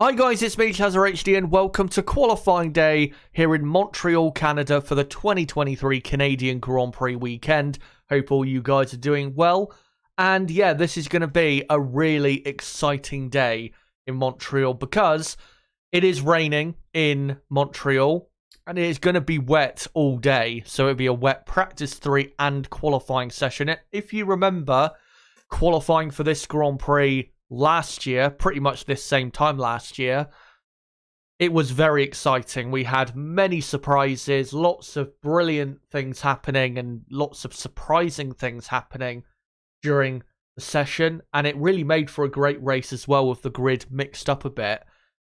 Hi guys, it's me, Chazza HD, and welcome to qualifying day here in Montreal, Canada for the 2023 Canadian Grand Prix weekend. Hope all you guys are doing well. And yeah, this is going to be a really exciting day in Montreal because it is raining in Montreal and it is going to be wet all day. So it'll be a wet practice 3 and qualifying session. If you remember, qualifying for this Grand Prix last year, pretty much this same time last year, it was very exciting. We had many surprises, lots of brilliant things happening and lots of surprising things happening during the session, and it really made for a great race as well with the grid mixed up a bit.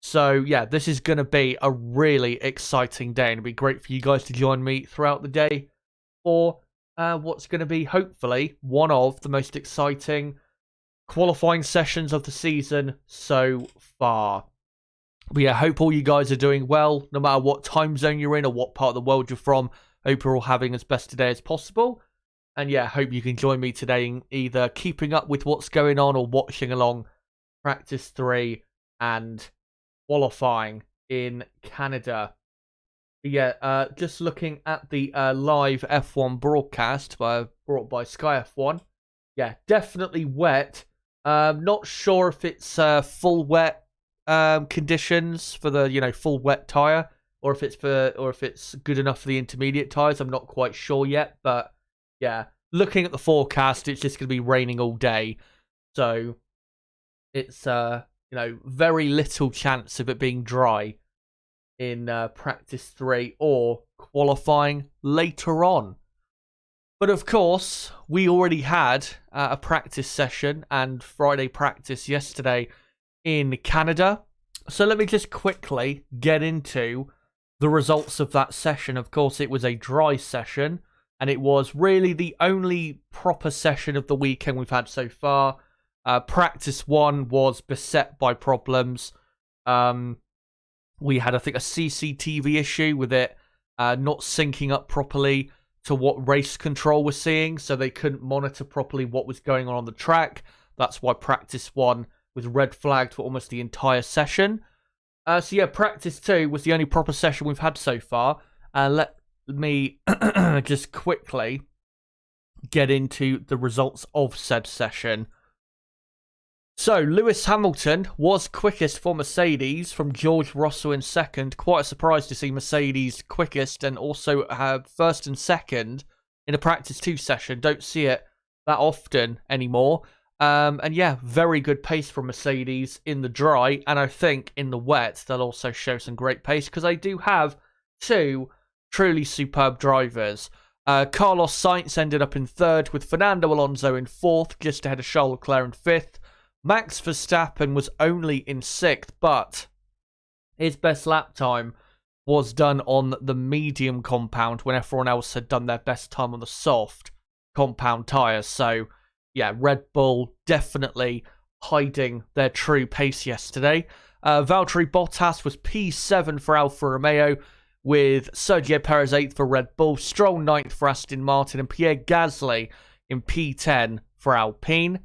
So yeah, this is going to be a really exciting day, and it'll be great for you guys to join me throughout the day for what's going to be hopefully one of the most exciting qualifying sessions of the season so far. But yeah, hope all you guys are doing well, no matter what time zone you're in or what part of the world you're from. Hope you're all having as best a day as possible. And yeah, hope you can join me today in either keeping up with what's going on or watching along practice 3 and qualifying in Canada. But yeah, just looking at the live F1 broadcast brought by Sky F1. Yeah, definitely wet. Not sure if it's full wet conditions for the full wet tire, or if it's good enough for the intermediate tires. I'm not quite sure yet, but yeah, looking at the forecast, it's just going to be raining all day, so it's very little chance of it being dry in practice 3 or qualifying later on. But of course, we already had a practice session and Friday practice yesterday in Canada. So let me just quickly get into the results of that session. Of course, it was a dry session, and it was really the only proper session of the weekend we've had so far. Practice 1 was beset by problems. We had, I think, a CCTV issue with it not syncing up properly to what race control was seeing, so they couldn't monitor properly what was going on the track. That's why practice 1 was red flagged for almost the entire session. So yeah, practice 2 was the only proper session we've had so far. Let me just quickly get into the results of said session. So, Lewis Hamilton was quickest for Mercedes, from George Russell in second. Quite a surprise to see Mercedes quickest and also have first and second in a practice 2 session. Don't see it that often anymore. And yeah, very good pace from Mercedes in the dry, and I think in the wet they'll also show some great pace because they do have 2 truly superb drivers. Carlos Sainz ended up in third, with Fernando Alonso in fourth, just ahead of Charles Leclerc in fifth. Max Verstappen was only in 6th, but his best lap time was done on the medium compound when everyone else had done their best time on the soft compound tyres. So, yeah, Red Bull definitely hiding their true pace yesterday. Valtteri Bottas was P7 for Alfa Romeo, with Sergio Perez 8th for Red Bull, Stroll 9th for Aston Martin, and Pierre Gasly in P10 for Alpine.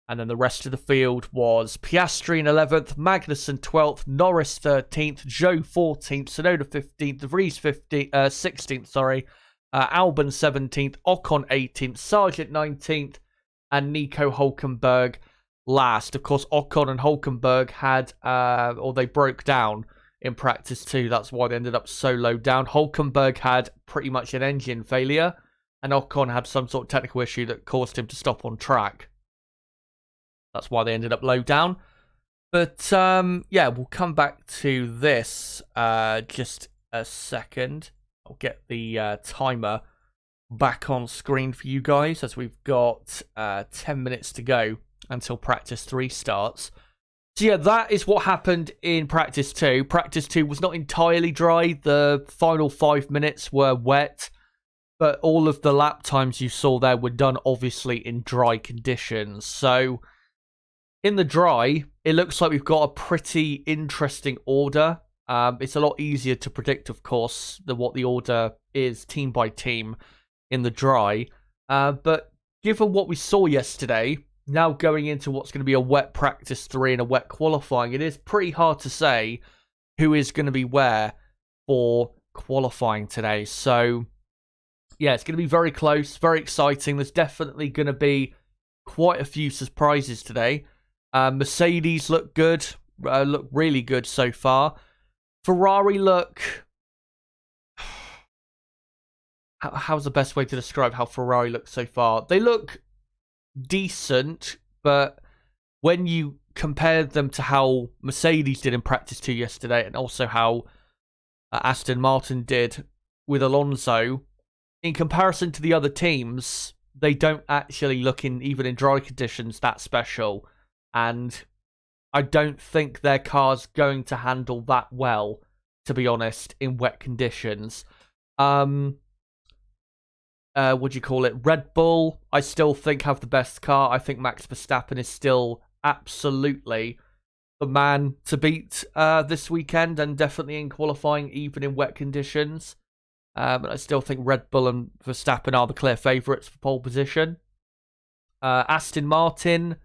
And then the rest of the field was Piastri in 11th, Magnussen 12th, Norris 13th, Zhou 14th, Tsunoda 15th, De Vries 16th, Albon 17th, Ocon 18th, Sargent 19th, and Nico Hülkenberg last. Of course, Ocon and Hülkenberg had, they broke down in practice 2. That's why they ended up so low down. Hülkenberg had pretty much an engine failure, and Ocon had some sort of technical issue that caused him to stop on track. That's why they ended up low down. But, yeah, we'll come back to this just a second. I'll get the timer back on screen for you guys, as we've got 10 minutes to go until practice 3 starts. So, yeah, that is what happened in practice 2. Practice 2 was not entirely dry. The final 5 minutes were wet, but all of the lap times you saw there were done, obviously, in dry conditions. So in the dry, it looks like we've got a pretty interesting order. It's a lot easier to predict, of course, than what the order is team by team in the dry. But given what we saw yesterday, now going into what's going to be a wet practice 3 and a wet qualifying, it is pretty hard to say who is going to be where for qualifying today. So, yeah, it's going to be very close, very exciting. There's definitely going to be quite a few surprises today. Mercedes look good, look really good so far. Ferrari look... How's the best way to describe how Ferrari looks so far? They look decent, but when you compare them to how Mercedes did in practice 2 yesterday, and also how Aston Martin did with Alonso, in comparison to the other teams, they don't actually look, even in dry conditions, that special. And I don't think their car's going to handle that well, to be honest, in wet conditions. What do you call it? Red Bull, I still think have the best car. I think Max Verstappen is still absolutely the man to beat this weekend, and definitely in qualifying, even in wet conditions. But I still think Red Bull and Verstappen are the clear favourites for pole position. Aston Martin,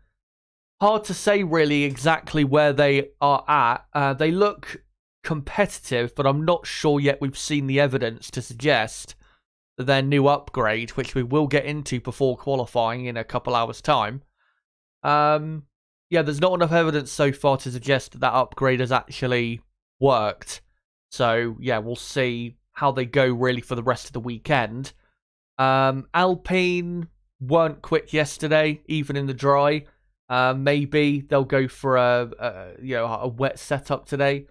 hard to say really exactly where they are at. They look competitive, but I'm not sure yet we've seen the evidence to suggest that their new upgrade, which we will get into before qualifying in a couple hours' time. Yeah, there's not enough evidence so far to suggest that that upgrade has actually worked. So, yeah, we'll see how they go really for the rest of the weekend. Alpine weren't quick yesterday, even in the dry. Maybe they'll go for a wet setup today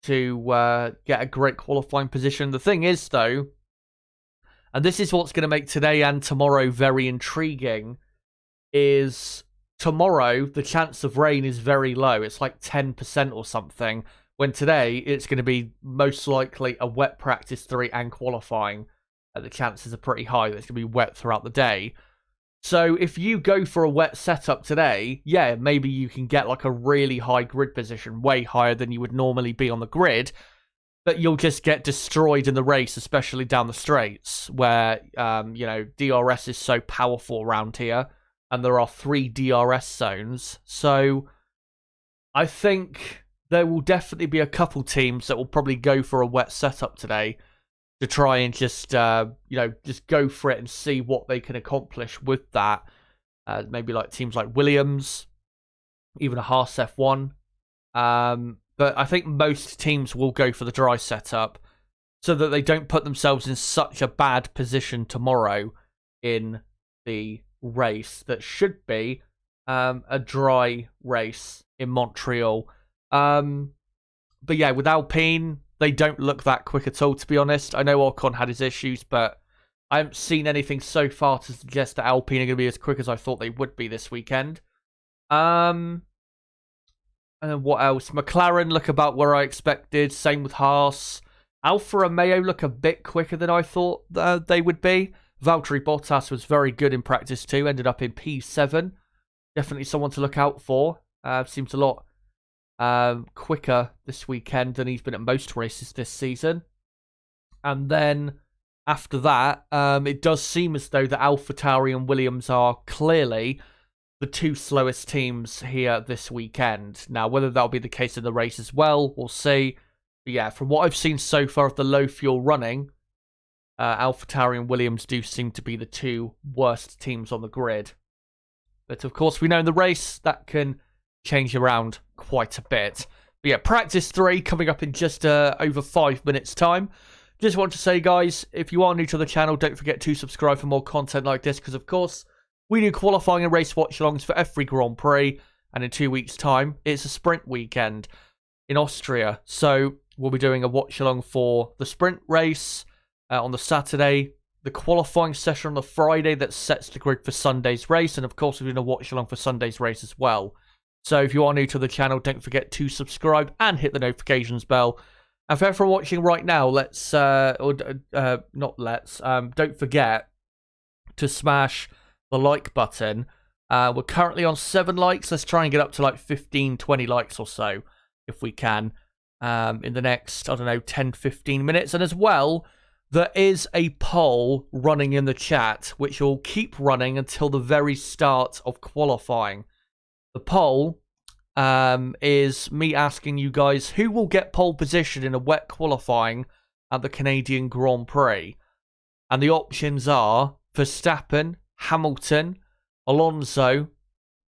to get a great qualifying position. The thing is, though, and this is what's going to make today and tomorrow very intriguing, is tomorrow the chance of rain is very low. It's like 10% or something. When today it's going to be most likely a wet practice 3 and qualifying. The chances are pretty high that it's going to be wet throughout the day. So if you go for a wet setup today, yeah, maybe you can get like a really high grid position, way higher than you would normally be on the grid. But you'll just get destroyed in the race, especially down the straights, where, DRS is so powerful around here, and there are 3 DRS zones. So I think there will definitely be a couple teams that will probably go for a wet setup today to try and just go for it and see what they can accomplish with that. Maybe like teams like Williams, even a Haas F1. But I think most teams will go for the dry setup so that they don't put themselves in such a bad position tomorrow in the race that should be a dry race in Montreal. But yeah, with Alpine, they don't look that quick at all, to be honest. I know Ocon had his issues, but I haven't seen anything so far to suggest that Alpine are going to be as quick as I thought they would be this weekend. And then what else? McLaren look about where I expected. Same with Haas. Alfa Romeo look a bit quicker than I thought they would be. Valtteri Bottas was very good in practice too. Ended up in P7. Definitely someone to look out for. Seems a lot quicker this weekend than he's been at most races this season. And then after that, it does seem as though that AlphaTauri and Williams are clearly the 2 slowest teams here this weekend. Now, whether that'll be the case in the race as well, we'll see. But yeah, from what I've seen so far of the low fuel running, AlphaTauri and Williams do seem to be the 2 worst teams on the grid. But of course, we know in the race that can change around quite a bit. But yeah, practice 3 coming up in just over 5 minutes time. Just want to say, guys, if you are new to the channel, don't forget to subscribe for more content like this, because of course, we do qualifying and race watch-alongs for every Grand Prix, and in 2 weeks' time, it's a sprint weekend in Austria. So we'll be doing a watch-along for the sprint race on the Saturday, the qualifying session on the Friday that sets the grid for Sunday's race, and of course, we're doing a watch-along for Sunday's race as well. So if you are new to the channel, don't forget to subscribe and hit the notifications bell. And for everyone watching right now, don't forget to smash the like button. We're currently on 7 likes. Let's try and get up to like 15, 20 likes or so, if we can, in the next, 10, 15 minutes. And as well, There is a poll running in the chat, which will keep running until the very start of qualifying. The poll is me asking you guys who will get pole position in a wet qualifying at the Canadian Grand Prix. And the options are Verstappen, Hamilton, Alonso,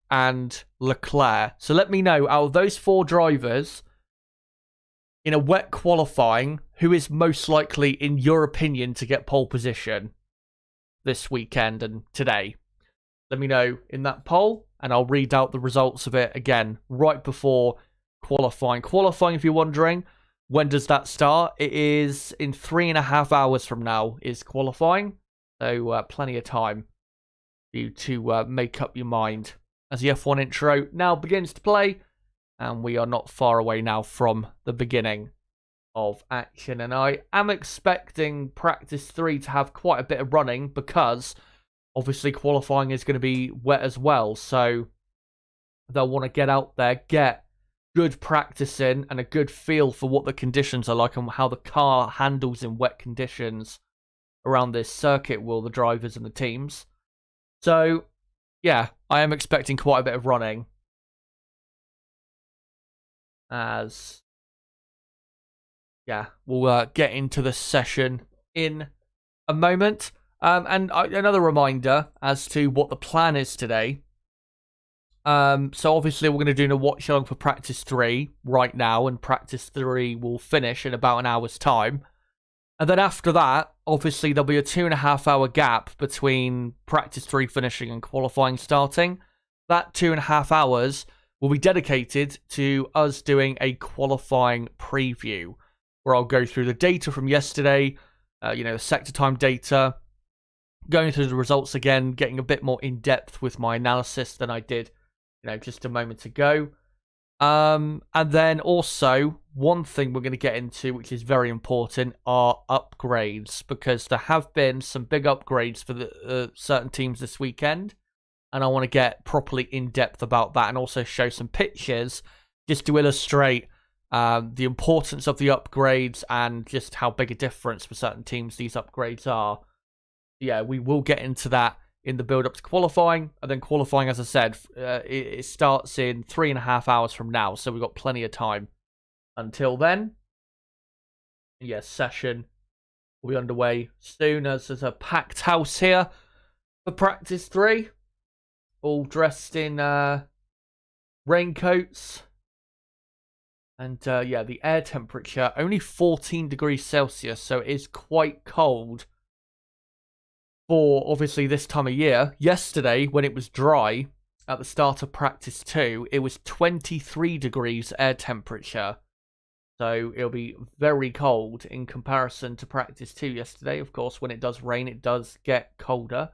and Leclerc. So let me know, out of those 4 drivers, in a wet qualifying, who is most likely, in your opinion, to get pole position this weekend and today? Let me know in that poll, and I'll read out the results of it again right before qualifying. Qualifying, if you're wondering, when does that start? It is in 3.5 hours from now is qualifying. So plenty of time for you to make up your mind. As the F1 intro now begins to play, and we are not far away now from the beginning of action. And I am expecting practice 3 to have quite a bit of running, because obviously qualifying is going to be wet as well. So they'll want to get out there, get good practice in, and a good feel for what the conditions are like and how the car handles in wet conditions around this circuit, will the drivers and the teams. So yeah, I am expecting quite a bit of running, as yeah, we'll get into the session in a moment. And another reminder as to what the plan is today. So obviously we're going to do a watch-along for practice 3 right now, and practice 3 will finish in about an hour's time. And then after that, obviously there'll be a 2.5 hour gap between practice 3 finishing and qualifying starting. That 2.5 hours will be dedicated to us doing a qualifying preview, where I'll go through the data from yesterday, the sector time data, going through the results again, getting a bit more in depth with my analysis than I did, just a moment ago. And then also, one thing we're going to get into, which is very important, are upgrades, because there have been some big upgrades for the certain teams this weekend, and I want to get properly in depth about that, and also show some pictures just to illustrate the importance of the upgrades and just how big a difference for certain teams these upgrades are. Yeah, we will get into that in the build-up to qualifying. And then qualifying, as I said, it starts in 3.5 hours from now, so we've got plenty of time until then. Yes, session will be underway soon, as there's a packed house here for practice 3. All dressed in raincoats. And yeah, the air temperature, only 14 degrees Celsius, so it is quite cold for obviously this time of year. Yesterday, when it was dry at the start of practice 2, it was 23 degrees air temperature. So it'll be very cold in comparison to practice 2 yesterday. Of course, when it does rain, it does get colder.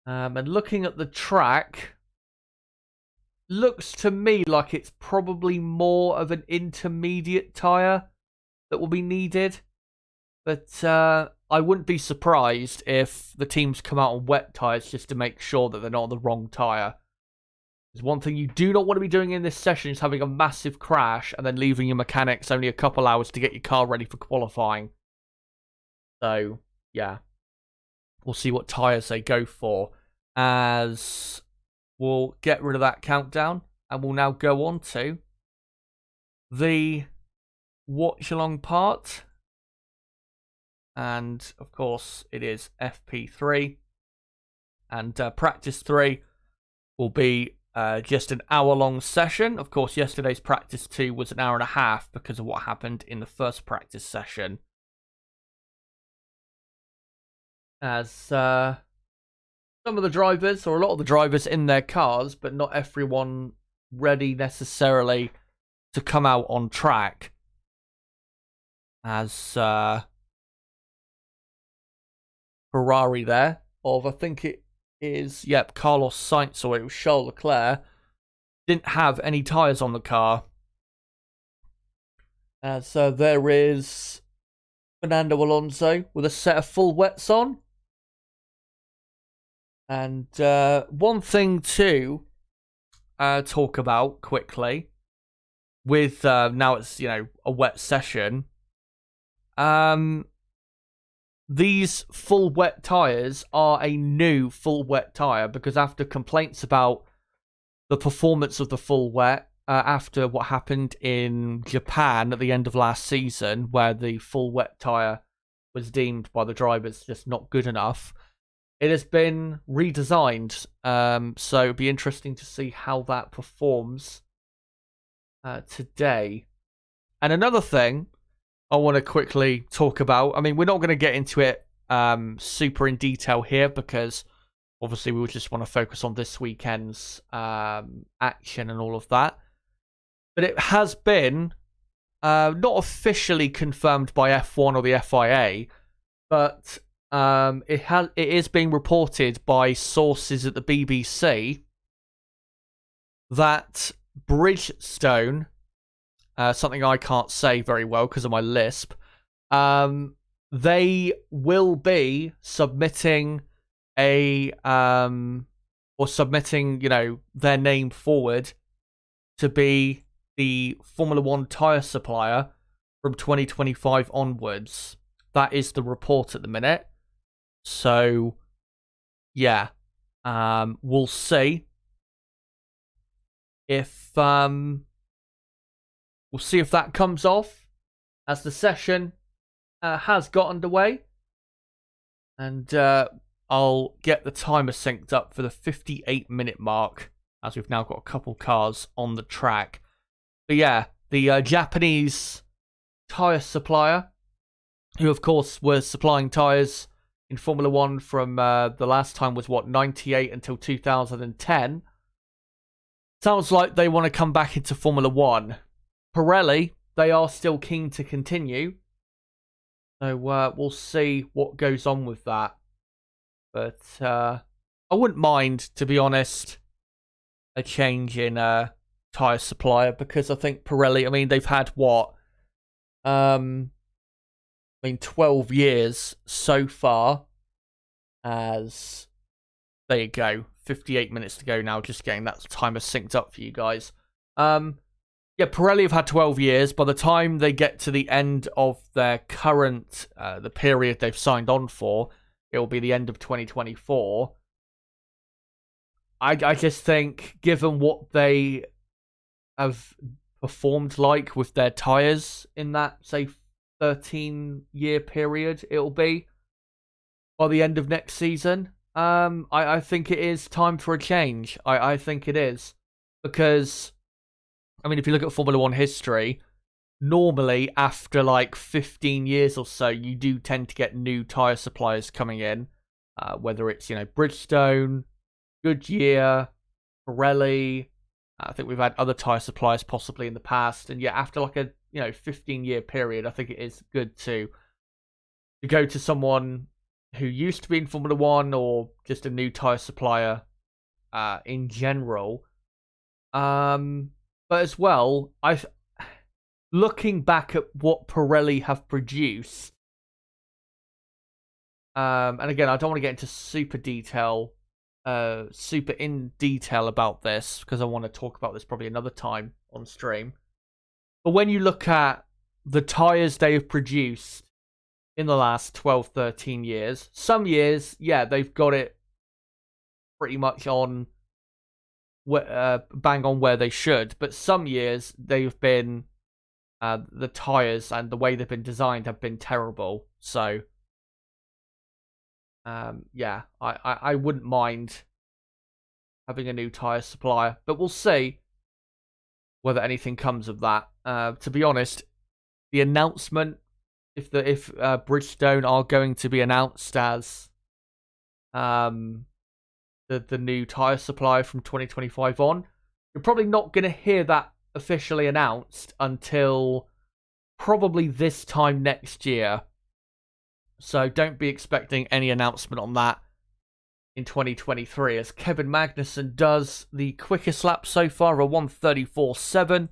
And looking at the track, looks to me like it's probably more of an intermediate tyre that will be needed. But I wouldn't be surprised if the teams come out on wet tyres just to make sure that they're not on the wrong tyre. There's one thing you do not want to be doing in this session, is having a massive crash and then leaving your mechanics only a couple hours to get your car ready for qualifying. So, yeah. We'll see what tyres they go for, as we'll get rid of that countdown, and we'll now go on to the watch-along part. And, of course, it is FP3. And practice 3 will be just an hour-long session. Of course, yesterday's practice 2 was an hour and a half because of what happened in the first practice session. As some of the drivers, or a lot of the drivers, in their cars, but not everyone ready necessarily to come out on track. As Ferrari there, of I think it is, yep, Carlos Sainz, or it was Charles Leclerc, didn't have any tyres on the car. So there is Fernando Alonso with a set of full wets on. And one thing to talk about quickly, with now it's, a wet session, these full wet tyres are a new full wet tyre, because after complaints about the performance of the full wet, after what happened in Japan at the end of last season, where the full wet tyre was deemed by the drivers just not good enough, it has been redesigned. So it'll be interesting to see how that performs today. And another thing I want to quickly talk about, I mean, we're not going to get into it super in detail here, because obviously we just want to focus on this weekend's action and all of that. But it has been not officially confirmed by F1 or the FIA, but it is being reported by sources at the BBC that Bridgestone, something I can't say very well because of my lisp, they will be submitting submitting, their name forward to be the Formula One tyre supplier from 2025 onwards. That is the report at the minute. So, yeah, we'll see if that comes off as the session has got underway, and I'll get the timer synced up for the 58-minute mark, as we've now got a couple cars on the track. But yeah, the Japanese tyre supplier, who of course was supplying tyres in Formula One from the last time was 98 until 2010. Sounds like they want to come back into Formula One. Pirelli, they are still keen to continue. So we'll see what goes on with that. But I wouldn't mind, to be honest, a change in tyre supplier, because I think Pirelli, I mean, they've had 12 years so far. As there you go, 58 minutes to go now, just getting that timer synced up for you guys. Yeah, Pirelli have had 12 years. By the time they get to the end of their current, the period they've signed on for, it will be the end of 2024. I just think, given what they have performed like with their tyres in that, say, 13-year period, it'll be by the end of next season, I think it is time for a change. I think it is. Because, I mean, if you look at Formula One history, normally after like 15 years or so, you do tend to get new tyre suppliers coming in. Whether it's, Bridgestone, Goodyear, Pirelli. I think we've had other tyre suppliers possibly in the past. And yeah, after like a 15-year period, I think it is good to go to someone who used to be in Formula One, or just a new tyre supplier in general. But as well, looking back at what Pirelli have produced, and again, I don't want to get into super in detail about this, because I want to talk about this probably another time on stream. But when you look at the tyres they have produced in the last 12, 13 years, some years, yeah, they've got it pretty much on bang on where they should. But some years they've been, the tyres and the way they've been designed have been terrible. So, yeah, I wouldn't mind having a new tyre supplier, but we'll see whether anything comes of that. To be honest, the announcement, if Bridgestone are going to be announced as the new tyre supplier from 2025 on, you're probably not going to hear that officially announced until probably this time next year. So don't be expecting any announcement on that in 2023, as Kevin Magnussen does the quickest lap so far, a 1:34.7,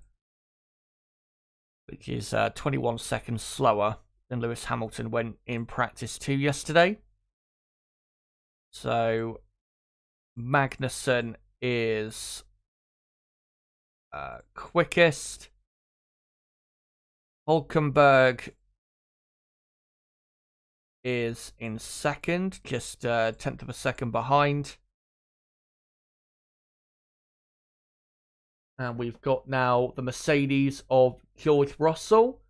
which is 21 seconds slower than Lewis Hamilton went in practice 2 yesterday. So Magnussen is quickest. Hulkenberg is in second, just a tenth of a second behind. And we've got now the Mercedes of George Russell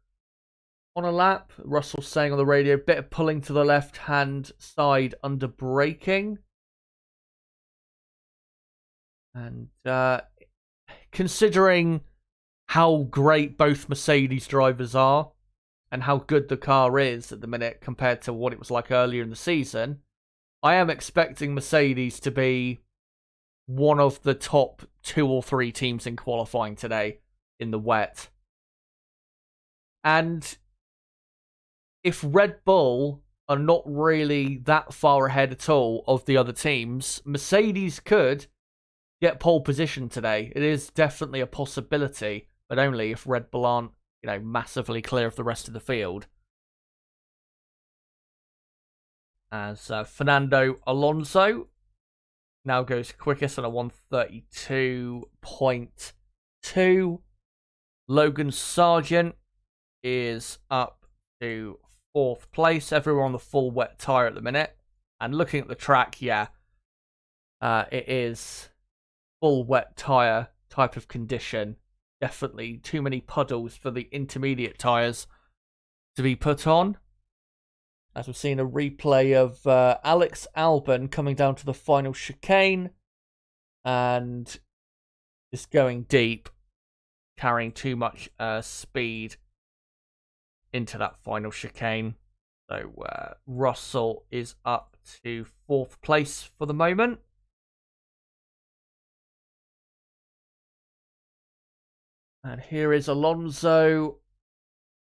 on a lap. Russell saying on the radio, bit of pulling to the left-hand side under braking. And considering how great both Mercedes drivers are and how good the car is at the minute compared to what it was like earlier in the season, I am expecting Mercedes to be one of the top 2 or 3 teams in qualifying today in the wet. And if Red Bull are not really that far ahead at all of the other teams, Mercedes could get pole position today. It is definitely a possibility, but only if Red Bull aren't, massively clear of the rest of the field. As Fernando Alonso now goes quickest on a 1:32.2. Logan Sargent is up to 4th place. Everyone on the full wet tyre at the minute. And looking at the track, it is full wet tyre type of condition. Definitely too many puddles for the intermediate tyres to be put on. As we've seen a replay of Alex Albon coming down to the final chicane and just going deep, carrying too much speed into that final chicane. So Russell is up to 4th place for the moment. And here is Alonso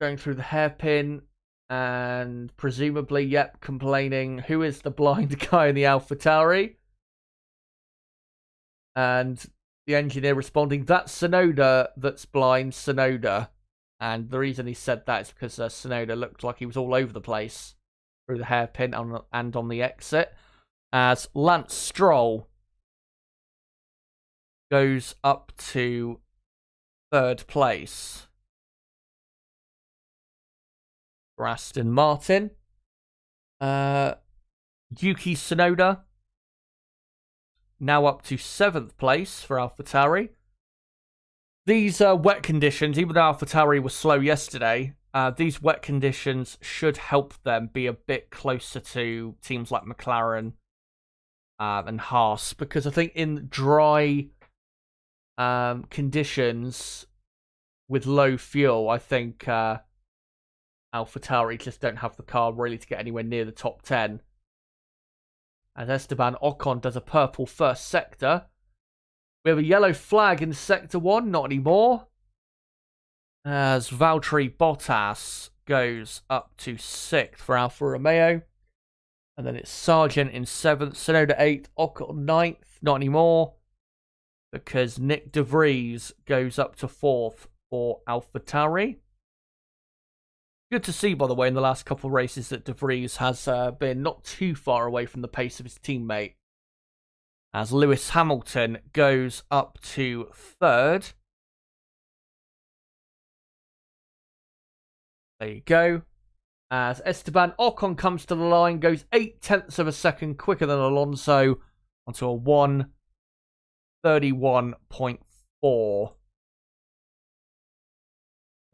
going through the hairpin and presumably, complaining, who is the blind guy in the AlphaTauri? And the engineer responding, that's Tsunoda that's blind, Tsunoda. And the reason he said that is because Tsunoda looked like he was all over the place through the hairpin and on the exit. As Lance Stroll goes up to 3rd place for Aston Martin. Yuki Tsunoda now up to 7th place for AlphaTauri. These wet conditions, even though AlphaTauri was slow yesterday, these wet conditions should help them be a bit closer to teams like McLaren and Haas, because I think in dry conditions with low fuel, I think AlphaTauri just don't have the car really to get anywhere near the top 10. As Esteban Ocon does a purple first sector. We have a yellow flag in sector 1, not anymore. As Valtteri Bottas goes up to 6th for Alfa Romeo. And then it's Sargent in 7th, Tsunoda 8th, Ocon 9th, not anymore. Because Nick De Vries goes up to 4th for AlphaTauri. Good to see, by the way, in the last couple of races that De Vries has been not too far away from the pace of his teammate. As Lewis Hamilton goes up to 3rd. There you go. As Esteban Ocon comes to the line, goes 0.8 of a second quicker than Alonso onto a 1:31.4.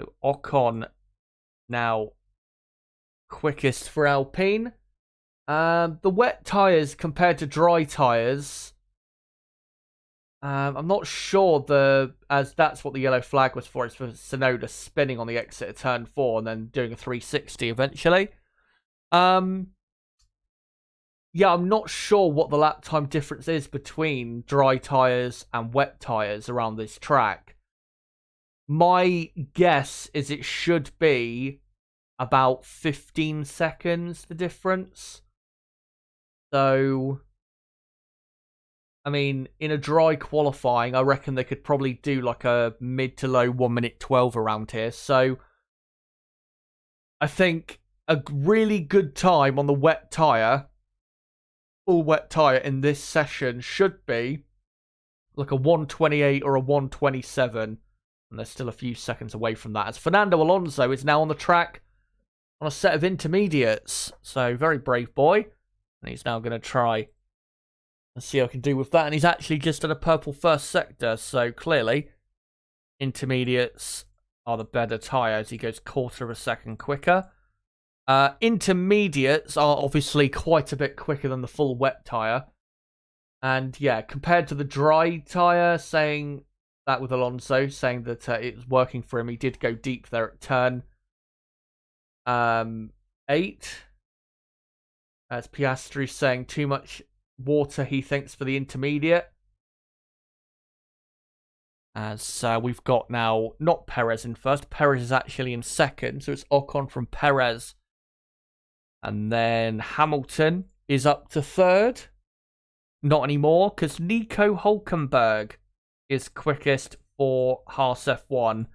So Ocon now quickest for Alpine. The wet tyres compared to dry tyres, I'm not sure as that's what the yellow flag was for. It's for Tsunoda spinning on the exit of turn 4 and then doing a 360 eventually. I'm not sure what the lap time difference is between dry tyres and wet tyres around this track. My guess is it should be about 15 seconds, the difference. So, I mean, in a dry qualifying, I reckon they could probably do like a mid to low 1:12 around here. So, I think a really good time on the wet tyre, full wet tyre in this session should be like a 1:28 or a 1:27. And they're still a few seconds away from that. As Fernando Alonso is now on the track on a set of intermediates. So very brave boy. And he's now going to try and see how he can do with that. And he's actually just at a purple first sector. So clearly, intermediates are the better tyre as he goes quarter of a second quicker. Intermediates are obviously quite a bit quicker than the full wet tyre. And yeah, compared to the dry tyre, saying that with Alonso, saying that it was working for him, he did go deep there at turn 8. As Piastri saying too much water, he thinks, for the intermediate. As we've got now not Perez in first. Perez is actually in second, so it's Ocon from Perez. And then Hamilton is up to third. Not anymore, because Nico Hülkenberg is quickest for Haas F1.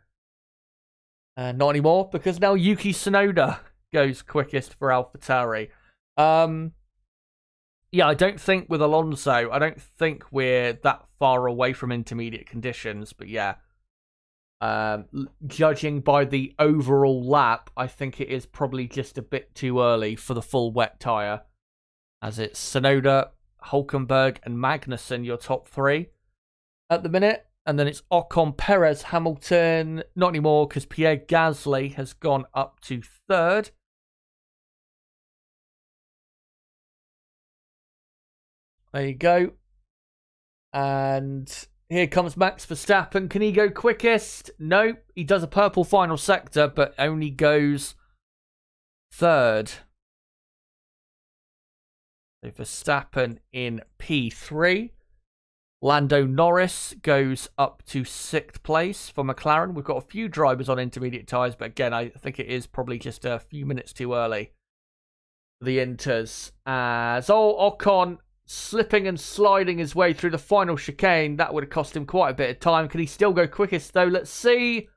Not anymore, because now Yuki Tsunoda goes quickest for AlphaTauri. Yeah, I don't think with Alonso, I don't think we're that far away from intermediate conditions. But yeah, judging by the overall lap, I think it is probably just a bit too early for the full wet tyre. As it's Tsunoda, Hülkenberg and Magnussen, your top 3 at the minute. And then it's Ocon, Perez, Hamilton. Not anymore, because Pierre Gasly has gone up to third. There you go. And here comes Max Verstappen. Can he go quickest? No. He does a purple final sector, but only goes third. So Verstappen in P3. Lando Norris goes up to 6th place for McLaren. We've got a few drivers on intermediate tyres, but again, I think it is probably just a few minutes too early for the Inters. As Ocon slipping and sliding his way through the final chicane. That would have cost him quite a bit of time. Can he still go quickest, though? Let's see.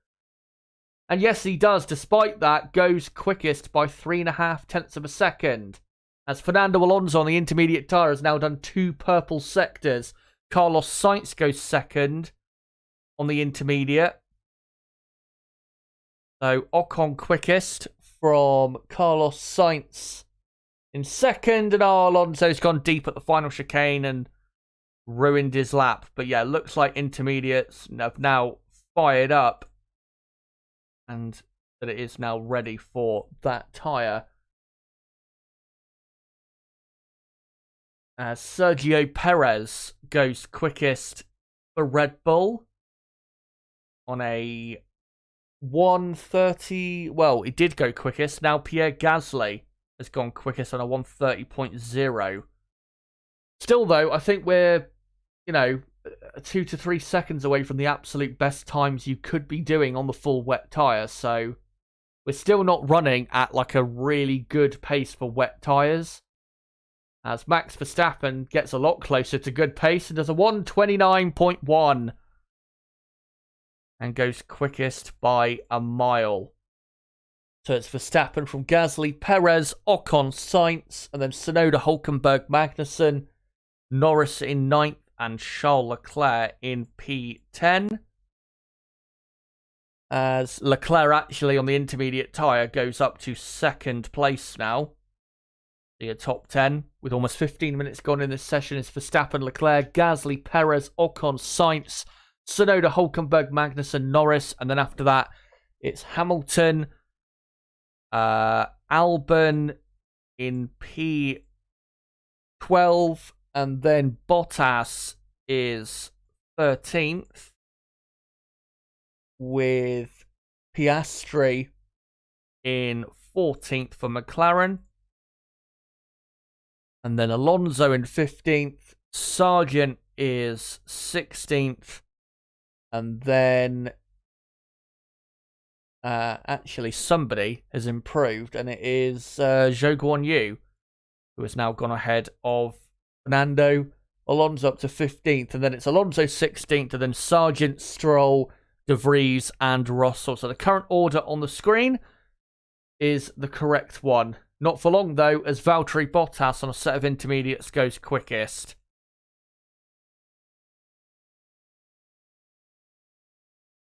And yes, he does. Despite that, goes quickest by 3.5 tenths of a second. As Fernando Alonso on the intermediate tyre has now done 2 purple sectors. Carlos Sainz goes second on the intermediate. So Ocon quickest from Carlos Sainz in second. And Alonso's gone deep at the final chicane and ruined his lap. But yeah, looks like intermediates have now fired up. And that it is now ready for that tyre. As Sergio Perez goes quickest for Red Bull on a 1:30. Well, he did go quickest. Now Pierre Gasly has gone quickest on a 1:30.0. Still, though, I think we're, 2 to 3 seconds away from the absolute best times you could be doing on the full wet tyre. So we're still not running at like a really good pace for wet tyres. As Max Verstappen gets a lot closer to good pace and does a 1:29.1 and goes quickest by a mile. So it's Verstappen from Gasly, Perez, Ocon, Sainz, and then Tsunoda, Hülkenberg, Magnussen, Norris in 9th, and Charles Leclerc in P10. As Leclerc actually on the intermediate tyre goes up to 2nd place now. The top 10 with almost 15 minutes gone in this session is Verstappen, Leclerc, Gasly, Perez, Ocon, Sainz, Tsunoda, Hülkenberg, Magnussen, Norris, and then after that it's Hamilton, Albon in P12, and then Bottas is 13th with Piastri in 14th for McLaren. And then Alonso in 15th. Sargent is 16th. And then actually somebody has improved. And it is Zhou Guanyu, who has now gone ahead of Fernando Alonso up to 15th. And then it's Alonso 16th. And then Sargent, Stroll, De Vries and Russell. So the current order on the screen is the correct one. Not for long, though, as Valtteri Bottas on a set of intermediates goes quickest.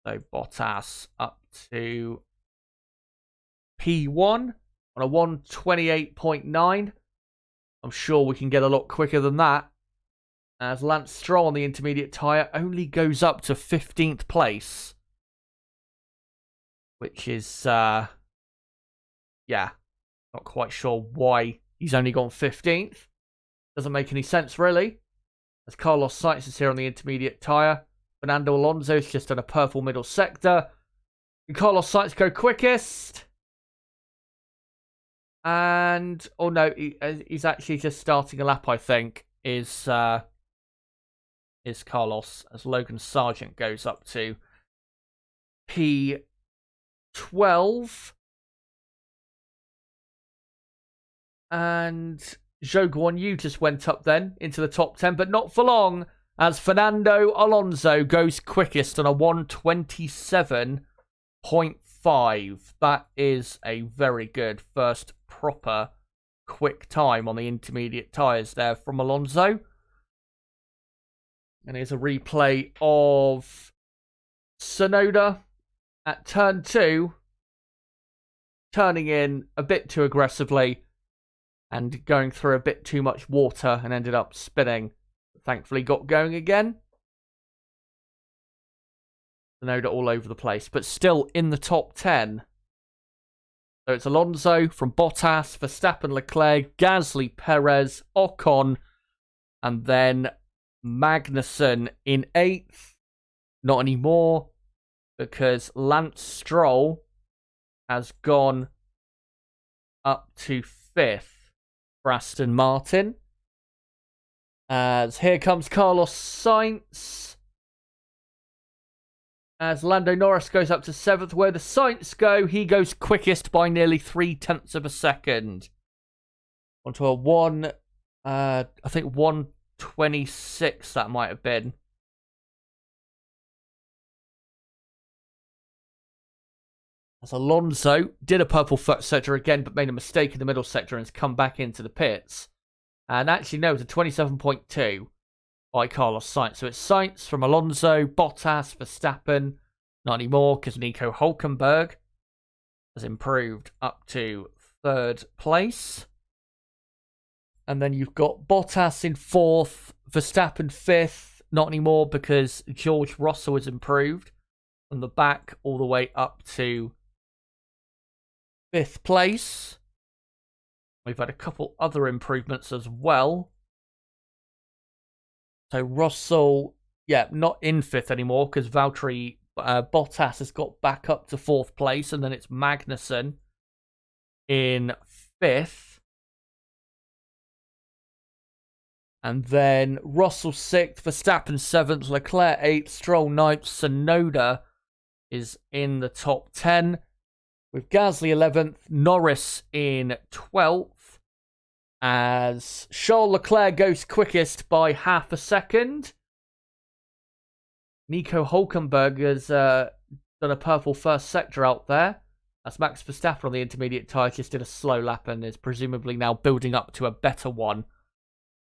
So Bottas up to P1 on a 1:28.9. I'm sure we can get a lot quicker than that, as Lance Stroll on the intermediate tyre only goes up to 15th place. Which is, yeah, not quite sure why he's only gone 15th. Doesn't make any sense, really. As Carlos Sainz is here on the intermediate tyre. Fernando Alonso is just on a purple middle sector. And Carlos Sainz go quickest. And, oh no, he's actually just starting a lap, I think, is Carlos, as Logan Sargent goes up to P12. And Zhou Guanyu just went up then into the top 10, but not for long, as Fernando Alonso goes quickest on a 1:27.5. That is a very good first proper quick time on the intermediate tyres there from Alonso. And here's a replay of Tsunoda at turn 2, turning in a bit too aggressively and going through a bit too much water and ended up spinning. Thankfully got going again. Tsunoda all over the place, but still in the top 10. So it's Alonso from Bottas, Verstappen, Leclerc, Gasly, Perez, Ocon, and then Magnussen in 8th. Not anymore, because Lance Stroll has gone up to 5th for Aston Martin. As here comes Carlos Sainz. As Lando Norris goes up to 7th. Where the Sainz go, he goes quickest by nearly 0.3 of a second. Onto a I think 1:26 that might have been. As Alonso did a purple foot sector again, but made a mistake in the middle sector and has come back into the pits. And actually, no, it's a 27.2 by Carlos Sainz. So it's Sainz from Alonso, Bottas, Verstappen. Not anymore, because Nico Hülkenberg has improved up to 3rd place. And then you've got Bottas in 4th, Verstappen 5th. Not anymore, because George Russell has improved from the back all the way up to 5th place. We've had a couple other improvements as well. So Russell, yeah, not in 5th anymore, because Valtteri Bottas has got back up to 4th place. And then it's Magnussen in 5th. And then Russell 6th, Verstappen 7th, Leclerc 8th, Stroll 9th, Tsunoda is in the top 10. With Gasly 11th, Norris in 12th. As Charles Leclerc goes quickest by half a second. Nico Hülkenberg has done a purple first sector out there. As Max Verstappen on the intermediate tyre just did a slow lap and is presumably now building up to a better one.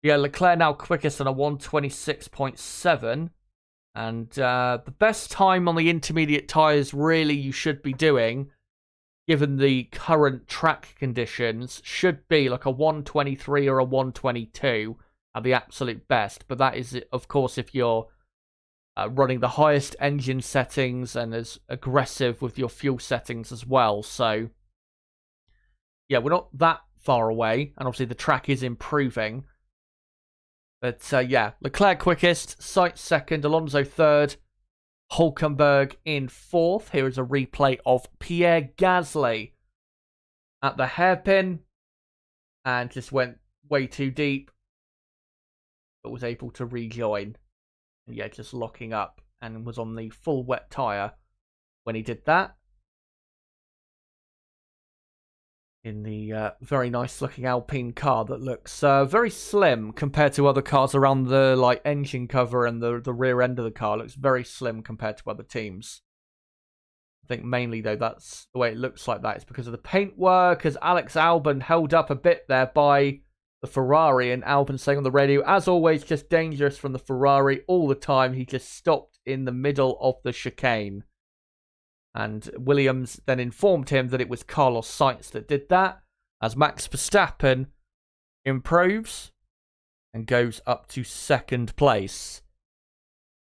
Yeah, Leclerc now quickest on a 1:26.7. And the best time on the intermediate tyres really you should be doing, given the current track conditions, should be like a 1:23 or a 1:22 at the absolute best. But that is, of course, if you're running the highest engine settings and as aggressive with your fuel settings as well. So, yeah, we're not that far away. And obviously the track is improving. But, yeah, Leclerc quickest, Sainz 2nd, Alonso 3rd, Hülkenberg in 4th. Here is a replay of Pierre Gasly at the hairpin. And just went way too deep. But was able to rejoin. And yeah, just locking up. And was on the full wet tyre when he did that. In the very nice looking Alpine car that looks very slim compared to other cars around the engine cover, and the rear end of the car looks very slim compared to other teams. I think mainly though that's the way it looks like that. It's because of the paintwork, as Alex Albon held up a bit there by the Ferrari, and Albon saying on the radio, as always, just dangerous from the Ferrari all the time. He just stopped in the middle of the chicane. And Williams then informed him that it was Carlos Sainz that did that. as Max Verstappen improves and goes up to second place.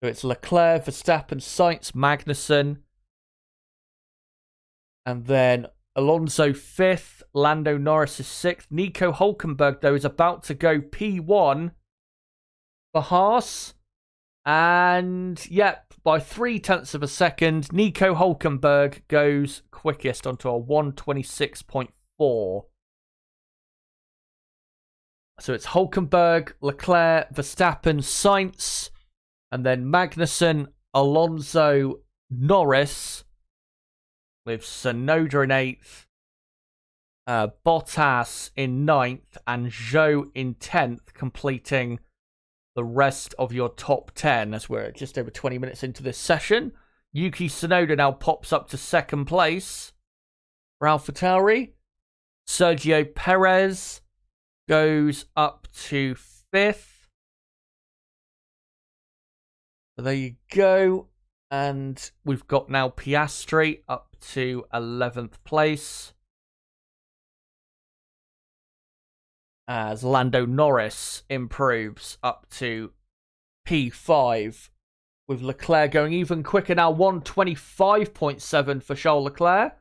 So it's Leclerc, Verstappen, Sainz, Magnussen, and then Alonso 5th, Lando Norris is 6th. Nico Hulkenberg, though, is about to go P1 for Haas. And, yep, by 0.3 of a second, Nico Hulkenberg goes quickest onto a 1:26.4. So it's Hulkenberg, Leclerc, Verstappen, Sainz, and then Magnussen, Alonso, Norris, with Tsunoda in 8th, Bottas in 9th, and Zhou in 10th, completing the rest of your top 10, as we're just over 20 minutes into this session. Yuki Tsunoda now pops up to second place for AlphaTauri. Sergio Perez goes up to 5th. So there you go. And we've got now Piastri up to 11th place, as Lando Norris improves up to P5, with Leclerc going even quicker now, 1:25.7 for Charles Leclerc.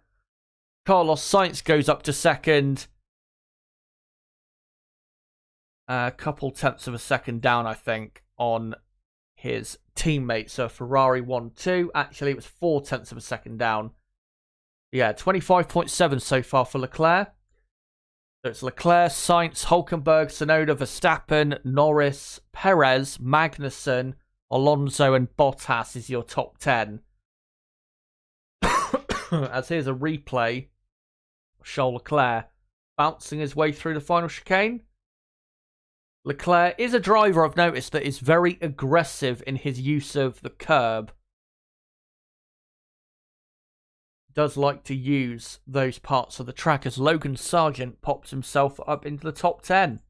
Carlos Sainz goes up to second, a couple tenths of a second down, I think, on his teammate. So Ferrari 1-2. Actually, it was 0.4 of a second down. Yeah, 25.7 so far for Leclerc. So it's Leclerc, Sainz, Hulkenberg, Tsunoda, Verstappen, Norris, Perez, Magnussen, Alonso, and Bottas is your top 10. As here's a replay of Charles Leclerc bouncing his way through the final chicane. Leclerc is a driver, I've noticed, that is very aggressive in his use of the curb. Does like to use those parts of the track, as Logan Sargent pops himself up into the top 10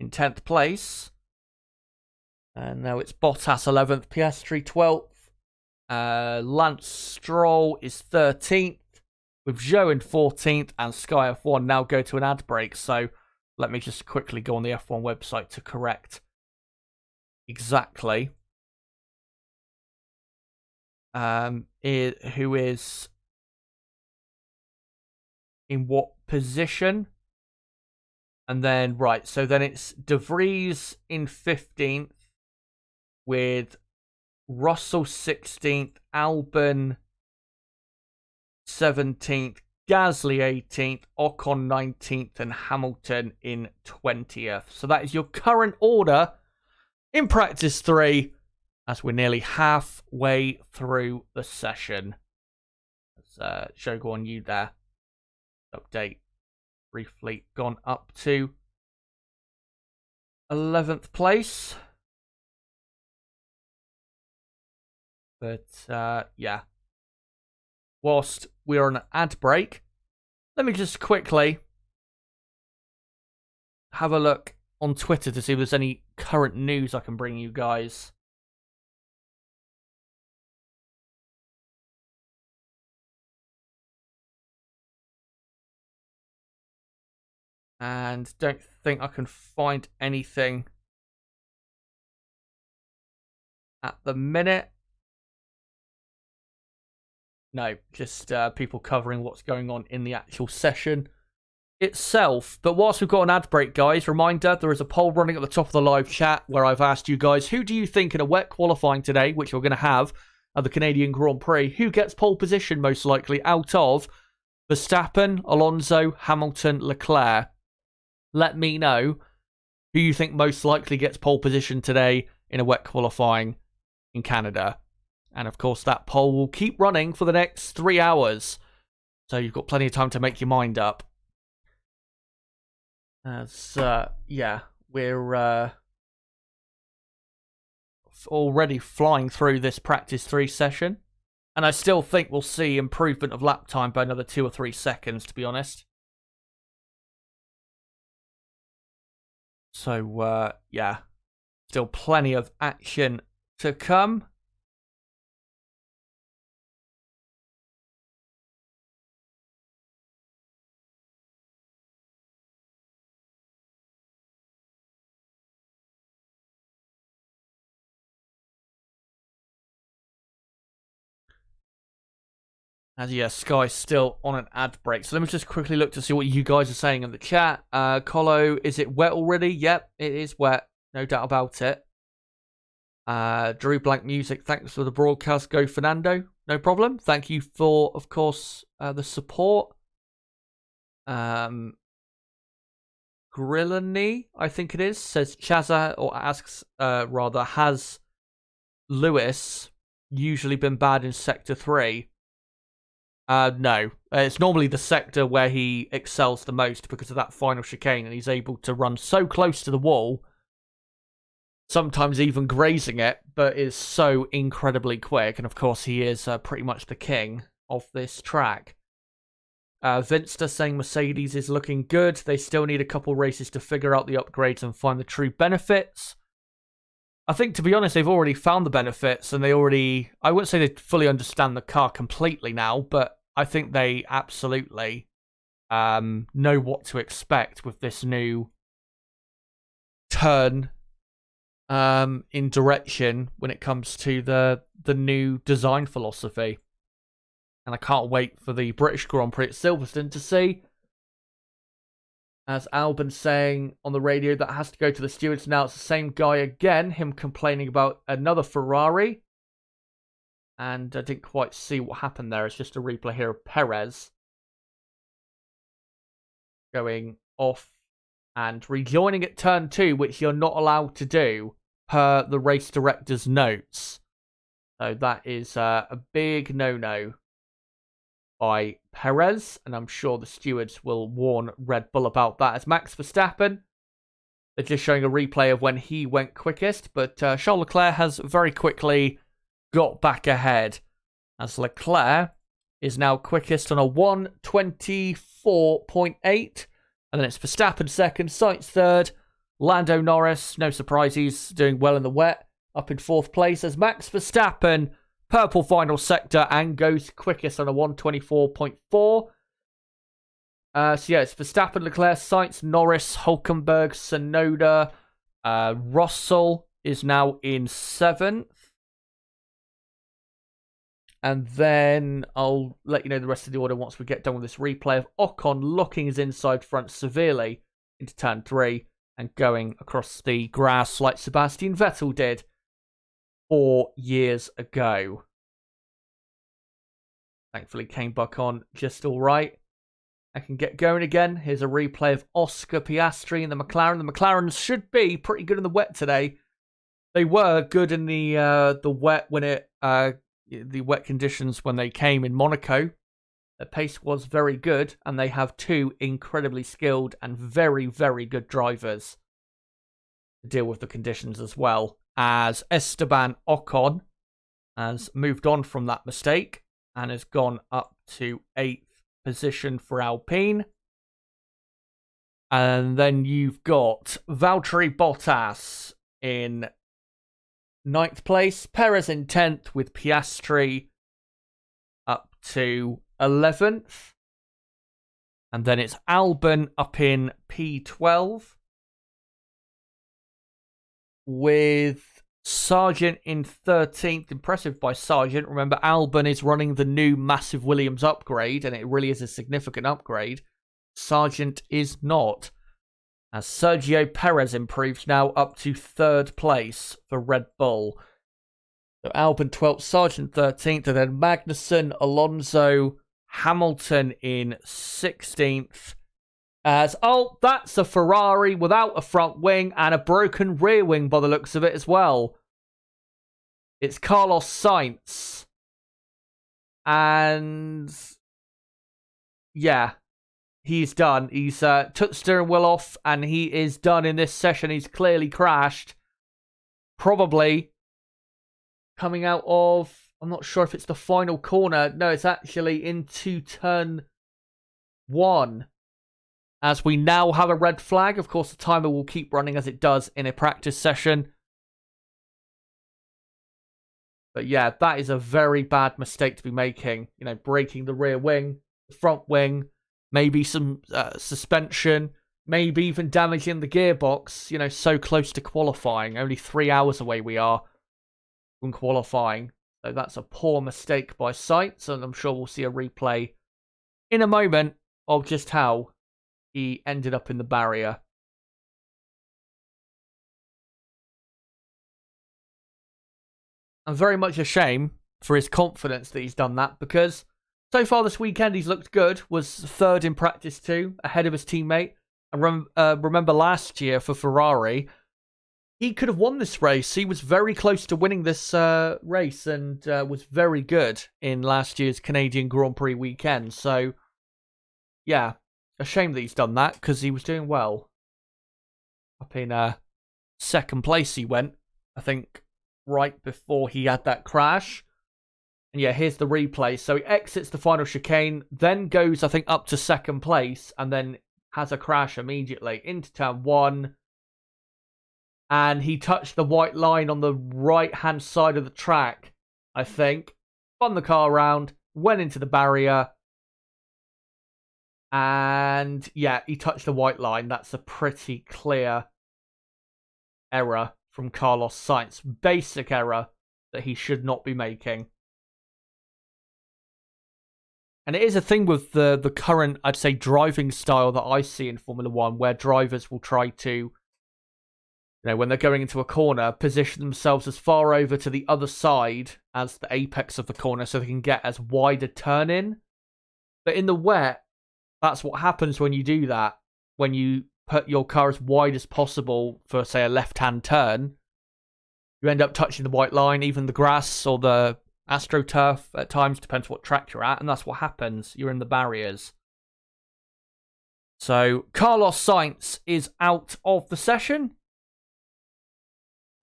in 10th place. And now it's Bottas 11th, Piastri 12th. Lance Stroll is 13th, with Zhou in 14th, and Sky F1 now go to an ad break. So let me just quickly go on the F1 website to correct exactly who is in what position. And then, right, so then it's De Vries in 15th, with Russell 16th, Albon 17th, Gasly 18th, Ocon 19th, and Hamilton in 20th. So that is your current order in practice 3, as we're nearly halfway through the session. Let's Shogo on you there. Update briefly gone up to 11th place. But yeah, whilst we're on an ad break, let me just quickly have a look on Twitter to see if there's any current news I can bring you guys. And don't think I can find anything at the minute. No, just people covering what's going on in the actual session itself. But whilst we've got an ad break, guys, reminder, there is a poll running at the top of the live chat where I've asked you guys, who do you think in a wet qualifying today, which we're going to have at the Canadian Grand Prix, who gets pole position most likely out of Verstappen, Alonso, Hamilton, Leclerc? Let me know who you think most likely gets pole position today in a wet qualifying in Canada. And of course, that poll will keep running for the next 3 hours. So you've got plenty of time to make your mind up. As, yeah, we're already flying through this practice 3 session. And I still think we'll see improvement of lap time by another 2 or 3 seconds, to be honest. So, yeah, still plenty of action to come. As yeah, Sky's still on an ad break. So let me just quickly look to see what you guys are saying in the chat. Colo, is it wet already? Yep, it is wet. No doubt about it. Drew Blank Music, thanks for the broadcast. Go Fernando. No problem. Thank you for, of course, the support. Grillany, I think it is, says Chazza, or asks, rather, has Lewis usually been bad in Sector 3? No. It's normally the sector where he excels the most because of that final chicane, and he's able to run so close to the wall, sometimes even grazing it, but is so incredibly quick. And of course, he is pretty much the king of this track. Vinster saying Mercedes is looking good. They still need a couple races to figure out the upgrades and find the true benefits. I think, to be honest, they've already found the benefits, and they already... I wouldn't say they fully understand the car completely now, but I think they absolutely know what to expect with this new turn in direction when it comes to the new design philosophy. And I can't wait for the British Grand Prix at Silverstone to see. As Albin saying on the radio, that has to go to the stewards now. It's the same guy again, him complaining about another Ferrari. And I didn't quite see what happened there. It's just a replay here of Perez going off and rejoining at turn 2, which you're not allowed to do per the race director's notes. So that is a big no-no by Perez, and I'm sure the stewards will warn Red Bull about that. As Max Verstappen, they're just showing a replay of when he went quickest, but Charles Leclerc has very quickly got back ahead, as Leclerc is now quickest on a 1:24.8, and then it's Verstappen second, Sainz third, Lando Norris, no surprise, he's doing well in the wet, up in 4th place, as Max Verstappen purple final sector and goes quickest on a 1:24.4. So yeah, it's Verstappen, Leclerc, Sainz, Norris, Hulkenberg, Tsunoda. Russell is now in 7th. And then I'll let you know the rest of the order once we get done with this replay of Ocon locking his inside front severely into turn 3 and going across the grass like Sebastian Vettel did 4 years ago. Thankfully came back on just all right. I can get going again. Here's a replay of Oscar Piastri and the McLaren. The McLarens should be pretty good in the wet today. They were good in the wet when the wet conditions when they came in Monaco. Their pace was very good, and they have 2 incredibly skilled and very, very good drivers to deal with the conditions as well. As Esteban Ocon has moved on from that mistake and has gone up to 8th position for Alpine. And then you've got Valtteri Bottas in 9th place, Perez in 10th with Piastri up to 11th. And then it's Albon up in P12 with Sargent in 13th. Impressive by Sargent. Remember, Albon is running the new massive Williams upgrade, and it really is a significant upgrade. Sargent is not. As Sergio Perez improves now up to 3rd place for Red Bull. So Albon 12th, Sargent 13th, and then Magnussen, Alonso, Hamilton in 16th. As, oh, that's a Ferrari without a front wing and a broken rear wing by the looks of it as well. It's Carlos Sainz. And yeah, he's done. He's took steering wheel off and he is done in this session. He's clearly crashed. Probably coming out of, I'm not sure if it's the final corner. No, it's actually into turn 1. As we now have a red flag. Of course, the timer will keep running as it does in a practice session. But yeah, that is a very bad mistake to be making. You know, breaking the rear wing, the front wing, maybe some suspension, maybe even damaging the gearbox. You know, so close to qualifying. Only 3 hours away we are from qualifying. So that's a poor mistake by Sainz, and I'm sure we'll see a replay in a moment of just how he ended up in the barrier. And very much a shame for his confidence that he's done that, because so far this weekend he's looked good, was third in practice too, ahead of his teammate. And remember last year for Ferrari, he could have won this race. He was very close to winning this race and was very good in last year's Canadian Grand Prix weekend. So, yeah, a shame that he's done that because he was doing well. Up in second place he went, I think, right before he had that crash. And yeah, here's the replay. So he exits the final chicane, then goes, I think, up to second place, and then has a crash immediately into turn one. And he touched the white line on the right-hand side of the track, I think. Spun the car around, went into the barrier. And yeah, he touched the white line. That's a pretty clear error from Carlos Sainz. Basic error that he should not be making. And it is a thing with the current, I'd say, driving style that I see in Formula One, where drivers will try to, when they're going into a corner, position themselves as far over to the other side as the apex of the corner so they can get as wide a turn in. But in the wet, that's what happens when you do that. When you put your car as wide as possible for, say, a left-hand turn, you end up touching the white line, even the grass or the AstroTurf at times, depends what track you're at, and that's what happens. You're in the barriers. So, Carlos Sainz is out of the session.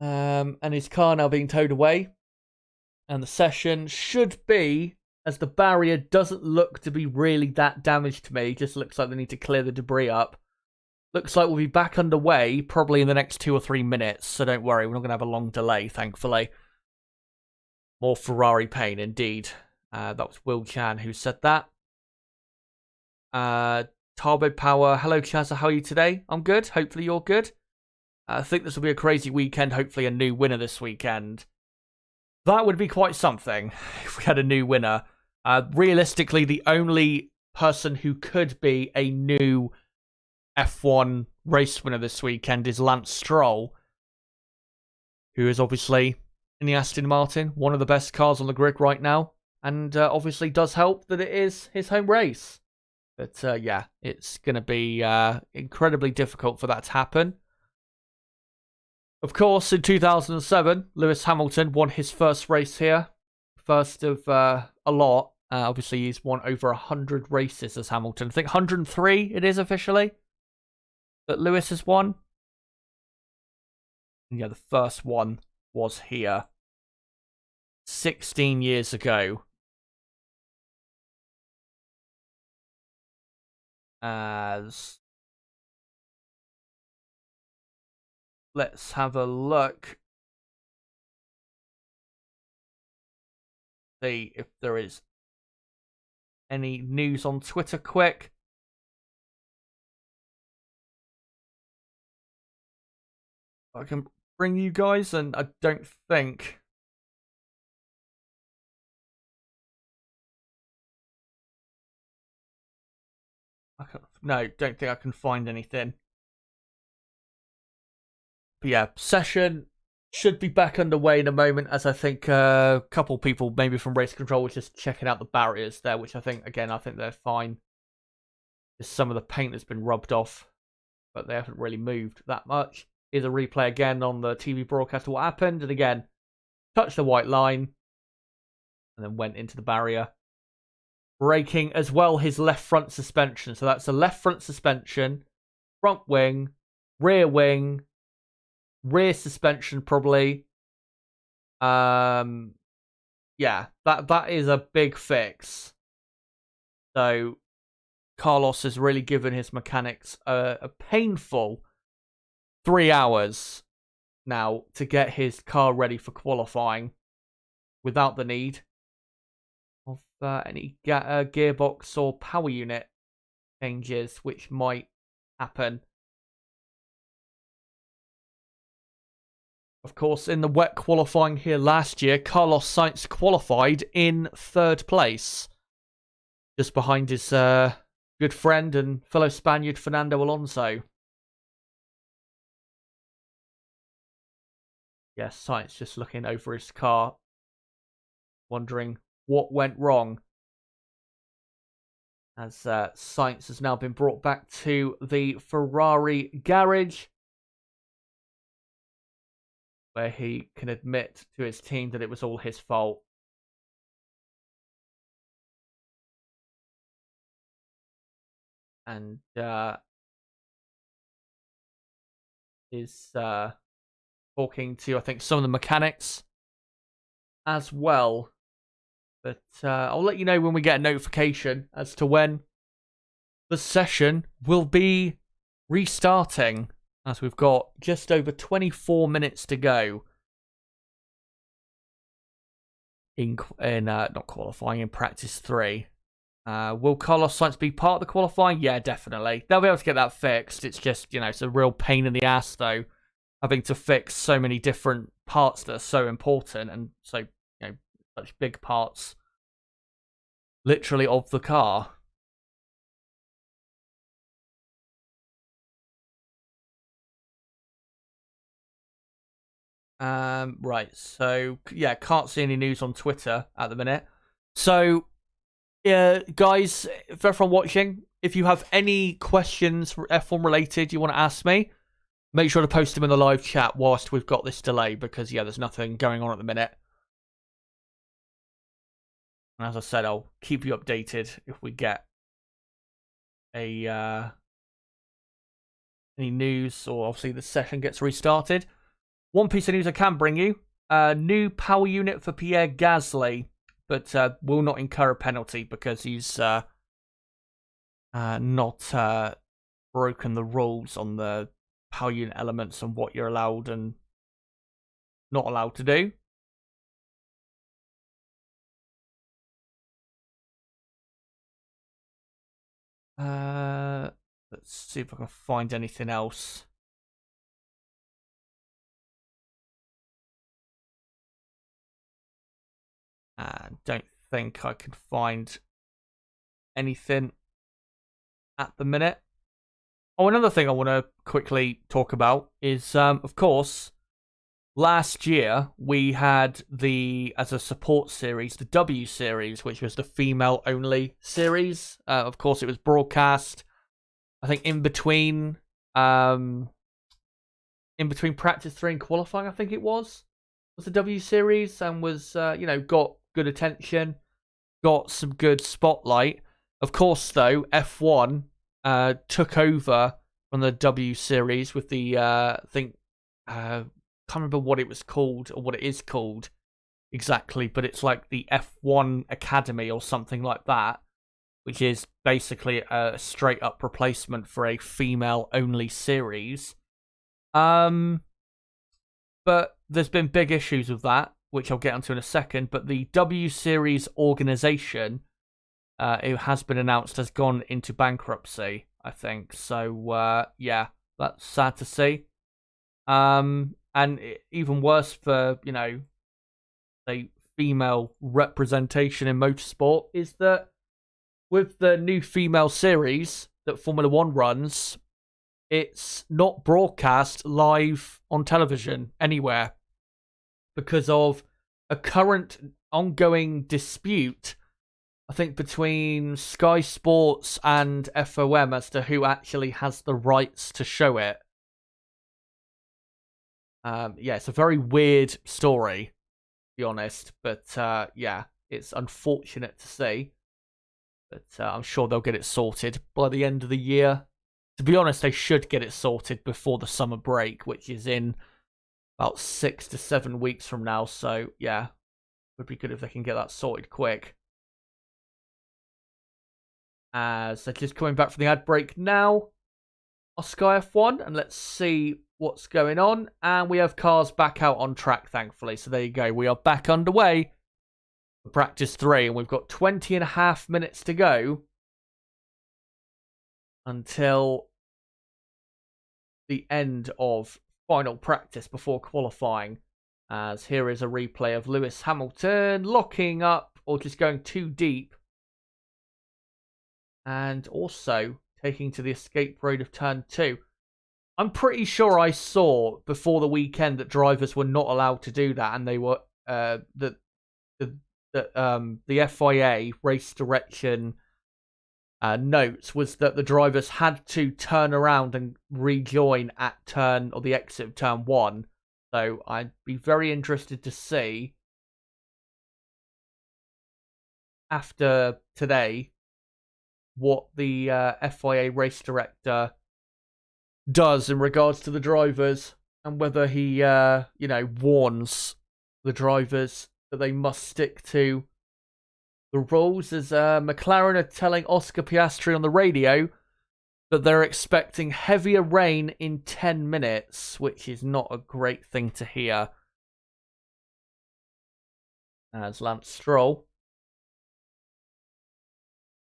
And his car now being towed away. And the session should be, as the barrier doesn't look to be really that damaged to me, just looks like they need to clear the debris up. Looks like we'll be back underway probably in the next 2 or 3 minutes, so don't worry, we're not going to have a long delay, thankfully. More Ferrari pain, indeed. That was Will Chan who said that. Turbo Power, hello Chazza, how are you today? I'm good, hopefully you're good. I think this will be a crazy weekend, hopefully a new winner this weekend. That would be quite something if we had a new winner. Realistically, the only person who could be a new F1 race winner this weekend is Lance Stroll, who is obviously in the Aston Martin, one of the best cars on the grid right now, and obviously does help that it is his home race. But yeah, it's going to be incredibly difficult for that to happen. Of course, in 2007, Lewis Hamilton won his first race here. First of a lot. Obviously, he's won over 100 races as Hamilton. I think 103 it is officially that Lewis has won. And yeah, the first one was here 16 years ago. As let's have a look. See if there is any news on Twitter quick. I can bring you guys, and I don't think don't think I can find anything. But yeah, session should be back underway in a moment, as I think a couple people, maybe from race control, were just checking out the barriers there, which I think they're fine. Just some of the paint has been rubbed off, but they haven't really moved that much. Here's a replay again on the TV broadcast of what happened, and again, touched the white line, and then went into the barrier. Braking as well his left front suspension. So that's a left front suspension, front wing, rear suspension probably. Yeah, that is a big fix. So Carlos has really given his mechanics a painful 3 hours now to get his car ready for qualifying without the need of any gearbox or power unit changes, which might happen. Of course, in the wet qualifying here last year, Carlos Sainz qualified in 3rd place, just behind his good friend and fellow Spaniard Fernando Alonso. Yes, Sainz just looking over his car, wondering what went wrong. As Sainz has now been brought back to the Ferrari garage, where he can admit to his team that it was all his fault. And is talking to, I think, some of the mechanics as well. But I'll let you know when we get a notification as to when the session will be restarting, as we've got just over 24 minutes to go in not qualifying, in practice 3. Will Carlos Sainz be part of the qualifying? Yeah, definitely. They'll be able to get that fixed. It's just, it's a real pain in the ass, though, having to fix so many different parts that are so important and so, such big parts, literally, of the car. Right, so, yeah, can't see any news on Twitter at the minute. So, yeah, guys, if everyone watching, if you have any questions F1 related you want to ask me, make sure to post them in the live chat whilst we've got this delay, because, yeah, there's nothing going on at the minute. And as I said, I'll keep you updated if we get any news, or obviously the session gets restarted. One piece of news I can bring you, new power unit for Pierre Gasly, but will not incur a penalty because he's not broken the rules on the power unit elements and what you're allowed and not allowed to do. Let's see if I can find anything else. Don't think I can find anything at the minute. Oh, another thing I want to quickly talk about is, of course, last year we had as a support series, the W Series, which was the female-only series. Of course, it was broadcast, I think, in between practice 3 and qualifying, I think it was the W Series, and was, got good attention, got some good spotlight. Of course, though, F1 took over from the W Series with the, can't remember what it was called, or what it is called exactly, but it's like the F1 Academy or something like that, which is basically a straight-up replacement for a female-only series. But there's been big issues with that, which I'll get onto in a second, but the W Series organization, it has been announced, has gone into bankruptcy, I think. So, yeah, that's sad to see. And even worse for, the female representation in motorsport is that with the new female series that Formula One runs, it's not broadcast live on television anywhere because of a current ongoing dispute, I think, between Sky Sports and FOM as to who actually has the rights to show it. Yeah, it's a very weird story, to be honest, but yeah, it's unfortunate to see. But I'm sure they'll get it sorted by the end of the year. To be honest, they should get it sorted before the summer break, which is in about 6 to 7 weeks from now. So, yeah, it would be good if they can get that sorted quick. So just coming back from the ad break now, our Sky F1, and let's see what's going on. And we have cars back out on track, thankfully. So there you go. We are back underway for practice 3, and we've got 20 and a half minutes to go until the end of final practice before qualifying. As here is a replay of Lewis Hamilton locking up or just going too deep. And also taking to the escape road of turn 2. I'm pretty sure I saw before the weekend that drivers were not allowed to do that, and they were the FIA race direction notes was that the drivers had to turn around and rejoin at the exit of turn 1. So I'd be very interested to see after today what the FIA race director does in regards to the drivers, and whether he warns the drivers that they must stick to the rules. As McLaren are telling Oscar Piastri on the radio that they're expecting heavier rain in 10 minutes, which is not a great thing to hear. As Lance Stroll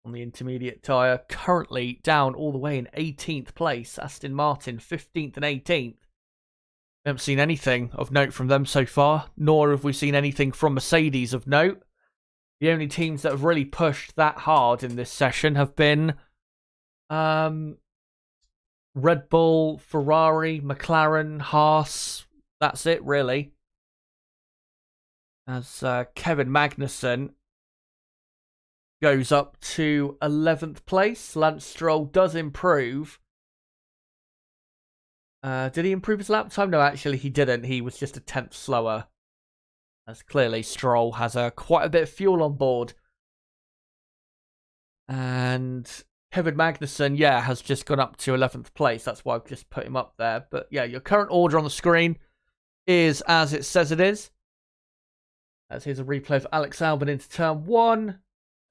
on the intermediate tyre, currently down all the way in 18th place. Aston Martin 15th and 18th. We haven't seen anything of note from them so far, nor have we seen anything from Mercedes of note. The only teams that have really pushed that hard in this session have been Red Bull, Ferrari, McLaren, Haas. That's it, really. As Kevin Magnussen goes up to 11th place. Lance Stroll does improve. Did he improve his lap time? No, actually he didn't. He was just a 10th slower. As clearly Stroll has quite a bit of fuel on board. And Kevin Magnussen, has just gone up to 11th place. That's why I've just put him up there. But yeah, your current order on the screen is as it says it is. As here's a replay of Alex Albon into turn 1.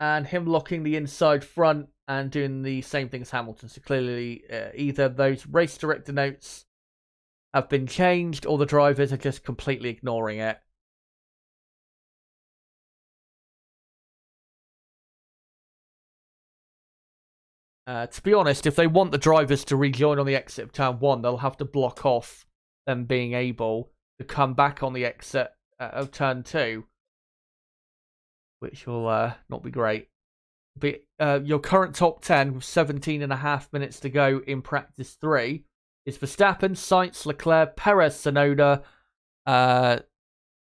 And him locking the inside front and doing the same thing as Hamilton. So clearly either those race director notes have been changed or the drivers are just completely ignoring it. To be honest, if they want the drivers to rejoin on the exit of turn 1, they'll have to block off them being able to come back on the exit of turn 2. Which will not be great. But your current top 10 with 17.5 minutes to go in practice 3 is Verstappen, Sainz, Leclerc, Perez, Tsunoda,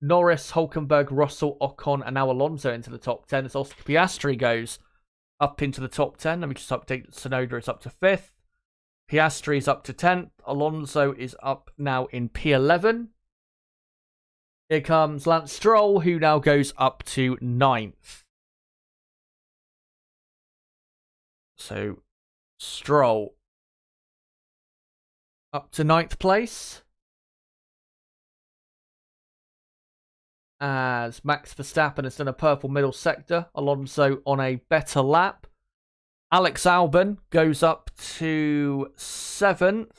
Norris, Hülkenberg, Russell, Ocon, and now Alonso into the top 10 as Oscar Piastri goes up into the top 10. Let me just update that Tsunoda is up to 5th. Piastri is up to 10th. Alonso is up now in P11. Here comes Lance Stroll, who now goes up to 9th. So, Stroll up to 9th place. As Max Verstappen has done a purple middle sector. Alonso on a better lap. Alex Albon goes up to 7th.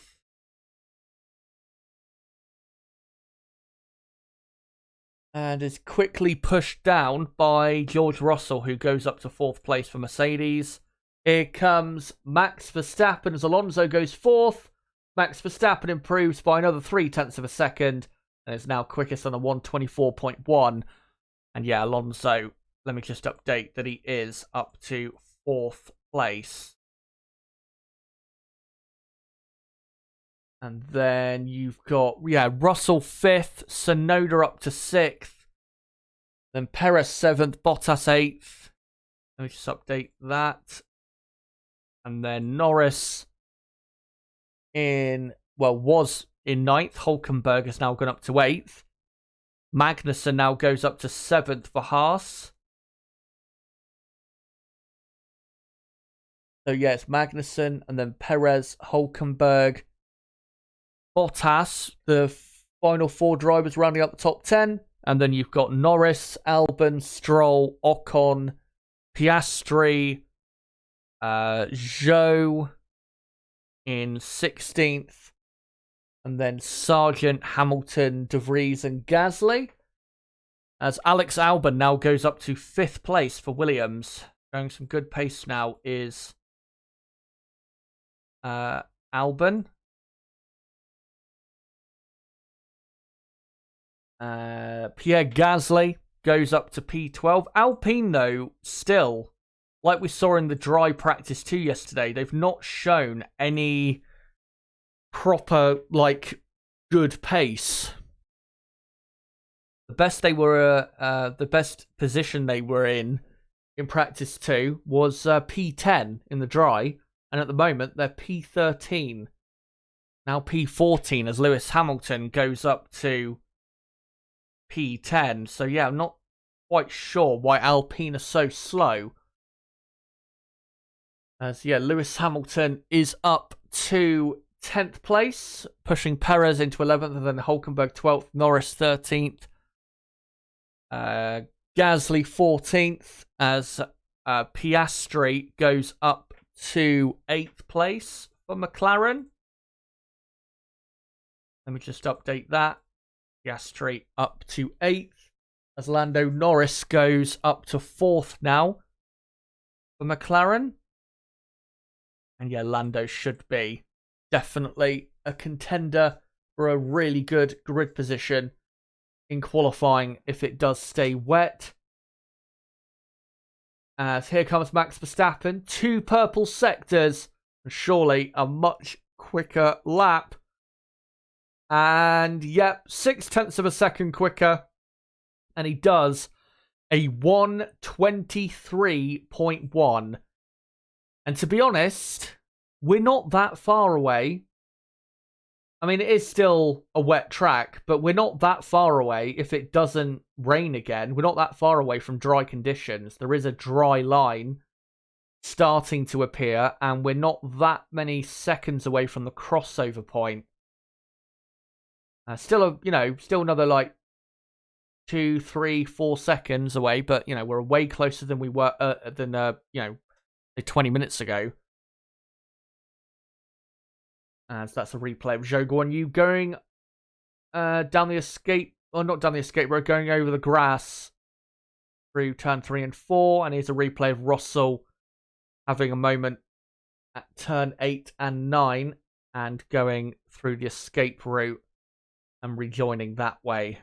And is quickly pushed down by George Russell, who goes up to 4th place for Mercedes. Here comes Max Verstappen as Alonso goes 4th. Max Verstappen improves by another 0.3 of a second and is now quickest on a 1:24.1. And yeah, Alonso, let me just update that he is up to 4th place. And then you've got, Russell 5th, Tsunoda up to 6th. Then Perez 7th, Bottas 8th. Let me just update that. And then Norris was in 9th. Hülkenberg has now gone up to 8th. Magnussen now goes up to 7th for Haas. So yeah, it's Magnussen and then Perez, Hülkenberg, Bottas, the final 4 drivers rounding up the top 10. And then you've got Norris, Albon, Stroll, Ocon, Piastri, Zhou in 16th. And then Sargent, Hamilton, De Vries and Gasly. As Alex Albon now goes up to 5th place for Williams. Going some good pace now is Albon. Pierre Gasly goes up to P12. Alpine, though, still, like we saw in the dry practice 2 yesterday, they've not shown any proper, good pace. The best position they were in practice 2 was P10 in the dry, and at the moment they're P13. Now P14 as Lewis Hamilton goes up to P10. So yeah, I'm not quite sure why Alpine are so slow. As yeah, Lewis Hamilton is up to 10th place, pushing Perez into 11th, and then Hülkenberg 12th, Norris 13th. Gasly 14th as Piastri goes up to 8th place for McLaren. Let me just update that. Piastri up to 8th as Lando Norris goes up to 4th now for McLaren. And yeah, Lando should be definitely a contender for a really good grid position in qualifying if it does stay wet. As here comes Max Verstappen, 2 purple sectors, and surely a much quicker lap. And yep, 0.6 of a second quicker, and he does a 1:23.1. And to be honest, we're not that far away. I mean, it is still a wet track, but we're not that far away if it doesn't rain again. We're not that far away from dry conditions. There is a dry line starting to appear, and we're not that many seconds away from the crossover point. Still another 2, 3, 4 seconds away, but we're way closer than we were than 20 minutes ago. As that's a replay of Zhou Guanyu going down the escape, or not down the escape road, going over the grass through turn 3 and 4, and here's a replay of Russell having a moment at turn 8 and 9 and going through the escape route and rejoining that way.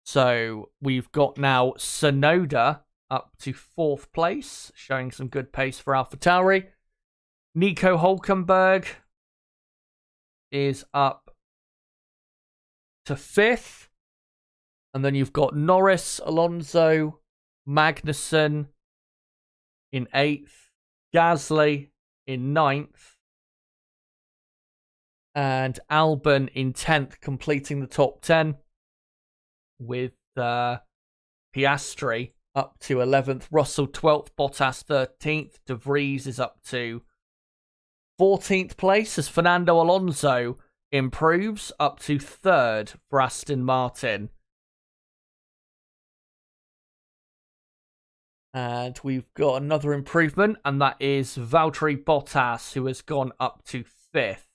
So we've got now Tsunoda up to 4th place, showing some good pace for AlphaTauri. Nico Hülkenberg is up to 5th. And then you've got Norris, Alonso, Magnussen in 8th, Gasly in 9th, and Albon in 10th, completing the top 10, with Piastri up to 11th, Russell 12th, Bottas 13th, De Vries is up to 14th place as Fernando Alonso improves up to 3rd for Aston Martin. And we've got another improvement, and that is Valtteri Bottas, who has gone up to 5th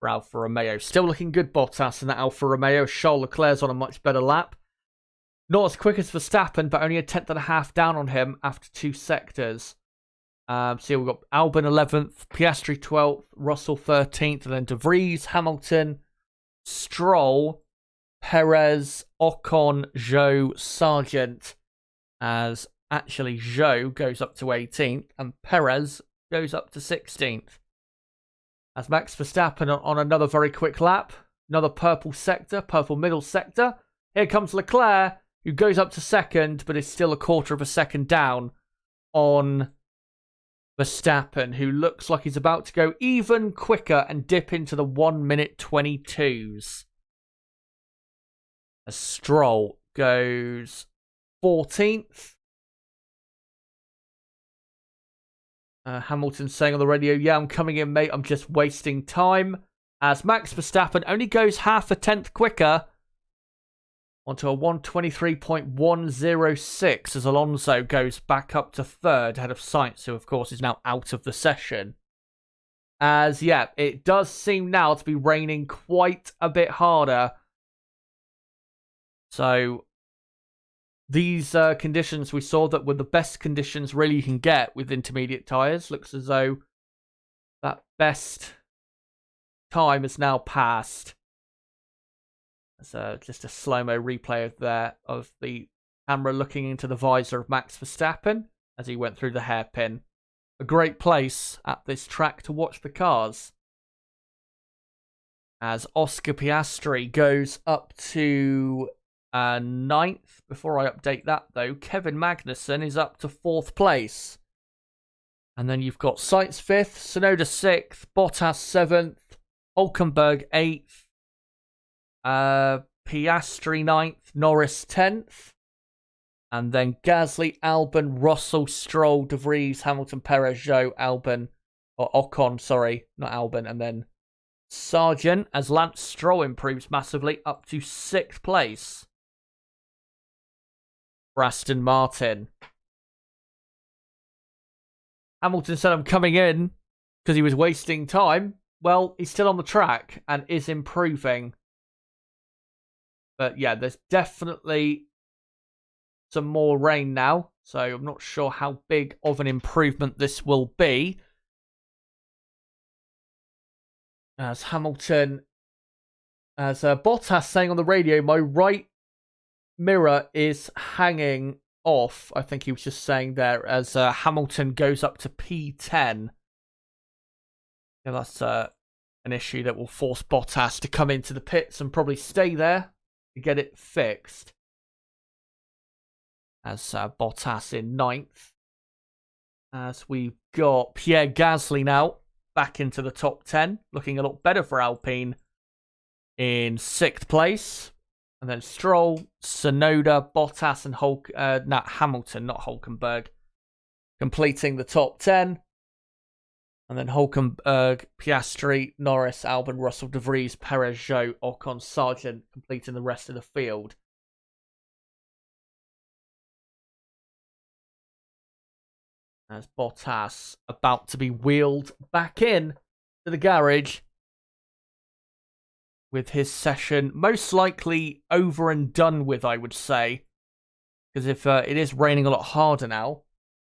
for Alfa Romeo. Still looking good, Bottas, in that Alfa Romeo. Charles Leclerc's on a much better lap. Not as quick as Verstappen, but only a 10.5 down on him after 2 sectors. So we've got Albon 11th, Piastri 12th, Russell 13th, and then De Vries, Hamilton, Stroll, Perez, Ocon, Zhou, Sargent. As actually Zhou goes up to 18th and Perez goes up to 16th. As Max Verstappen on another very quick lap, another purple middle sector. Here comes Leclerc, who goes up to 2nd, but is still a 1/4 of a second down on Verstappen, who looks like he's about to go even quicker and dip into the 1:22s. As Stroll goes 14th. Hamilton saying on the radio, yeah, I'm coming in, mate. I'm just wasting time. As Max Verstappen only goes half a 10th quicker onto a 1:23.106 as Alonso goes back up to 3rd ahead of Sainz, who of course is now out of the session. As yeah, it does seem now to be raining quite a bit harder. So these conditions we saw that were the best conditions really you can get with intermediate tyres. Looks as though that best time is now passed. So just a slow-mo replay of the camera looking into the visor of Max Verstappen as he went through the hairpin. A great place at this track to watch the cars. As Oscar Piastri goes up to 9th. Before I update that, though, Kevin Magnussen is up to 4th place. And then you've got Sainz 5th, Tsunoda 6th, Bottas 7th, Hülkenberg 8th, Piastri 9th, Norris 10th. And then Gasly, Albon, Russell, Stroll, De Vries, Hamilton, Perez, Zhou, Ocon, sorry, not Albon. And then Sargent, as Lance Stroll improves massively, up to 6th place. For Aston Martin. Hamilton said, I'm coming in because he was wasting time. Well, he's still on the track and is improving. But yeah, there's definitely some more rain now. So I'm not sure how big of an improvement this will be. As Hamilton, as Bottas saying on the radio, my right mirror is hanging off. I think he was just saying there as Hamilton goes up to P10. Yeah, that's an issue that will force Bottas to come into the pits and probably stay there to get it fixed. As Bottas in 9th. As we've got Pierre Gasly now back into the top 10, looking a lot better for Alpine in 6th place. And then Stroll, Tsunoda, Bottas, and Hamilton, not Hülkenberg, completing the top 10. And then Hülkenberg, Piastri, Norris, Albon, Russell, De Vries, Perez, Zhou, Ocon, Sargent, completing the rest of the field. As Bottas about to be wheeled back in to the garage with his session most likely over and done with, I would say. Because if it is raining a lot harder now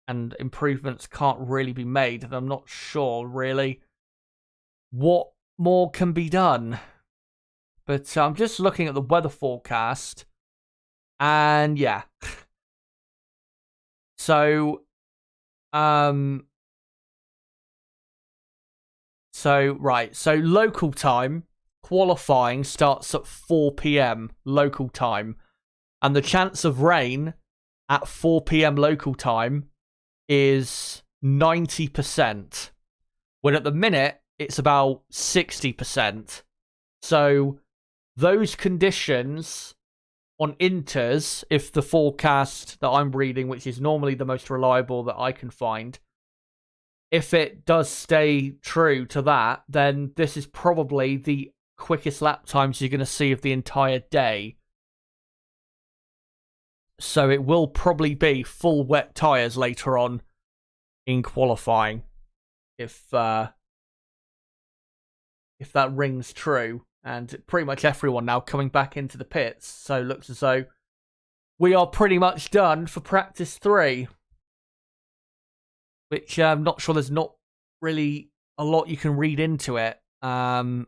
and improvements can't really be made, then I'm not sure really what more can be done. But I'm just looking at the weather forecast and yeah. So local time, qualifying starts at 4 p.m. local time. And the chance of rain at 4 p.m. local time is 90%. When at the minute, it's about 60%. So those conditions on Inters, if the forecast that I'm reading, which is normally the most reliable that I can find, if it does stay true to that, then this is probably the quickest lap times you're going to see of the entire day. So it will probably be full wet tyres later on in qualifying, if that rings true. And pretty much everyone now coming back into the pits. So it looks as though we are pretty much done for practice 3. Which I'm not sure, there's not really a lot you can read into it. And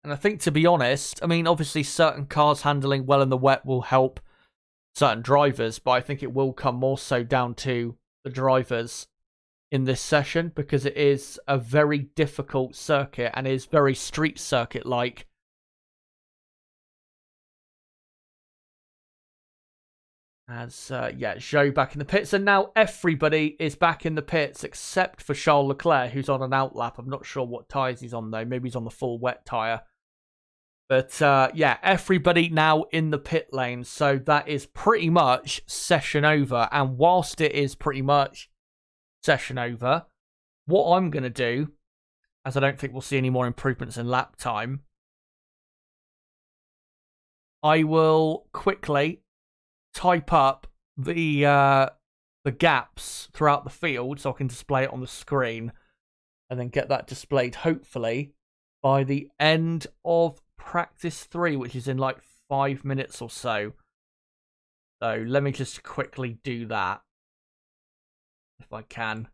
I think, to be honest, I mean, obviously certain cars handling well in the wet will help certain drivers. But I think it will come more so down to the drivers in this session, because it is a very difficult circuit and is very street circuit like. As Zhou back in the pits, and now everybody is back in the pits except for Charles Leclerc, who's on an outlap. I'm not sure what tyres he's on though. Maybe he's on the full wet tyre. But everybody now in the pit lane. So that is pretty much session over. And whilst it is pretty much session over, what I'm going to do, as I don't think we'll see any more improvements in lap time, I will quickly type up the gaps throughout the field so I can display it on the screen and then get that displayed hopefully by the end of practice 3, which is in like 5 minutes or so. So let me just quickly do that if I can.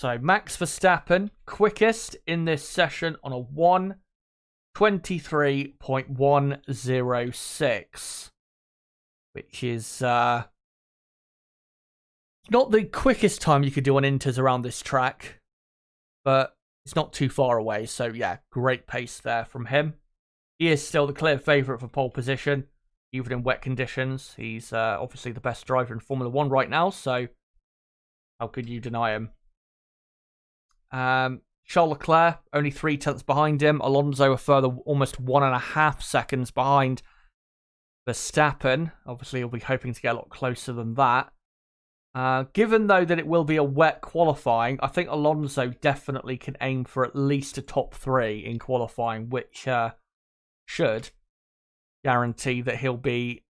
So Max Verstappen, quickest in this session on a 1:23.106, which is not the quickest time you could do on Inters around this track, but it's not too far away. So yeah, great pace there from him. He is still the clear favourite for pole position, even in wet conditions. He's obviously the best driver in Formula 1 right now, so how could you deny him? Charles Leclerc, only 0.3 behind him. Alonso a further almost 1.5 seconds behind Verstappen. Obviously, he'll be hoping to get a lot closer than that. Given, though, that it will be a wet qualifying, I think Alonso definitely can aim for at least a top 3 in qualifying, which should guarantee that he'll be,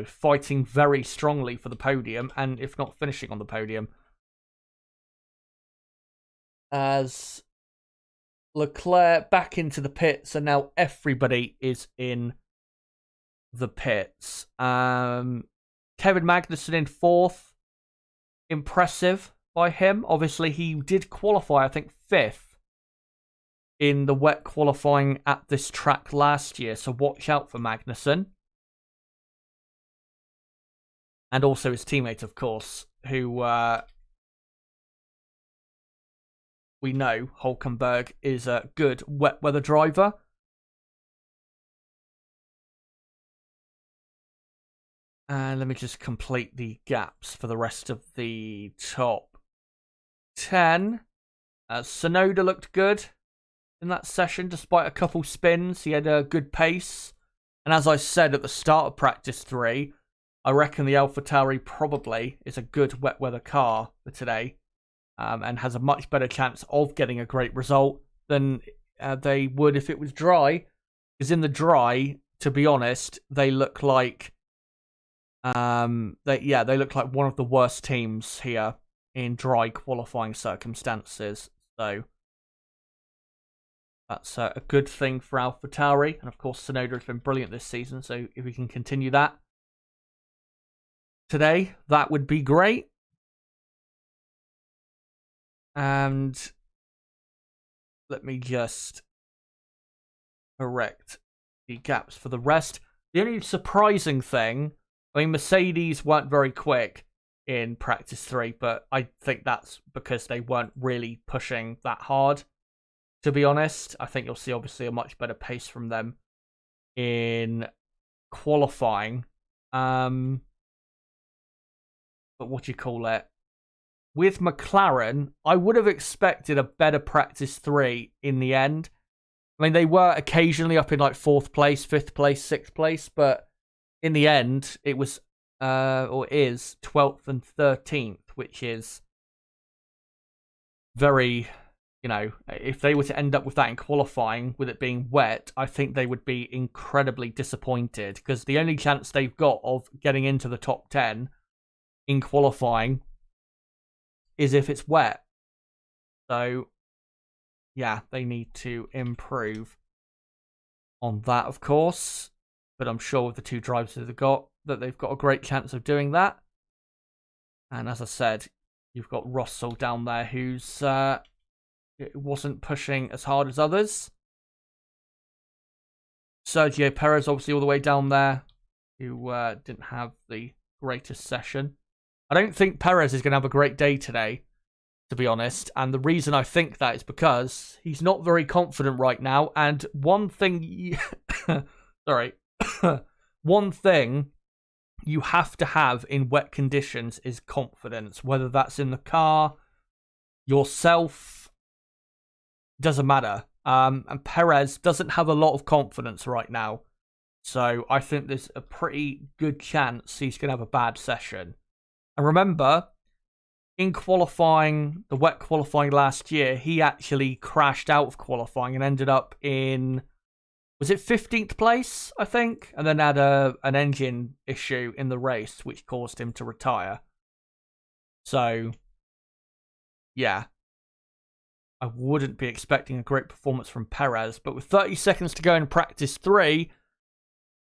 fighting very strongly for the podium, and if not finishing on the podium. As Leclerc back into the pits, and now everybody is in the pits. Kevin Magnussen in 4th. Impressive by him. Obviously, he did qualify, I think, 5th in the wet qualifying at this track last year, so watch out for Magnussen. And also his teammate, of course, who we know, Hulkenberg, is a good wet weather driver. And let me just complete the gaps for the rest of the top 10. Tsunoda looked good in that session, despite a couple spins. He had a good pace. And as I said at the start of practice 3, I reckon the AlphaTauri probably is a good wet weather car for today. And has a much better chance of getting a great result than they would if it was dry. Because in the dry, to be honest, they look like they look like one of the worst teams here in dry qualifying circumstances. So that's a good thing for AlphaTauri. And of course, Tsunoda has been brilliant this season. So if we can continue that today, that would be great. And let me just correct the gaps for the rest. The only surprising thing, I mean, Mercedes weren't very quick in practice 3, but I think that's because they weren't really pushing that hard, to be honest. I think you'll see, obviously, a much better pace from them in qualifying. But what do you call it? With McLaren, I would have expected a better practice 3 in the end. I mean, they were occasionally up in like 4th place, 5th place, 6th place, but in the end, it was, or is, 12th and 13th, which is very, if they were to end up with that in qualifying, with it being wet, I think they would be incredibly disappointed, because the only chance they've got of getting into the top 10 in qualifying is if it's wet. So, yeah, they need to improve on that, of course. But I'm sure with the 2 drivers that they've got a great chance of doing that. And as I said, you've got Russell down there, who's wasn't pushing as hard as others. Sergio Perez, obviously, all the way down there, who didn't have the greatest session. I don't think Perez is going to have a great day today, to be honest. And the reason I think that is because he's not very confident right now. And one thing... one thing you have to have in wet conditions is confidence. Whether that's in the car, yourself, doesn't matter. And Perez doesn't have a lot of confidence right now. So I think there's a pretty good chance he's going to have a bad session. And remember, in qualifying, the wet qualifying last year, he actually crashed out of qualifying and ended up in, was it 15th place, I think? And then had an engine issue in the race, which caused him to retire. So, yeah. I wouldn't be expecting a great performance from Perez. But with 30 seconds to go in practice 3,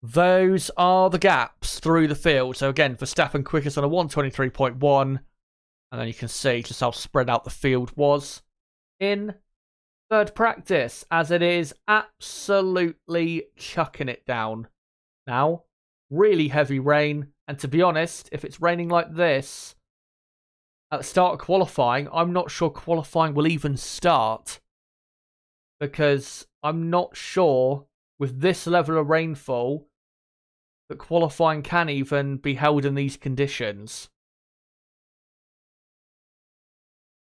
those are the gaps through the field. So again, Verstappen quickest on a 1:23.1. And then you can see just how spread out the field was in third practice, as it is absolutely chucking it down now. Really heavy rain. And to be honest, if it's raining like this at the start of qualifying, I'm not sure qualifying will even start. Because I'm not sure with this level of rainfall that qualifying can even be held in these conditions.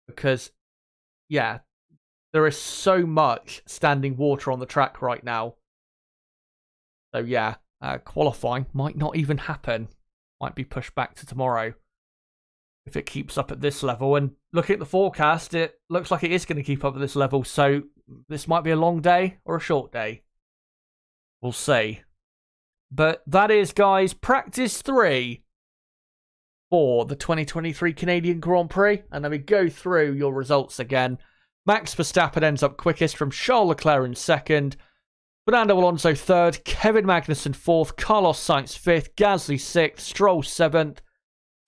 Because, yeah, there is so much standing water on the track right now. So, yeah, qualifying might not even happen. Might be pushed back to tomorrow if it keeps up at this level. And looking at the forecast, it looks like it is going to keep up at this level. So, this might be a long day or a short day. We'll see. But that is, guys, practice 3 for the 2023 Canadian Grand Prix. And then we go through your results again. Max Verstappen ends up quickest from Charles Leclerc in second. Fernando Alonso third. Kevin Magnussen fourth. Carlos Sainz fifth. Gasly sixth. Stroll seventh.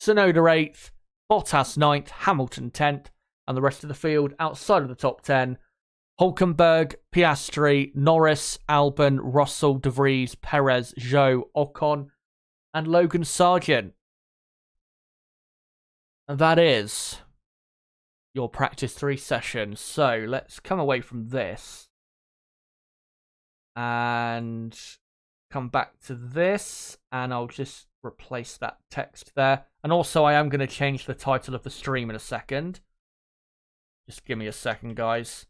Tsunoda 8th. Bottas 9th. Hamilton 10th. And the rest of the field outside of the top 10. Hulkenberg, Piastri, Norris, Albon, Russell, De Vries, Perez, Zhou, Ocon, and Logan Sargent. And that is your practice 3 session. So let's come away from this and come back to this, and I'll just replace that text there. And also I am going to change the title of the stream in a second. Just give me a second, guys.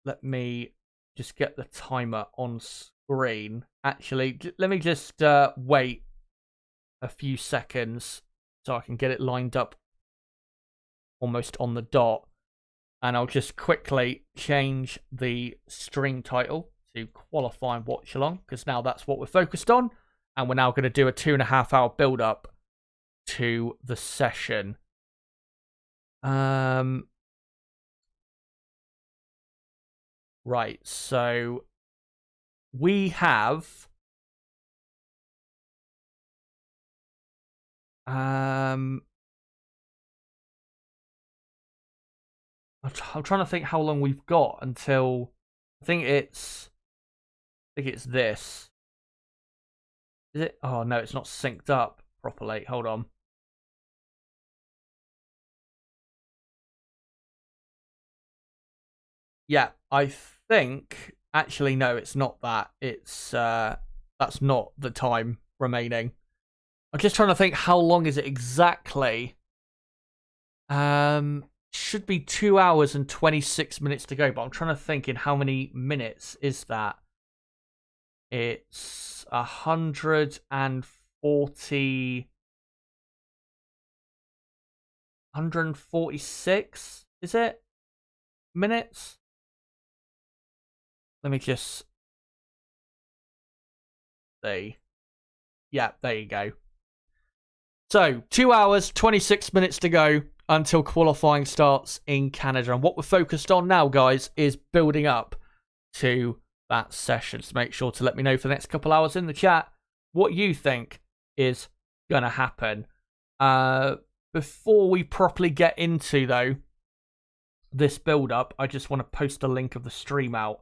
Let me just get the timer on screen. Actually, let me just wait a few seconds so I can get it lined up almost on the dot. And I'll just quickly change the stream title to Qualifying Watchalong, because now that's what we're focused on. And we're now going to do a 2.5 hour build up to the session. Right, so we have I'm trying to think how long we've got until I think it's this. Is it? Oh no, it's not synced up properly. Hold on. Yeah, I think actually no, it's not that. It's that's not the time remaining. I'm just trying to think how long is it exactly. Should be 2 hours and 26 minutes to go, but I'm trying to think in how many minutes is that. It's 146, is it? Minutes? Let me just see. Yeah, there you go. So, 2 hours, 26 minutes to go until qualifying starts in Canada. And what we're focused on now, guys, is building up to that session. So make sure to let me know for the next couple hours in the chat what you think is going to happen. Before we properly get into, though, this build-up, I just want to post a link of the stream out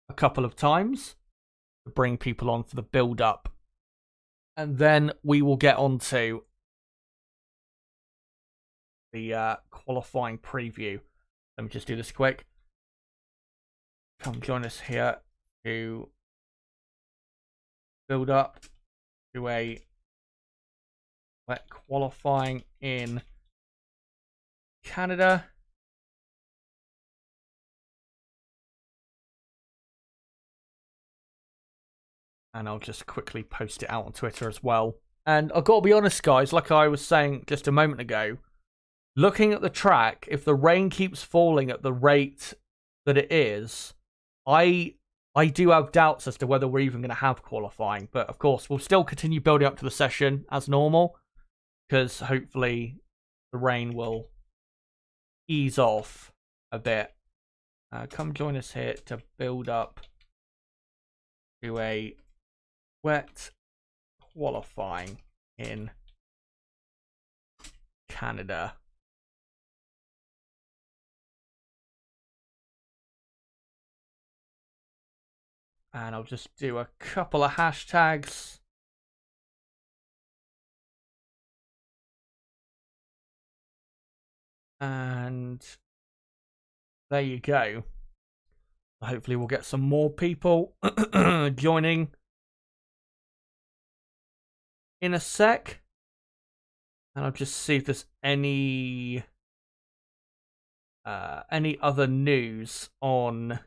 a couple of times to bring people on for the build-up. And then we will get on to the qualifying preview. Let me just do this quick. Come join us here to build up to a wet qualifying in Canada. And I'll just quickly post it out on Twitter as well. And I've got to be honest, guys, like I was saying just a moment ago, looking at the track, if the rain keeps falling at the rate that it is, I do have doubts as to whether we're even going to have qualifying. But, of course, we'll still continue building up to the session as normal, because hopefully the rain will ease off a bit. Come join us here to build up to a wet qualifying in Canada. And I'll just do a couple of hashtags. And there you go. Hopefully we'll get some more people joining in a sec. And I'll just see if there's any other news on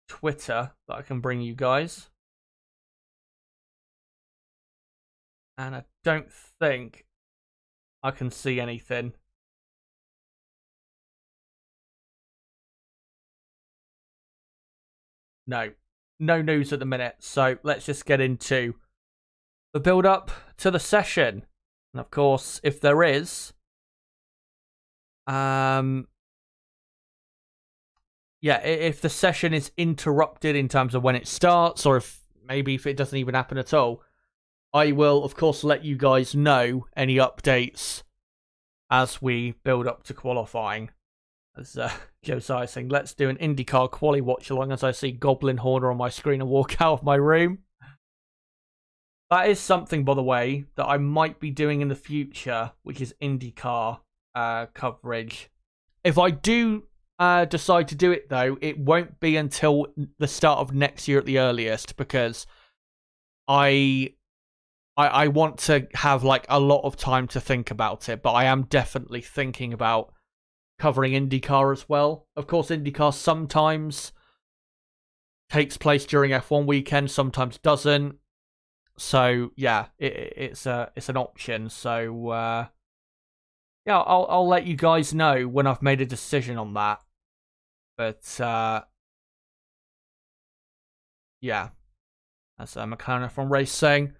Twitter that I can bring you guys. And I don't think I can see anything. No news at the minute. So let's just get into the build up to the session. And of course, if there is, if the session is interrupted in terms of when it starts, or if it doesn't even happen at all, I will, of course, let you guys know any updates as we build up to qualifying. As Josiah saying, let's do an IndyCar quali watch along as I see Goblin Horner on my screen and walk out of my room. That is something, by the way, that I might be doing in the future, which is IndyCar coverage. If I do decide to do it, though, it won't be until the start of next year at the earliest, because I want to have like a lot of time to think about it, but I am definitely thinking about covering IndyCar as well. Of course, IndyCar sometimes takes place during F1 weekend, sometimes doesn't. So yeah, it's an option. So yeah, I'll let you guys know when I've made a decision on that. But yeah, as McLaren from Race saying,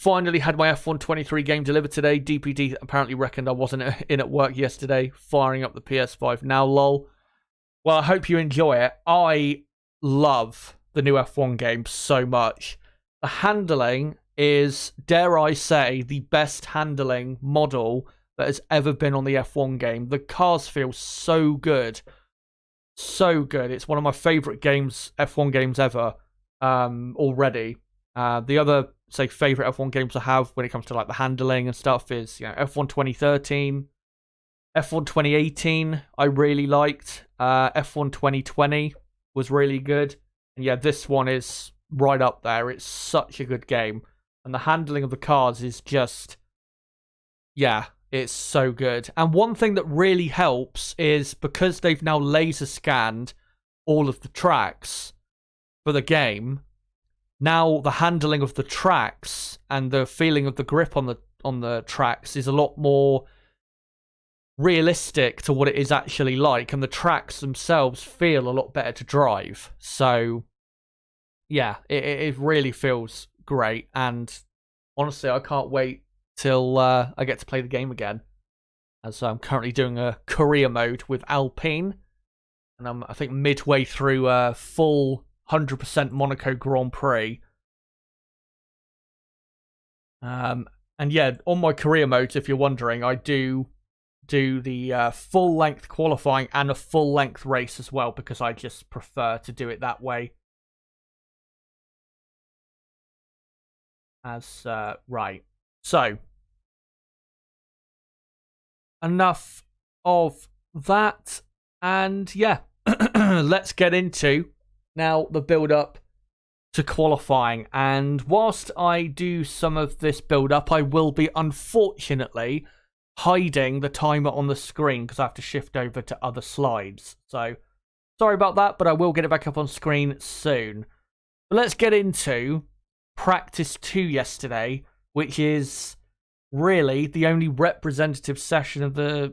finally had my F1 23 game delivered today. DPD apparently reckoned I wasn't in at work yesterday. Firing up the PS5 now, lol. Well, I hope you enjoy it. I love the new F1 game so much. The handling is, dare I say, the best handling model that has ever been on the F1 game. The cars feel so good. So good. It's one of my favourite games, F1 games ever, already. The other, say, favourite F1 games I have when it comes to like the handling and stuff is, F1 2013, F1 2018 I really liked, F1 2020 was really good, and yeah, this one is right up there. It's such a good game, and the handling of the cars is just, yeah, it's so good. And one thing that really helps is because they've now laser scanned all of the tracks for the game. Now the handling of the tracks and the feeling of the grip on the tracks is a lot more realistic to what it is actually like, and the tracks themselves feel a lot better to drive. So yeah, it really feels great, and honestly, I can't wait till I get to play the game again, as I'm currently doing a career mode with Alpine, and I'm, I think, midway through a full 100% Monaco Grand Prix. And yeah, on my career mode, if you're wondering, I do the full length qualifying and a full length race as well, because I just prefer to do it that way. As right, so enough of that, and yeah, let's get into now the build up to qualifying. And whilst I do some of this build up, I will be unfortunately hiding the timer on the screen because I have to shift over to other slides. So sorry about that, but I will get it back up on screen soon. But let's get into practice 2 yesterday, which is really the only representative session of the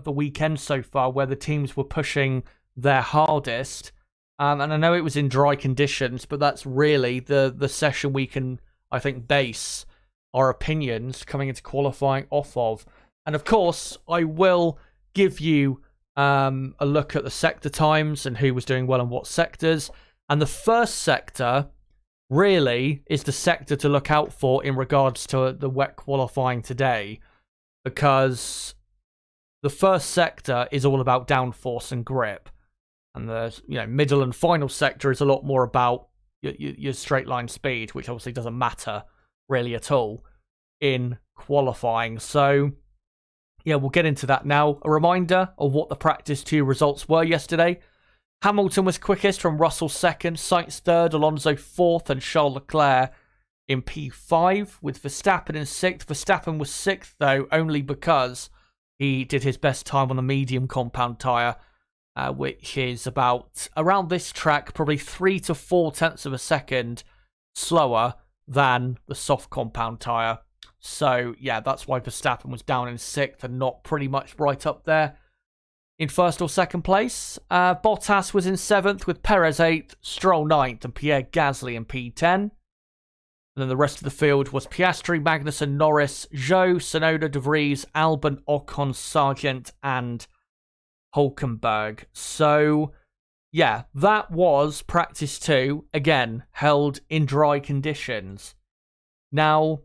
weekend so far where the teams were pushing their hardest. And I know it was in dry conditions, but that's really the session we can, I think, base our opinions coming into qualifying off of. And of course, I will give you a look at the sector times and who was doing well in what sectors. And the first sector really is the sector to look out for in regards to the wet qualifying today, because the first sector is all about downforce and grip, and the middle and final sector is a lot more about your straight line speed, which obviously doesn't matter really at all in qualifying. So yeah, we'll get into that now. A reminder of what the practice 2 results were yesterday. Hamilton was quickest from Russell second, Sainz third, Alonso fourth, and Charles Leclerc in P5, with Verstappen in sixth. Verstappen was sixth, though, only because he did his best time on the medium compound tyre, which is around this track, probably 3 to 4 tenths of a second slower than the soft compound tyre. So, yeah, that's why Verstappen was down in sixth and not pretty much right up there in first or second place. Bottas was in seventh, with Perez eighth, Stroll ninth, and Pierre Gasly in P10. And then the rest of the field was Piastri, Magnussen, Norris, Zhou, Tsunoda, De Vries, Albon, Ocon, Sargent, and Hulkenberg. So, yeah, that was practice 2, again, held in dry conditions. Now,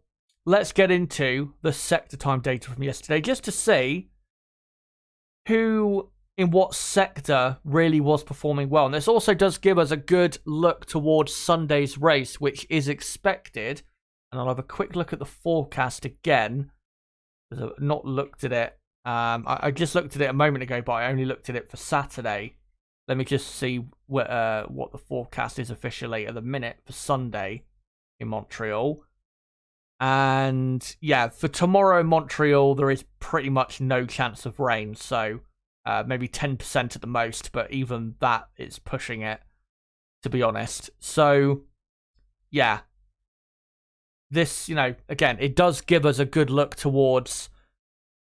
let's get into the sector time data from yesterday, just to see who in what sector really was performing well. And this also does give us a good look towards Sunday's race, which is expected. And I'll have a quick look at the forecast again, because I've not looked at it. I just looked at it a moment ago, but I only looked at it for Saturday. Let me just see what the forecast is officially at the minute for Sunday in Montreal. And yeah, for tomorrow in Montreal, there is pretty much no chance of rain. So maybe 10% at the most, but even that is pushing it, to be honest. So yeah, this, again, it does give us a good look towards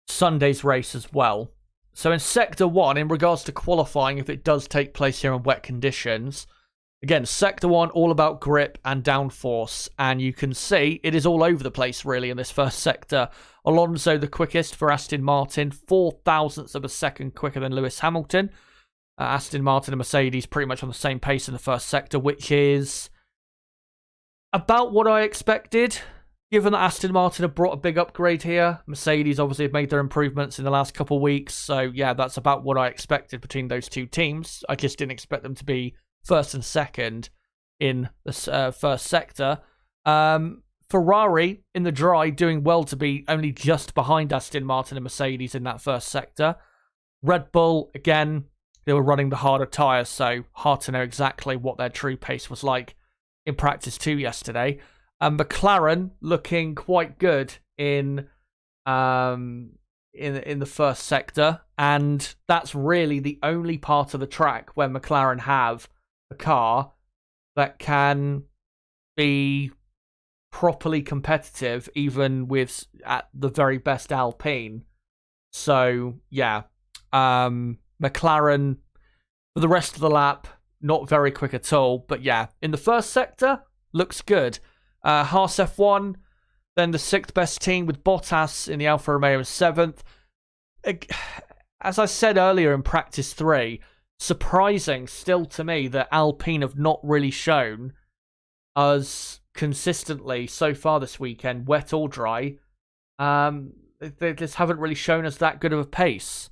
Sunday's race as well. So in Sector 1, in regards to qualifying, if it does take place here in wet conditions, again, Sector 1, all about grip and downforce. And you can see it is all over the place, really, in this first sector. Alonso, the quickest for Aston Martin, 4 thousandths of a second quicker than Lewis Hamilton. Aston Martin and Mercedes pretty much on the same pace in the first sector, which is about what I expected, given that Aston Martin have brought a big upgrade here. Mercedes obviously have made their improvements in the last couple of weeks. So, yeah, that's about what I expected between those two teams. I just didn't expect them to be first and second in the first sector. Ferrari in the dry doing well to be only just behind Aston Martin and Mercedes in that first sector. Red Bull, again, they were running the harder tyres, so hard to know exactly what their true pace was like in practice 2 yesterday. McLaren looking quite good in the first sector, and that's really the only part of the track where McLaren have a car that can be properly competitive, even with at the very best Alpine. So yeah, McLaren for the rest of the lap, not very quick at all. But yeah, in the first sector, looks good. Haas F1, then the 6th best team with Bottas in the Alfa Romeo 7th. As I said earlier in practice 3, surprising still to me that Alpine have not really shown us consistently so far this weekend, wet or dry. They just haven't really shown us that good of a pace.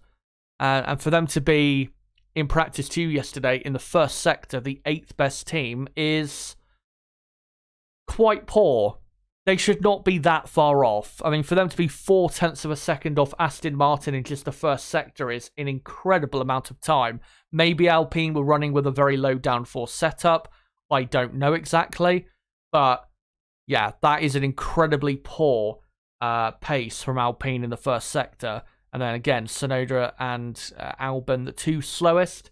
And for them to be in practice 2 yesterday in the first sector, the 8th best team, is quite poor. They should not be that far off. I mean, for them to be 4 tenths of a second off Aston Martin in just the first sector is an incredible amount of time. Maybe Alpine were running with a very low downforce setup. I don't know exactly. But yeah, that is an incredibly poor pace from Alpine in the first sector. And then again, Tsunoda and Albon, the 2 slowest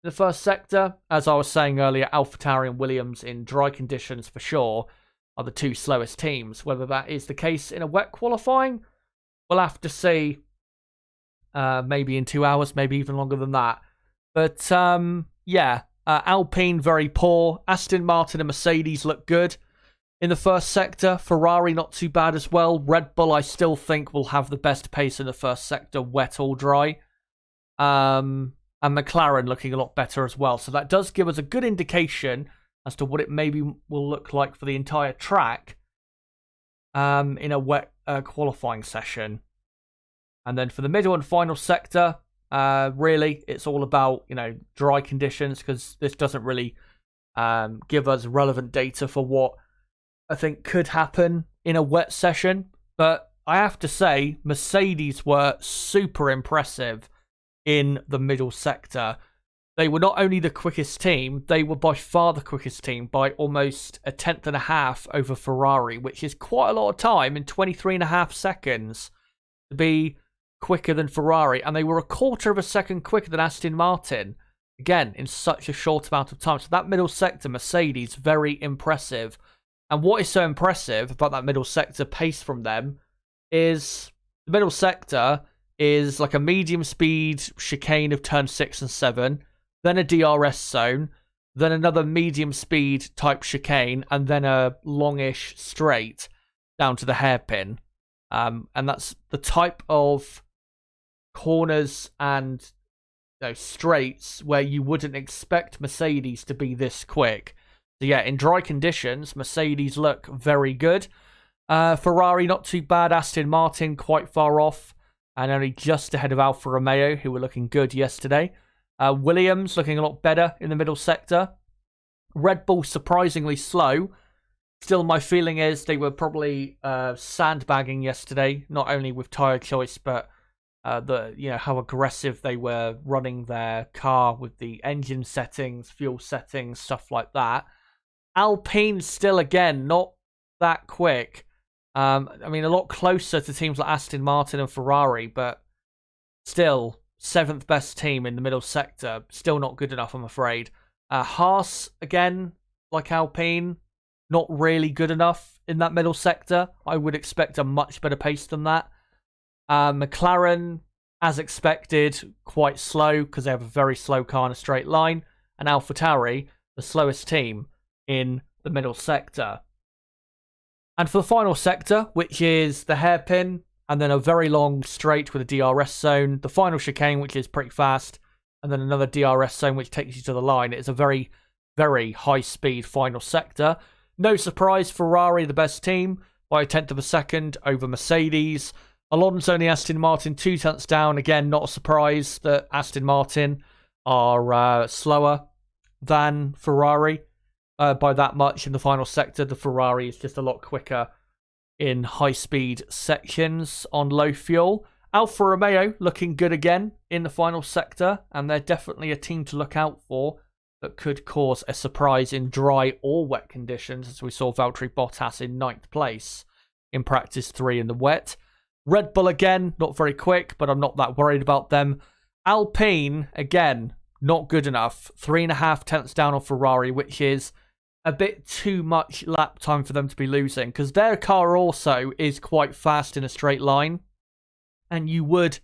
in the first sector. As I was saying earlier, AlphaTauri and Williams in dry conditions for sure are the 2 slowest teams. Whether that is the case in a wet qualifying, we'll have to see. Maybe in 2 hours, maybe even longer than that. But yeah, Alpine very poor. Aston Martin and Mercedes look good in the first sector. Ferrari not too bad as well. Red Bull I still think will have the best pace in the first sector, wet or dry. And McLaren looking a lot better as well. So that does give us a good indication as to what it maybe will look like for the entire track in a wet qualifying session. And then for the middle and final sector, really, it's all about, dry conditions, because this doesn't really give us relevant data for what I think could happen in a wet session. But I have to say, Mercedes were super impressive in the middle sector. They were not only the quickest team, they were by far the quickest team by almost a tenth and a half over Ferrari, which is quite a lot of time in 23.5 seconds to be quicker than Ferrari. And they were a quarter of a second quicker than Aston Martin, again, in such a short amount of time. So that middle sector, Mercedes, very impressive. And what is so impressive about that middle sector pace from them is the middle sector is like a medium speed chicane of turn 6 and 7, then a DRS zone, then another medium speed type chicane, and then a longish straight down to the hairpin. And that's the type of corners and straights where you wouldn't expect Mercedes to be this quick. So yeah, in dry conditions, Mercedes look very good. Ferrari not too bad. Aston Martin quite far off, and only just ahead of Alfa Romeo, who were looking good yesterday. Williams looking a lot better in the middle sector. Red Bull surprisingly slow. Still, my feeling is they were probably sandbagging yesterday, not only with tyre choice, but how aggressive they were running their car with the engine settings, fuel settings, stuff like that. Alpine still, again, not that quick. A lot closer to teams like Aston Martin and Ferrari, but still, 7th best team in the middle sector. Still not good enough, I'm afraid. Haas, again, like Alpine, not really good enough in that middle sector. I would expect a much better pace than that. McLaren, as expected, quite slow because they have a very slow car in a straight line. And AlphaTauri, the slowest team in the middle sector. And for the final sector, which is the hairpin, and then a very long straight with a DRS zone, the final chicane, which is pretty fast, and then another DRS zone, which takes you to the line. It's a very, very high-speed final sector. No surprise, Ferrari, the best team, by a tenth of a second over Mercedes. Alonso and the Aston Martin, 2 tenths down. Again, not a surprise that Aston Martin are slower than Ferrari by that much in the final sector. The Ferrari is just a lot quicker in high-speed sections on low fuel. Alfa Romeo looking good again in the final sector, and they're definitely a team to look out for that could cause a surprise in dry or wet conditions, as we saw Valtteri Bottas in 9th place in practice 3 in the wet. Red Bull again, not very quick, but I'm not that worried about them. Alpine, again, not good enough. 3.5 tenths down on Ferrari, which is a bit too much lap time for them to be losing, because their car also is quite fast in a straight line. And you would,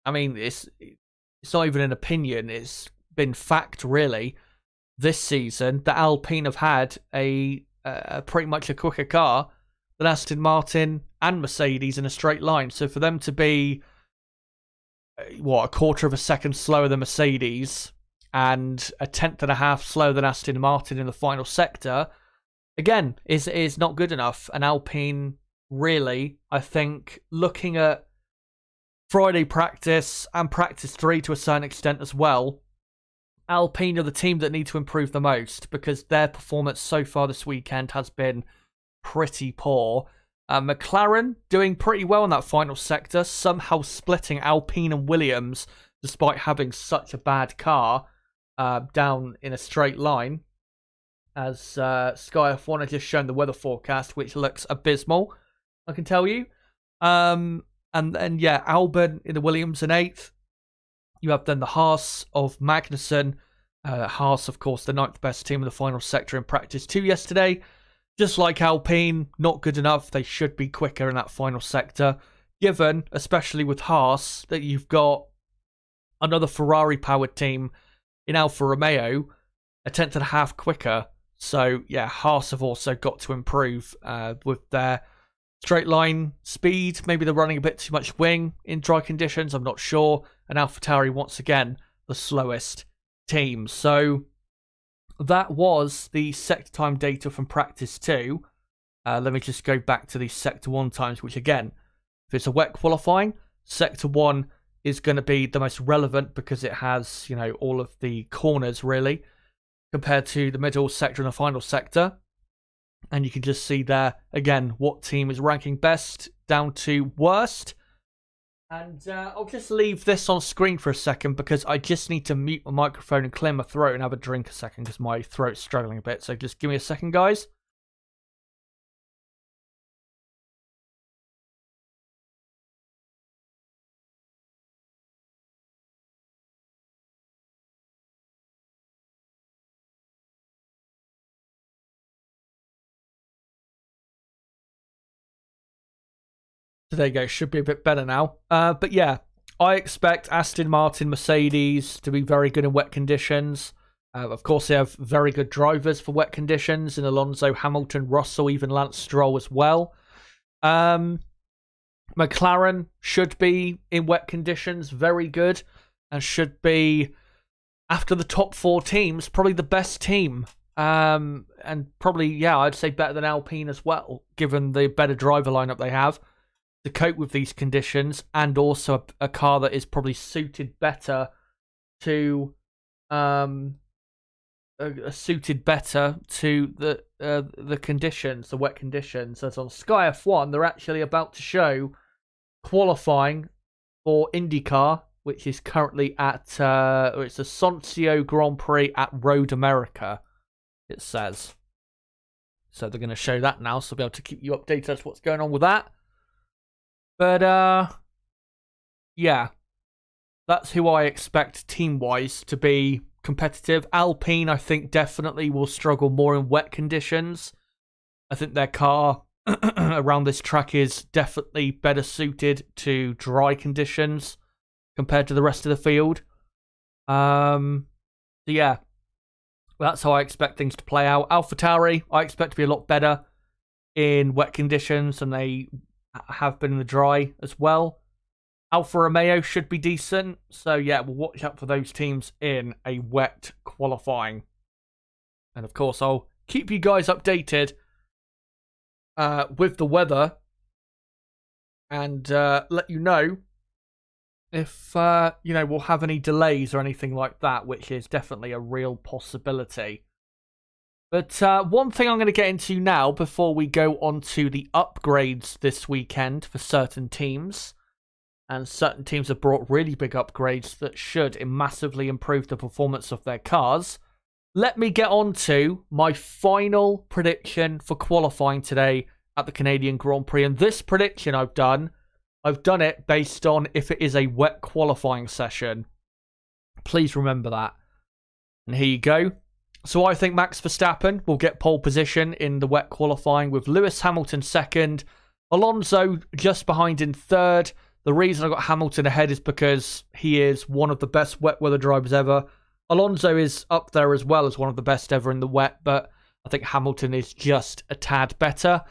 it's not even an opinion, it's been fact really this season that Alpine have had a pretty much a quicker car than Aston Martin and Mercedes in a straight line. So for them to be a quarter of a second slower than Mercedes and a tenth and a half slower than Aston Martin in the final sector, again, is not good enough. And Alpine, really, I think, looking at Friday practice and practice 3 to a certain extent as well, Alpine are the team that need to improve the most, because their performance so far this weekend has been pretty poor. McLaren doing pretty well in that final sector, somehow splitting Alpine and Williams despite having such a bad car down in a straight line, as Sky F1 has just shown the weather forecast, which looks abysmal, I can tell you. And then, Albon in the Williams in 8th. You have then the Haas of Magnussen. Haas, of course, the 9th best team in the final sector in practice 2 yesterday. Just like Alpine, not good enough. They should be quicker in that final sector, given, especially with Haas, that you've got another Ferrari-powered team in Alfa Romeo, a tenth and a half quicker. So, Haas have also got to improve with their straight line speed. Maybe they're running a bit too much wing in dry conditions, I'm not sure. And AlphaTauri, once again, the slowest team. So, that was the sector time data from practice 2. Let me just go back to the sector 1 times, which again, if it's a wet qualifying, sector 1 is going to be the most relevant because it has, all of the corners really, compared to the middle sector and the final sector. And you can just see there, again, what team is ranking best down to worst. And I'll just leave this on screen for a second because I just need to mute my microphone and clear my throat and have a drink a second because my throat's struggling a bit. So just give me a second, guys. So there you go, should be a bit better now. But yeah, I expect Aston Martin, Mercedes to be very good in wet conditions. Of course, they have very good drivers for wet conditions in Alonso, Hamilton, Russell, even Lance Stroll as well. McLaren should be in wet conditions very good and should be, after the top 4 teams, probably the best team. And probably, yeah, I'd say better than Alpine as well, given the better driver lineup they have to cope with these conditions, and also a car that is probably suited better to the conditions, the wet conditions. As on Sky F1, they're actually about to show qualifying for IndyCar, which is currently at it's the Soncio Grand Prix at Road America, it says. So they're going to show that now, so I'll be able to keep you updated as to what's going on with that. But, yeah, that's who I expect team-wise to be competitive. Alpine, I think, definitely will struggle more in wet conditions. I think their car around this track is definitely better suited to dry conditions compared to the rest of the field. So, yeah, that's how I expect things to play out. AlphaTauri, I expect to be a lot better in wet conditions than they have been in the dry as well. Alfa Romeo should be decent, so yeah, we'll watch out for those teams in a wet qualifying. And of course, I'll keep you guys updated with the weather and let you know if we'll have any delays or anything like that, which is definitely a real possibility. But one thing I'm going to get into now before we go on to the upgrades this weekend for certain teams, and certain teams have brought really big upgrades that should massively improve the performance of their cars. Let me get on to my final prediction for qualifying today at the Canadian Grand Prix. And this prediction I've done it based on if it is a wet qualifying session. Please remember that. And here you go. So I think Max Verstappen will get pole position in the wet qualifying with Lewis Hamilton second, Alonso just behind in third. The reason I got Hamilton ahead is because he is one of the best wet weather drivers ever. Alonso is up there as well as one of the best ever in the wet, but I think Hamilton is just a tad better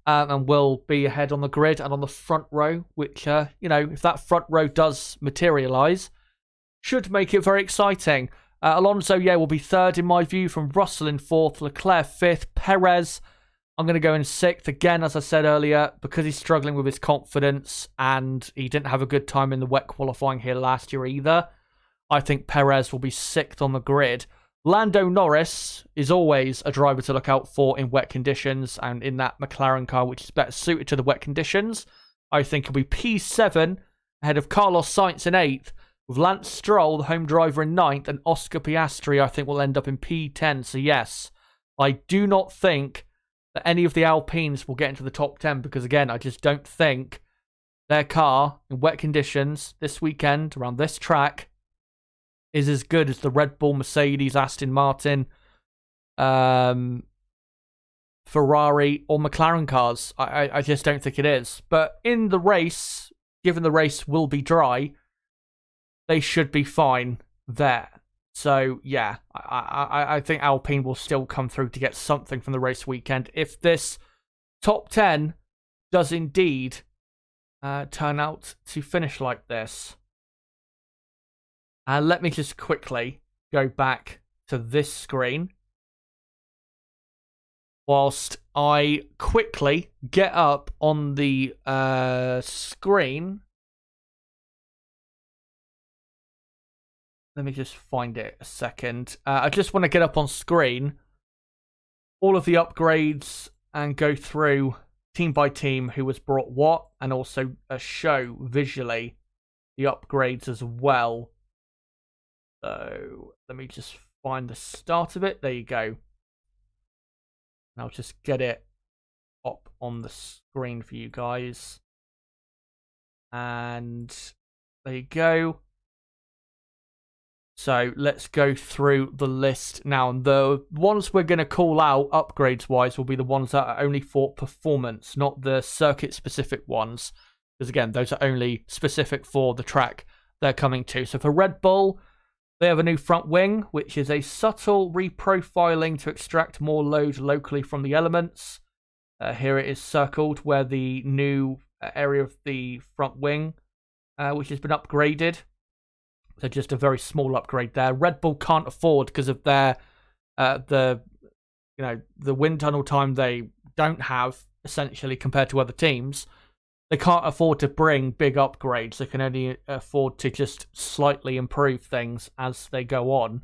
and will be ahead on the grid and on the front row, which, if that front row does materialise, should make it very exciting. Alonso, will be third in my view, from Russell in fourth, Leclerc fifth, Perez, I'm going to go in sixth. Again, as I said earlier, because he's struggling with his confidence and he didn't have a good time in the wet qualifying here last year either, I think Perez will be sixth on the grid. Lando Norris is always a driver to look out for in wet conditions, and in that McLaren car, which is better suited to the wet conditions, I think he'll be P7 ahead of Carlos Sainz in 8th, with Lance Stroll, the home driver, in 9th, and Oscar Piastri, I think, will end up in P10. So yes, I do not think that any of the Alpines will get into the top 10, because again, I just don't think their car in wet conditions this weekend around this track is as good as the Red Bull, Mercedes, Aston Martin, Ferrari or McLaren cars. I just don't think it is. But in the race, given the race will be dry, they should be fine there. So, yeah, I think Alpine will still come through to get something from the race weekend if this top 10 does indeed turn out to finish like this. And let me just quickly go back to this screen whilst I quickly get up on the screen. Let me just find it a second. I just want to get up on screen all of the upgrades and go through team by team who has brought what, and also show visually the upgrades as well. So let me just find the start of it. There you go. And I'll just get it up on the screen for you guys. And there you go. So let's go through the list now. And the ones we're going to call out upgrades-wise will be the ones that are only for performance, not the circuit-specific ones. Because again, those are only specific for the track they're coming to. So for Red Bull, they have a new front wing, which is a subtle reprofiling to extract more load locally from the elements. Here it is circled where the new area of the front wing, which has been upgraded. So just a very small upgrade there. Red Bull can't afford, because of their the wind tunnel time they don't have essentially compared to other teams. They can't afford to bring big upgrades. They can only afford to just slightly improve things as they go on.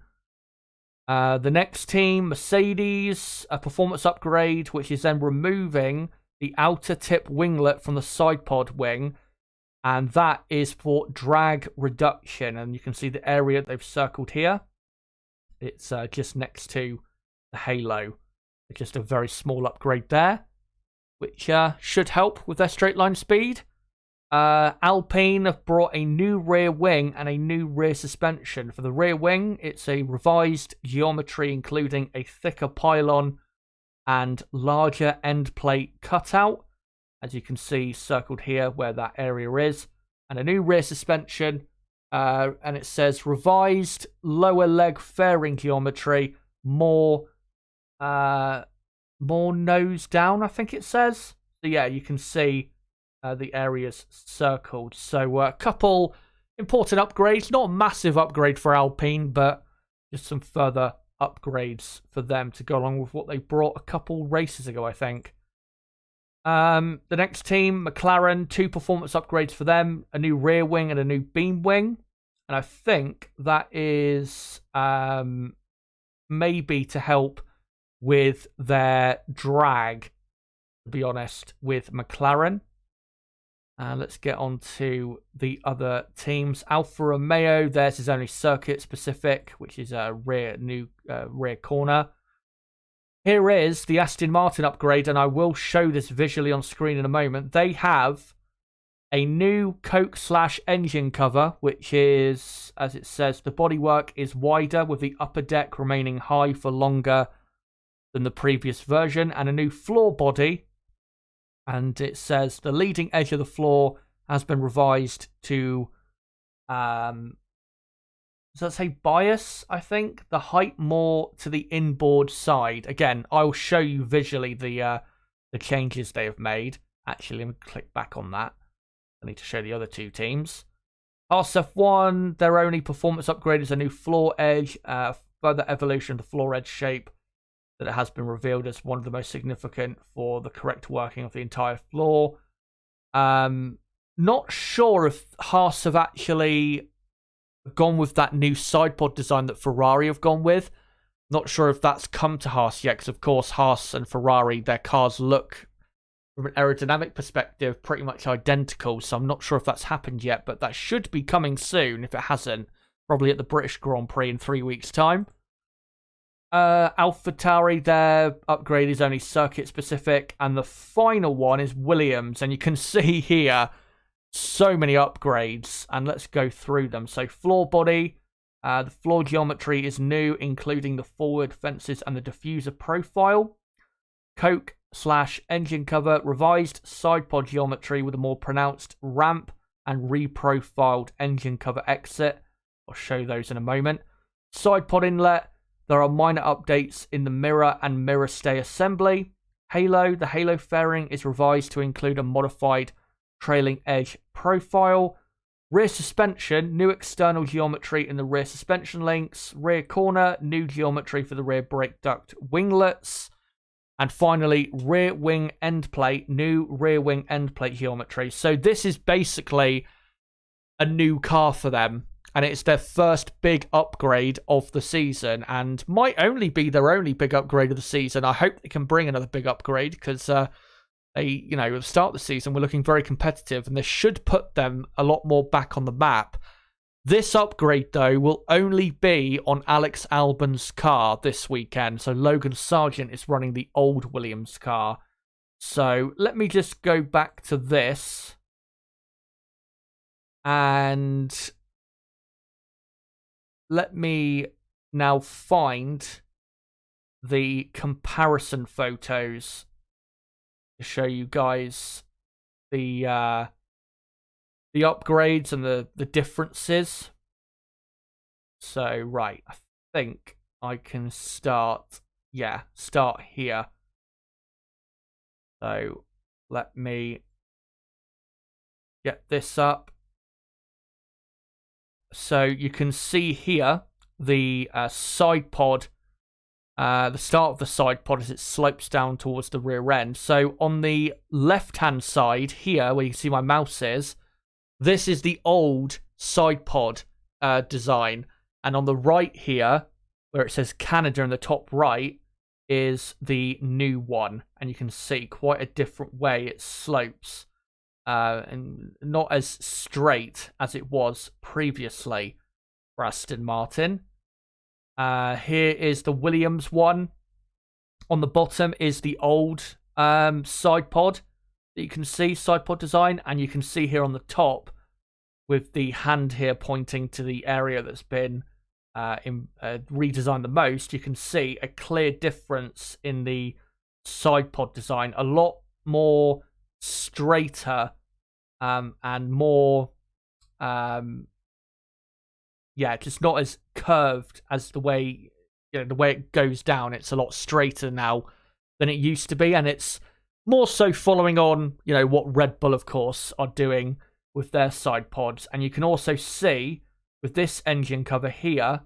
The next team, Mercedes, a performance upgrade, which is then removing the outer tip winglet from the side pod wing. And that is for drag reduction. And you can see the area they've circled here. It's just next to the halo. It's just a very small upgrade there, which should help with their straight line speed. Alpine have brought a new rear wing and a new rear suspension. For the rear wing, it's a revised geometry, including a thicker pylon and larger end plate cutout. As you can see, circled here where that area is. And a new rear suspension. And it says revised lower leg fairing geometry. More nose down, I think it says. So yeah, you can see the areas circled. So a couple important upgrades. Not a massive upgrade for Alpine, but just some further upgrades for them to go along with what they brought a couple races ago, I think. The next team, McLaren, 2 performance upgrades for them, a new rear wing and a new beam wing. And I think that is maybe to help with their drag, to be honest, with McLaren. Let's get on to the other teams. Alfa Romeo, theirs is only circuit specific, which is a new rear corner. Here is the Aston Martin upgrade, and I will show this visually on screen in a moment. They have a new coke/engine cover, which is, as it says, the bodywork is wider with the upper deck remaining high for longer than the previous version, and a new floor body. And it says the leading edge of the floor has been revised to, does that say bias, I think? The height more to the inboard side. Again, I'll show you visually the changes they have made. Actually, let me click back on that. I need to show the other two teams. Haas F1, their only performance upgrade is a new floor edge, further evolution of the floor edge shape that it has been revealed as one of the most significant for the correct working of the entire floor. Not sure if Haas have actually gone with that new side pod design that Ferrari have gone with. Not sure if that's come to Haas yet, because of course Haas and Ferrari, their cars look from an aerodynamic perspective pretty much identical, so I'm not sure if that's happened yet, but that should be coming soon if it hasn't, probably at the British Grand Prix in 3 weeks' time. AlphaTauri, their upgrade is only circuit specific, and the final one is Williams, and you can see here so many upgrades, and let's go through them. So floor body, the floor geometry is new, including the forward fences and the diffuser profile. Coke/engine cover, revised side pod geometry with a more pronounced ramp and reprofiled engine cover exit. I'll show those in a moment. Side pod inlet, there are minor updates in the mirror and mirror stay assembly. Halo, the halo fairing is revised to include a modified trailing edge profile. Rear suspension, new external geometry in the rear suspension links. Rear corner, new geometry for the rear brake duct winglets. And finally, rear wing end plate, new rear wing end plate geometry. So this is basically a new car for them, and it's their first big upgrade of the season, and might only be their only big upgrade of the season. I hope they can bring another big upgrade, because they, you know, at the start of the season, we're looking very competitive, and this should put them a lot more back on the map. This upgrade, though, will only be on Alex Albon's car this weekend. So Logan Sargent is running the old Williams car. So let me just go back to this. And let me now find the comparison photos to show you guys the upgrades and the differences. So, right, I think I can start here. So, let me get this up. So, you can see here the side pod, the start of the side pod as it slopes down towards the rear end. So, on the left-hand side here, where you can see my mouse is, this is the old side pod design. And on the right here, where it says Canada in the top right, is the new one. And you can see quite a different way it slopes. And not as straight as it was previously for Aston Martin. Here is the Williams one. On the bottom is the old side pod. You can see side pod design, and you can see here on the top with the hand here pointing to the area that's been redesigned the most. You can see a clear difference in the side pod design, a lot more straighter and more just not as curved as the way it goes down. It's a lot straighter now than it used to be, and it's more so following on, what Red Bull, of course, are doing with their side pods. And you can also see with this engine cover here,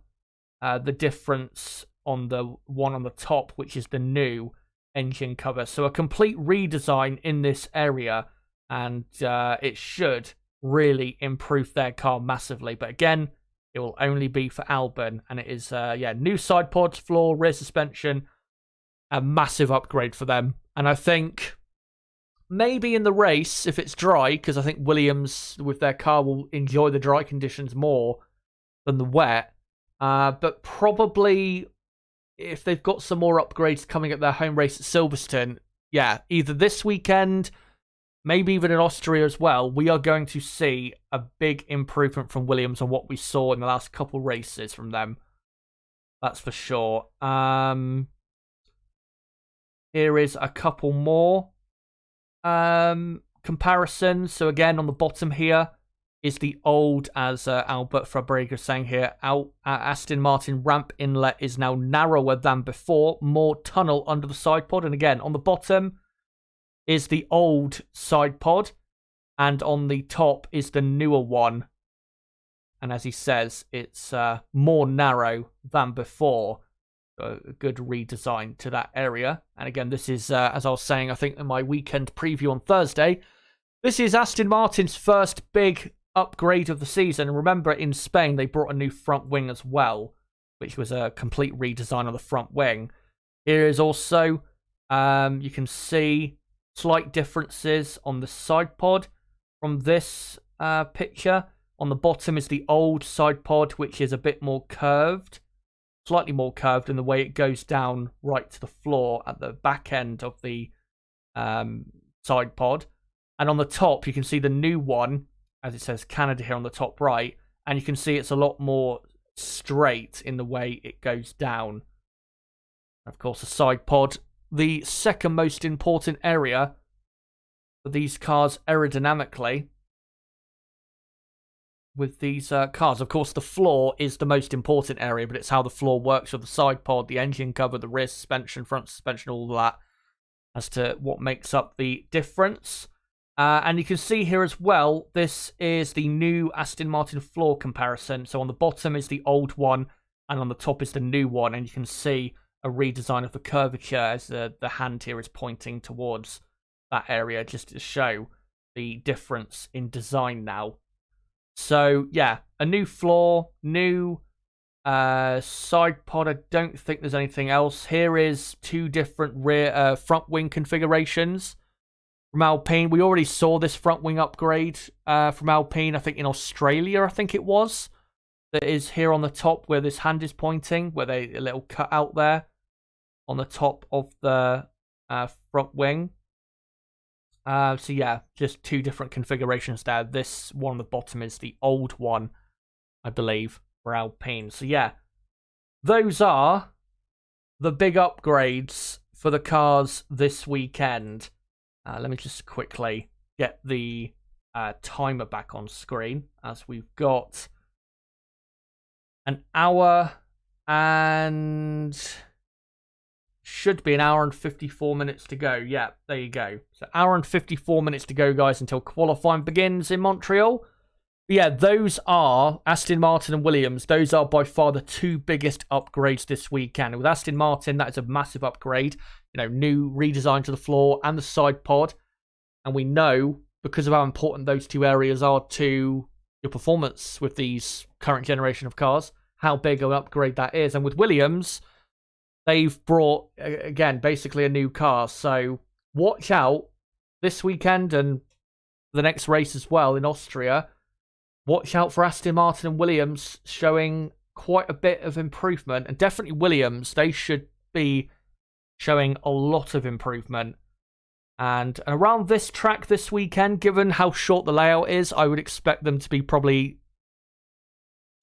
the difference on the one on the top, which is the new engine cover. So a complete redesign in this area, and it should really improve their car massively. But again, it will only be for Albon, and it is, new side pods, floor, rear suspension, a massive upgrade for them. And I think maybe in the race, if it's dry, because I think Williams with their car will enjoy the dry conditions more than the wet. But probably if they've got some more upgrades coming at their home race at Silverstone, either this weekend, maybe even in Austria as well, we are going to see a big improvement from Williams on what we saw in the last couple races from them. That's for sure. Here is a couple more comparisons. So again, on the bottom here is the old, as Albert Fabrega is saying here, Aston Martin ramp inlet is now narrower than before, more tunnel under the side pod. And again, on the bottom is the old side pod, and on the top is the newer one. And as he says, it's more narrow than before. A good redesign to that area. And again, this is, as I was saying, I think in my weekend preview on Thursday, this is Aston Martin's first big upgrade of the season. And remember, in Spain, they brought a new front wing as well, which was a complete redesign of the front wing. Here is also, you can see slight differences on the side pod from this picture. On the bottom is the old side pod, which is a bit more curved. Slightly more curved in the way it goes down right to the floor at the back end of the side pod. And on the top, you can see the new one, as it says Canada here on the top right. And you can see it's a lot more straight in the way it goes down. Of course, the side pod, the second most important area for these cars aerodynamically. With these cars, of course, the floor is the most important area, but it's how the floor works with the side pod, the engine cover, the rear suspension, front suspension, all of that, as to what makes up the difference. And you can see here as well, this is the new Aston Martin floor comparison. So on the bottom is the old one, and on the top is the new one, and you can see a redesign of the curvature as the hand here is pointing towards that area, just to show the difference in design now. So yeah, a new floor, new side pod. I don't think there's anything else. Here is two different rear front wing configurations from Alpine. We already saw this front wing upgrade from Alpine, I think in Australia, I think it was. That is here on the top where this hand is pointing, where they a little cut out there on the top of the front wing. So yeah, just two different configurations there. This one on the bottom is the old one, I believe, for Alpine. So yeah, those are the big upgrades for the cars this weekend. Let me just quickly get the timer back on screen, as we've got an hour and should be an hour and 54 minutes to go. Yeah, there you go. So hour and 54 minutes to go, guys, until qualifying begins in Montreal. But yeah, those are Aston Martin and Williams. Those are by far the two biggest upgrades this weekend. With Aston Martin, that is a massive upgrade. You know, new redesign to the floor and the side pod. And we know, because of how important those two areas are to your performance with these current generation of cars, how big of an upgrade that is. And with Williams, they've brought, again, basically a new car. So watch out this weekend and the next race as well in Austria. Watch out for Aston Martin and Williams showing quite a bit of improvement. And definitely Williams, they should be showing a lot of improvement. And around this track this weekend, given how short the layout is, I would expect them to be probably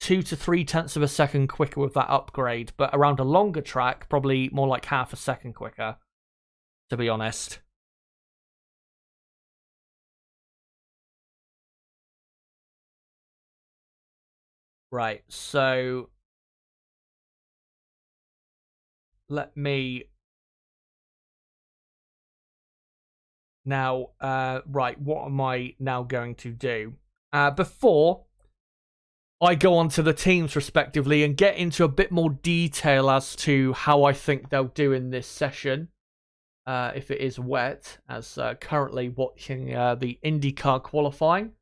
2 to 3 tenths of a second quicker with that upgrade. But around a longer track, probably more like half a second quicker, to be honest. Right, so let me now, right, what am I now going to do? Before I go on to the teams respectively and get into a bit more detail as to how I think they'll do in this session, if it is wet, as currently watching the IndyCar qualifying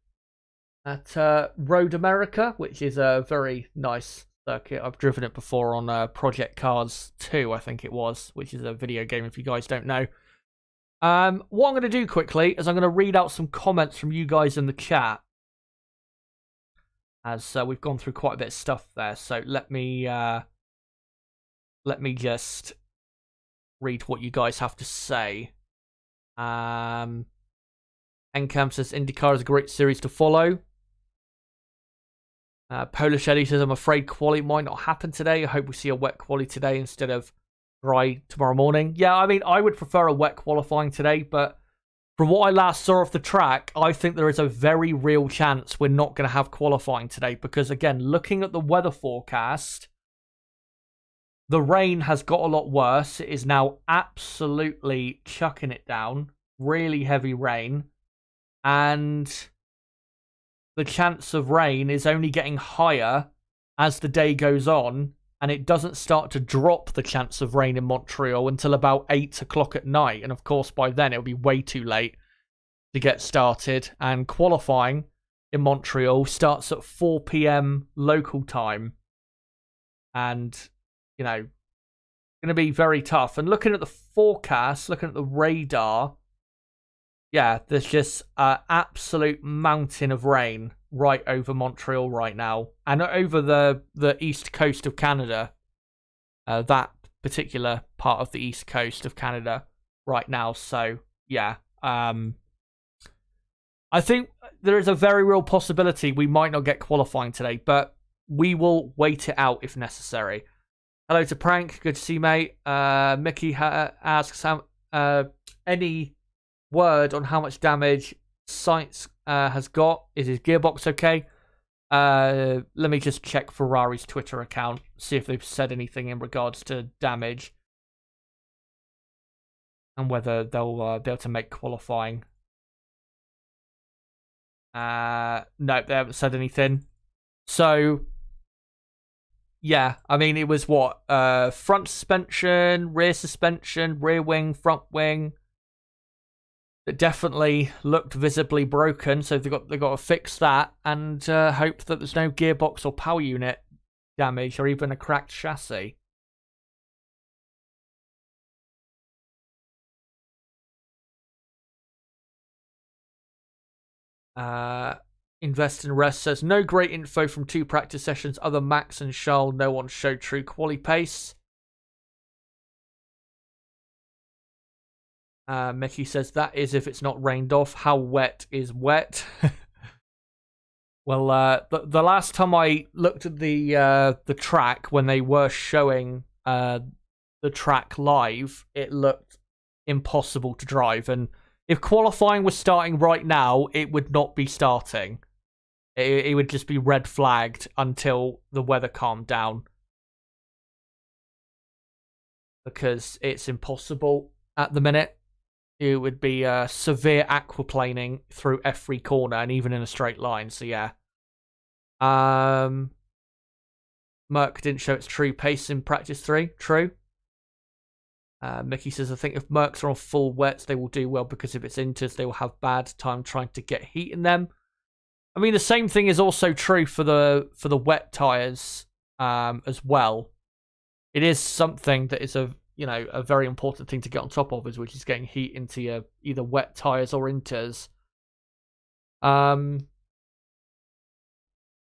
at Road America, which is a very nice circuit. I've driven it before on Project Cars 2, I think it was, which is a video game if you guys don't know. What I'm going to do quickly is I'm going to read out some comments from you guys in the chat, as we've gone through quite a bit of stuff there. So let me just read what you guys have to say. Encam says IndyCar is a great series to follow. Polish Eddie says, I'm afraid quali might not happen today. I hope we see a wet quali today instead of dry tomorrow morning. Yeah, I mean, I would prefer a wet qualifying today, but from what I last saw off the track, I think there is a very real chance we're not going to have qualifying today because, again, looking at the weather forecast, the rain has got a lot worse. It is now absolutely chucking it down. Really heavy rain. And the chance of rain is only getting higher as the day goes on, and it doesn't start to drop the chance of rain in Montreal until about 8 o'clock at night. And of course, by then it'll be way too late to get started. And qualifying in Montreal starts at 4 p.m. local time. And, you know, going to be very tough. And looking at the forecast, looking at the radar, yeah, there's just an absolute mountain of rain right over Montreal right now. And over the east coast of Canada. That particular part of the east coast of Canada right now. So, yeah. I think there is a very real possibility we might not get qualifying today. But we will wait it out if necessary. Hello to Prank. Good to see you, mate. Mickey asks, any word on how much damage Sainz has got? Is his gearbox okay? Let me just check Ferrari's Twitter account, see if they've said anything in regards to damage and whether they'll be able to make qualifying. No, they haven't said anything. So, Yeah, I mean, it was what? Front suspension, rear wing, front wing. It definitely looked visibly broken, so they got to fix that and hope that there's no gearbox or power unit damage or even a cracked chassis. Invest in Rest says, no great info from 2 practice sessions. Other Max and Charles, no one showed true quali pace. Mickey says, that is if it's not rained off. How wet is wet? Well, the last time I looked at the track when they were showing the track live, it looked impossible to drive. And if qualifying was starting right now, it would not be starting. It would just be red flagged until the weather calmed down. Because it's impossible at the minute. It would be severe aquaplaning through every corner and even in a straight line. So yeah. Merck didn't show its true pace in practice 3. True. Mickey says, I think if Mercs are on full wets, they will do well because if it's inters, they will have bad time trying to get heat in them. I mean, the same thing is also true for the wet tires as well. It is something that is a very important thing to get on top of, which is getting heat into your either wet tires or inters. And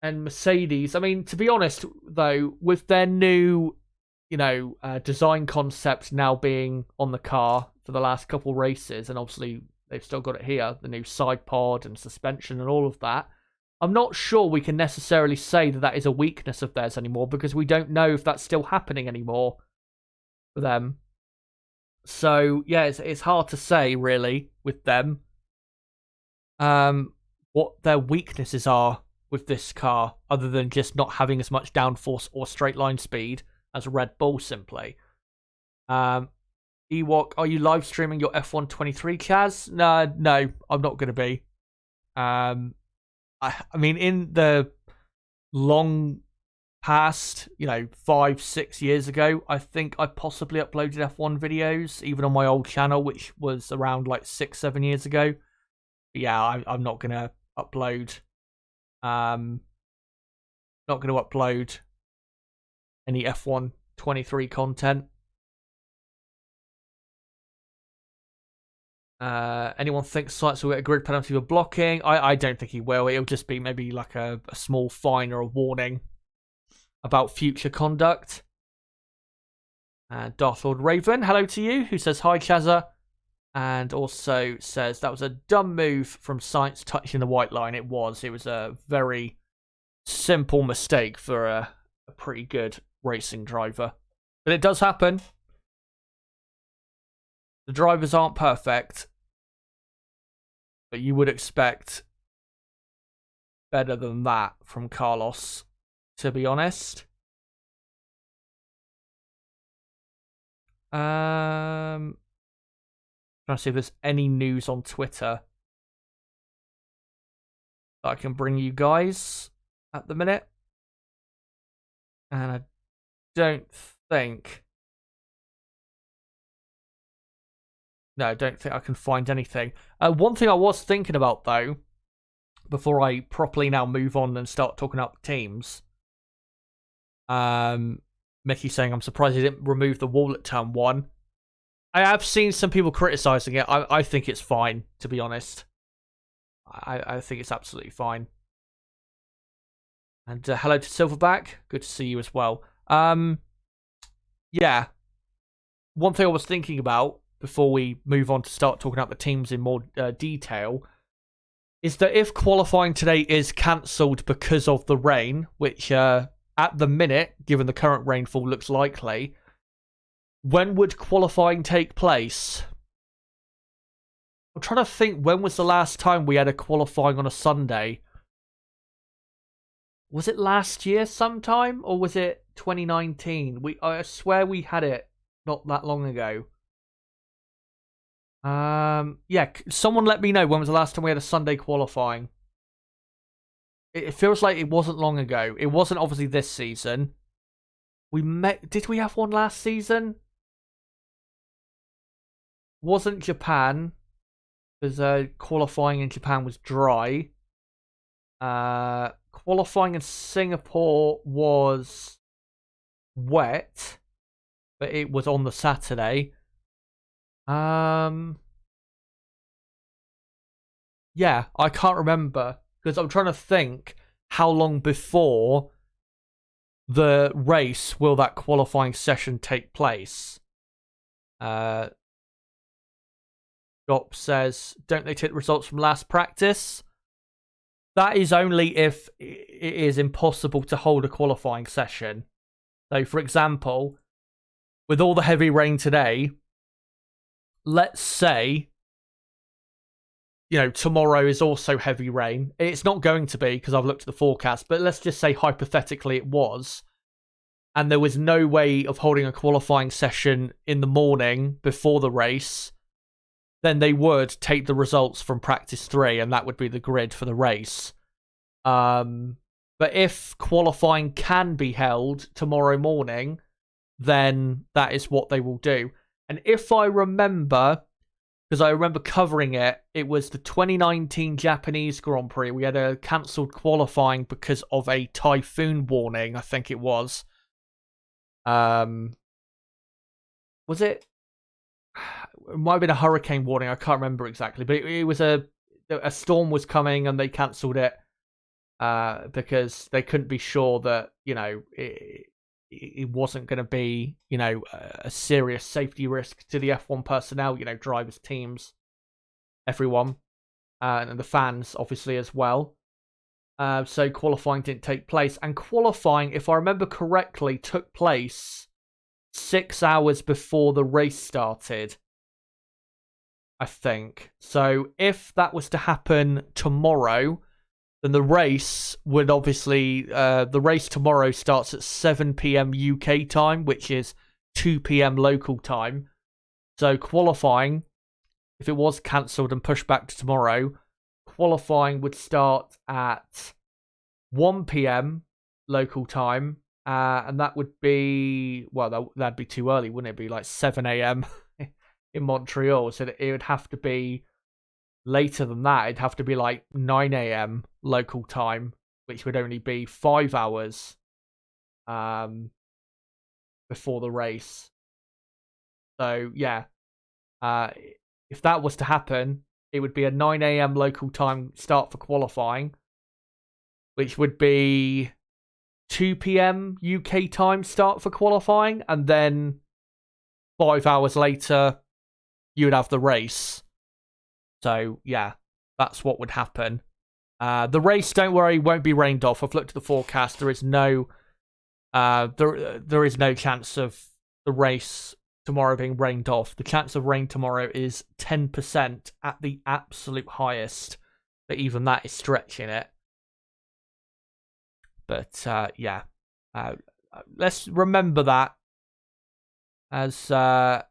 Mercedes, I mean, to be honest though, with their new design concept now being on the car for the last couple races, and obviously they've still got it here, the new side pod and suspension and all of that, I'm not sure we can necessarily say that is a weakness of theirs anymore, because we don't know if that's still happening anymore for them. So yeah, it's hard to say really with them what their weaknesses are with this car, other than just not having as much downforce or straight line speed as Red Bull simply. Ewok, are you live streaming your F1 23, Chaz? No, I'm not going to be. I mean, in the long past, 5-6 years ago, I think I possibly uploaded F1 videos, even on my old channel, which was around like 6-7 years ago. But yeah, I'm not going to upload. Not going to upload any F1 23 content. Anyone think Sainz will get a grid penalty for blocking? I don't think he will. It'll just be maybe like a small fine or a warning about future conduct. Darth Lord Raven, hello to you, who says hi, Chazza. And also says that was a dumb move from Sainz touching the white line. It was a very simple mistake for a pretty good racing driver. But it does happen. The drivers aren't perfect, but you would expect better than that from Carlos, to be honest. Trying to see if there's any news on Twitter that I can bring you guys at the minute. And I don't think... No, I don't think I can find anything. One thing I was thinking about, though, before I properly now move on and start talking about teams. Mickey saying, I'm surprised he didn't remove the wall at turn 1. I have seen some people criticising it. I think it's fine, to be honest. I think it's absolutely fine. And hello to Silverback. Good to see you as well. Yeah. One thing I was thinking about, before we move on to start talking about the teams in more detail, is that if qualifying today is cancelled because of the rain, which at the minute, given the current rainfall, looks likely, when would qualifying take place? I'm trying to think, when was the last time we had a qualifying on a Sunday? Was it last year sometime, or was it 2019? I swear we had it not that long ago. Yeah, someone let me know when was the last time we had a Sunday qualifying. It feels like it wasn't long ago. It wasn't obviously this season. Did we have one last season? Wasn't Japan, because qualifying in Japan was dry. Qualifying in Singapore was wet, but it was on the Saturday. Yeah, I can't remember because I'm trying to think how long before the race will that qualifying session take place. Dop says, don't they take the results from last practice? That is only if it is impossible to hold a qualifying session. So, for example, with all the heavy rain today, let's say, tomorrow is also heavy rain. It's not going to be because I've looked at the forecast, but let's just say hypothetically it was. And there was no way of holding a qualifying session in the morning before the race. Then they would take the results from practice 3, and that would be the grid for the race. But if qualifying can be held tomorrow morning, then that is what they will do. And if I remember, because I remember covering it, it was the 2019 Japanese Grand Prix. We had a cancelled qualifying because of a typhoon warning, I think it was. Was it? It might have been a hurricane warning. I can't remember exactly, but it was a storm was coming and they cancelled it because they couldn't be sure that it wasn't going to be a serious safety risk to the F1 personnel, drivers, teams, everyone, and the fans obviously as well. So qualifying didn't take place, and qualifying, if I remember correctly, took place 6 hours before the race started, I think. So if that was to happen tomorrow, then the race would obviously, the race tomorrow starts at 7 p.m. UK time, which is 2 p.m. local time. So qualifying, if it was cancelled and pushed back to tomorrow, qualifying would start at 1 p.m. local time. And that would be, well, that'd be too early, wouldn't it? Be like 7 a.m. in Montreal. So it would have to be later than that. It'd have to be like 9 a.m. local time, which would only be 5 hours before the race. So, yeah. If that was to happen, it would be a 9 a.m. local time start for qualifying, which would be 2 p.m. UK time start for qualifying, and then 5 hours later, you would have the race. So, yeah, that's what would happen. The race, don't worry, won't be rained off. I've looked at the forecast. There is no there is no chance of the race tomorrow being rained off. The chance of rain tomorrow is 10% at the absolute highest, but even that is stretching it. But, yeah, let's remember that, as I've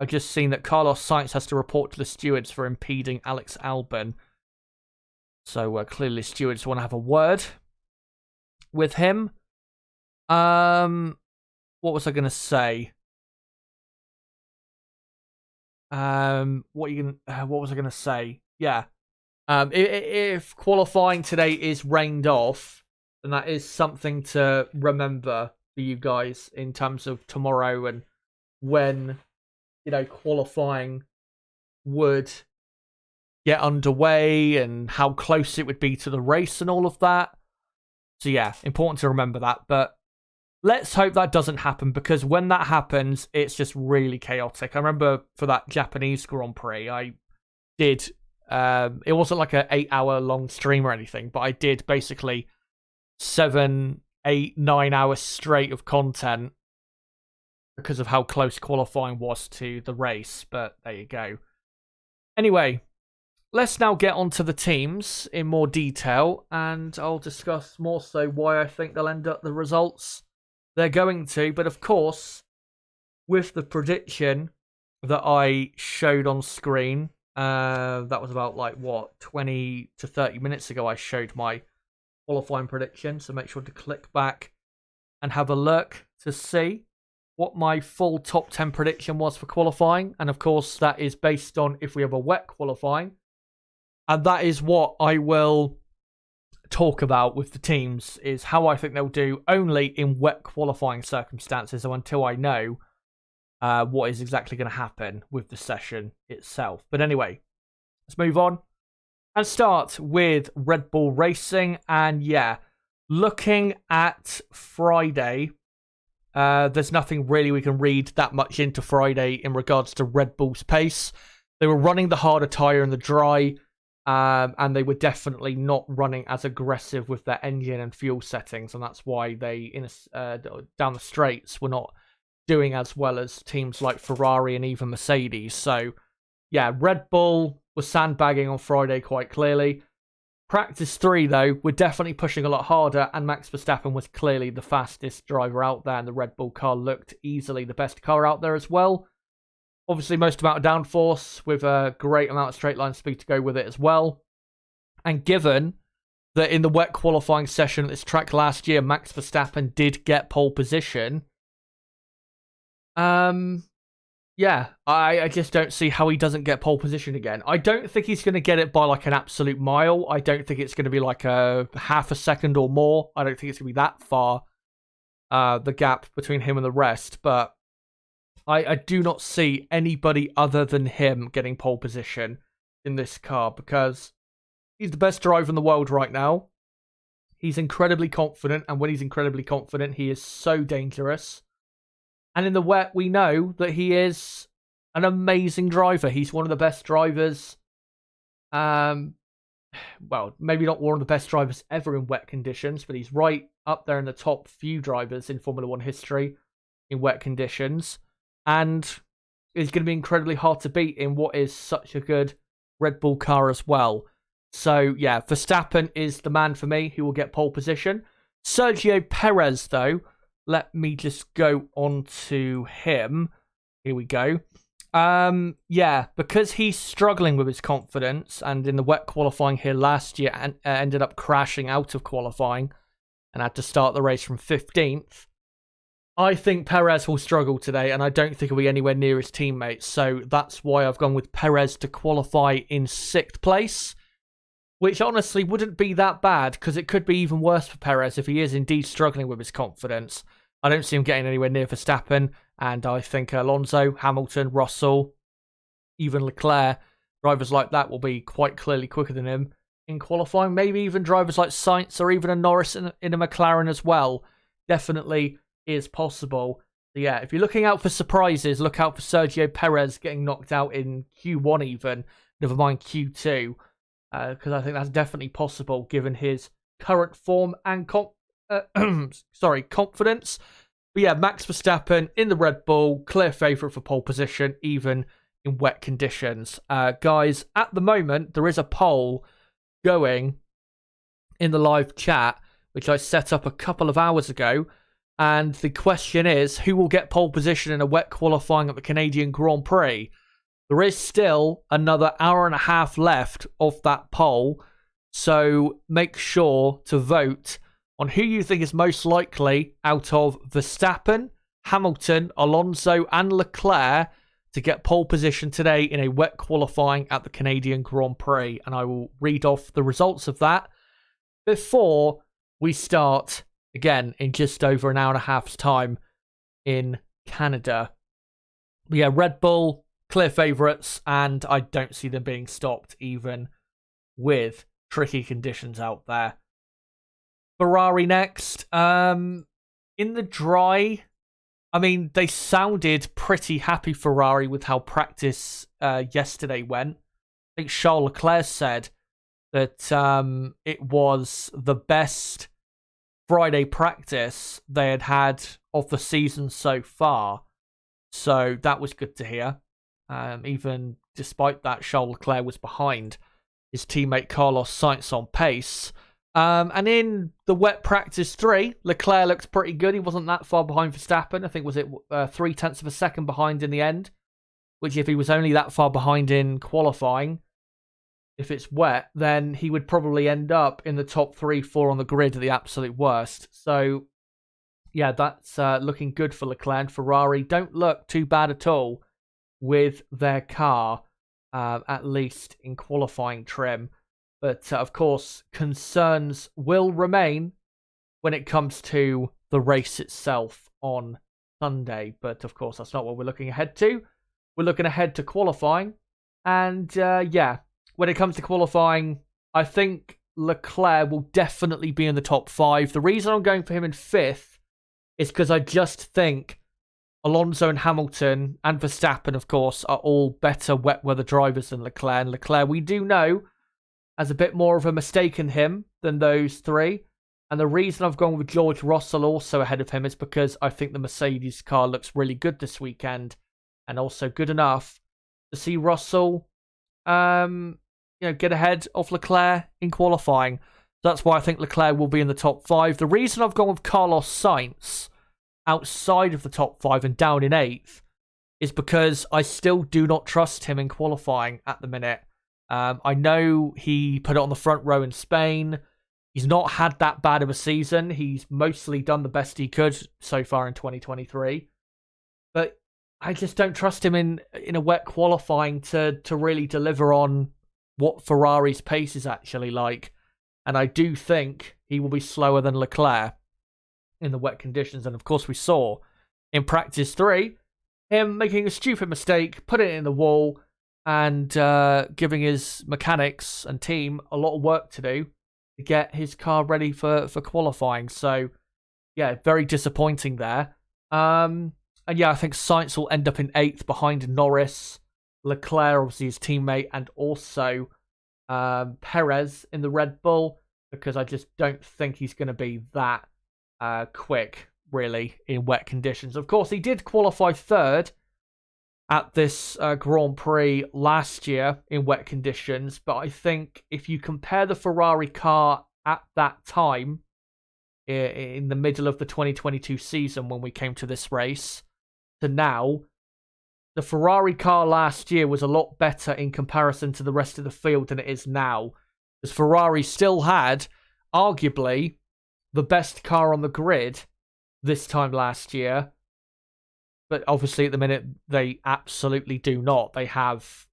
just seen that Carlos Sainz has to report to the stewards for impeding Alex Albon. So clearly stewards want to have a word with him. What was I going to say? What was I going to say? Yeah. If qualifying today is rained off, then that is something to remember for you guys in terms of tomorrow and when, qualifying would get underway and how close it would be to the race and all of that. So yeah, important to remember that. But let's hope that doesn't happen, because when that happens, it's just really chaotic. I remember for that Japanese Grand Prix, I did... it wasn't like an 8-hour long stream or anything, but I did basically 7, 8, 9 hours straight of content because of how close qualifying was to the race. But there you go. Anyway, let's now get on to the teams in more detail, and I'll discuss more so why I think they'll end up the results they're going to. But of course, with the prediction that I showed on screen, that was about 20 to 30 minutes ago I showed my qualifying prediction, so make sure to click back and have a look to see what my full top 10 prediction was for qualifying. And of course, that is based on if we have a wet qualifying. And that is what I will talk about with the teams, is how I think they'll do only in wet qualifying circumstances, or until I know what is exactly going to happen with the session itself. But anyway, let's move on and start with Red Bull Racing. And yeah, looking at Friday, there's nothing really we can read that much into Friday in regards to Red Bull's pace. They were running the harder tyre in the dry, and they were definitely not running as aggressive with their engine and fuel settings, and that's why they, down the straights, were not doing as well as teams like Ferrari and even Mercedes. So, yeah, Red Bull was sandbagging on Friday quite clearly. Practice 3, though, were definitely pushing a lot harder, and Max Verstappen was clearly the fastest driver out there, and the Red Bull car looked easily the best car out there as well. Obviously, most amount of downforce with a great amount of straight line speed to go with it as well. And given that in the wet qualifying session at this track last year, Max Verstappen did get pole position, yeah, I just don't see how he doesn't get pole position again. I don't think he's going to get it by like an absolute mile. I don't think it's going to be like a half a second or more. I don't think it's going to be that far, the gap between him and the rest. But I do not see anybody other than him getting pole position in this car, because he's the best driver in the world right now. He's incredibly confident, and when he's incredibly confident, he is so dangerous. And in the wet, we know that he is an amazing driver. He's one of the best drivers. Well, maybe not one of the best drivers ever in wet conditions, but he's right up there in the top few drivers in Formula One history in wet conditions. And it's going to be incredibly hard to beat in what is such a good Red Bull car as well. So, yeah, Verstappen is the man for me who will get pole position. Sergio Perez, though, let me just go on to him. Here we go. Yeah, because he's struggling with his confidence, and in the wet qualifying here last year, and ended up crashing out of qualifying and had to start the race from 15th. I think Perez will struggle today, and I don't think he'll be anywhere near his teammates. So that's why I've gone with Perez to qualify in 6th place, which honestly wouldn't be that bad, because it could be even worse for Perez if he is indeed struggling with his confidence. I don't see him getting anywhere near Verstappen, and I think Alonso, Hamilton, Russell, even Leclerc, drivers like that will be quite clearly quicker than him in qualifying. Maybe even drivers like Sainz or even a Norris in a McLaren as well. Definitely is possible. So yeah, if you're looking out for surprises, look out for Sergio Perez getting knocked out in Q1 even, never mind Q2, because I think that's definitely possible given his current form and confidence. But yeah, Max Verstappen in the Red Bull, clear favourite for pole position, even in wet conditions. Guys, at the moment, there is a poll going in the live chat, which I set up a couple of hours ago. And the question is, who will get pole position in a wet qualifying at the Canadian Grand Prix? There is still another hour and a half left of that poll. So make sure to vote on who you think is most likely out of Verstappen, Hamilton, Alonso and Leclerc to get pole position today in a wet qualifying at the Canadian Grand Prix. And I will read off the results of that before we start again in just over an hour and a half's time in Canada. But yeah, Red Bull, clear favourites, and I don't see them being stopped even with tricky conditions out there. Ferrari next. In the dry, I mean, they sounded pretty happy, Ferrari, with how practice yesterday went. I think Charles Leclerc said that it was the best Friday practice they had had of the season so far. So that was good to hear. Even despite that, Charles Leclerc was behind his teammate Carlos Sainz on pace. And in the wet practice 3, Leclerc looked pretty good. He wasn't that far behind Verstappen. I think was it 0.3 of a second behind in the end, which if he was only that far behind in qualifying, if it's wet, then he would probably end up in the top 3-4 on the grid at the absolute worst. So yeah, that's looking good for Leclerc. And Ferrari don't look too bad at all with their car, at least in qualifying trim. But of course, concerns will remain when it comes to the race itself on Sunday. But of course, that's not what we're looking ahead to. We're looking ahead to qualifying. And yeah, when it comes to qualifying, I think Leclerc will definitely be in the top 5. The reason I'm going for him in 5th is because I just think Alonso and Hamilton and Verstappen, of course, are all better wet weather drivers than Leclerc. And Leclerc, we do know, has a bit more of a mistake in him than those three. And the reason I've gone with George Russell also ahead of him is because I think the Mercedes car looks really good this weekend, and also good enough to see Russell get ahead of Leclerc in qualifying. That's why I think Leclerc will be in the top 5. The reason I've gone with Carlos Sainz outside of the top 5 and down in 8th is because I still do not trust him in qualifying at the minute. I know he put it on the front row in Spain. He's not had that bad of a season. He's mostly done the best he could so far in 2023. But I just don't trust him in a wet qualifying to really deliver on what Ferrari's pace is actually like. And I do think he will be slower than Leclerc in the wet conditions. And of course, we saw in practice 3 him making a stupid mistake, putting it in the wall, and giving his mechanics and team a lot of work to do to get his car ready for qualifying. So, yeah, very disappointing there. And yeah, I think Sainz will end up in 8th behind Norris, Leclerc, obviously his teammate, and also Perez in the Red Bull, because I just don't think he's going to be that quick, really, in wet conditions. Of course, he did qualify 3rd at this Grand Prix last year in wet conditions, but I think if you compare the Ferrari car at that time, in the middle of the 2022 season when we came to this race, to now, the Ferrari car last year was a lot better in comparison to the rest of the field than it is now. Because Ferrari still had, arguably, the best car on the grid this time last year. But obviously at the minute, they absolutely do not. They have,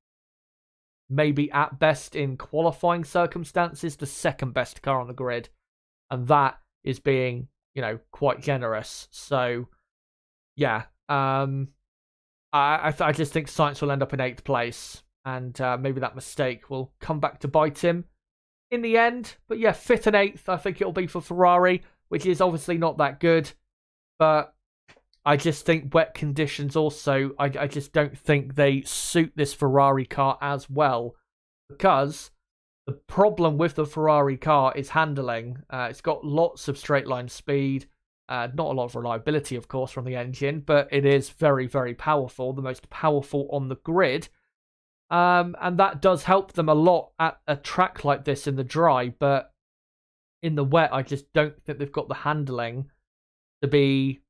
maybe at best in qualifying circumstances, the second best car on the grid. And that is being, quite generous. So, yeah. I just think Sainz will end up in 8th place. And maybe that mistake will come back to bite him in the end. But yeah, 5th and 8th, I think it'll be for Ferrari, which is obviously not that good. But I just think wet conditions also, I just don't think they suit this Ferrari car as well. Because the problem with the Ferrari car is handling. It's got lots of straight line speed. Not a lot of reliability, of course, from the engine. But it is very, very powerful. The most powerful on the grid. And that does help them a lot at a track like this in the dry. But in the wet, I just don't think they've got the handling to be,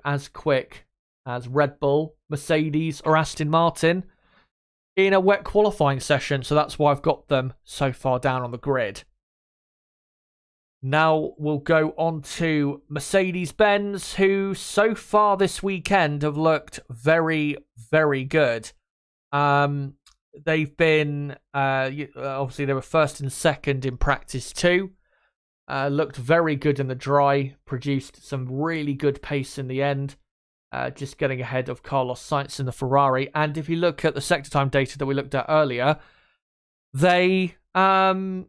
as quick as Red Bull, Mercedes, or Aston Martin in a wet qualifying session. So that's why I've got them so far down on the grid. Now we'll go on to Mercedes-Benz, who so far this weekend have looked very, very good. They've been, obviously they were 1st and 2nd in practice 2. Looked very good in the dry, produced some really good pace in the end, just getting ahead of Carlos Sainz in the Ferrari. And if you look at the sector time data that we looked at earlier, they were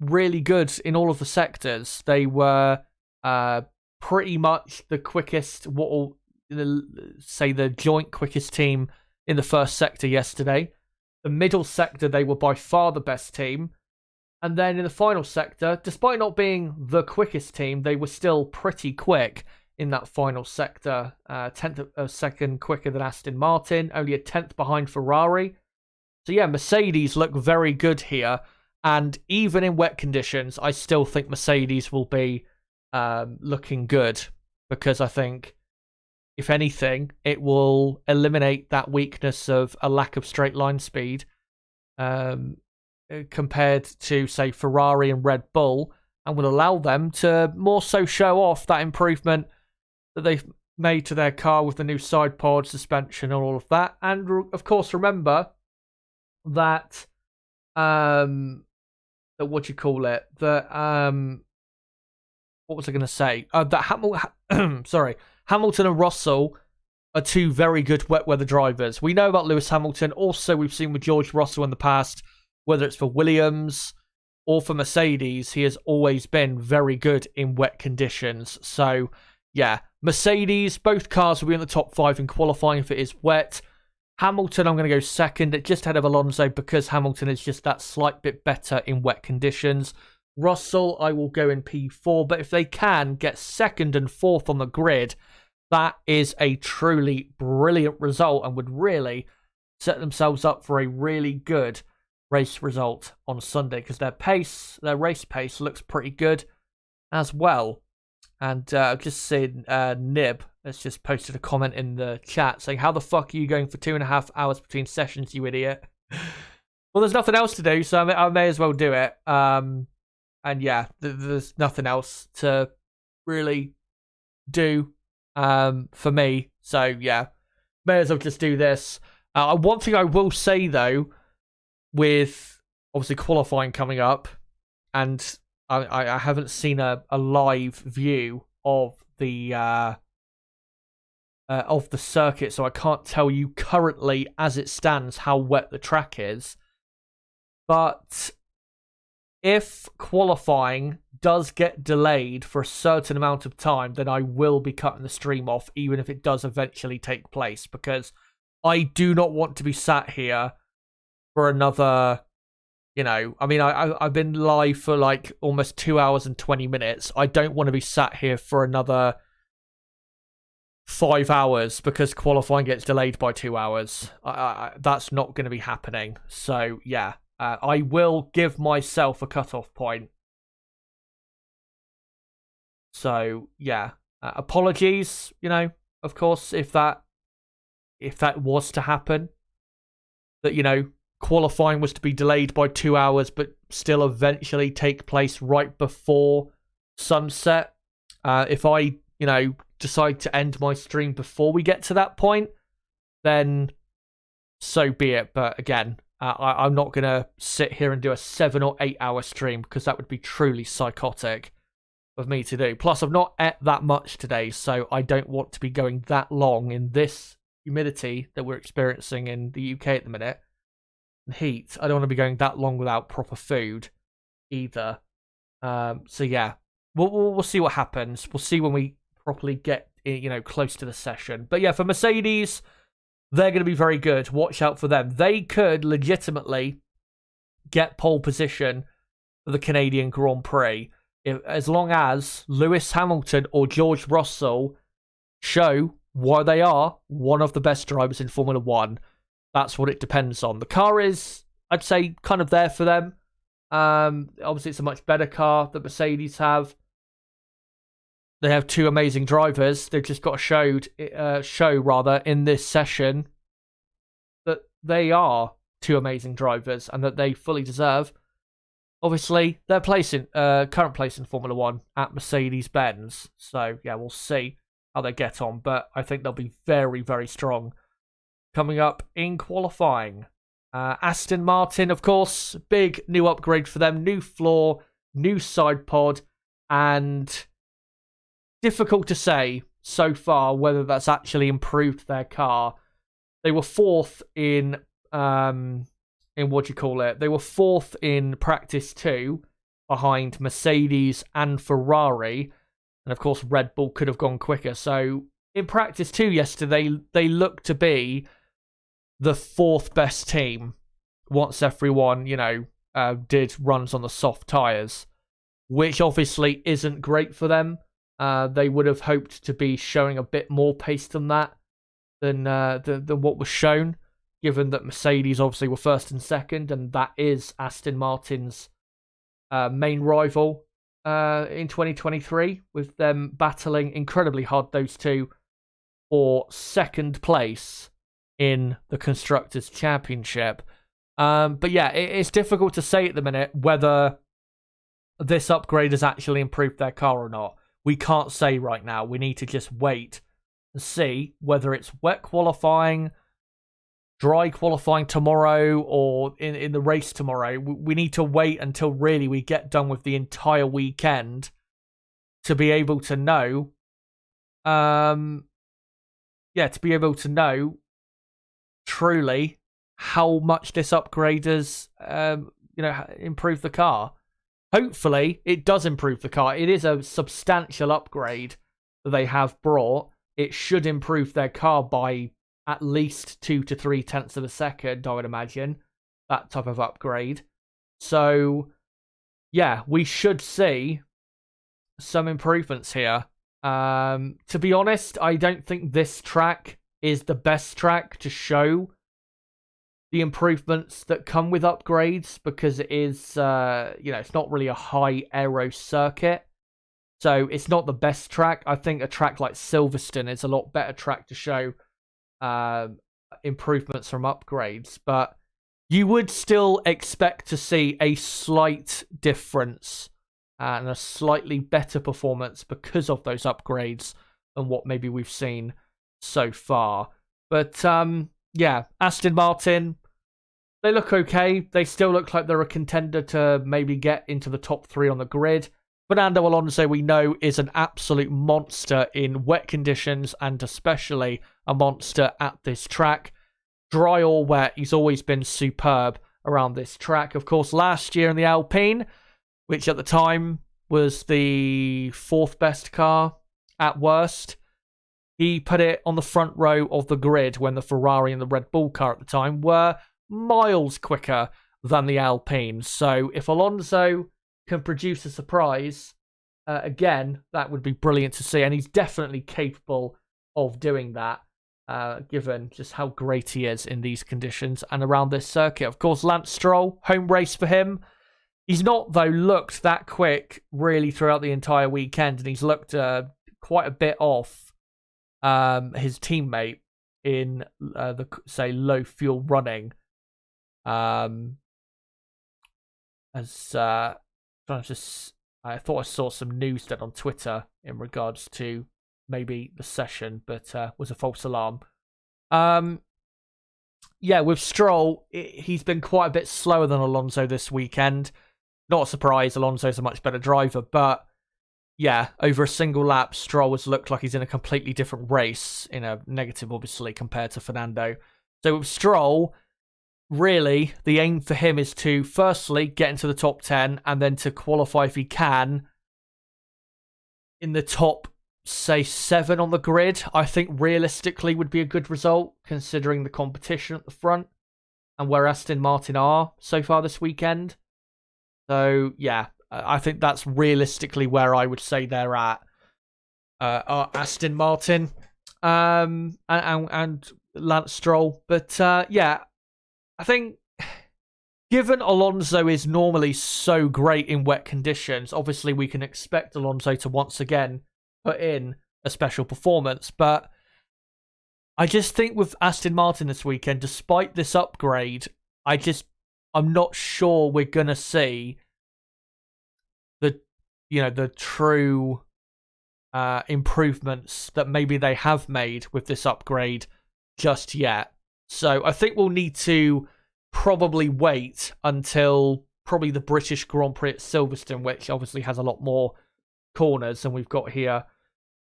really good in all of the sectors. They were pretty much the quickest, the joint quickest team in the first sector yesterday. The middle sector, they were by far the best team. And then in the final sector, despite not being the quickest team, they were still pretty quick in that final sector. 10th of a second quicker than Aston Martin, only a 10th behind Ferrari. So yeah, Mercedes look very good here. And even in wet conditions, I still think Mercedes will be looking good. Because I think, if anything, it will eliminate that weakness of a lack of straight line speed. Compared to, say, Ferrari and Red Bull, and will allow them to more so show off that improvement that they've made to their car with the new side pod, suspension, and all of that. And of course, remember that what what was I going to say? Hamilton and Russell are two very good wet weather drivers. We know about Lewis Hamilton. Also, we've seen with George Russell in the past, whether it's for Williams or for Mercedes, he has always been very good in wet conditions. So, yeah, Mercedes, both cars will be in the top 5 in qualifying if it is wet. Hamilton, I'm going to go second, just ahead of Alonso, because Hamilton is just that slight bit better in wet conditions. Russell, I will go in P4, but if they can get second and fourth on the grid, that is a truly brilliant result and would really set themselves up for a really good race result on Sunday, because their race pace looks pretty good as well. And I've just seen Nib has just posted a comment in the chat saying, "How the fuck are you going for 2.5 hours between sessions, you idiot?" Well, there's nothing else to do, so I may as well do it. And yeah, there's nothing else to really do for me. So yeah, may as well just do this. One thing I will say though, with obviously qualifying coming up, and I haven't seen a live view of the circuit, so I can't tell you currently as it stands how wet the track is. But if qualifying does get delayed for a certain amount of time, then I will be cutting the stream off, even if it does eventually take place, because I do not want to be sat here for another, I've been live for like almost 2 hours and 20 minutes. I don't want to be sat here for another 5 hours because qualifying gets delayed by 2 hours. That's not going to be happening. So yeah, I will give myself a cutoff point. So yeah, apologies, of course, if that was to happen, that, qualifying was to be delayed by 2 hours, but still eventually take place right before sunset. If I, decide to end my stream before we get to that point, then so be it. But again, I'm not going to sit here and do a 7 or 8 hour stream, because that would be truly psychotic of me to do. Plus, I've not ate that much today, so I don't want to be going that long in this humidity that we're experiencing in the UK at the minute. And heat. I don't want to be going that long without proper food either. So yeah, we'll see what happens. We'll see when we properly get, close to the session. But yeah, for Mercedes, they're going to be very good. Watch out for them. They could legitimately get pole position for the Canadian Grand Prix, as long as Lewis Hamilton or George Russell show why they are one of the best drivers in Formula 1. That's what it depends on. The car is, I'd say, kind of there for them. Obviously, it's a much better car that Mercedes have. They have two amazing drivers. They've just got to show in this session that they are two amazing drivers and that they fully deserve, obviously, their current place in Formula 1 at Mercedes-Benz. So, yeah, we'll see how they get on. But I think they'll be very, very strong coming up in qualifying. Aston Martin, of course, big new upgrade for them. New floor, new side pod, and difficult to say so far whether that's actually improved their car. They were fourth in They were fourth in practice 2 behind Mercedes and Ferrari. And of course, Red Bull could have gone quicker. So in practice 2 yesterday, they looked to be the 4th best team once everyone, did runs on the soft tyres, which obviously isn't great for them. They would have hoped to be showing a bit more pace than that, than what was shown, given that Mercedes obviously were first and second, and that is Aston Martin's main rival in 2023, with them battling incredibly hard, those two, for second place in the Constructors' Championship. But yeah, it's difficult to say at the minute whether this upgrade has actually improved their car or not. We can't say right now. We need to just wait and see whether it's wet qualifying, dry qualifying tomorrow, or in the race tomorrow. We need to wait until really we get done with the entire weekend to be able to know. To be able to know truly how much this upgrade has, improved the car. Hopefully, it does improve the car. It is a substantial upgrade that they have brought. It should improve their car by at least 2 to 3 tenths of a second, I would imagine. That type of upgrade. So, yeah, we should see some improvements here. To be honest, I don't think this track is the best track to show the improvements that come with upgrades, because it is, it's not really a high aero circuit. So it's not the best track. I think a track like Silverstone is a lot better track to show improvements from upgrades. But you would still expect to see a slight difference and a slightly better performance because of those upgrades than what maybe we've seen so far. But Aston Martin, they look okay. They still look like they're a contender to maybe get into the top 3 on the grid. Fernando Alonso, we know, is an absolute monster in wet conditions, and especially a monster at this track. Dry or wet, he's always been superb around this track. Of course, last year in the Alpine, which at the time was the 4th best car at worst, he put it on the front row of the grid when the Ferrari and the Red Bull car at the time were miles quicker than the Alpine. So if Alonso can produce a surprise, again, that would be brilliant to see. And he's definitely capable of doing that, given just how great he is in these conditions and around this circuit. Of course, Lance Stroll, home race for him. He's not, though, looked that quick really throughout the entire weekend, and he's looked quite a bit off his teammate in low fuel running. I thought I saw some news then on Twitter in regards to maybe the session, but was a false alarm. With Stroll, he's been quite a bit slower than Alonso this weekend. Not a surprise, Alonso's a much better driver, but over a single lap, Stroll has looked like he's in a completely different race, in a negative, obviously, compared to Fernando. So with Stroll, really, the aim for him is to, firstly, get into the top 10, and then to qualify, if he can, in the top, say, 7 on the grid. I think realistically would be a good result, considering the competition at the front and where Aston Martin are so far this weekend. So, I think that's realistically where I would say they're at. Aston Martin and Lance Stroll. But, I think, given Alonso is normally so great in wet conditions, obviously we can expect Alonso to once again put in a special performance. But I just think with Aston Martin this weekend, despite this upgrade, I'm not sure we're going to see the true improvements that maybe they have made with this upgrade just yet. So I think we'll need to probably wait until probably the British Grand Prix at Silverstone, which obviously has a lot more corners than we've got here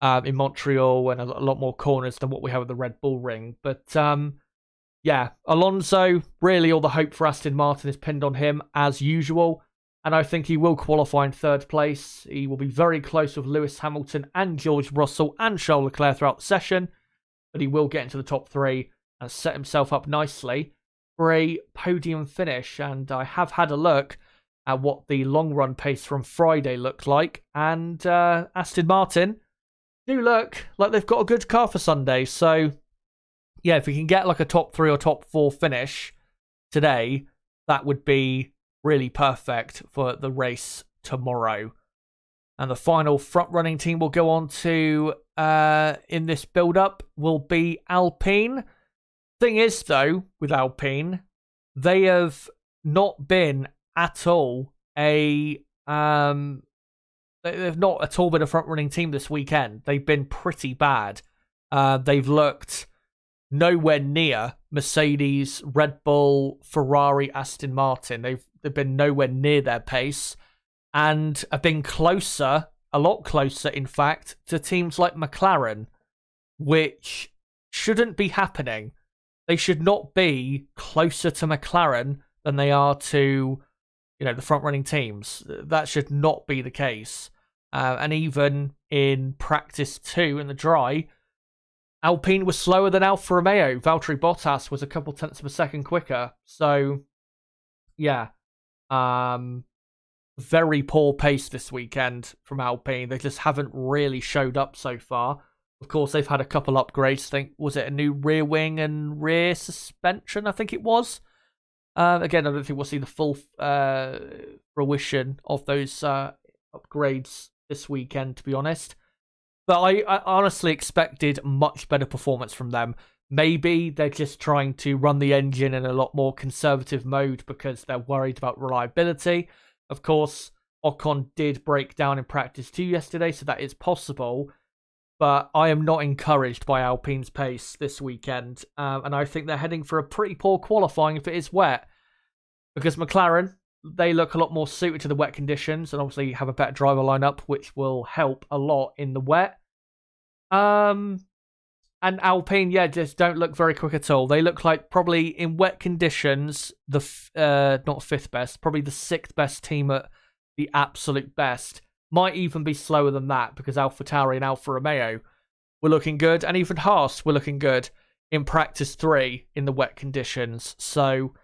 in Montreal, and a lot more corners than what we have at the Red Bull Ring. But Alonso, really all the hope for Aston Martin is pinned on him as usual, and I think he will qualify in 3rd place. He will be very close with Lewis Hamilton and George Russell and Charles Leclerc throughout the session, but he will get into the top 3 and set himself up nicely for a podium finish. And I have had a look at what the long run pace from Friday looked like, and Aston Martin do look like they've got a good car for Sunday. So if we can get like a top 3 or top 4 finish today, that would be really perfect for the race tomorrow. And the final front running team we'll go on to in this build up will be Alpine. Thing is, though, with Alpine, they have not been at all a They've not at all been a front-running team this weekend. They've been pretty bad. They've looked nowhere near Mercedes, Red Bull, Ferrari, Aston Martin. They've been nowhere near their pace and have been closer, a lot closer, in fact, to teams like McLaren, which shouldn't be happening. They should not be closer to McLaren than they are to, the front-running teams. That should not be the case. And even in practice 2 in the dry, Alpine was slower than Alfa Romeo. Valtteri Bottas was a couple tenths of a second quicker. So, yeah. Very poor pace this weekend from Alpine. They just haven't really showed up so far. Of course, they've had a couple upgrades. I think, was it a new rear wing and rear suspension? I think it was. Again, I don't think we'll see the full fruition of those upgrades this weekend, to be honest. But I honestly expected much better performance from them. Maybe they're just trying to run the engine in a lot more conservative mode because they're worried about reliability. Of course, Ocon did break down in practice 2 yesterday, so that is possible. But I am not encouraged by Alpine's pace this weekend. And I think they're heading for a pretty poor qualifying if it is wet. Because McLaren, they look a lot more suited to the wet conditions and obviously have a better driver lineup, which will help a lot in the wet. And Alpine, just don't look very quick at all. They look like probably in wet conditions, not fifth best, probably the sixth best team at the absolute best. Might even be slower than that because AlphaTauri and Alfa Romeo were looking good, and even Haas were looking good in practice 3 in the wet conditions. So,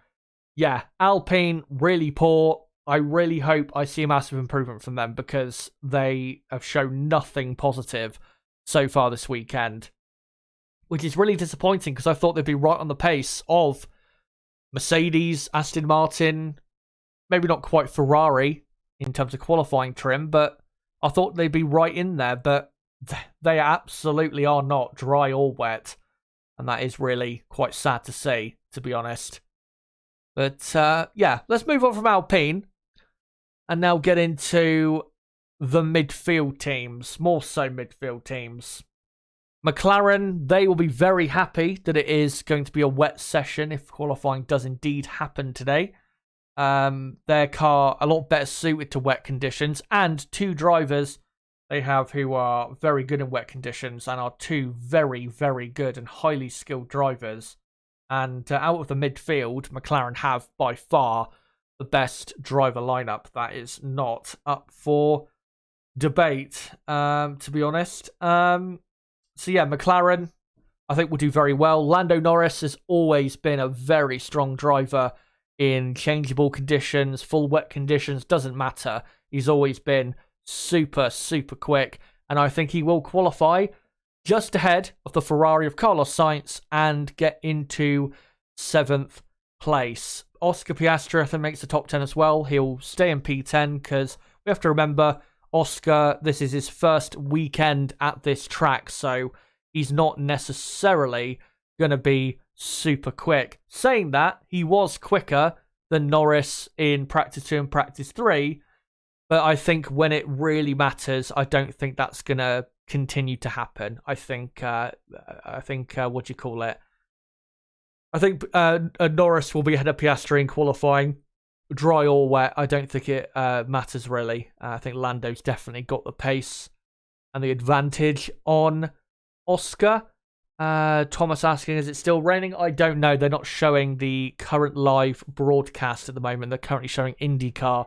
yeah, Alpine really poor. I really hope I see a massive improvement from them because they have shown nothing positive so far this weekend, which is really disappointing because I thought they'd be right on the pace of Mercedes, Aston Martin, maybe not quite Ferrari in terms of qualifying trim, but I thought they'd be right in there, but they absolutely are not, dry or wet, and that is really quite sad to see, to be honest. But let's move on from Alpine and now get into the midfield teams, more so midfield teams. McLaren, they will be very happy that it is going to be a wet session if qualifying does indeed happen today. Their car a lot better suited to wet conditions, and 2 drivers they have who are very good in wet conditions and are 2 very, very good and highly skilled drivers. And out of the midfield, McLaren have by far the best driver lineup. That is not up for debate, to be honest. So yeah, McLaren, I think will do very well. Lando Norris has always been a very strong driver in changeable conditions, full wet conditions, doesn't matter. He's always been super, super quick. And I think he will qualify just ahead of the Ferrari of Carlos Sainz and get into 7th place. Oscar Piastri, I think, makes the top 10 as well. He'll stay in P10 because we have to remember Oscar, this is his first weekend at this track, so he's not necessarily going to be super quick. Saying that, he was quicker than Norris in practice 2 and practice 3, but I think when it really matters, I don't think that's going to continue to happen. I think what do you call it? I think Norris will be ahead of Piastri in qualifying. Dry or wet, I don't think it matters really. I think Lando's definitely got the pace and the advantage on Oscar. Thomas asking, is it still raining? I don't know. They're not showing the current live broadcast at the moment. They're currently showing IndyCar,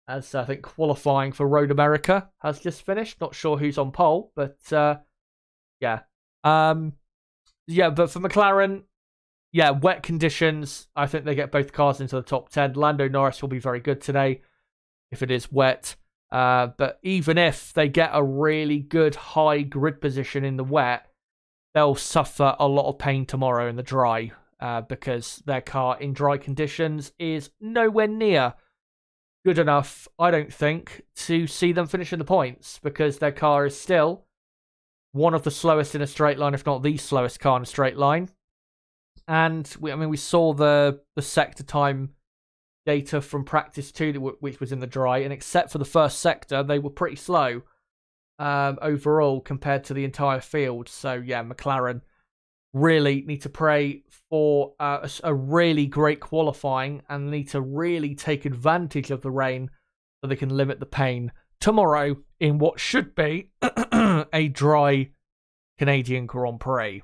as I think qualifying for Road America has just finished. Not sure who's on pole, but yeah. But for McLaren, wet conditions, I think they get both cars into the top 10. Lando Norris will be very good today if it is wet. But even if they get a really good high grid position in the wet, they'll suffer a lot of pain tomorrow in the dry because their car in dry conditions is nowhere near good enough, I don't think, to see them finishing the points because their car is still one of the slowest in a straight line, if not the slowest car in a straight line. And we saw the sector time data from practice 2, which was in the dry, and except for the first sector, they were pretty slow overall compared to the entire field. So yeah, McLaren really need to pray for a really great qualifying and need to really take advantage of the rain so they can limit the pain tomorrow in what should be a dry Canadian Grand Prix.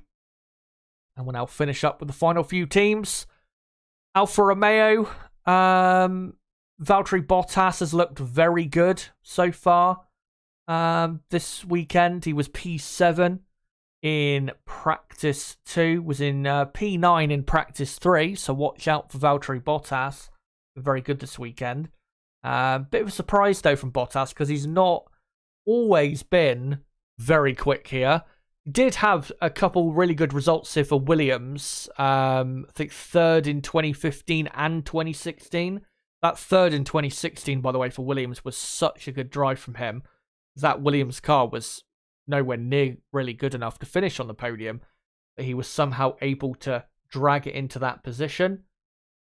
And we'll now finish up with the final few teams. Alfa Romeo, Valtteri Bottas has looked very good so far this weekend. He was P7 in practice 2, was in P9 in practice 3, so watch out for Valtteri Bottas. Very good this weekend. Bit of a surprise though from Bottas because he's not always been very quick here. Did have a couple really good results here for Williams. I think 3rd in 2015 and 2016. That 3rd in 2016, by the way, for Williams was such a good drive from him. That Williams car was nowhere near really good enough to finish on the podium, but he was somehow able to drag it into that position.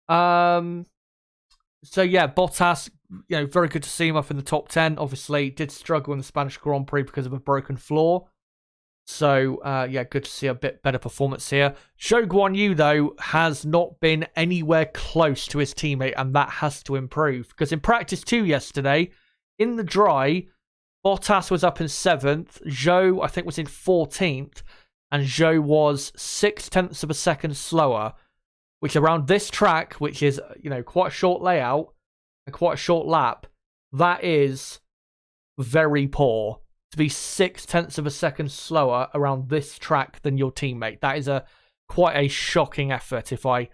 So yeah, Bottas, very good to see him up in the top 10. Obviously, did struggle in the Spanish Grand Prix because of a broken floor. So, yeah, good to see a bit better performance here. Zhou Guanyu, though, has not been anywhere close to his teammate, and that has to improve. Because in practice 2 yesterday, in the dry, Bottas was up in 7th. Zhou, I think, was in 14th. And Zhou was 0.6 of a second slower. Which around this track, which is, quite a short layout and quite a short lap, that is very poor. To be 0.6 of a second slower around this track than your teammate. That is quite a shocking effort, if I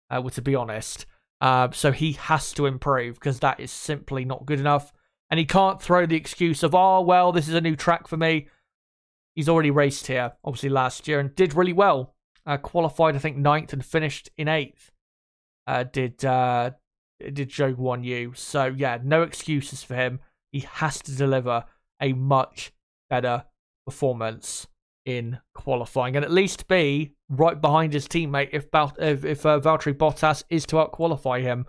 were to be honest. So he has to improve because that is simply not good enough. And he can't throw the excuse of, oh, well, this is a new track for me. He's already raced here, obviously, last year and did really well. Qualified, I think, 9th and finished in 8th. Did Zhou Guanyu. So, yeah, no excuses for him. He has to deliver a much better performance in qualifying and at least be right behind his teammate if Valtteri Bottas is to out-qualify him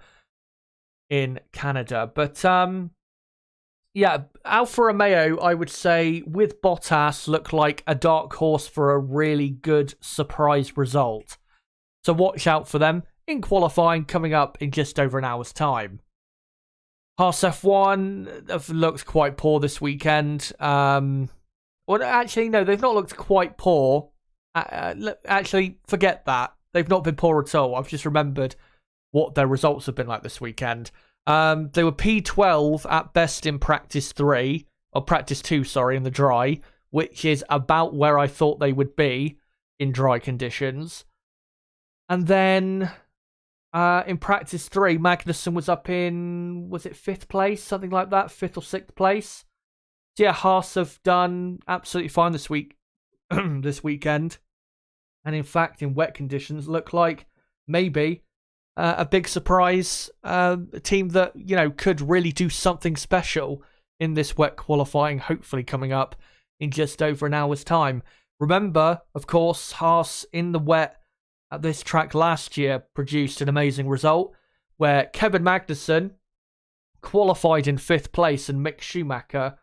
in Canada. But, yeah, Alfa Romeo, I would say, with Bottas, look like a dark horse for a really good surprise result. So watch out for them in qualifying coming up in just over an hour's time. Haas F1 have looked quite poor this weekend. Well, actually, no, they've not looked quite poor. Actually, forget that. They've not been poor at all. I've just remembered what their results have been like this weekend. They were P12 at best in practice 3, or practice 2, sorry, in the dry, which is about where I thought they would be in dry conditions. And then in practice 3, Magnussen was up in, was it 5th place? Something like that, 5th or 6th place. So yeah, Haas have done absolutely fine this weekend. And in fact, in wet conditions, look like maybe a big surprise, a team that, could really do something special in this wet qualifying, hopefully coming up in just over an hour's time. Remember, of course, Haas in the wet at this track last year produced an amazing result where Kevin Magnussen qualified in 5th place and Mick Schumacher,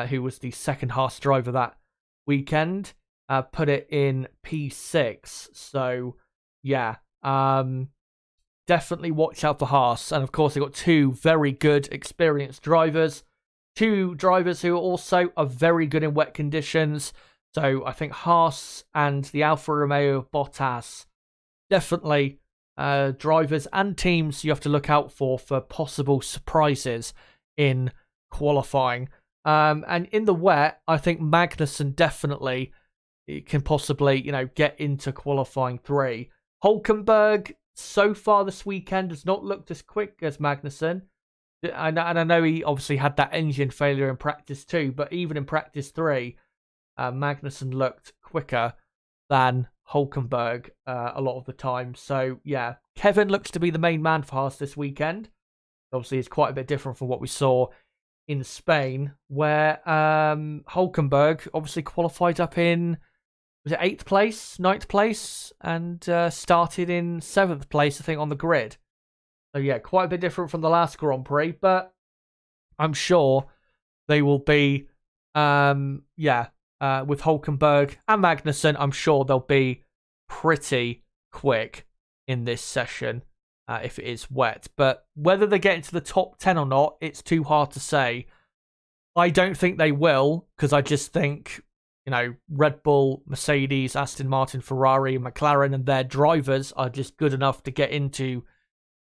who was the second Haas driver that weekend, put it in P6. So, yeah, definitely watch out for Haas. And of course, they've got 2 very good, experienced drivers. 2 drivers who also are very good in wet conditions. So I think Haas and the Alfa Romeo of Bottas, definitely drivers and teams you have to look out for possible surprises in qualifying. And in the wet, I think Magnussen definitely can possibly, get into qualifying 3. Hulkenberg, so far this weekend, has not looked as quick as Magnussen. And I know he obviously had that engine failure in practice 2, but even in practice 3, Magnussen looked quicker than Hulkenberg a lot of the time. So, yeah, Kevin looks to be the main man for Haas this weekend. Obviously, it's quite a bit different from what we saw in Spain, where Hulkenberg obviously qualified up in, was it 8th place, 9th place, and started in 7th place, I think, on the grid. So, So yeah, quite a bit different from the last Grand Prix, but I'm sure they will be, with Hulkenberg and Magnussen, I'm sure they'll be pretty quick in this session if it is wet. But whether they get into the top 10 or not, it's too hard to say. I don't think they will, because I just think, Red Bull, Mercedes, Aston Martin, Ferrari, McLaren, and their drivers are just good enough to get into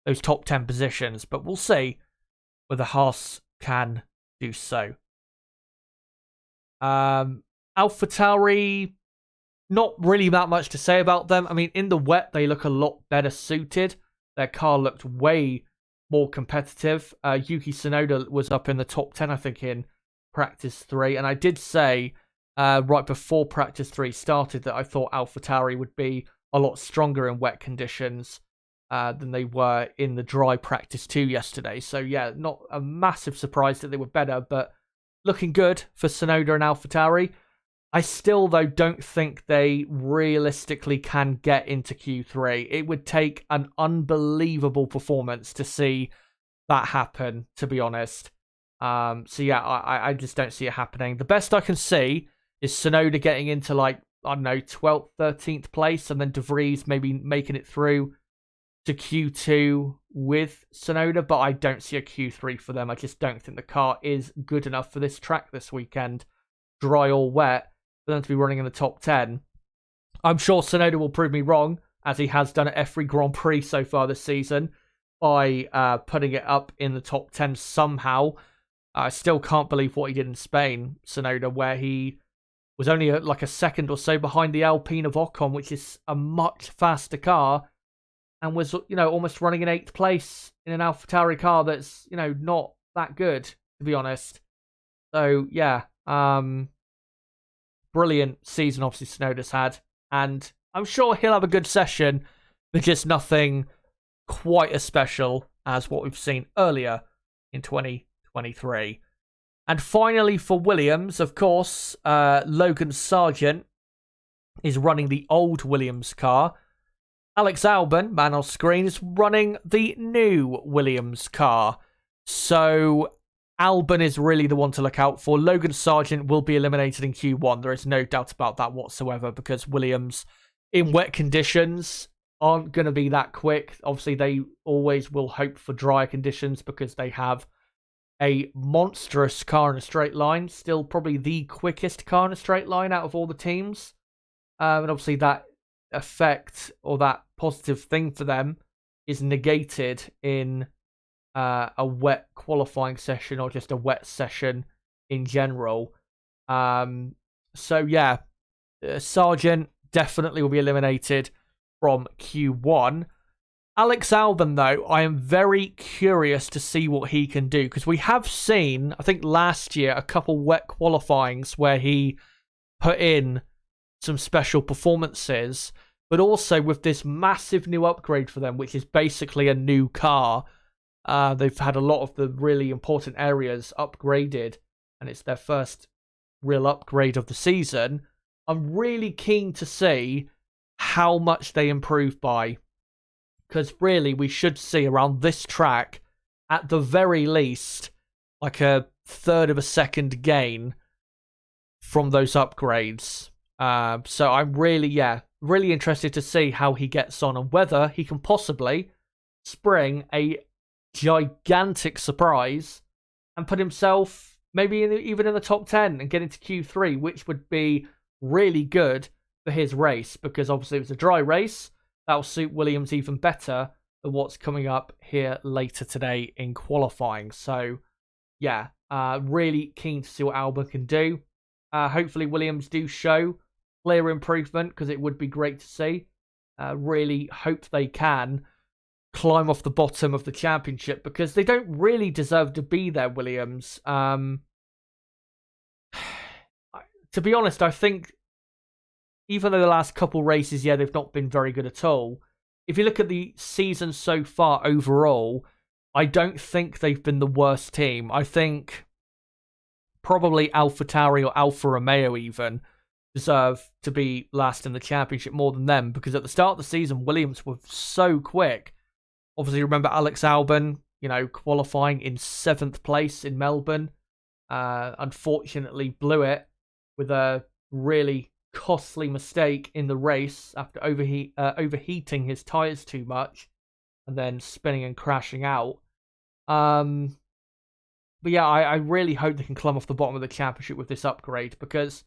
those top 10 positions. But we'll see whether Haas can do so. AlphaTauri, not really that much to say about them. I mean, in the wet, they look a lot better suited. Their car looked way more competitive. Yuki Tsunoda was up in the top 10, I think, in practice 3. And I did say right before practice 3 started that I thought AlphaTauri would be a lot stronger in wet conditions than they were in the dry practice 2 yesterday. So, yeah, not a massive surprise that they were better, but looking good for Tsunoda and AlphaTauri. I still, though, don't think they realistically can get into Q3. It would take an unbelievable performance to see that happen, to be honest. I just don't see it happening. The best I can see is Tsunoda getting into, 12th, 13th place, and then De Vries maybe making it through to Q2 with Tsunoda, but I don't see a Q3 for them. I just don't think the car is good enough for this track this weekend, dry or wet, for them to be running in the top 10. I'm sure Tsunoda will prove me wrong, as he has done at every Grand Prix so far this season, by putting it up in the top 10 somehow. I still can't believe what he did in Spain, Tsunoda, where he was only a second or so behind the Alpine of Ocon, which is a much faster car, and was, almost running in 8th place in an AlphaTauri car that's, not that good, to be honest. So, yeah, brilliant season, obviously, Tsunoda's had. And I'm sure he'll have a good session, but just nothing quite as special as what we've seen earlier in 2023. And finally, for Williams, of course, Logan Sargeant is running the old Williams car. Alex Albon, man on screen, is running the new Williams car. So Albon is really the one to look out for. Logan Sargeant will be eliminated in Q1. There is no doubt about that whatsoever, because Williams, in wet conditions, aren't going to be that quick. Obviously, they always will hope for drier conditions because they have a monstrous car in a straight line. Still probably the quickest car in a straight line out of all the teams. And obviously that effect, or that positive thing for them, is negated in a wet qualifying session, or just a wet session in general. Sargeant definitely will be eliminated from Q1. Alex Albon, though, I am very curious to see what he can do, because we have seen, I think last year, a couple wet qualifyings where he put in some special performances, but also with this massive new upgrade for them, which is basically a new car. They've had a lot of the really important areas upgraded, and it's their first real upgrade of the season. I'm really keen to see how much they improve by, because really we should see around this track, at the very least, like a third of a second gain from those upgrades. So I'm really interested to see how he gets on, and whether he can possibly spring a gigantic surprise and put himself maybe even in the top 10 and get into Q3, which would be really good for his race, because obviously it's a dry race. That'll suit Williams even better than what's coming up here later today in qualifying. So, yeah, really keen to see what Albon can do. Hopefully Williams do show clear improvement, because it would be great to see. Really hope they can climb off the bottom of the championship, because they don't really deserve to be there, Williams. To be honest, I think even though the last couple races, they've not been very good at all, if you look at the season so far overall, I don't think they've been the worst team. I think probably AlphaTauri or Alfa Romeo even deserve to be last in the championship more than them, because at the start of the season, Williams were so quick. Obviously, remember Alex Albon, qualifying in 7th place in Melbourne. Unfortunately, blew it with a really costly mistake in the race after overheating his tyres too much and then spinning and crashing out. But yeah, I really hope they can climb off the bottom of the championship with this upgrade, because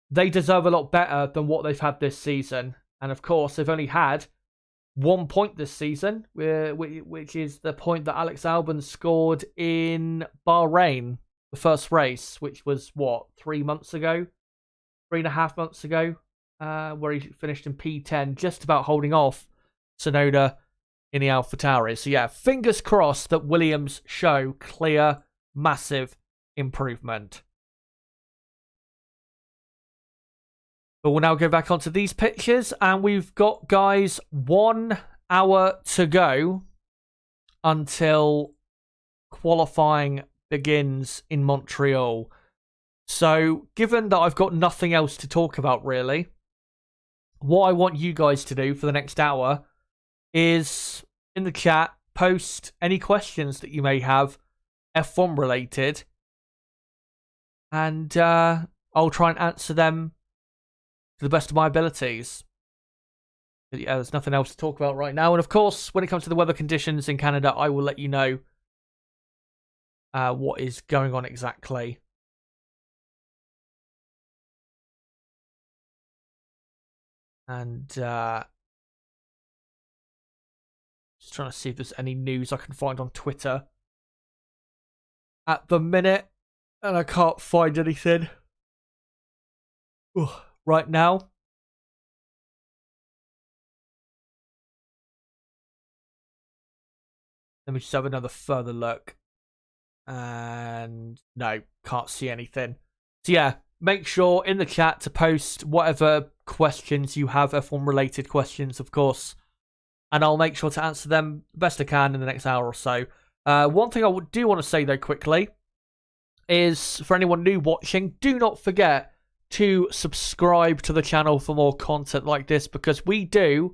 they deserve a lot better than what they've had this season. And of course, they've only had 1 point this season, which is the point that Alex Albon scored in Bahrain, the first race, which was, 3 months ago? 3.5 months ago, where he finished in P10, just about holding off Tsunoda in the AlphaTauri. So yeah, fingers crossed that Williams show clear, massive improvement. But we'll now go back onto these pictures, and we've got, guys, 1 hour to go until qualifying begins in Montreal. So, given that I've got nothing else to talk about, really, what I want you guys to do for the next hour is, in the chat, post any questions that you may have F1 related, and I'll try and answer them to the best of my abilities. But yeah, there's nothing else to talk about right now. And of course, when it comes to the weather conditions in Canada, I will let you know what is going on exactly. And just trying to see if there's any news I can find on Twitter at the minute, and I can't find anything right now. Let me just have another further look. And no, can't see anything. So yeah, make sure in the chat to post whatever questions you have, F1 related questions, of course, and I'll make sure to answer them the best I can in the next hour or so. One thing I do want to say, though, quickly, is for anyone new watching, do not forget to subscribe to the channel for more content like this, because we do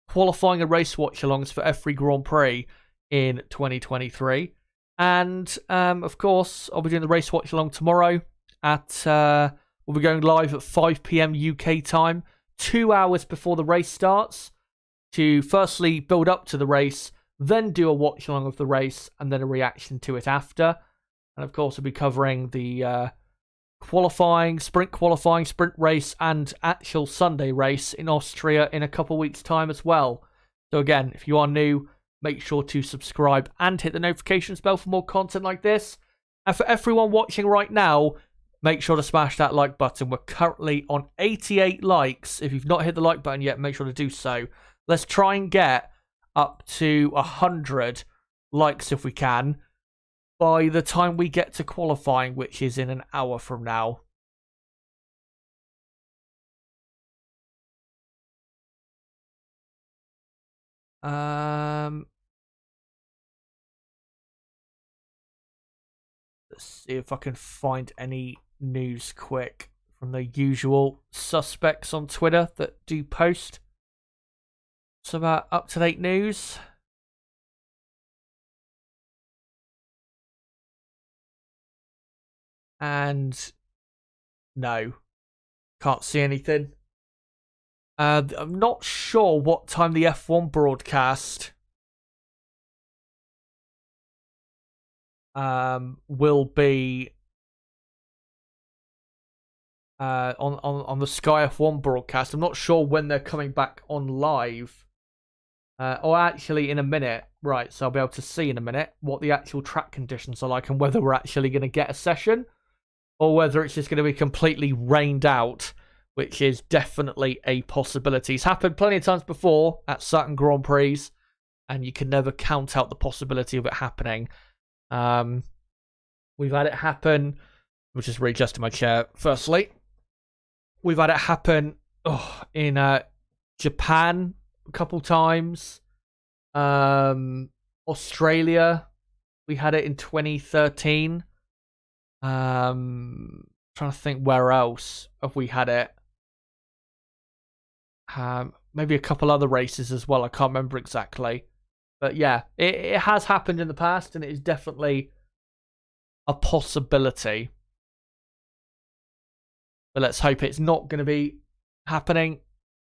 qualifying and race watch-alongs for every Grand Prix in 2023. And, of course, I'll be doing the race watch-along tomorrow at... we'll be going live at 5 p.m. UK time, 2 hours before the race starts, to firstly build up to the race, then do a watch-along of the race, and then a reaction to it after. And, of course, we'll be covering the sprint race, and actual Sunday race in Austria in a couple weeks' time as well. So, again, if you are new, make sure to subscribe and hit the notifications bell for more content like this. And for everyone watching right now, make sure to smash that like button. We're currently on 88 likes. If you've not hit the like button yet, make sure to do so. Let's try and get up to 100 likes if we can by the time we get to qualifying, which is in an hour from now. Let's see if I can find any news quick from the usual suspects on Twitter that do post some up-to-date news. And no, can't see anything. I'm not sure what time the F1 broadcast will be on the Sky F1 broadcast. I'm not sure when they're coming back on live. Or actually in a minute. Right, so I'll be able to see in a minute what the actual track conditions are like and whether we're actually going to get a session or whether it's just going to be completely rained out, which is definitely a possibility. It's happened plenty of times before at certain Grand Prix, and you can never count out the possibility of it happening. We've had it happen, which is readjusting my chair, firstly. We've had it happen in Japan a couple times. Australia, we had it in 2013. Trying to think where else have we had it. Maybe a couple other races as well. I can't remember exactly. But yeah, it has happened in the past, and it is definitely a possibility. But let's hope it's not going to be happening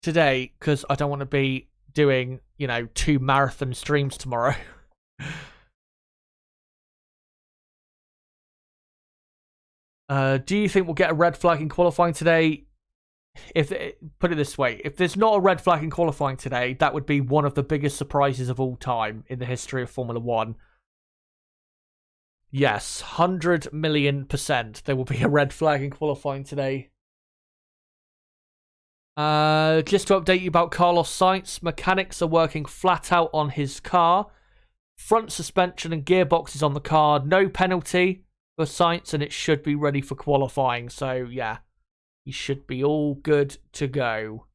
today, because I don't want to be doing, 2 marathon streams tomorrow. Do you think we'll get a red flag in qualifying today? Put it this way, if there's not a red flag in qualifying today, that would be one of the biggest surprises of all time in the history of Formula 1. Yes, 100 million% there will be a red flag in qualifying today. Just to update you about Carlos Sainz, mechanics are working flat out on his car. Front suspension and gearbox is on the car. No penalty for Sainz, and it should be ready for qualifying. So, yeah, he should be all good to go.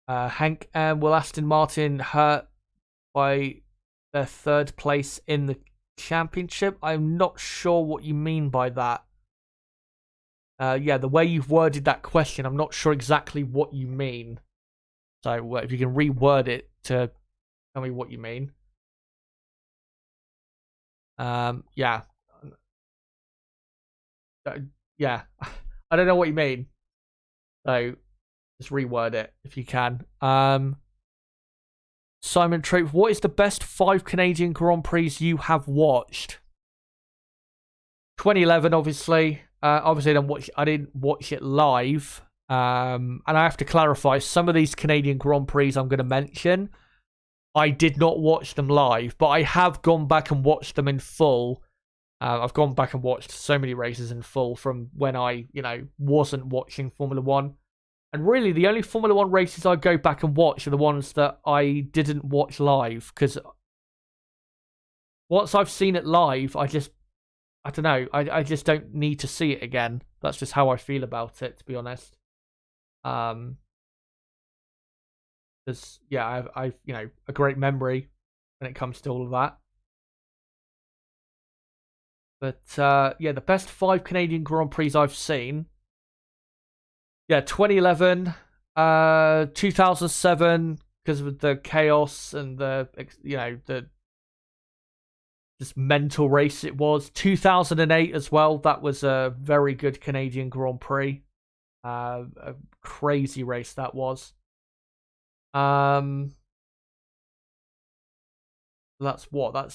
Hank, will Aston Martin hurt by their 3rd place in the championship? I'm not sure what you mean by that. Yeah, the way you've worded that question, I'm not sure exactly what you mean. So if you can reword it to tell me what you mean. Yeah. Yeah. I don't know what you mean. So just reword it if you can. Simon Troop, what is the best 5 Canadian Grand Prix you have watched? 2011, obviously. Obviously, I didn't watch it live. And I have to clarify, some of these Canadian Grand Prix I'm going to mention, I did not watch them live, but I have gone back and watched them in full. I've gone back and watched so many races in full from when I, wasn't watching Formula 1. And really, the only Formula 1 races I go back and watch are the ones that I didn't watch live. Because once I've seen it live, I don't know. I just don't need to see it again. That's just how I feel about it, to be honest. Because, yeah, I've a great memory when it comes to all of that. But, yeah, the best 5 Canadian Grand Prix I've seen. Yeah, 2011, 2007, because of the chaos and the this mental race it was. 2008 as well. That was a very good Canadian Grand Prix. A crazy race that was. That's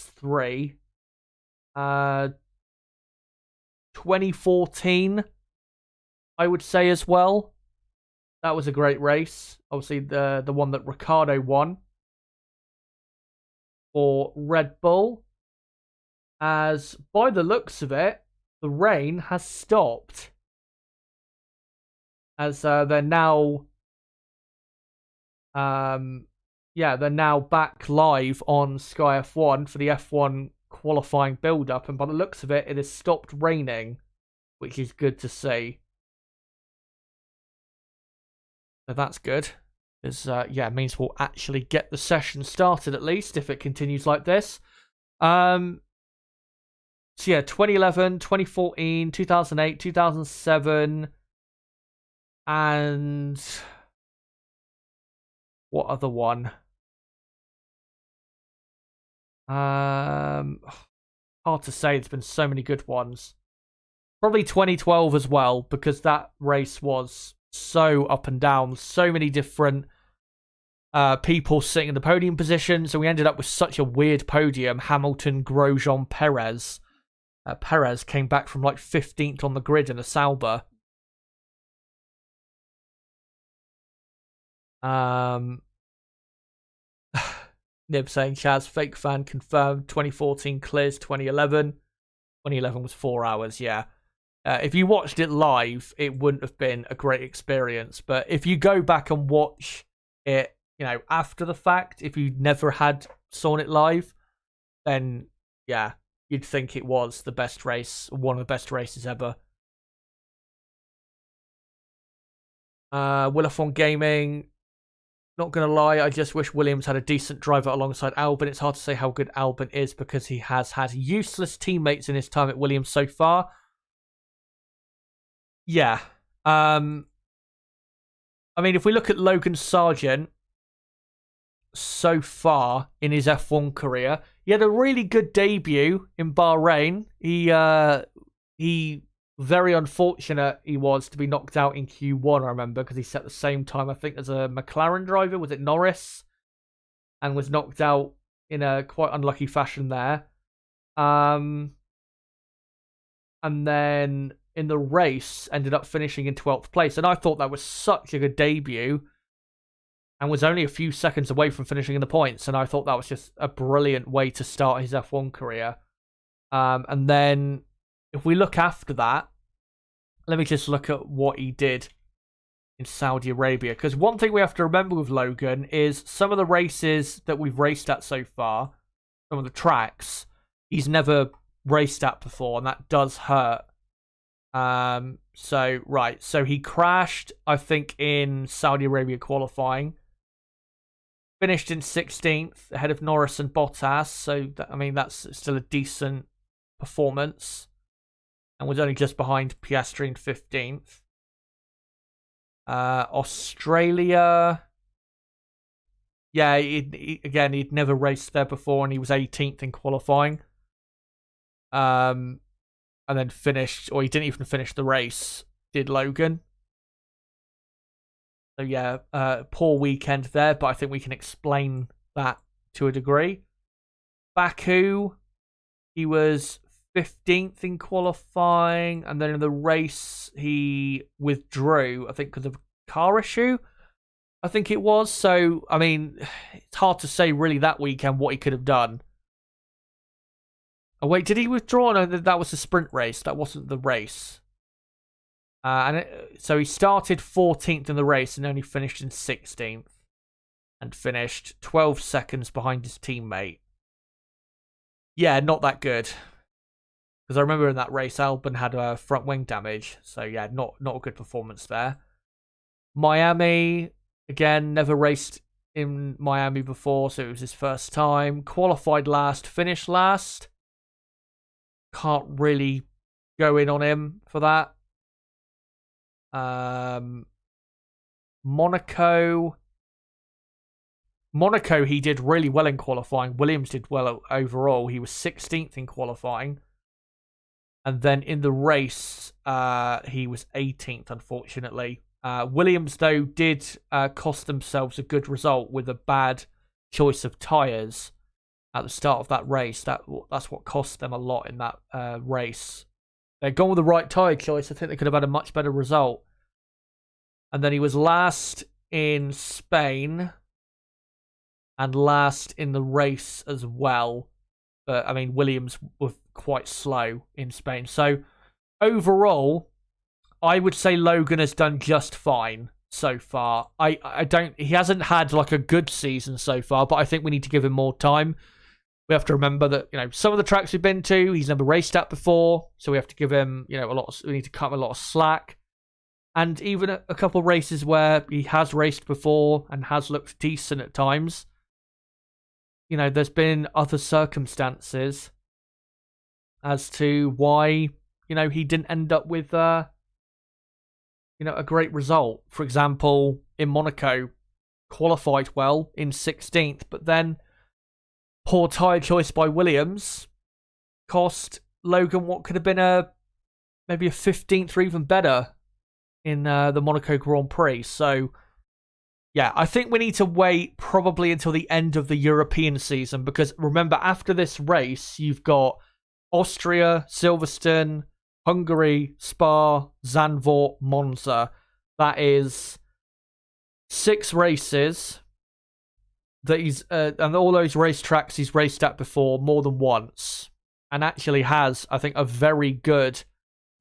3. 2014. I would say as well. That was a great race. Obviously, the one that Ricciardo won for Red Bull. As by the looks of it, the rain has stopped. As they're now, they're now back live on Sky F1 for the F1 qualifying build-up, and by the looks of it, it has stopped raining, which is good to see. So that's good. Because, it means we'll actually get the session started at least if it continues like this. So, yeah, 2011, 2014, 2008, 2007, and what other one? Hard to say. There's been so many good ones. Probably 2012 as well, because that race was so up and down, so many different people sitting in the podium position, so we ended up with such a weird podium. Hamilton, Grosjean, Perez. Perez came back from like 15th on the grid in a Sauber. Nib saying, Chaz, fake fan confirmed, 2014 clears 2011. 2011 was 4 hours, yeah. If you watched it live, it wouldn't have been a great experience. But if you go back and watch it, after the fact, if you never had saw it live, then, yeah, you'd think it was the best race, one of the best races ever. Willafon Gaming, not going to lie, I just wish Williams had a decent driver alongside Albon. It's hard to say how good Albon is because he has had useless teammates in his time at Williams so far. Yeah. I mean, if we look at Logan Sargent so far in his F1 career, he had a really good debut in Bahrain. He very unfortunate he was to be knocked out in Q1, I remember, because he set the same time, I think, as a McLaren driver. Was it Norris? And was knocked out in a quite unlucky fashion there. And then in the race, ended up finishing in 12th place. And I thought that was such a good debut and was only a few seconds away from finishing in the points. And I thought that was just a brilliant way to start his F1 career. And then if we look after that, let me just look at what he did in Saudi Arabia. Because one thing we have to remember with Logan is some of the races that we've raced at so far, some of the tracks, he's never raced at before, and that does hurt. So he crashed, I think, in Saudi Arabia qualifying. Finished in 16th, ahead of Norris and Bottas. So, that's still a decent performance. And was only just behind Piastri in 15th. Australia. Yeah, he'd never raced there before, and he was 18th in qualifying. And then finished, or he didn't even finish the race, did Logan. So yeah, poor weekend there, but I think we can explain that to a degree. Baku, he was 15th in qualifying, and then in the race he withdrew, I think because of a car issue, I think it was. So, it's hard to say really that weekend what he could have done. Oh wait, did he withdraw? No, that was a sprint race. That wasn't the race. So he started 14th in the race and only finished in 16th. And finished 12 seconds behind his teammate. Yeah, not that good. Because I remember in that race, Albon had a front wing damage. So yeah, not a good performance there. Miami, again, never raced in Miami before, so it was his first time. Qualified last, finished last. Can't really go in on him for that. Monaco, he did really well in qualifying. Williams did well overall. He was 16th in qualifying. And then in the race, he was 18th, unfortunately. Williams, though, did cost themselves a good result with a bad choice of tyres at the start of that race. That's what cost them a lot in that race. They'd gone with the right tyre choice. I think they could have had a much better result. And then he was last in Spain and last in the race as well. But, Williams was quite slow in Spain. So, overall, I would say Logan has done just fine so far. He hasn't had like a good season so far, but I think we need to give him more time. We have to remember that, some of the tracks we've been to, he's never raced at before. So we have to give him, we need to cut him a lot of slack. And even a couple of races where he has raced before and has looked decent at times, there's been other circumstances as to why, he didn't end up with, a great result. For example, in Monaco, qualified well in 16th, but then poor tyre choice by Williams cost Logan what could have been maybe a 15th or even better in the Monaco Grand Prix. So, yeah, I think we need to wait probably until the end of the European season, because remember, after this race, you've got Austria, Silverstone, Hungary, Spa, Zandvoort, Monza. That is 6 races that he's and all those racetracks he's raced at before more than once, and actually has, I think, a very good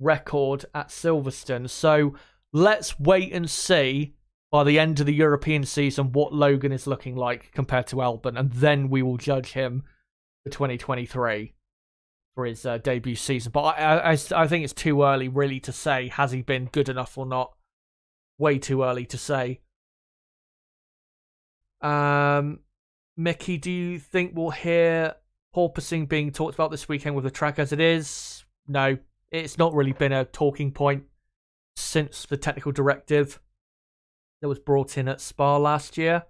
record at Silverstone. So let's wait and see by the end of the European season what Logan is looking like compared to Albon, and then we will judge him for 2023 for his debut season. But I think it's too early really to say has he been good enough or not. Way too early to say. Mickey, do you think we'll hear porpoising being talked about this weekend with the track as it is? No, it's not really been a talking point since the technical directive. that was brought in at Spa last year.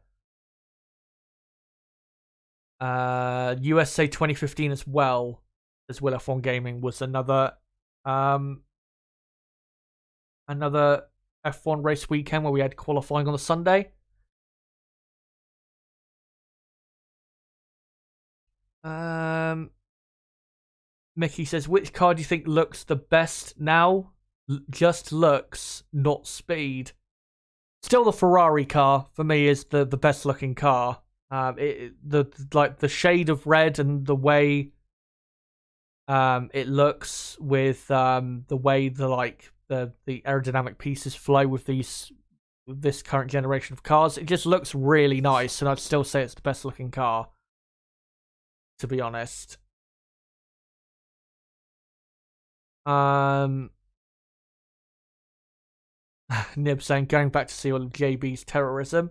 USA 2015 as well as Will F1 Gaming was another F1 race weekend where we had qualifying on a Sunday. Mickey says, which car do you think looks the best now? Just looks, not speed. Still, the Ferrari car for me is the best looking car. The shade of red and the way it looks with the way the aerodynamic pieces flow with this current generation of cars, it just looks really nice, and I'd still say it's the best looking car, to be honest. Nib saying, going back to see all of JB's terrorism.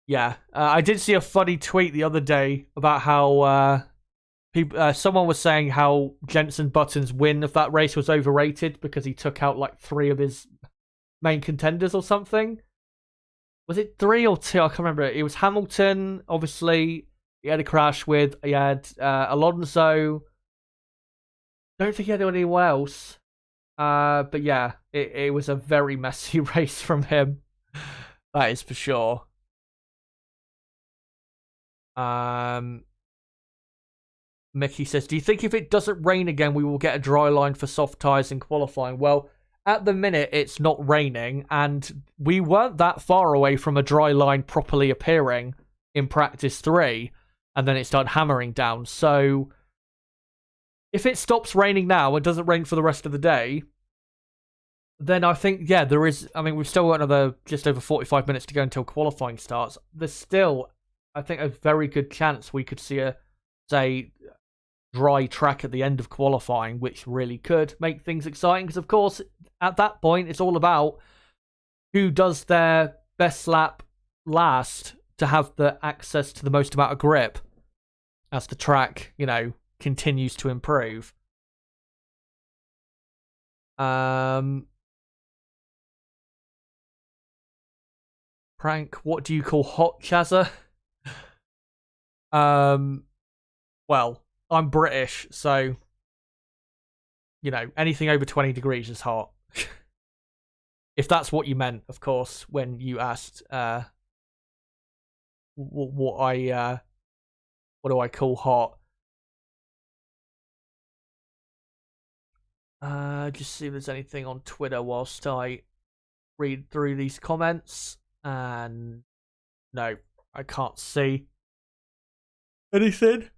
Yeah, I did see a funny tweet the other day about how someone was saying how Jenson Button's win of that race was overrated because he took out like 3 of his main contenders or something. Was it 3 or 2? I can't remember. It was Hamilton, obviously. He had a crash with. He had Alonso. Don't think he had anyone else. But yeah, it was a very messy race from him. That is for sure. Mickey says, do you think if it doesn't rain again, we will get a dry line for soft tyres in qualifying? Well, at the minute, it's not raining, and we weren't that far away from a dry line properly appearing in practice 3, and then it started hammering down. So if it stops raining now and doesn't rain for the rest of the day, then I think, yeah, there is. I mean, we've still got another just over 45 minutes to go until qualifying starts. There's still, I think, a very good chance we could see a, say, dry track at the end of qualifying, which really could make things exciting. Because, of course, at that point, it's all about who does their best lap last to have the access to the most amount of grip as the track, continues to improve. Prank, what do you call hot, Chazza? Well, I'm British, so, anything over 20 degrees is hot. If that's what you meant, of course, when you asked what do I call hot. Just see if there's anything on Twitter whilst I read through these comments. And no, I can't see anything.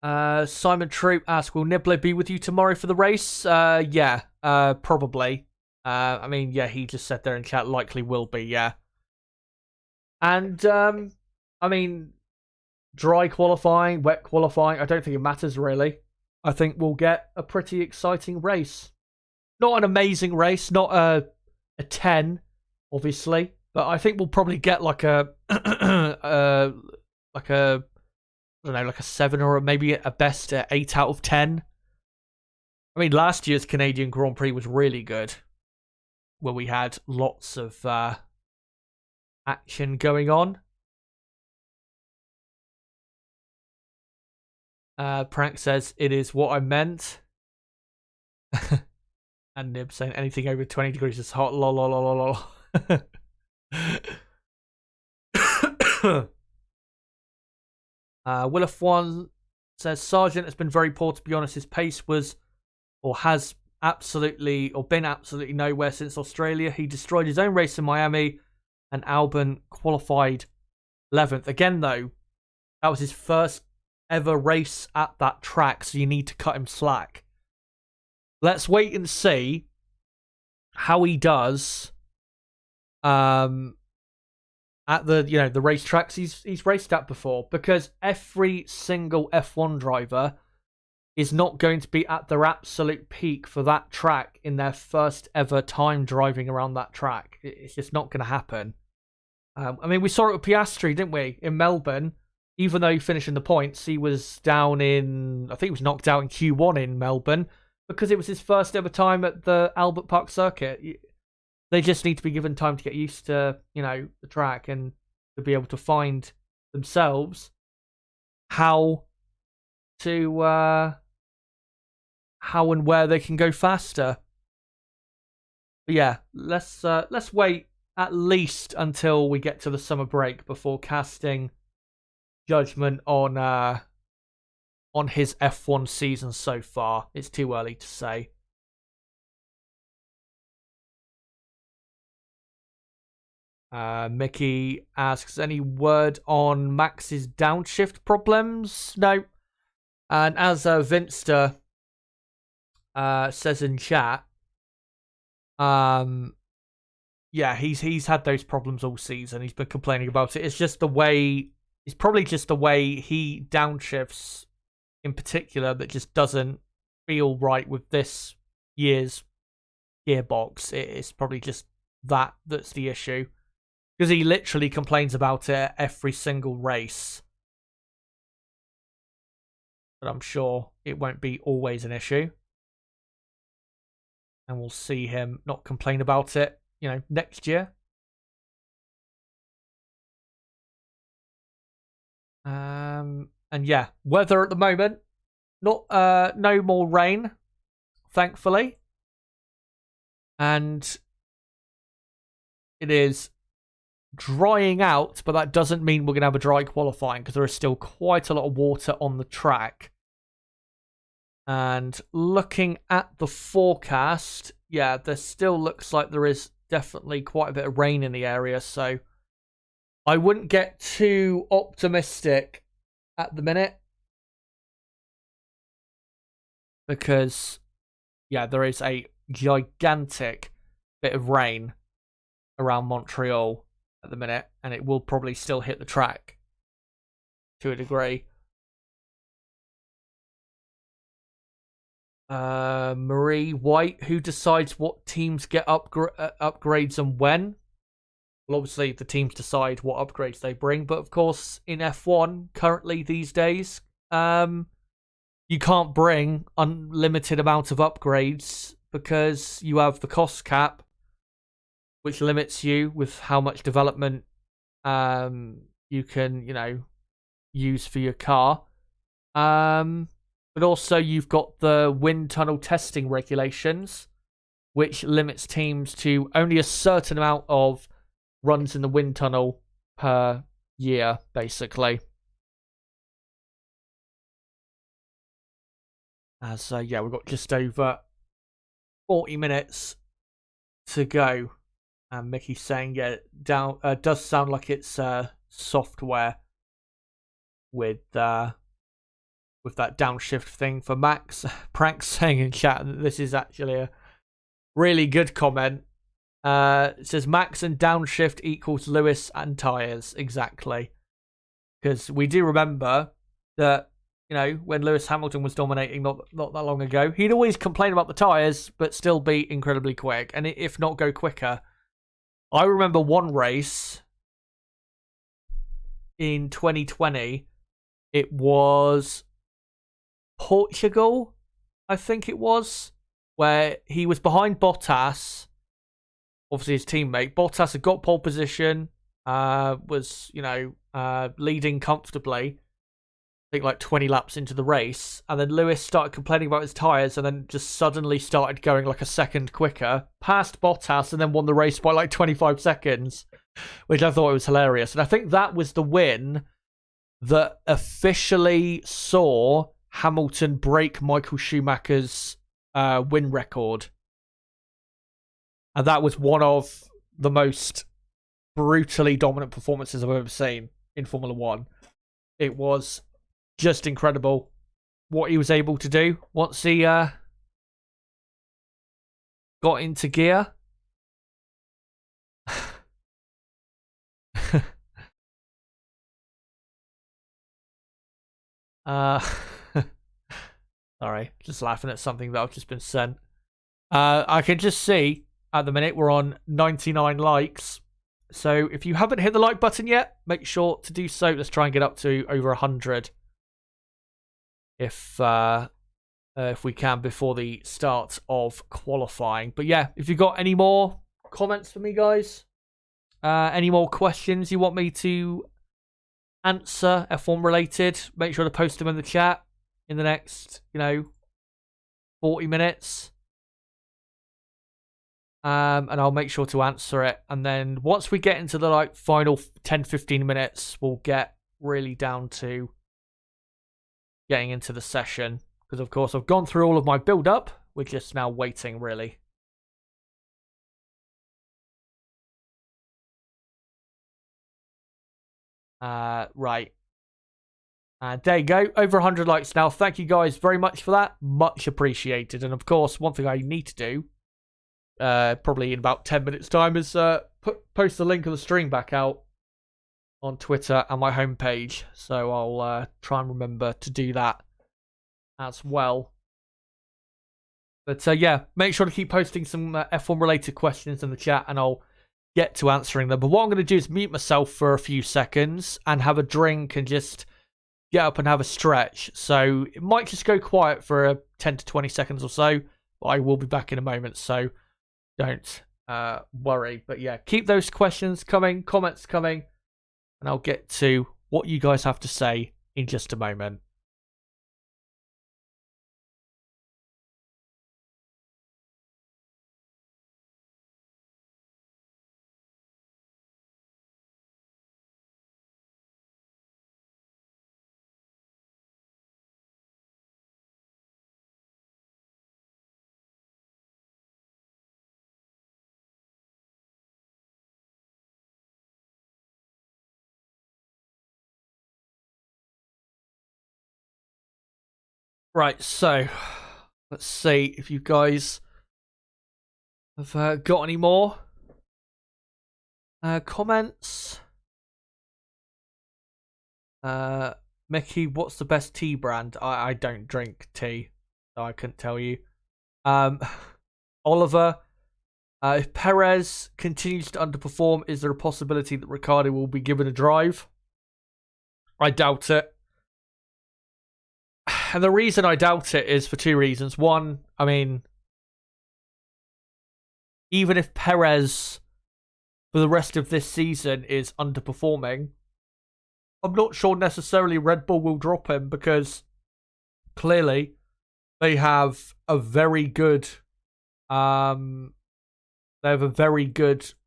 Simon Troop asks, will Niblo be with you tomorrow for the race? Yeah, probably. I mean, yeah, he just said there in chat, likely will be, yeah. And, I mean, dry qualifying, wet qualifying, I don't think it matters really. I think we'll get a pretty exciting race. Not an amazing race, not a 10, obviously, but I think we'll probably get like a, I don't know, like a 7 or maybe a best 8 out of 10. I mean, last year's Canadian Grand Prix was really good, where we had lots of action going on. Prank says, it is what I meant. And Nib saying, anything over 20 degrees is hot. Lol, lol, lol, lol. Will F1 says, Sargent has been very poor, to be honest. His pace was, or has absolutely, or been absolutely nowhere since Australia. He destroyed his own race in Miami, and Albon qualified 11th. Again, though, that was his first ever race at that track, so you need to cut him slack. Let's wait and see how he does at the the racetracks he's raced at before, because every single F1 driver is not going to be at their absolute peak for that track in their first ever time driving around that track. It's just not going to happen. I mean, we saw it with Piastri, didn't we, in Melbourne? Even though he finished in the points, he was down in, I think he was knocked out in Q1 in Melbourne. because it was his first ever time at the Albert Park circuit. They just need to be given time to get used to, the track and to be able to find themselves how and where they can go faster. But yeah, let's wait at least until we get to the summer break before casting judgment on his F1 season so far. It's too early to say. Mickey asks, any word on Max's downshift problems? No. And as Vinster says in chat, yeah, he's had those problems all season. He's been complaining about it. It's probably just the way he downshifts in particular that just doesn't feel right with this year's gearbox. It's probably just that's the issue. Because he literally complains about it every single race. But I'm sure it won't be always an issue. And we'll see him not complain about it, next year. And yeah, weather at the moment, no more rain, thankfully. And it is drying out, but that doesn't mean we're going to have a dry qualifying because there is still quite a lot of water on the track. And looking at the forecast, yeah, there still looks like there is definitely quite a bit of rain in the area, so I wouldn't get too optimistic at the minute because, yeah, there is a gigantic bit of rain around Montreal at the minute, and it will probably still hit the track to a degree. Marie White, who decides what teams get upgrades and when? Well, obviously the teams decide what upgrades they bring, but of course in F1 currently these days, you can't bring unlimited amount of upgrades because you have the cost cap, which limits you with how much development you can, use for your car. But also you've got the wind tunnel testing regulations, which limits teams to only a certain amount of runs in the wind tunnel per year, basically. So yeah, we've got just over 40 minutes to go. And Mickey's saying, yeah, does sound like it's software with that downshift thing for Max. Prank's saying in chat that this is actually a really good comment. It says Max and downshift equals Lewis and tyres. Exactly. Because we do remember that, when Lewis Hamilton was dominating not that long ago, he'd always complain about the tyres, but still be incredibly quick. And if not go quicker. I remember one race in 2020. It was Portugal, I think it was, where he was behind Bottas, obviously his teammate. Bottas had got pole position, was, leading comfortably, I think like 20 laps into the race, and then Lewis started complaining about his tyres and then just suddenly started going like a second quicker, passed Bottas and then won the race by like 25 seconds, which I thought was hilarious. And I think that was the win that officially saw Hamilton break Michael Schumacher's win record. And that was one of the most brutally dominant performances I've ever seen in Formula One. It was just incredible what he was able to do once he got into gear. Sorry, just laughing at something that I've just been sent. I can just see at the minute we're on 99 likes. So if you haven't hit the like button yet, make sure to do so. Let's try and get up to over 100. If if we can, before the start of qualifying. But yeah, if you've got any more comments for me, guys, any more questions you want me to answer F1 related, make sure to post them in the chat in the next, 40 minutes. And I'll make sure to answer it. And then once we get into the final 10-15 minutes, we'll get really down to getting into the session. Because, of course, I've gone through all of my build-up. We're just now waiting, really. Right. There you go. Over 100 likes now. Thank you guys very much for that. Much appreciated. And, of course, one thing I need to do, probably in about 10 minutes' time, is post the link of the stream back out on Twitter and my homepage. So I'll try and remember to do that as well. But yeah, make sure to keep posting some F1 related questions in the chat and I'll get to answering them. But what I'm going to do is mute myself for a few seconds and have a drink and just get up and have a stretch. So it might just go quiet for 10 to 20 seconds or so, but I will be back in a moment, so don't worry. But yeah, keep those questions coming, comments coming, and I'll get to what you guys have to say in just a moment. Right, so let's see if you guys have got any more comments. Mickey, what's the best tea brand? I don't drink tea, so I couldn't tell you. Oliver, if Perez continues to underperform, is there a possibility that Ricciardo will be given a drive? I doubt it. And the reason I doubt it is for two reasons. One, I mean, even if Perez for the rest of this season is underperforming, I'm not sure necessarily Red Bull will drop him, because clearly they have a very good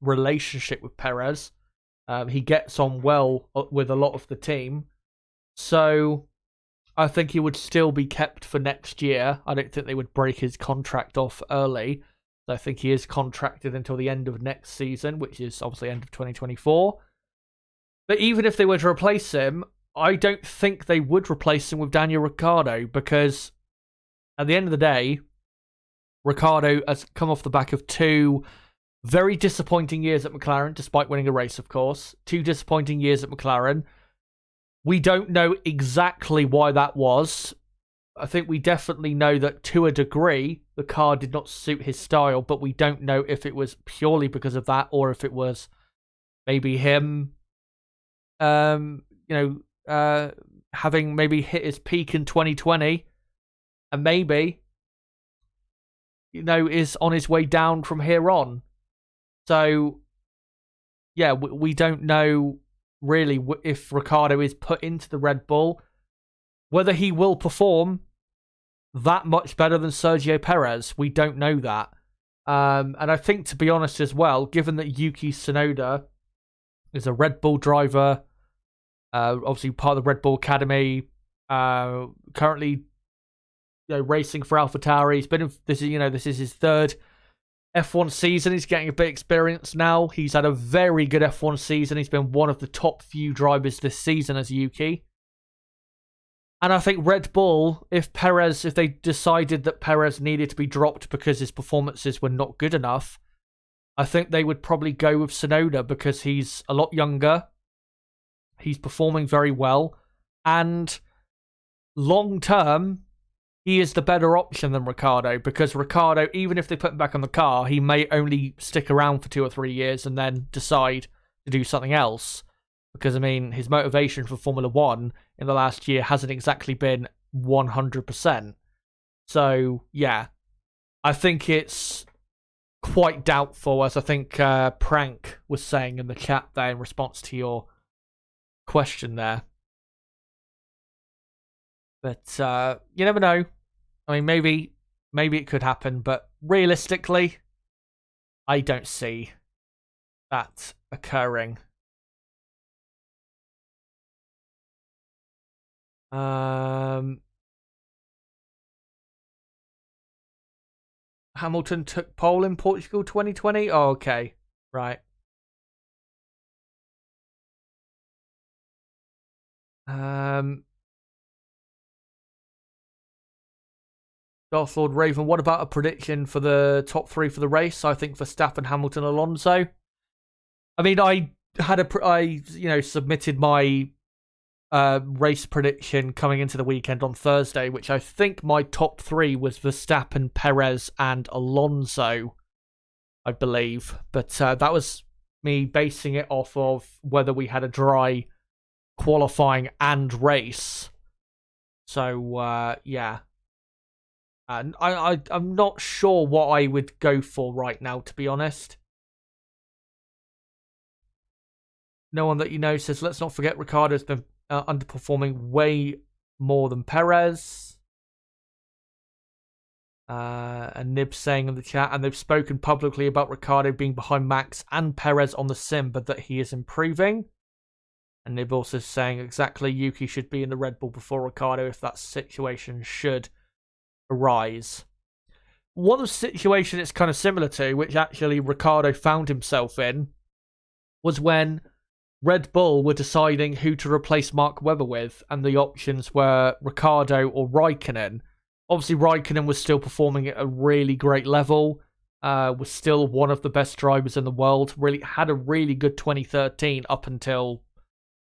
relationship with Perez. He gets on well with a lot of the team. So I think he would still be kept for next year. I don't think they would break his contract off early. I think he is contracted until the end of next season, which is obviously end of 2024. But even if they were to replace him, I don't think they would replace him with Daniel Ricciardo, because at the end of the day, Ricciardo has come off the back of two very disappointing years at McLaren, despite winning a race, of course. 2 disappointing years at McLaren. We don't know exactly why that was. I think we definitely know that to a degree, the car did not suit his style, but we don't know if it was purely because of that or if it was maybe him, having maybe hit his peak in 2020 and maybe, is on his way down from here on. So, yeah, we don't know really if Ricciardo is put into the Red Bull, whether he will perform that much better than Sergio Perez. We don't know that. And I think, to be honest as well, given that Yuki Tsunoda is a Red Bull driver, obviously part of the Red Bull Academy, currently racing for AlphaTauri. He's been this is his third F1 season. He's getting a bit of experience now. He's had a very good F1 season. He's been one of the top few drivers this season as Yuki. And I think Red Bull, if they decided that Perez needed to be dropped because his performances were not good enough, I think they would probably go with Tsunoda, because he's a lot younger. He's performing very well. And long term, he is the better option than Ricciardo, because Ricciardo, even if they put him back on the car, he may only stick around for 2 or 3 years and then decide to do something else. Because, I mean, his motivation for Formula 1 in the last year hasn't exactly been 100%. So, yeah, I think it's quite doubtful, as I think Prank was saying in the chat there in response to your question there. But you never know. I mean, maybe it could happen, but realistically, I don't see that occurring. Hamilton took pole in Portugal 2020? Oh, okay. Right. Darth Lord Raven, what about a prediction for the top three for the race? I think Verstappen, Hamilton, Alonso. I mean, I submitted my race prediction coming into the weekend on Thursday, which I think my top three was Verstappen, Perez, and Alonso, I believe. But that was me basing it off of whether we had a dry qualifying and race. So, yeah. And I'm not sure what I would go for right now, to be honest. No one that you know says, let's not forget Ricciardo's been underperforming way more than Perez. And Nib saying in the chat, and they've spoken publicly about Ricciardo being behind Max and Perez on the sim, but that he is improving. And Nib also saying exactly Yuki should be in the Red Bull before Ricciardo if that situation should arise. One situation it's kind of similar to, which actually Ricciardo found himself in, was when Red Bull were deciding who to replace Mark Webber with, and the options were Ricciardo or Raikkonen. Obviously, Raikkonen was still performing at a really great level, was still one of the best drivers in the world, really had a really good 2013 up until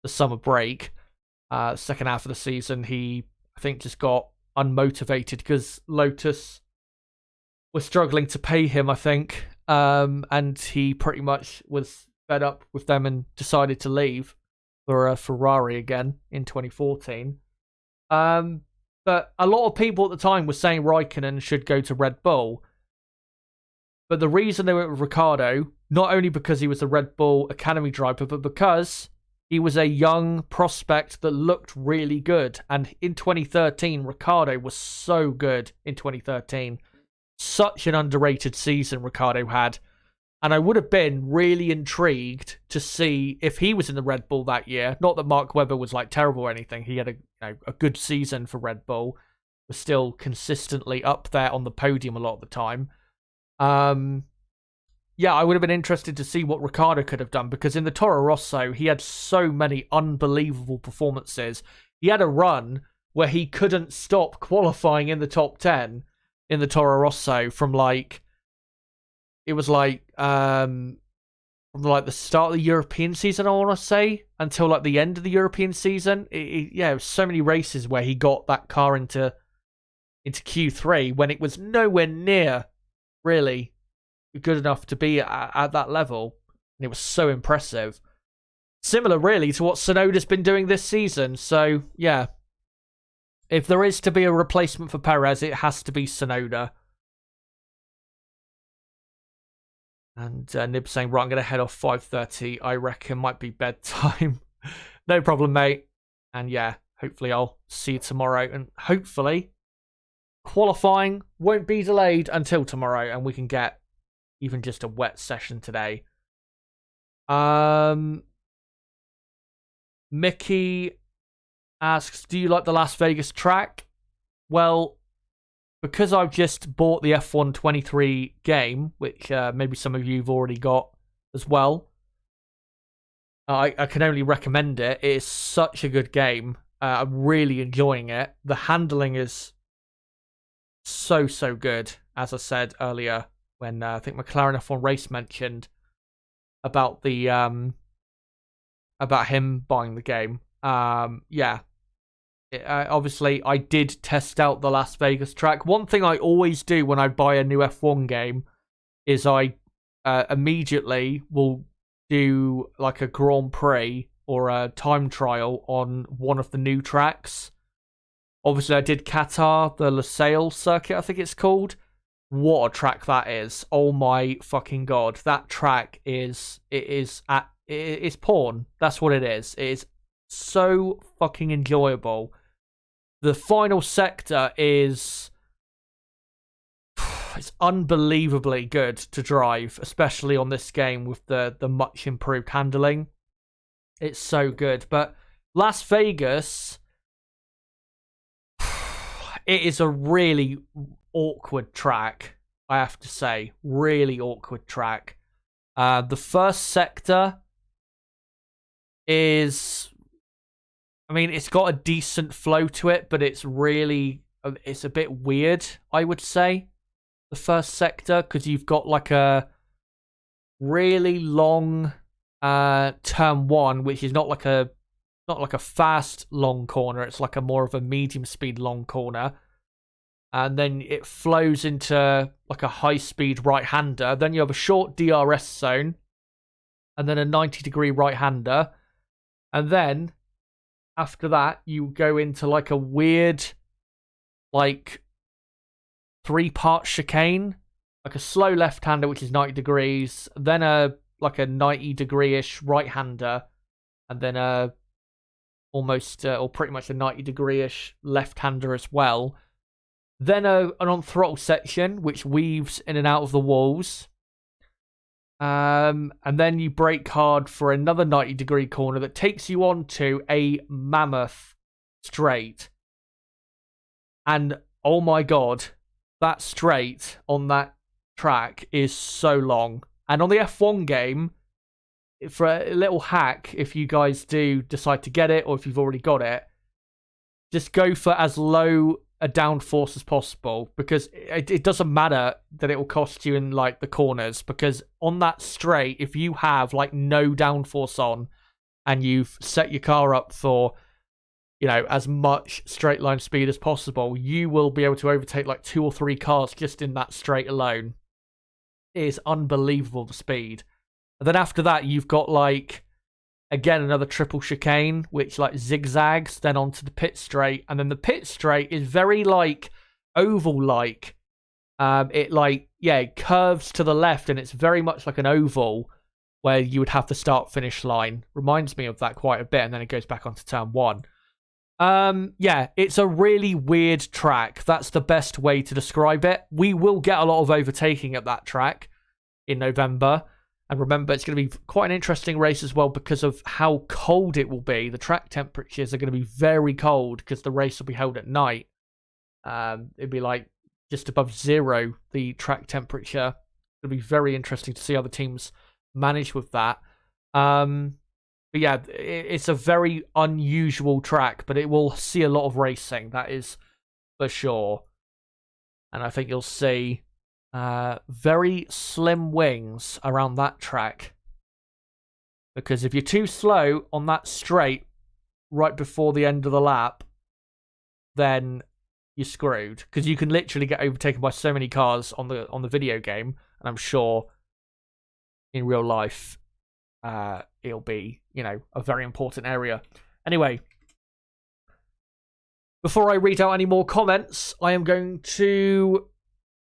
the summer break. Second half of the season, he, I think, just got unmotivated because Lotus was struggling to pay him, I think, and he pretty much was fed up with them and decided to leave for Ferrari again in 2014. But a lot of people at the time were saying Raikkonen should go to Red Bull. But the reason they went with Ricciardo, not only because he was a Red Bull Academy driver, but because he was a young prospect that looked really good. And in 2013, Ricciardo was so good in 2013. Such an underrated season Ricciardo had. And I would have been really intrigued to see if he was in the Red Bull that year. Not that Mark Webber was like terrible or anything. He had a good season for Red Bull. Was still consistently up there on the podium a lot of the time. Yeah, I would have been interested to see what Ricciardo could have done, because in the Toro Rosso, he had so many unbelievable performances. He had a run where he couldn't stop qualifying in the top 10 in the Toro Rosso from it was from the start of the European season, I want to say, until the end of the European season. It was so many races where he got that car into Q3 when it was nowhere near really good enough to be at that level. And it was so impressive. Similar, really, to what Tsunoda's been doing this season. So, yeah. If there is to be a replacement for Perez, it has to be Tsunoda. And Nib saying, right, I'm going to head off 5:30. I reckon might be bedtime. No problem, mate. And yeah, hopefully I'll see you tomorrow. And hopefully qualifying won't be delayed until tomorrow, and we can get even just a wet session today. Mickey asks, do you like the Las Vegas track? Well, because I've just bought the F1 23 game, which maybe some of you have already got as well, I can only recommend it. It is such a good game. I'm really enjoying it. The handling is so good, as I said earlier, when I think McLaren F1 Race mentioned about the about him buying the game. Yeah. Obviously, I did test out the Las Vegas track. One thing I always do when I buy a new F1 game is I immediately will do like a Grand Prix or a time trial on one of the new tracks Obviously, I did Qatar, the Lusail circuit, I think it's called. What a track that is. Oh my fucking god. That track it's porn. That's what it is. It is so fucking enjoyable. The final sector is it's unbelievably good to drive, especially on this game with the much improved handling. It's so good. But Las Vegas, it is a really awkward track, I have to say. Really awkward track. The first sector is, I mean, it's got a decent flow to it, but it's a bit weird, I would say. The first sector, because you've got like a really long turn one, which is not like a fast long corner. It's like a more of a medium speed long corner, and then it flows into like a high speed right hander. Then you have a short DRS zone, and then a 90-degree right hander, and then after that you go into like a weird like 3-part chicane, like a slow left-hander which is 90 degrees, then a 90-degree-ish right-hander, and then a almost or pretty much a 90-degree-ish left-hander as well. Then an on-throttle section which weaves in and out of the walls. And then you brake hard for another 90-degree corner that takes you onto a mammoth straight. And oh my god, that straight on that track is so long. And on the F1 game, for a little hack, if you guys do decide to get it, or if you've already got it, just go for as low a downforce as possible, because it doesn't matter that it will cost you in like the corners, because on that straight, if you have like no downforce on and you've set your car up for, you know, as much straight line speed as possible, you will be able to overtake like 2 or 3 cars just in that straight alone. It is unbelievable, the speed. And then after that, you've got like, again, another triple chicane, which like zigzags, then onto the pit straight. And then the pit straight is very like oval-like. It curves to the left, and it's very much like an oval where you would have the start-finish line. Reminds me of that quite a bit, and then it goes back onto turn 1. It's a really weird track. That's the best way to describe it. We will get a lot of overtaking at that track in November. And remember, it's going to be quite an interesting race as well because of how cold it will be. The track temperatures are going to be very cold because the race will be held at night. It'd be like just above 0, the track temperature. It'll be very interesting to see how the teams manage with that. But yeah, it's a very unusual track, but it will see a lot of racing. That is for sure. And I think you'll see very slim wings around that track. Because if you're too slow on that straight right before the end of the lap, then you're screwed. Because you can literally get overtaken by so many cars on the video game, and I'm sure in real life it'll be, you know, a very important area. Anyway, before I read out any more comments, I am going to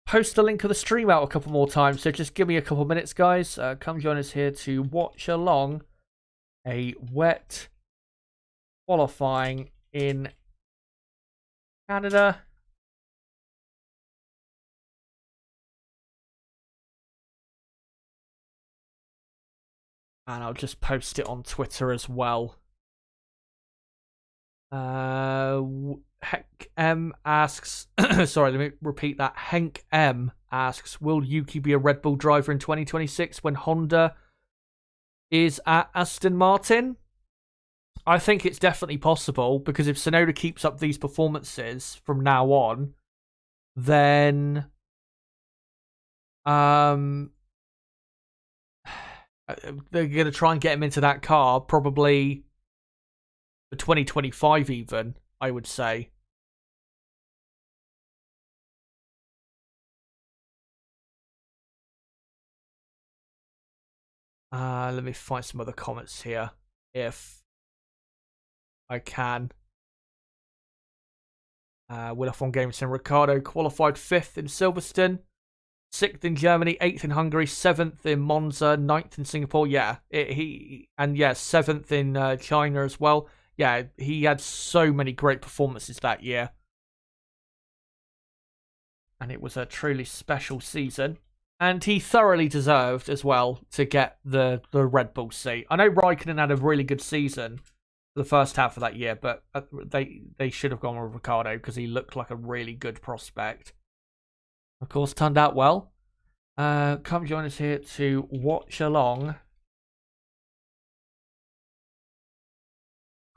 post the link of the stream out a couple more times, so just give me a couple minutes, guys. Come join us here to watch along a wet qualifying in Canada. And I'll just post it on Twitter as well. Hank M asks, sorry, let me repeat that. Hank M asks, will Yuki be a Red Bull driver in 2026 when Honda is at Aston Martin? I think it's definitely possible, because if Tsunoda keeps up these performances from now on, then they're going to try and get him into that car probably for 2025 even, I would say. Let me find some other comments here, if I can. Willifon Games and Ricardo qualified 5th in Silverstone, 6th in Germany, 8th in Hungary, 7th in Monza, 9th in Singapore. Yeah, 7th in China as well. Yeah, he had so many great performances that year. And it was a truly special season. And he thoroughly deserved as well to get the Red Bull seat. I know Raikkonen had a really good season for the first half of that year, but they should have gone with Ricciardo because he looked like a really good prospect. Of course, turned out well. Come join us here to Watchalong.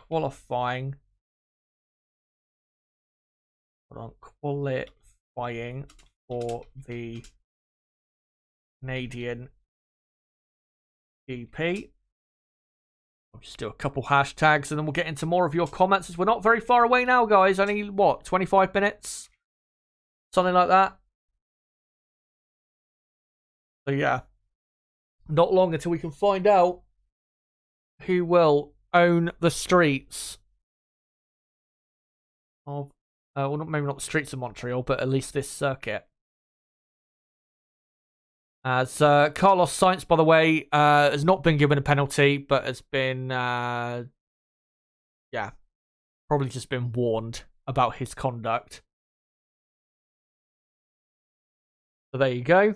Qualifying. Hold on, qualifying for the Canadian GP. I'll just do a couple hashtags and then we'll get into more of your comments as we're not very far away now, guys. Only, what, 25 minutes? Something like that. So, yeah. Not long until we can find out who will own the streets of, well, maybe not the streets of Montreal, but at least this circuit. As Carlos Sainz, by the way, has not been given a penalty, but has been, probably just been warned about his conduct. So there you go.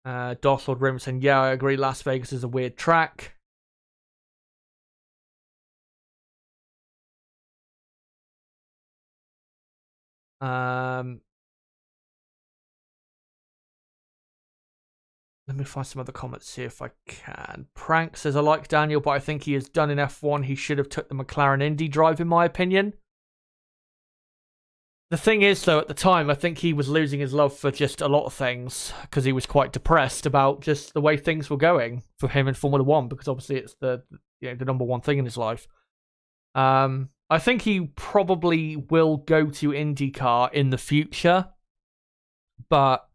Darth Lord Rimson, yeah, I agree. Las Vegas is a weird track. Let me find some other comments, see if I can. Prank says, I like Daniel, but I think he has done in F1. He should have took the McLaren Indy drive, in my opinion. The thing is, though, at the time, I think he was losing his love for just a lot of things because he was quite depressed about just the way things were going for him in Formula One, because obviously it's the number one thing in his life. I think he probably will go to IndyCar in the future, but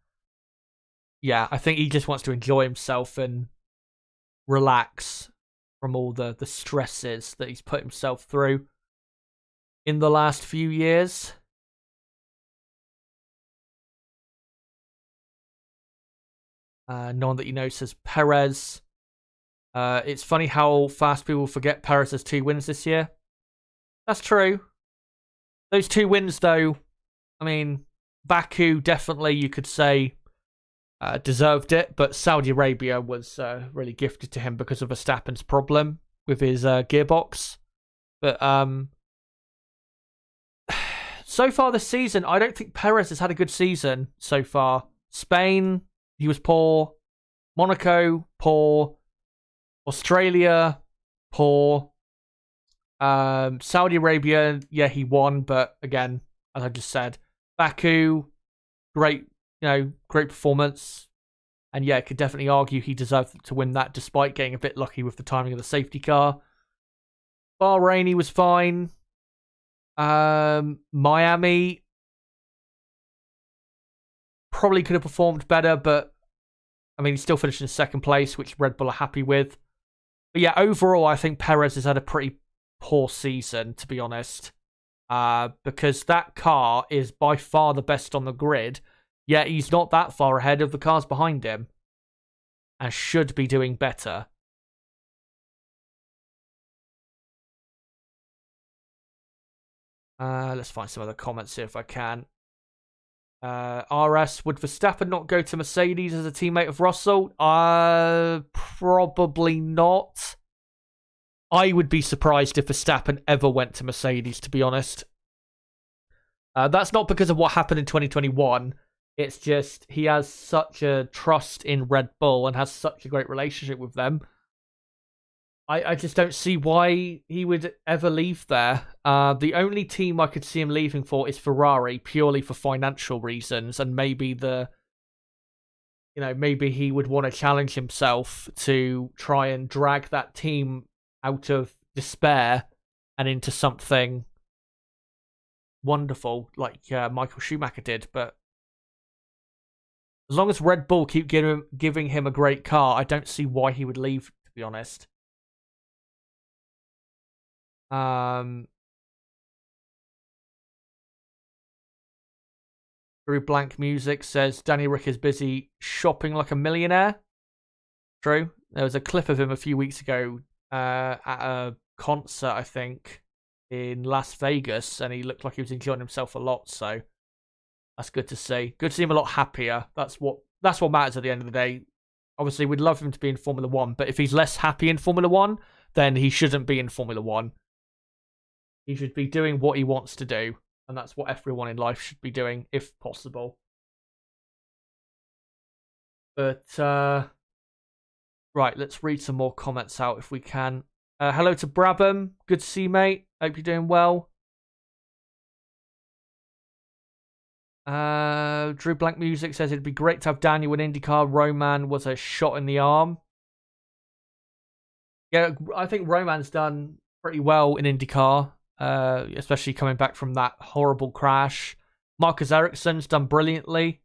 yeah, I think he just wants to enjoy himself and relax from all the stresses that he's put himself through in the last few years. No one that you know says Perez. It's funny how fast people forget Perez has 2 wins this year. That's true. Those 2 wins, though, I mean, Baku definitely, you could say, deserved it, but Saudi Arabia was really gifted to him because of Verstappen's problem with his gearbox. But so far this season, I don't think Perez has had a good season so far. Spain, he was poor. Monaco, poor. Australia, poor. Saudi Arabia, yeah, he won, but again, as I just said, Baku, great performance. And yeah, could definitely argue he deserved to win that despite getting a bit lucky with the timing of the safety car. Bahrain, he was fine. Miami probably could have performed better, but I mean, he still finished in 2nd place, which Red Bull are happy with. But yeah, overall, I think Perez has had a pretty poor season, to be honest. Because that car is by far the best on the grid, yet he's not that far ahead of the cars behind him. And should be doing better. Let's find some other comments here if I can. RS, would Verstappen not go to Mercedes as a teammate of Russell? Probably not. I would be surprised if Verstappen ever went to Mercedes, to be honest. That's not because of what happened in 2021. It's just he has such a trust in Red Bull and has such a great relationship with them. I just don't see why he would ever leave there. The only team I could see him leaving for is Ferrari, purely for financial reasons, and maybe maybe he would want to challenge himself to try and drag that team out of despair and into something wonderful, like Michael Schumacher did. But as long as Red Bull keep giving him a great car, I don't see why he would leave, to be honest. Drew Blank Music says Danny Rick is busy shopping like a millionaire. True. There was a clip of him a few weeks ago at a concert, I think, in Las Vegas, and he looked like he was enjoying himself a lot. So that's good to see. Good to see him a lot happier. That's what matters at the end of the day. Obviously, we'd love him to be in Formula One, but if he's less happy in Formula One, then he shouldn't be in Formula One. He should be doing what he wants to do, and that's what everyone in life should be doing, if possible. But, right, let's read some more comments out if we can. Hello to Brabham. Good to see you, mate. Hope you're doing well. Drew Blank Music says it'd be great to have Daniel in IndyCar. Roman was a shot in the arm. Yeah, I think Roman's done pretty well in IndyCar, especially coming back from that horrible crash. Marcus Ericsson's done brilliantly.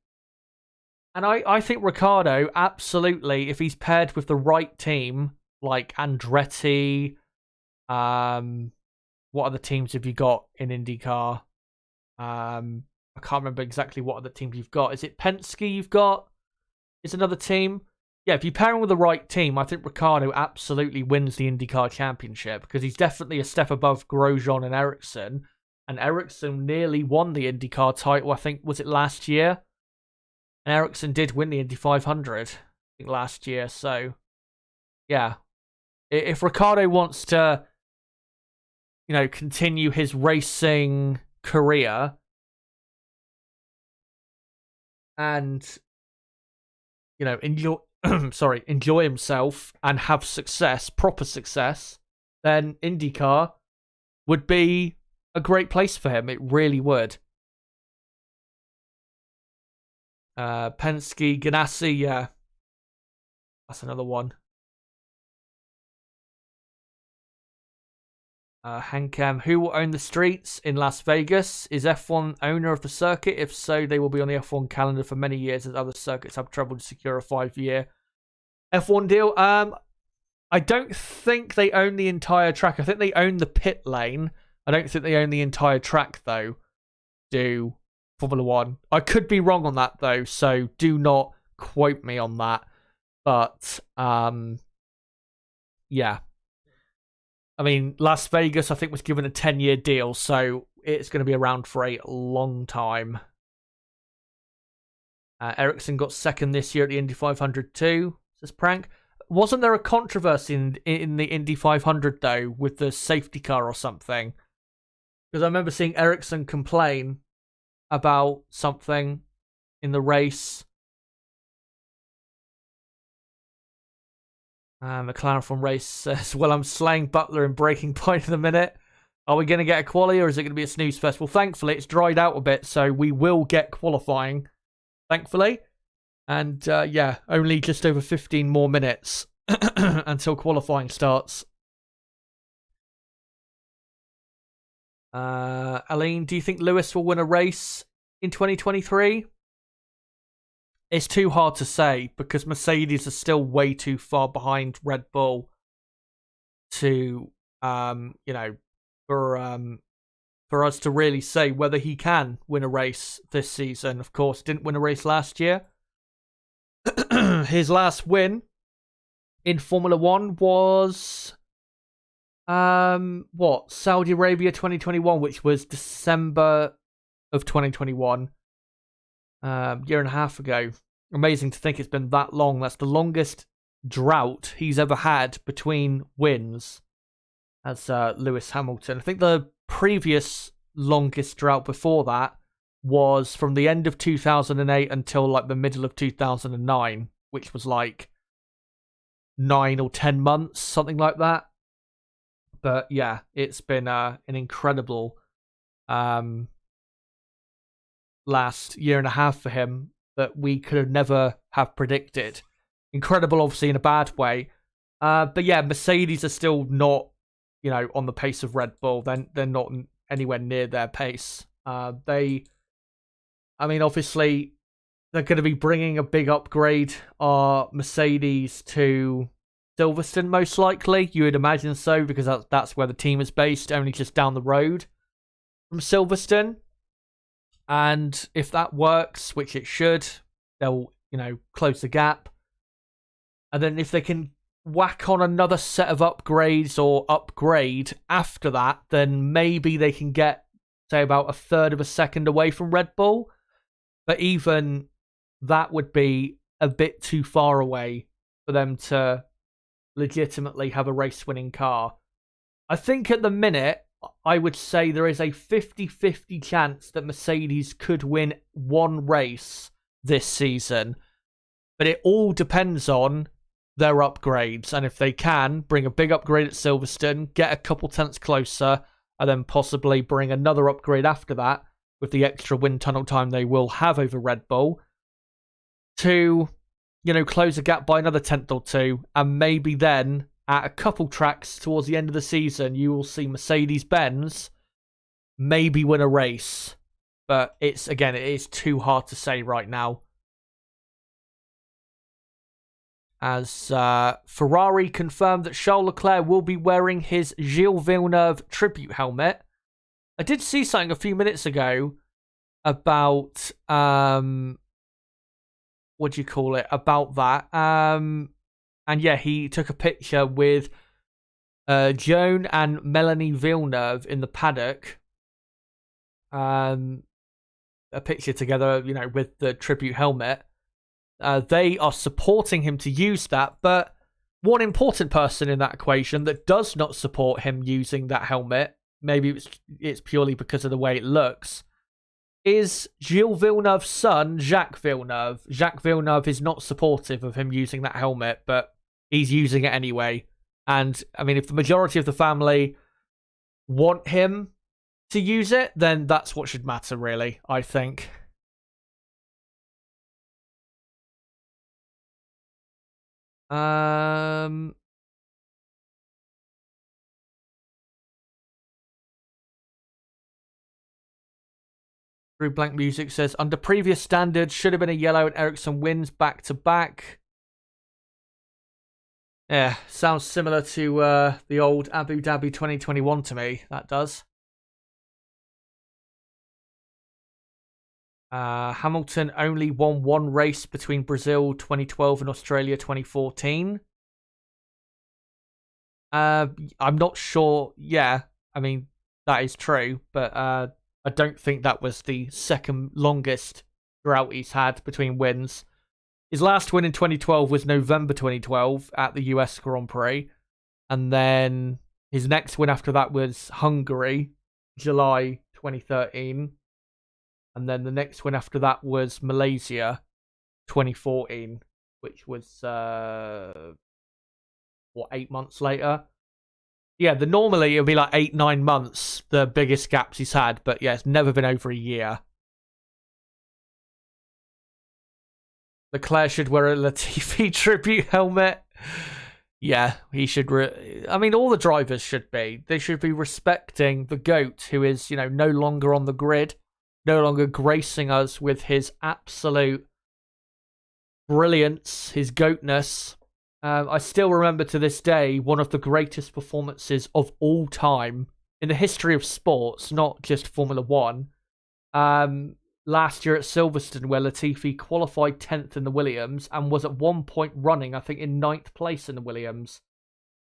And I think Ricciardo, absolutely, if he's paired with the right team, like Andretti, what other teams have you got in IndyCar? I can't remember exactly what other teams you've got. Is it Penske you've got? Is another team? Yeah, if you pair him with the right team, I think Ricciardo absolutely wins the IndyCar Championship because he's definitely a step above Grosjean and Ericsson. And Ericsson nearly won the IndyCar title, I think, was it last year? And Ericsson did win the Indy 500, I think, last year. So, yeah. If Ricciardo wants to, continue his racing career and, enjoy himself and have success, proper success, then IndyCar would be a great place for him. It really would. Penske, Ganassi, yeah. That's another one. Hankem, who will own the streets in Las Vegas? Is F1 owner of the circuit? If so, they will be on the F1 calendar for many years as other circuits have trouble to secure a 5-year F1 deal. I don't think they own the entire track. I think they own the pit lane. I don't think they own the entire track, though. Do Formula One. I could be wrong on that, though, so do not quote me on that. But, yeah. I mean, Las Vegas, I think, was given a 10-year deal, so it's going to be around for a long time. Ericsson got second this year at the Indy 500 too, says Prank. Wasn't there a controversy in the Indy 500, though, with the safety car or something? Because I remember seeing Ericsson complain about something in the race. McLaren from race says, well, I'm slaying Butler in breaking point in a minute. Are we going to get a quali or is it going to be a snooze fest? Well, thankfully, it's dried out a bit, so we will get qualifying, thankfully. And, yeah, only just over 15 more minutes until qualifying starts. Aline, do you think Lewis will win a race in 2023? It's too hard to say because Mercedes are still way too far behind Red Bull to, for us to really say whether he can win a race this season. Of course, didn't win a race last year. His last win in Formula One was, Saudi Arabia 2021, which was December of 2021. Year and a half ago. Amazing to think it's been that long. That's the longest drought he's ever had between wins as Lewis Hamilton. I think the previous longest drought before that was from the end of 2008 until like the middle of 2009, which was like 9 or 10 months, something like that. But yeah, it's been an incredible last year and a half for him that we could have never have predicted. Incredible, obviously, in a bad way. But yeah, Mercedes are still not, on the pace of Red Bull. They're not anywhere near their pace. Obviously, they're going to be bringing a big upgrade, Mercedes to Silverstone, most likely. You would imagine so, because that's where the team is based, only just down the road from Silverstone. And if that works, which it should, they'll, close the gap. And then if they can whack on another set of upgrades or upgrade after that, then maybe they can get, say, about a third of a second away from Red Bull. But even that would be a bit too far away for them to legitimately have a race-winning car. I think at the minute, I would say there is a 50-50 chance that Mercedes could win one race this season. But it all depends on their upgrades. And if they can, bring a big upgrade at Silverstone, get a couple tenths closer, and then possibly bring another upgrade after that, with the extra wind tunnel time they will have over Red Bull, to, close the gap by another tenth or two, and maybe then, at a couple tracks towards the end of the season, you will see Mercedes-Benz maybe win a race. But it is too hard to say right now. As Ferrari confirmed that Charles Leclerc will be wearing his Gilles Villeneuve tribute helmet. I did see something a few minutes ago about, what do you call it, about that. And yeah, he took a picture with Joan and Melanie Villeneuve in the paddock. A picture together, with the tribute helmet. They are supporting him to use that, but one important person in that equation that does not support him using that helmet, maybe it's purely because of the way it looks, is Gilles Villeneuve's son, Jacques Villeneuve. Jacques Villeneuve is not supportive of him using that helmet, but he's using it anyway. And, I mean, if the majority of the family want him to use it, then that's what should matter, really, I think. Through Blank Music says, under previous standards, should have been a yellow and Ericsson wins back to back. Yeah, sounds similar to the old Abu Dhabi 2021 to me. That does. Hamilton only won one race between Brazil 2012 and Australia 2014. I'm not sure. Yeah, I mean, that is true, but I don't think that was the second longest drought he's had between wins. His last win in 2012 was November 2012 at the US Grand Prix. And then his next win after that was Hungary, July 2013. And then the next win after that was Malaysia, 2014, which was, 8 months later? Yeah, normally it'll be like 8-9 months, the biggest gaps he's had. But yeah, it's never been over a year. Leclerc should wear a Latifi tribute helmet. Yeah, he should. I mean, all the drivers should be. They should be respecting the GOAT, who is, no longer on the grid, no longer gracing us with his absolute brilliance, his GOATness. I still remember to this day one of the greatest performances of all time in the history of sports, not just Formula One. Last year at Silverstone, where Latifi qualified 10th in the Williams and was at one point running, I think, in 9th place in the Williams.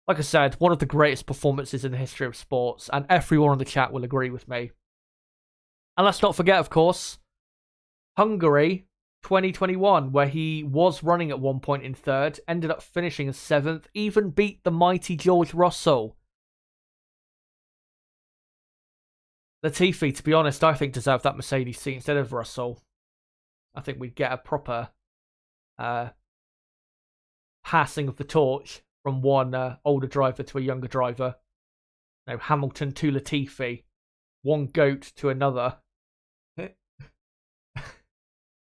Like I said, one of the greatest performances in the history of sports, and everyone on the chat will agree with me. And let's not forget, of course, Hungary 2021, where he was running at one point in 3rd, ended up finishing as 7th, even beat the mighty George Russell. Latifi, to be honest, I think deserved that Mercedes seat instead of Russell. I think we'd get a proper passing of the torch from one older driver to a younger driver. Hamilton to Latifi. One GOAT to another.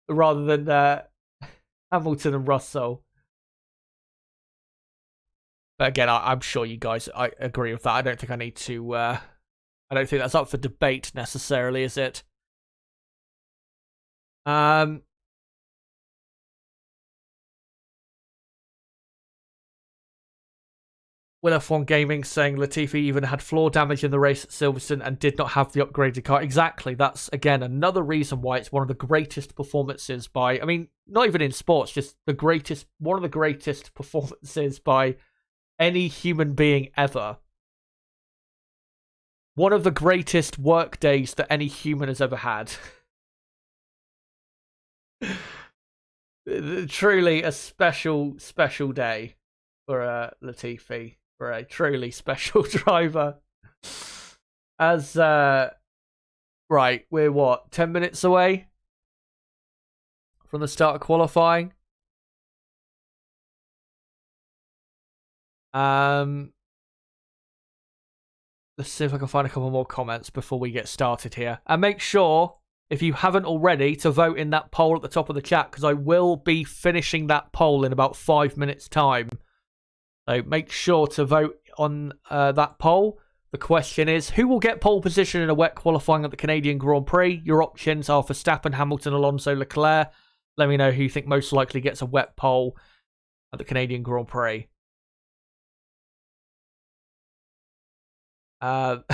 Rather than Hamilton and Russell. But again, I'm sure you guys I agree with that. I don't think I need to... I don't think that's up for debate necessarily, is it? When Will F1 Gaming saying Latifi even had floor damage in the race at Silverstone and did not have the upgraded car. Exactly. That's, again, another reason why it's one of the greatest performances by, I mean, not even in sports, just one of the greatest performances by any human being ever. One of the greatest work days that any human has ever had. Truly a special, special day for Latifi. For a truly special driver. As, right, we're what, 10 minutes away from the start of qualifying? Let's see if I can find a couple more comments before we get started here. And make sure, if you haven't already, to vote in that poll at the top of the chat, because I will be finishing that poll in about 5 minutes' time. So make sure to vote on that poll. The question is, who will get pole position in a wet qualifying at the Canadian Grand Prix? Your options are Verstappen, Hamilton, Alonso, Leclerc. Let me know who you think most likely gets a wet pole at the Canadian Grand Prix. The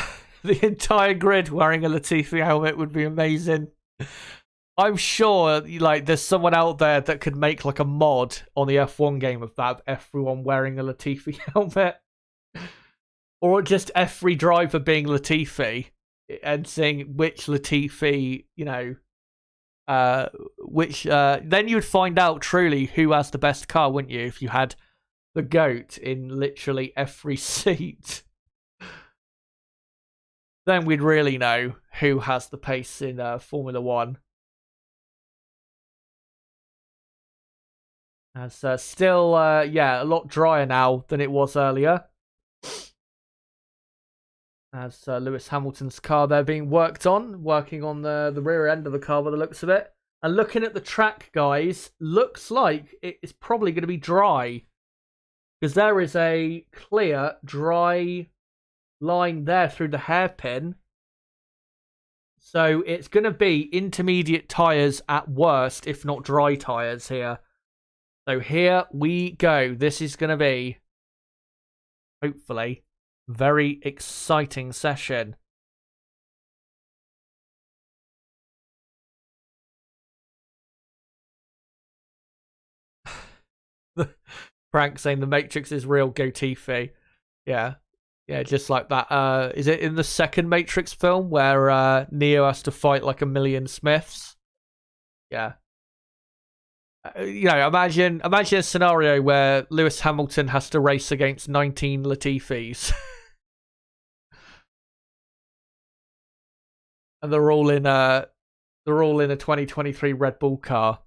entire grid wearing a Latifi helmet would be amazing. I'm sure, like, there's someone out there that could make like a mod on the F1 game of that, everyone wearing a Latifi helmet, or just every driver being Latifi and seeing which Latifi, you know, then you'd find out truly who has the best car, wouldn't you? If you had the GOAT in literally every seat, then we'd really know who has the pace in Formula One. It's still, yeah, a lot drier now than it was earlier. As Lewis Hamilton's car there being working on the rear end of the car by the looks of it. And looking at the track, guys, looks like it's probably going to be dry. Because there is a clear, dry line there through the hairpin. So it's going to be intermediate tyres at worst, if not dry tyres here. So here we go. This is going to be, hopefully, very exciting session. Frank saying the Matrix is real, go Tiffy. Yeah. Yeah, just like that. Is it in the second Matrix film where Neo has to fight like a million Smiths? Yeah. You know, imagine a scenario where Lewis Hamilton has to race against 19 Latifis. And they're all in a 2023 Red Bull car.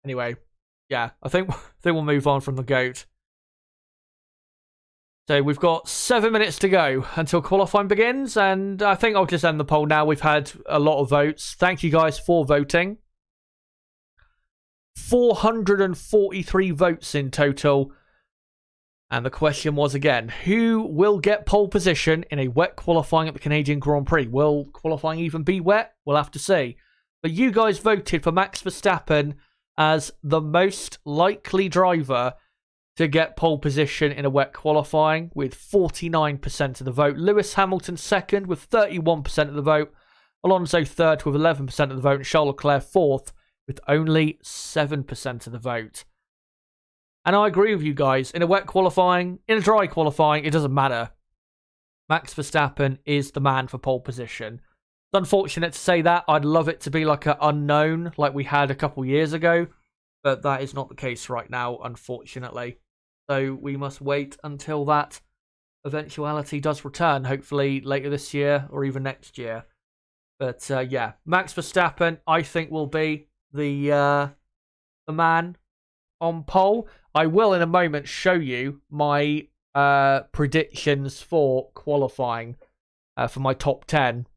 Anyway, yeah, I think we'll move on from the GOAT. So we've got 7 minutes to go until qualifying begins, and I think I'll just end the poll now. We've had a lot of votes. Thank you guys for voting. 443 votes in total. And the question was again, who will get pole position in a wet qualifying at the Canadian Grand Prix? Will qualifying even be wet? We'll have to see. But you guys voted for Max Verstappen as the most likely driver to get pole position in a wet qualifying with 49% of the vote. Lewis Hamilton second with 31% of the vote. Alonso third with 11% of the vote. And Charles Leclerc fourth with only 7% of the vote. And I agree with you guys. In a wet qualifying, in a dry qualifying, it doesn't matter. Max Verstappen is the man for pole position. It's unfortunate to say that. I'd love it to be like an unknown like we had a couple years ago. But that is not the case right now, unfortunately. So we must wait until that eventuality does return, hopefully later this year or even next year. But yeah, Max Verstappen, I think, will be the man on pole. I will in a moment show you my predictions for qualifying for my top 10,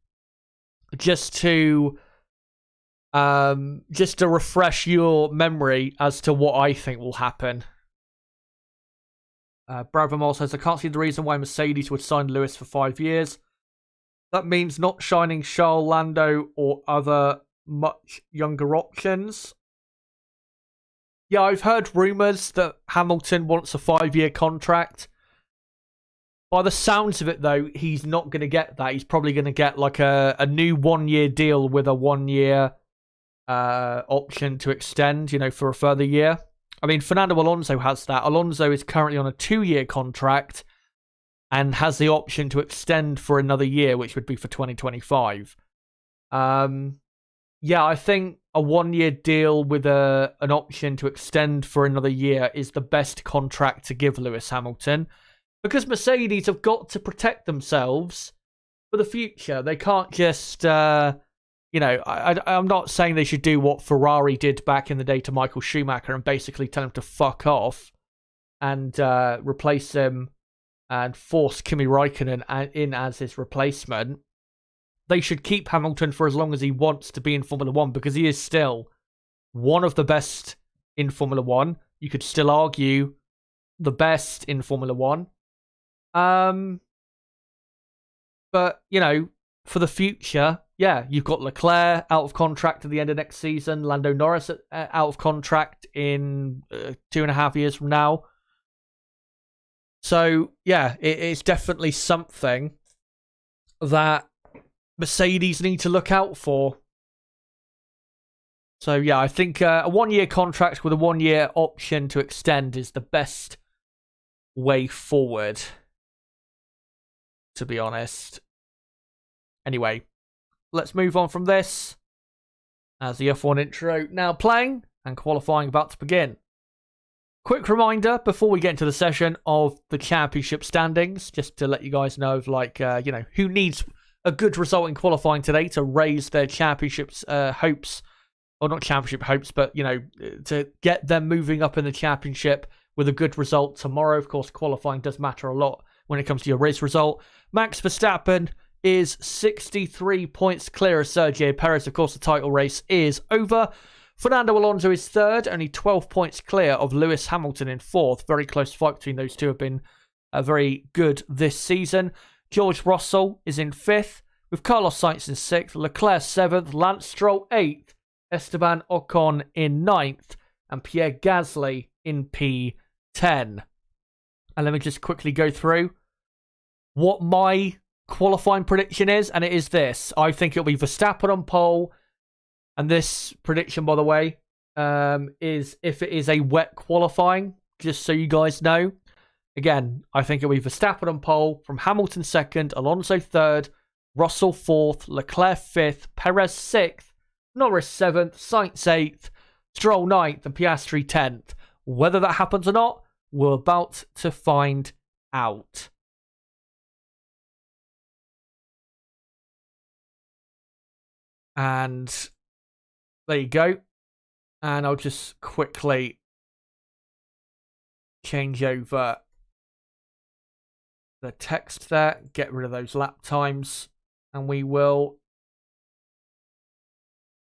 just to refresh your memory as to what I think will happen. Bravamol says, I can't see the reason why Mercedes would sign Lewis for 5 years. That means not shining Charles, Lando, or other much younger options. Yeah, I've heard rumours that Hamilton wants a 5-year contract. By the sounds of it, though, he's not going to get that. He's probably going to get like a new 1-year deal with a 1-year option to extend, for a further year. I mean, Fernando Alonso has that. Alonso is currently on a 2-year contract and has the option to extend for another year, which would be for 2025. Yeah, I think a 1-year deal with an option to extend for another year is the best contract to give Lewis Hamilton, because Mercedes have got to protect themselves for the future. They can't just, I'm not saying they should do what Ferrari did back in the day to Michael Schumacher and basically tell him to fuck off and replace him and force Kimi Räikkönen in as his replacement. They should keep Hamilton for as long as he wants to be in Formula 1, because he is still one of the best in Formula 1. You could still argue the best in Formula 1. But, for the future, yeah, you've got Leclerc out of contract at the end of next season, Lando Norris out of contract in 2.5 years from now. So, yeah, it's definitely something that Mercedes need to look out for. So, yeah, I think a 1-year contract with a 1-year option to extend is the best way forward, to be honest. Anyway, let's move on from this, as the F1 intro now playing and qualifying about to begin. Quick reminder before we get into the session of the championship standings, just to let you guys know of who needs a good result in qualifying today to raise their championships hopes, or not championship hopes, but to get them moving up in the championship with a good result tomorrow. Of course, qualifying does matter a lot when it comes to your race result. Max Verstappen is 63 points clear of Sergio Perez. Of course, the title race is over. Fernando Alonso is third, only 12 points clear of Lewis Hamilton in fourth. Very close fight between those two, have been very good this season. George Russell is in fifth, with Carlos Sainz in sixth, Leclerc seventh, Lance Stroll eighth, Esteban Ocon in ninth, and Pierre Gasly in P10. And let me just quickly go through what my qualifying prediction is, and it is this. I think it'll be Verstappen on pole, and this prediction, by the way, is if it is a wet qualifying, just so you guys know. Again, I think it'll be Verstappen on pole, from Hamilton second, Alonso third, Russell fourth, Leclerc fifth, Perez sixth, Norris seventh, Sainz eighth, Stroll ninth, and Piastri 10th. Whether that happens or not, we're about to find out. And there you go. And I'll just quickly change over the text there, get rid of those lap times, and we will,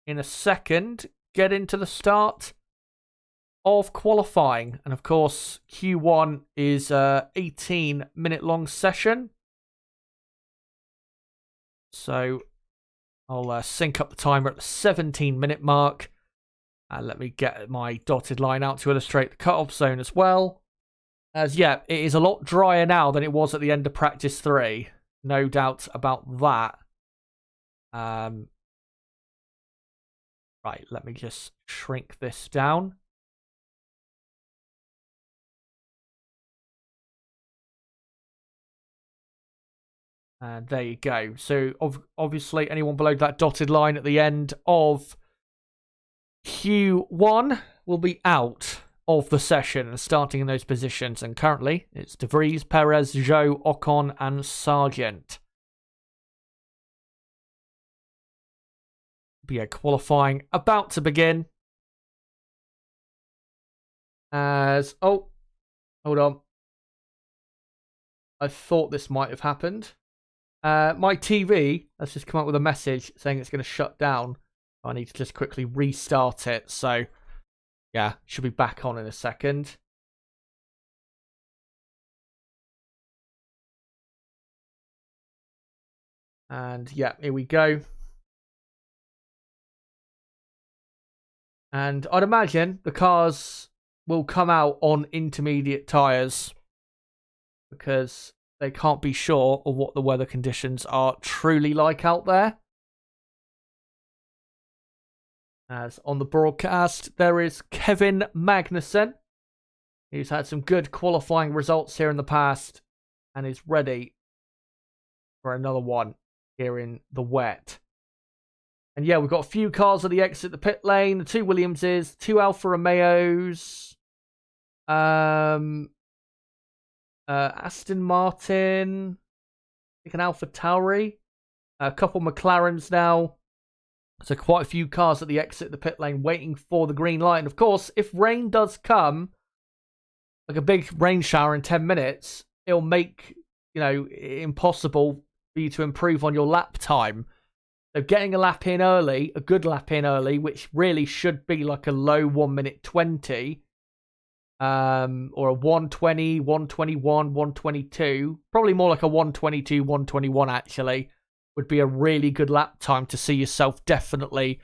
in a second, get into the start of qualifying. And of course, Q1 is a 18-minute long session. So I'll sync up the timer at the 17-minute mark. And let me get my dotted line out to illustrate the cutoff zone as well. As, yeah, it is a lot drier now than it was at the end of practice 3. No doubt about that. Right, let me just shrink this down. And there you go. So, obviously, anyone below that dotted line at the end of Q1 will be out of the session and starting in those positions. And currently, it's De Vries, Perez, Zhou, Ocon, and Sargent. But yeah, qualifying about to begin. As, oh, hold on. I thought this might have happened. My TV has just come up with a message saying it's going to shut down. I need to just quickly restart it. So, yeah, should be back on in a second. And, yeah, here we go. And I'd imagine the cars will come out on intermediate tyres because they can't be sure of what the weather conditions are truly like out there. As on the broadcast, there is Kevin Magnussen, who's had some good qualifying results here in the past and is ready for another one here in the wet. And yeah, we've got a few cars at the exit the pit lane. The 2 Williamses, 2 Alfa Romeos, Aston Martin, I think an Alpha Tauri, a couple McLarens now. So quite a few cars at the exit the pit lane waiting for the green light. And of course, if rain does come, like a big rain shower in 10 minutes, it'll make, it impossible for you to improve on your lap time. So getting a lap in early, a good lap in early, which really should be like a low 1 minute 20, or a 120, 121, 122, probably more like a 122, 121 actually, would be a really good lap time to see yourself definitely,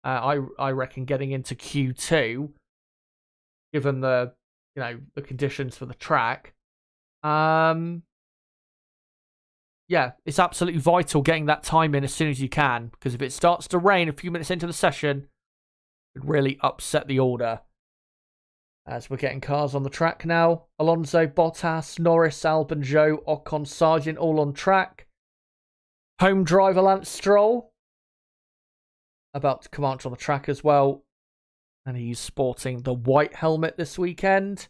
I reckon, getting into Q2, given the, the conditions for the track. Yeah, it's absolutely vital getting that time in as soon as you can, because if it starts to rain a few minutes into the session, it would really upset the order. As we're getting cars on the track now. Alonso, Bottas, Norris, Albon, Zhou, Ocon, Sargent all on track. Home driver Lance Stroll about to come out on the track as well. And he's sporting the white helmet this weekend.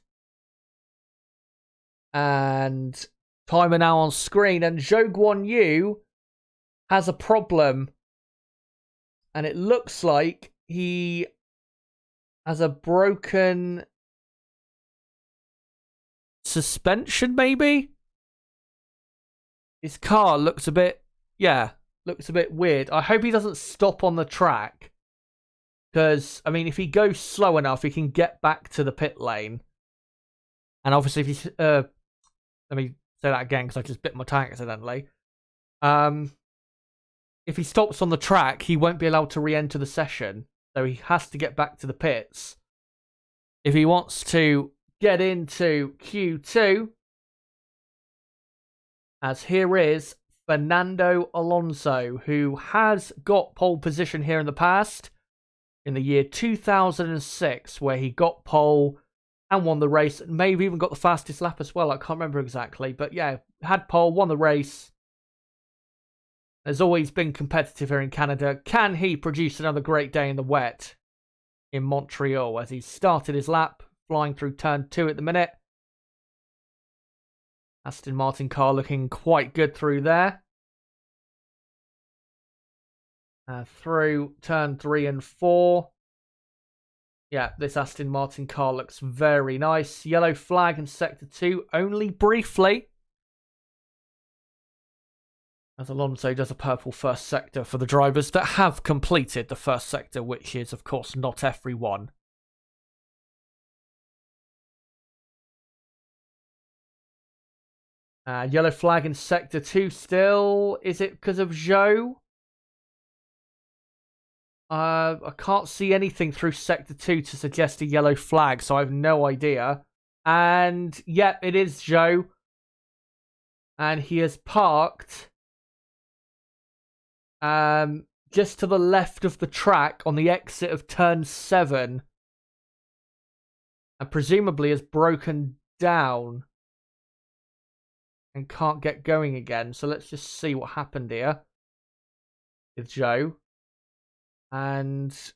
And timer now on screen. And Zhou Guanyu has a problem. And it looks like he has a broken suspension, maybe? His car looks a bit, looks a bit weird. I hope he doesn't stop on the track. Because, if he goes slow enough, he can get back to the pit lane. And obviously, if he, let me say that again, because I just bit my tongue accidentally. If he stops on the track, he won't be allowed to re-enter the session. So he has to get back to the pits. If he wants to get into Q2, as here is Fernando Alonso, who has got pole position here in the past, in the year 2006, where he got pole and won the race, maybe even got the fastest lap as well. I can't remember exactly, but yeah, had pole, won the race. Has always been competitive here in Canada. Can he produce another great day in the wet in Montreal as he started his lap, flying through turn 2 at the minute? Aston Martin car looking quite good through there. Through turn 3 and 4. Yeah, this Aston Martin car looks very nice. Yellow flag in sector 2, only briefly, as Alonso does a purple first sector for the drivers that have completed the first sector, which is, of course, not everyone. Yellow flag in sector 2 still. Is it because of Zhou? I can't see anything through sector 2 to suggest a yellow flag, so I have no idea. And, yep, it is Zhou. And he has parked just to the left of the track on the exit of turn 7. And presumably has broken down and can't get going again. So let's just see what happened here with Zhou. And so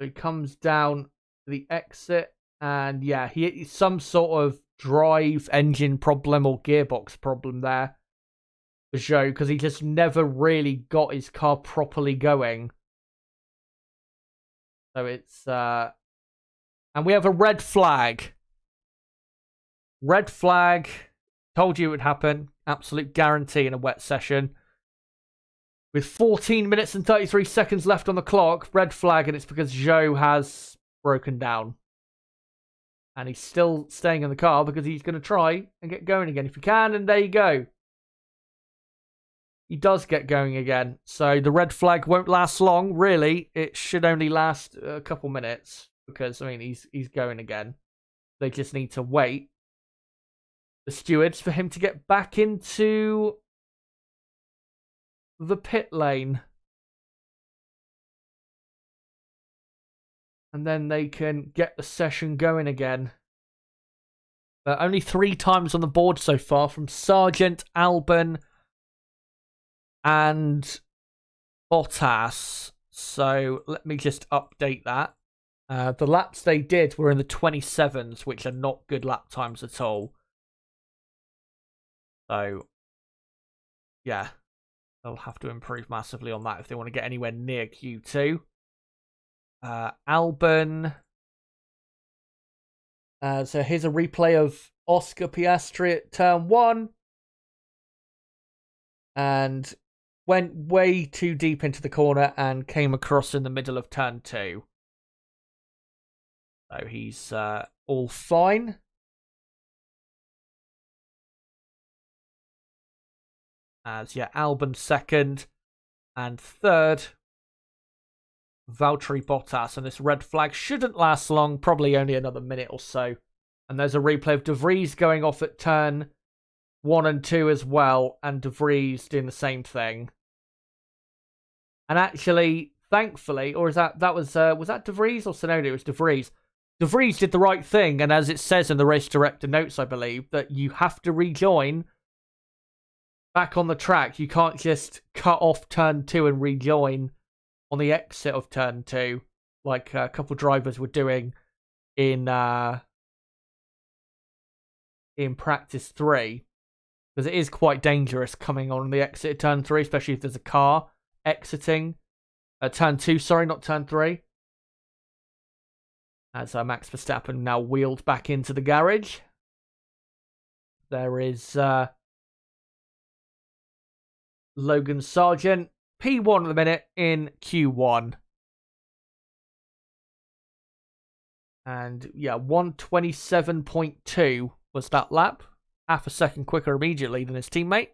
he comes down to the exit, and yeah, he some sort of drive engine problem or gearbox problem there for Zhou, because he just never really got his car properly going. So it's and we have a red flag. Red flag. Told you it would happen. Absolute guarantee in a wet session. With 14 minutes and 33 seconds left on the clock, red flag, and it's because Zhou has broken down. And he's still staying in the car because he's going to try and get going again if he can, and there you go. he does get going again. So the red flag won't last long, really. It should only last a couple minutes because, I mean, he's going again. They just need to wait, the stewards, for him to get back into the pit lane. And then they can get the session going again. Only 3 times on the board so far from Sargent, Albon, and Bottas. So let me just update that. The laps they did were in the 27s, which are not good lap times at all. So, yeah, they'll have to improve massively on that if they want to get anywhere near Q2. Albon. So here's a replay of Oscar Piastri at turn 1. And went way too deep into the corner and came across in the middle of turn 2. So he's all fine. As, yeah, Albon second. And third, Valtteri Bottas. And this red flag shouldn't last long, probably only another minute or so. And there's a replay of De Vries going off at turn 1 and 2 as well, and De Vries doing the same thing. And actually, thankfully, or was that De Vries or Tsunoda? It was De Vries. De Vries did the right thing, and as it says in the race director notes, I believe, that you have to rejoin back on the track. You can't just cut off turn 2 and rejoin on the exit of turn 2, like a couple of drivers were doing in practice 3, because it is quite dangerous coming on the exit of turn 3, especially if there's a car exiting turn 2. Sorry, not turn 3. As Max Verstappen now wheeled back into the garage. There is Logan Sargent, P1 at the minute in Q1. And yeah, 1:27.2 was that lap. Half a second quicker immediately than his teammate.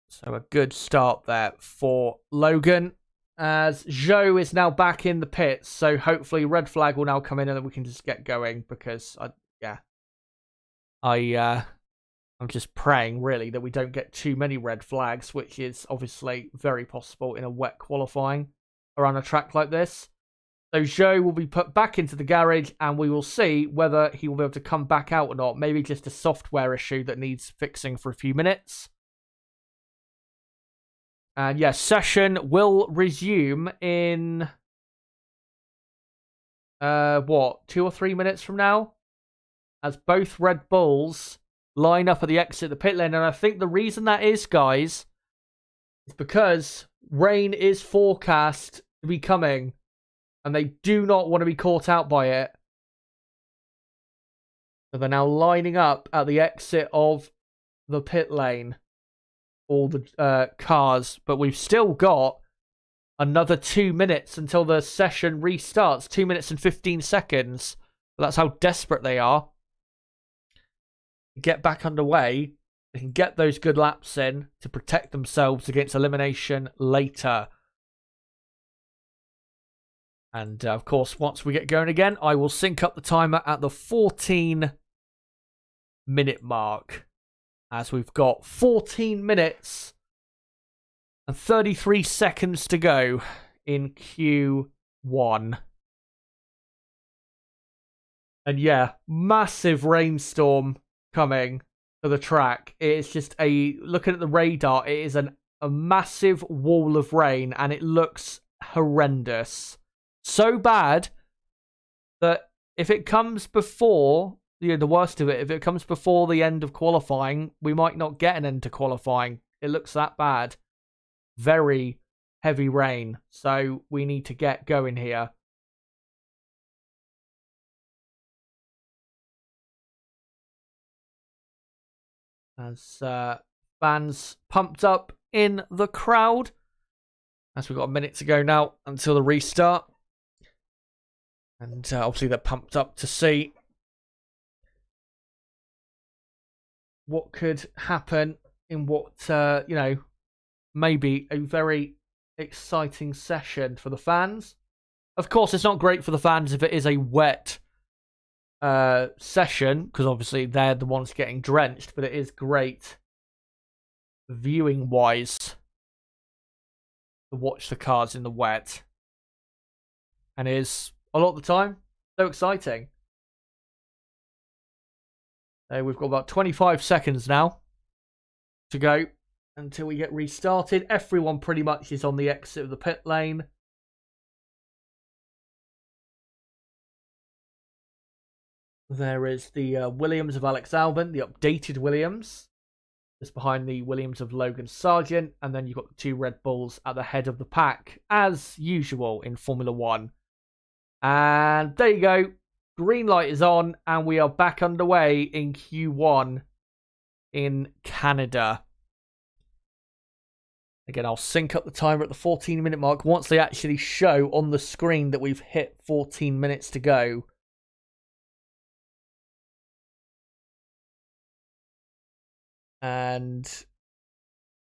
So a good start there for Logan. As Zhou is now back in the pits, so hopefully red flag will now come in and then we can just get going, because I'm just praying really that we don't get too many red flags, which is obviously very possible in a wet qualifying around a track like this. So Zhou will be put back into the garage and we will see whether he will be able to come back out or not. Maybe just a software issue that needs fixing for a few minutes. And yes, session will resume in, 2 or 3 minutes from now? As both Red Bulls line up at the exit of the pit lane. And I think the reason that is, guys, is because rain is forecast to be coming. And they do not want to be caught out by it. So they're now lining up at the exit of the pit lane. All the cars, but we've still got another 2 minutes until the session restarts. 2 minutes and 15 seconds. That's how desperate they are. Get back underway. They can get those good laps in to protect themselves against elimination later. And of course, once we get going again, I will sync up the timer at the 14-minute mark. As we've got 14 minutes and 33 seconds to go in Q1. And yeah, massive rainstorm coming to the track. It's just looking at the radar, it is a massive wall of rain and it looks horrendous. So bad that if it comes before, the worst of it, if it comes before the end of qualifying, we might not get an end to qualifying. It looks that bad. Very heavy rain. So we need to get going here. As fans pumped up in the crowd. As we've got a minute to go now until the restart. And obviously they're pumped up to see what could happen in what, you know, maybe a very exciting session for the fans. Of course, it's not great for the fans if it is a wet session, because obviously they're the ones getting drenched, but it is great viewing wise to watch the cars in the wet, and is a lot of the time so exciting. We've got about 25 seconds now to go until we get restarted. Everyone pretty much is on the exit of the pit lane. There is the Williams of Alex Albon, the updated Williams, just behind the Williams of Logan Sargent, and then you've got the two Red Bulls at the head of the pack, as usual in Formula 1. And there you go. Green light is on, and we are back underway in Q1 in Canada. Again, I'll sync up the timer at the 14-minute mark once they actually show on the screen that we've hit 14 minutes to go. And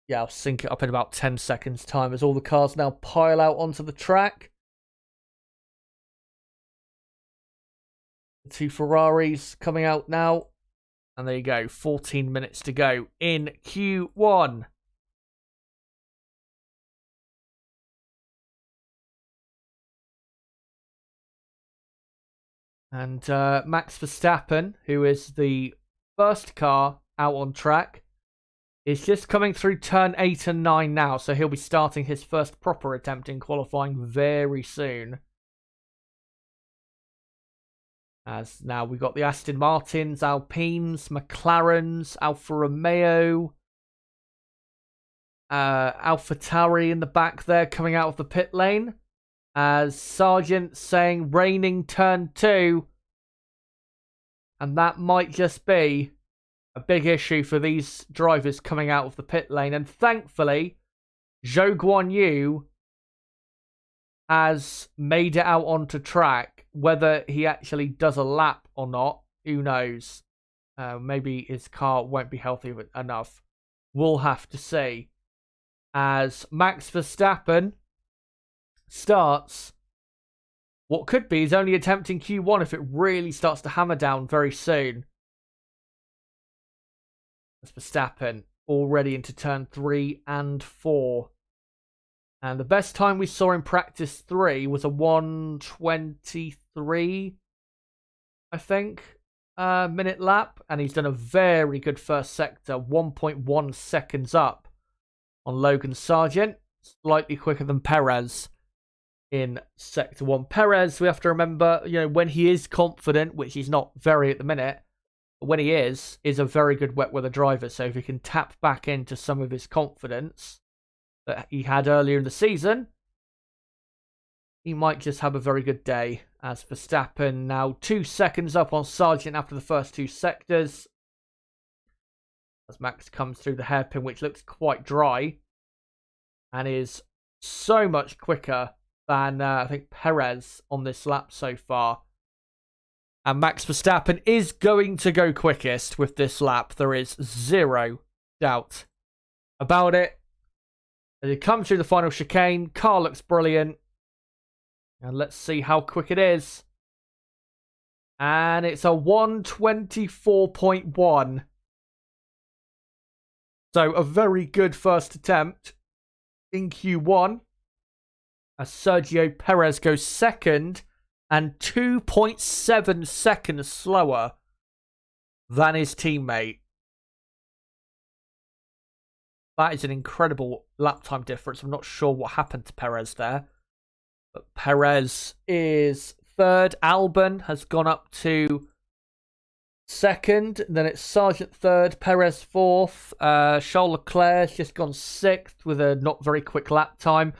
yeah, I'll sync it up in about 10 seconds time as all the cars now pile out onto the track. The two Ferraris coming out now. And there you go, 14 minutes to go in Q1. And Max Verstappen, who is the first car out on track, is just coming through turn 8 and 9 now, so he'll be starting his first proper attempt in qualifying very soon. As now we've got the Aston Martins, Alpines, McLarens, Alfa Romeo, AlphaTauri in the back there coming out of the pit lane. As Sargent saying raining turn 2. And that might just be a big issue for these drivers coming out of the pit lane. And thankfully, Zhou Guanyu has made it out onto track. Whether he actually does a lap or not, who knows? Maybe his car won't be healthy enough. We'll have to see. As Max Verstappen starts what could be his only attempt in Q1 if it really starts to hammer down very soon. As Verstappen already into turn 3 and 4. And the best time we saw in practice 3 was a 1:23, I think, minute lap. And he's done a very good first sector, 1.1 seconds up on Logan Sargent. Slightly quicker than Perez in sector 1. Perez, we have to remember, you know, when he is confident, which he's not very at the minute, but when he is a very good wet weather driver. So if he can tap back into some of his confidence that he had earlier in the season, he might just have a very good day. As Verstappen now 2 seconds up on Sargent after the first 2 sectors. As Max comes through the hairpin, which looks quite dry, and is so much quicker than, I think, Perez on this lap so far. And Max Verstappen is going to go quickest with this lap. There is zero doubt about it. As he comes through the final chicane, car looks brilliant. And let's see how quick it is. And it's a 1:24.1. So a very good first attempt in Q1. As Sergio Perez goes second and 2.7 seconds slower than his teammate. That is an incredible lap time difference. I'm not sure what happened to Perez there. But Perez is third. Albon has gone up to second. Then it's Sargent third. Perez fourth. Charles Leclerc has just gone sixth with a not very quick lap time.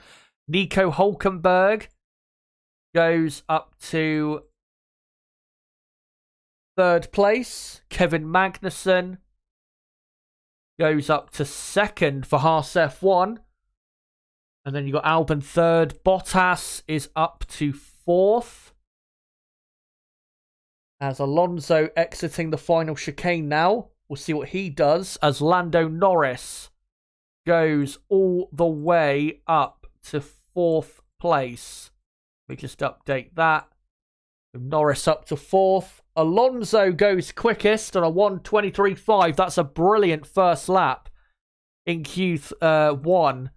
Nico Hülkenberg goes up to third place. Kevin Magnussen goes up to second for Haas F1. And then you got Albon third. Bottas is up to fourth. As Alonso exiting the final chicane now. We'll see what he does as Lando Norris goes all the way up to 4th place. Let me just update that. Norris up to 4th. Alonso goes quickest on a 1:23.5. That's a brilliant first lap in Q1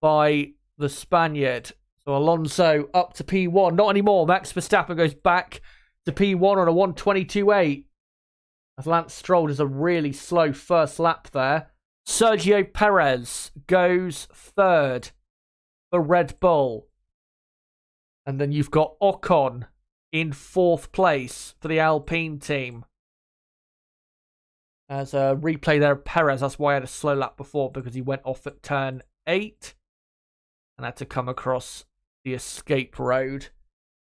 by the Spaniard. So Alonso up to P1. Not anymore. Max Verstappen goes back to P1 on a 1:22.8. As Lance Stroll does a really slow first lap there. Sergio Perez goes 3rd for Red Bull. And then you've got Ocon in 4th place for the Alpine team. As a replay there of Perez, that's why I had a slow lap before, because he went off at turn 8 and had to come across the escape road.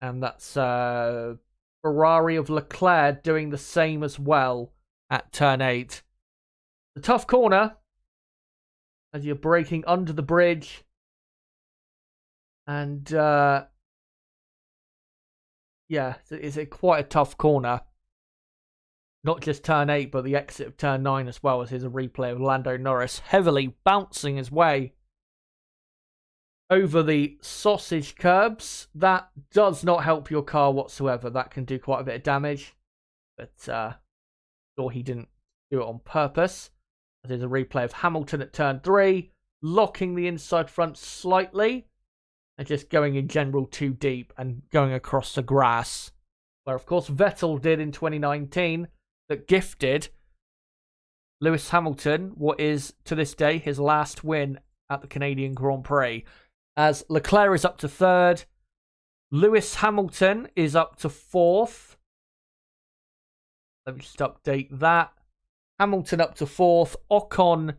And that's Ferrari of Leclerc doing the same as well at turn 8. The tough corner as you're braking under the bridge. And yeah, it's quite a tough corner. Not just turn 8, but the exit of turn 9 as well, as here's a replay of Lando Norris heavily bouncing his way over the sausage curbs. That does not help your car whatsoever. That can do quite a bit of damage. But sure he didn't do it on purpose. There's a replay of Hamilton at turn 3, locking the inside front slightly. And just going in general too deep and going across the grass. Where, of course, Vettel did in 2019. That gifted Lewis Hamilton what is, to this day, his last win at the Canadian Grand Prix. As Leclerc is up to 3rd. Lewis Hamilton is up to 4th. Let me just update that. Hamilton up to 4th. Ocon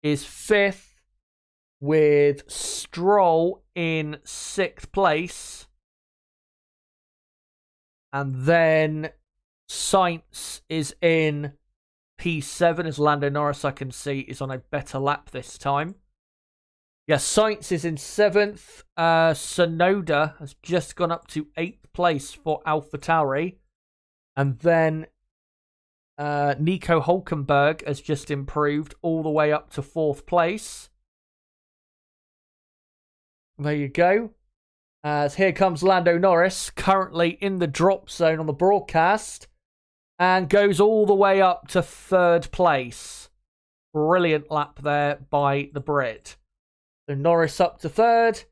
is 5th. With Stroll in 6th place. And then Sainz is in P7, as Lando Norris, I can see, is on a better lap this time. Yes, Sainz is in 7th. Tsunoda has just gone up to 8th place for AlphaTauri. And then Nico Hülkenberg has just improved all the way up to 4th place. There you go. As here comes Lando Norris, currently in the drop zone on the broadcast, and goes all the way up to 3rd place. Brilliant lap there by the Brit. So Norris up to 3rd.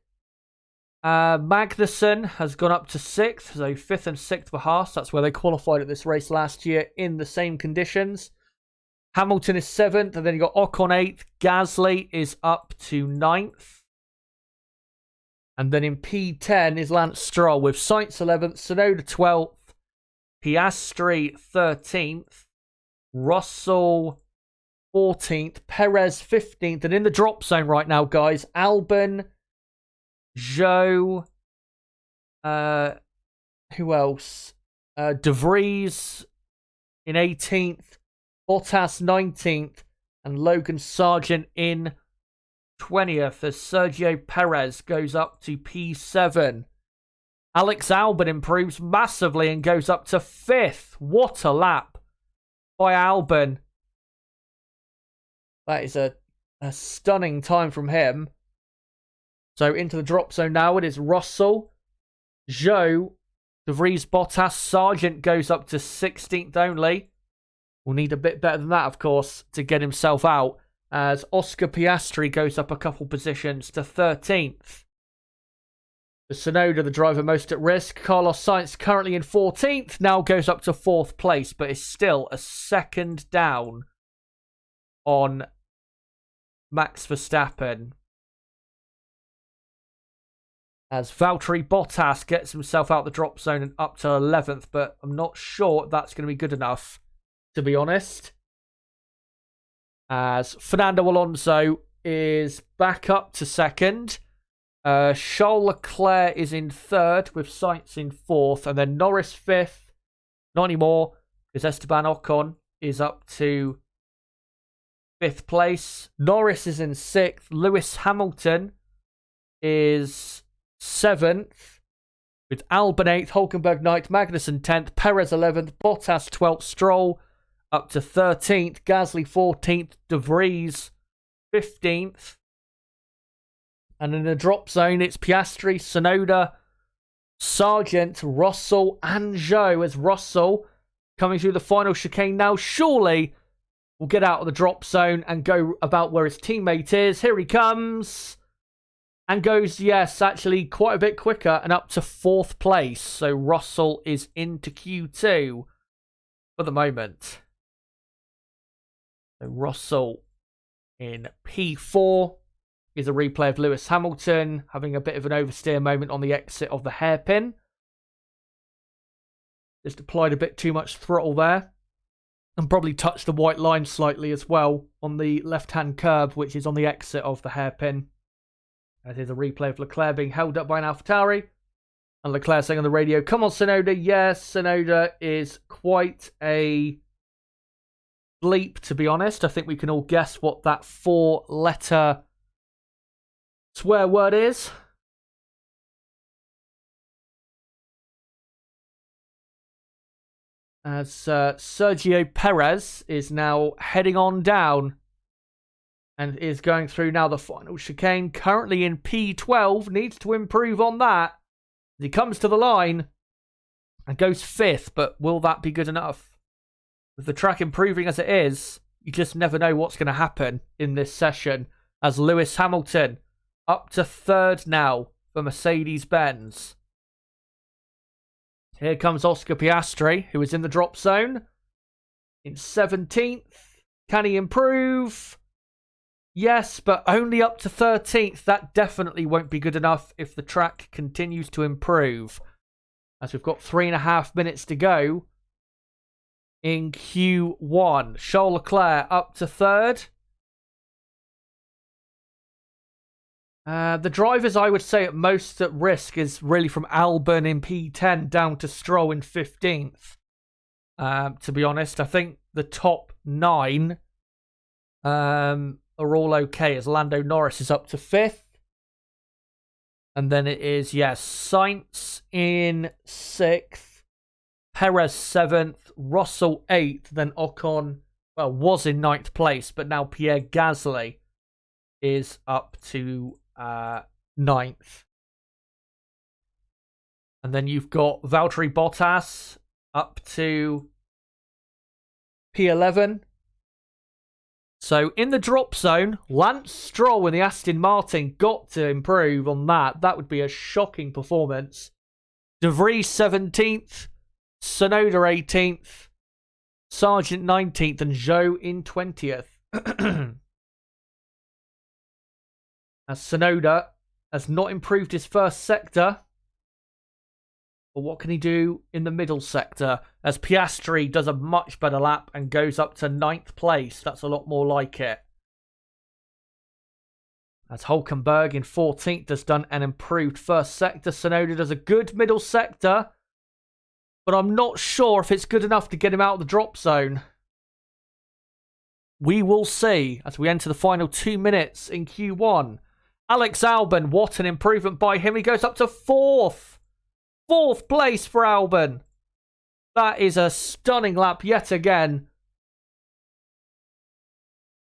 Magnussen has gone up to 6th, so 5th and 6th for Haas. That's where they qualified at this race last year in the same conditions. Hamilton is 7th, and then you got Ocon 8th. Gasly is up to 9th. And then in P10 is Lance Stroll with Sainz 11th, Tsunoda 12th, Piastri 13th, Russell 14th, Perez 15th. And in the drop zone right now, guys, Albon, Zhou, who else? De Vries in 18th, Bottas 19th, and Logan Sargent in 20th as Sergio Perez goes up to P7. Alex Albon improves massively and goes up to 5th. What a lap by Albon. That is a stunning time from him. So into the drop zone now, it is Russell, Zhou, De Vries, Bottas. Sargent goes up to 16th only. Will need a bit better than that, of course, to get himself out. As Oscar Piastri goes up a couple positions to 13th. The Tsunoda, the driver most at risk. Carlos Sainz currently in 14th. Now goes up to 4th place, but is still a second down on Max Verstappen. As Valtteri Bottas gets himself out the drop zone and up to 11th, but I'm not sure that's going to be good enough, to be honest. As Fernando Alonso is back up to 2nd. Charles Leclerc is in 3rd with Sainz in 4th. And then Norris 5th. Not anymore, because Esteban Ocon is up to 5th place. Norris is in 6th. Lewis Hamilton is 7th. With Albon 8th, Hülkenberg 9th, Magnussen 10th, Perez 11th, Bottas 12th, Stroll up to 13th. Gasly 14th. De Vries 15th. And in the drop zone, it's Piastri, Tsunoda, Sargent, Russell, and Zhou. As Russell coming through the final chicane now, surely will get out of the drop zone and go about where his teammate is. Here he comes. And goes, yes, actually quite a bit quicker and up to 4th place. So Russell is into Q2 for the moment. So Russell in P4 is a replay of Lewis Hamilton having a bit of an oversteer moment on the exit of the hairpin. Just applied a bit too much throttle there. And probably touched the white line slightly as well on the left-hand curb, which is on the exit of the hairpin. As is a replay of Leclerc being held up by an AlphaTauri. And Leclerc saying on the radio, come on, Tsunoda. Yes, Tsunoda is quite a bleep, to be honest. I think we can all guess what that 4-letter swear word is. As Sergio Perez is now heading on down and is going through now the final chicane, currently in P12, needs to improve on that. He comes to the line and goes 5th, but will that be good enough? With the track improving as it is, you just never know what's going to happen in this session. As Lewis Hamilton up to 3rd now for Mercedes-Benz. Here comes Oscar Piastri, who is in the drop zone. In 17th. Can he improve? Yes, but only up to 13th. That definitely won't be good enough if the track continues to improve. As we've got 3.5 minutes to go in Q1. Charles Leclerc up to 3rd. The drivers I would say at most at risk is really from Albon in P10 down to Stroll in 15th. To be honest, I think the top 9 are all okay, as Lando Norris is up to 5th. And then it is, yes, Sainz in 6th, Perez 7th, Russell 8th, then Ocon, well, was in 9th place, but now Pierre Gasly is up to 9th. And then you've got Valtteri Bottas up to P11. So in the drop zone, Lance Stroll in the Aston Martin got to improve on that. That would be a shocking performance. De Vries 17th, Tsunoda 18th, Sargent 19th, and Zhou in 20th. As Tsunoda has not improved his first sector. But what can he do in the middle sector? As Piastri does a much better lap and goes up to 9th place. That's a lot more like it. As Hulkenberg in 14th has done an improved first sector. Tsunoda does a good middle sector. But I'm not sure if it's good enough to get him out of the drop zone. We will see as we enter the final 2 minutes in Q1. Alex Albon, what an improvement by him. He goes up to 4th. 4th place for Albon. That is a stunning lap yet again.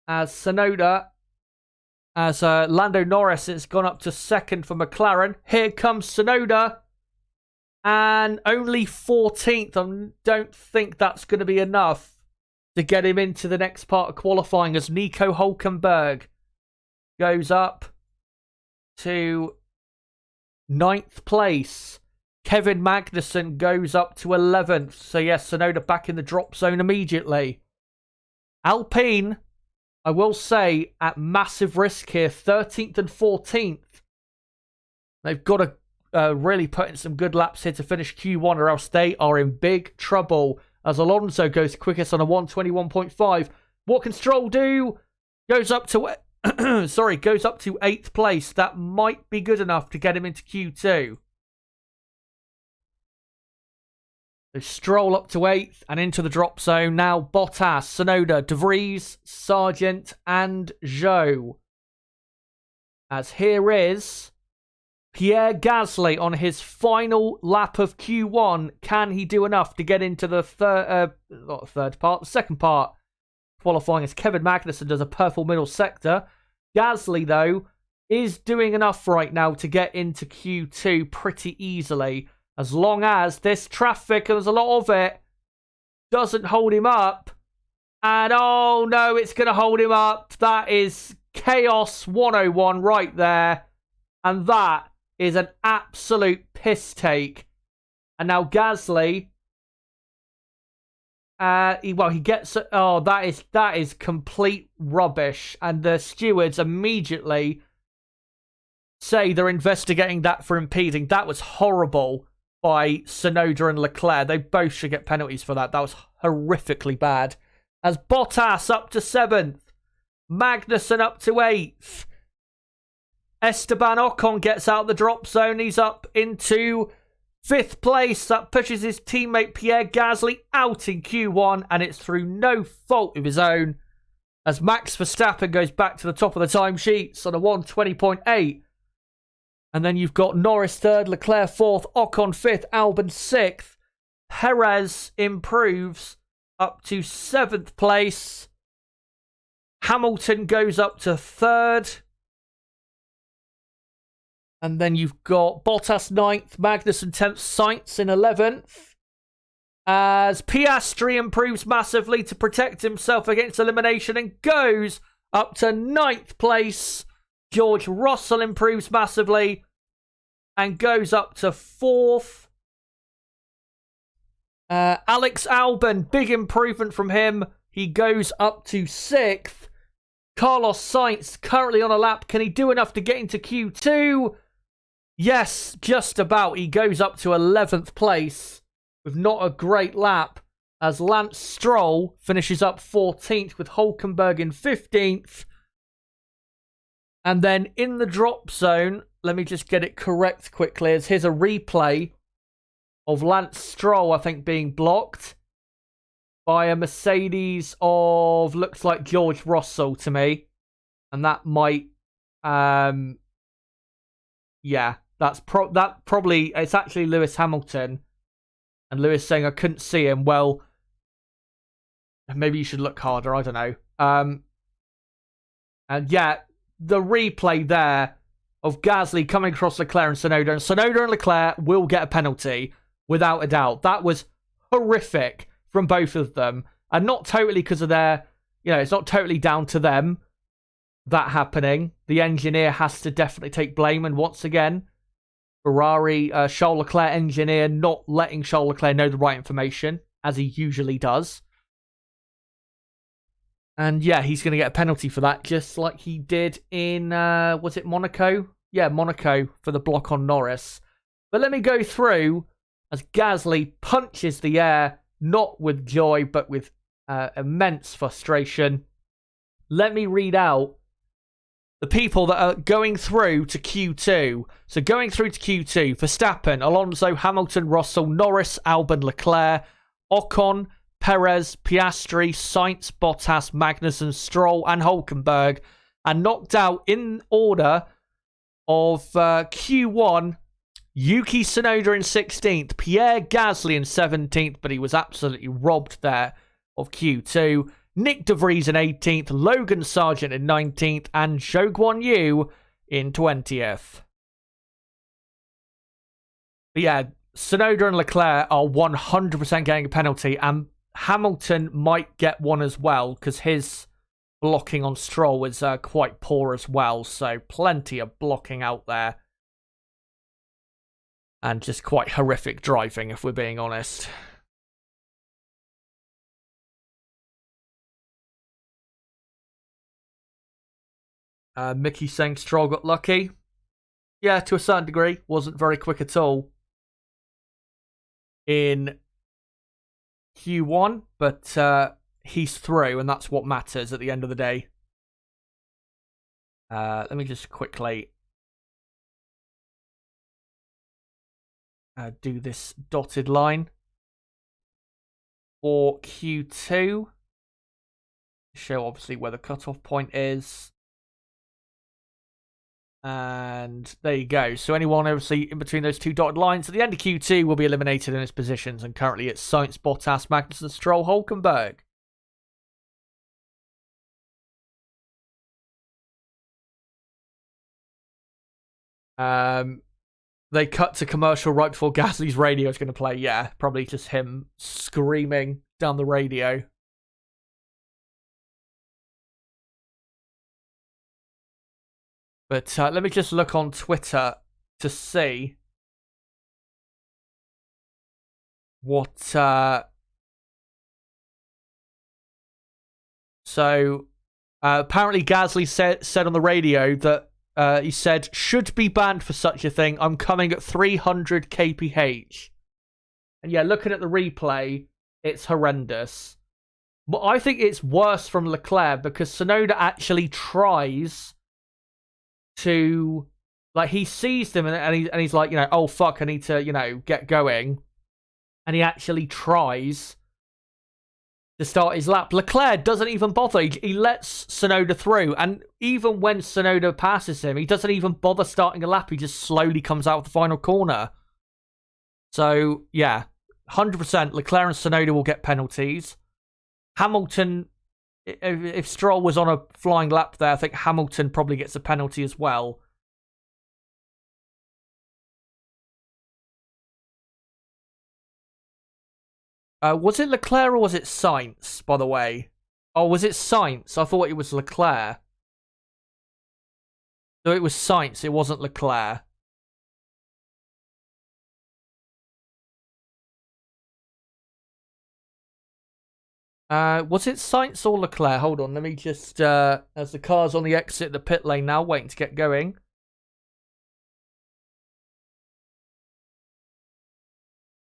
As Tsunoda, as Lando Norris has gone up to 2nd for McLaren. Here comes Tsunoda. And only 14th. I don't think that's going to be enough to get him into the next part of qualifying, as Nico Hulkenberg goes up to 9th place. Kevin Magnussen goes up to 11th. So yes, Tsunoda back in the drop zone immediately. Alpine, I will say, at massive risk here. 13th and 14th. They've got to really put in some good laps here to finish Q1, or else they are in big trouble. As Alonso goes quickest on a 121.5. What can Stroll do? Goes up to goes up to 8th place. That might be good enough to get him into Q2. So Stroll up to 8th and into the drop zone. Now Bottas, Tsunoda, De Vries, Sargent and Zhou. As here is Pierre Gasly on his final lap of Q1. Can he do enough to get into the second part qualifying as Kevin Magnussen does a purple middle sector? Gasly, though, is doing enough right now to get into Q2 pretty easily. As long as this traffic, and there's a lot of it, doesn't hold him up. And oh no, it's going to hold him up. That is Chaos 101 right there. And that is an absolute piss take. And now Gasly, he gets, that is complete rubbish. And the stewards immediately say they're investigating that for impeding. That was horrible by Tsunoda and Leclerc. They both should get penalties for that. That was horrifically bad. As Bottas up to 7th. Magnussen up to 8th. Esteban Ocon gets out of the drop zone. He's up into 5th place. That pushes his teammate Pierre Gasly out in Q1. And it's through no fault of his own. As Max Verstappen goes back to the top of the timesheets on a 1:20.8. And then you've got Norris 3rd, Leclerc 4th, Ocon 5th, Albon 6th. Perez improves up to 7th place. Hamilton goes up to 3rd. And then you've got Bottas 9th, Magnussen 10th, Sainz in 11th. As Piastri improves massively to protect himself against elimination and goes up to 9th place. George Russell improves massively and goes up to 4th. Alex Albon, big improvement from him. He goes up to 6th. Carlos Sainz, currently on a lap. Can he do enough to get into Q2? Yes, just about. He goes up to 11th place with not a great lap. As Lance Stroll finishes up 14th with Hulkenberg in 15th. And then in the drop zone, let me just get it correct quickly, as here's a replay of Lance Stroll, I think, being blocked by a Mercedes of, looks like George Russell to me. And that might, yeah, that probably, it's actually Lewis Hamilton. And Lewis saying, I couldn't see him. Well, maybe you should look harder, I don't know. And yeah, the replay there of Gasly coming across Leclerc and Tsunoda and Leclerc will get a penalty without a doubt. That was horrific from both of them, and not totally because of their, it's not totally down to them that happening. The engineer has to definitely take blame, and once again, Ferrari Charles Leclerc engineer not letting Charles Leclerc know the right information, as he usually does. And yeah, he's going to get a penalty for that, just like he did in, was it Monaco? Yeah, Monaco for the block on Norris. But let me go through as Gasly punches the air, not with joy, but with immense frustration. Let me read out the people that are going through to Q2. So going through to Q2, Verstappen, Alonso, Hamilton, Russell, Norris, Albon, Leclerc, Ocon, Perez, Piastri, Sainz, Bottas, Magnussen, Stroll, and Hulkenberg. And knocked out in order of Q1, Yuki Tsunoda in 16th, Pierre Gasly in 17th, but he was absolutely robbed there of Q2. Nick De Vries in 18th, Logan Sargent in 19th, and Zhou Guanyu in 20th. But yeah, Tsunoda and Leclerc are 100% getting a penalty, and Hamilton might get one as well, because his blocking on Stroll is quite poor as well, so plenty of blocking out there. And just quite horrific driving, if we're being honest. Mickey saying Stroll got lucky. Yeah, to a certain degree. Wasn't very quick at all in Q1, but he's through, and that's what matters at the end of the day. Let me just quickly do this dotted line for Q2. Show obviously where the cutoff point is. And there you go. So anyone obviously in between those two dotted lines at the end of Q2 will be eliminated in its positions. And currently it's Sainz, Bottas, Magnussen, Stroll, Hulkenberg. They cut to commercial right before Gasly's radio is going to play. Yeah, probably just him screaming down the radio. But let me just look on Twitter to see what. Apparently Gasly said on the radio that he said, should be banned for such a thing. I'm coming at 300 kph. And yeah, looking at the replay, it's horrendous. But I think it's worse from Leclerc because Tsunoda actually tries to, like, he sees them and he's like, oh fuck, I need to, get going. And he actually tries to start his lap. Leclerc doesn't even bother. He lets Tsunoda through. And even when Tsunoda passes him, he doesn't even bother starting a lap. He just slowly comes out of the final corner. So, yeah, 100% Leclerc and Tsunoda will get penalties. Hamilton, if Stroll was on a flying lap there, I think Hamilton probably gets a penalty as well. Was it Leclerc or was it Sainz, by the way? Oh, was it Sainz? I thought it was Leclerc. No, it was Sainz. It wasn't Leclerc. Was it Sainz or Leclerc? Hold on, let me just, as the car's on the exit, the pit lane now, waiting to get going.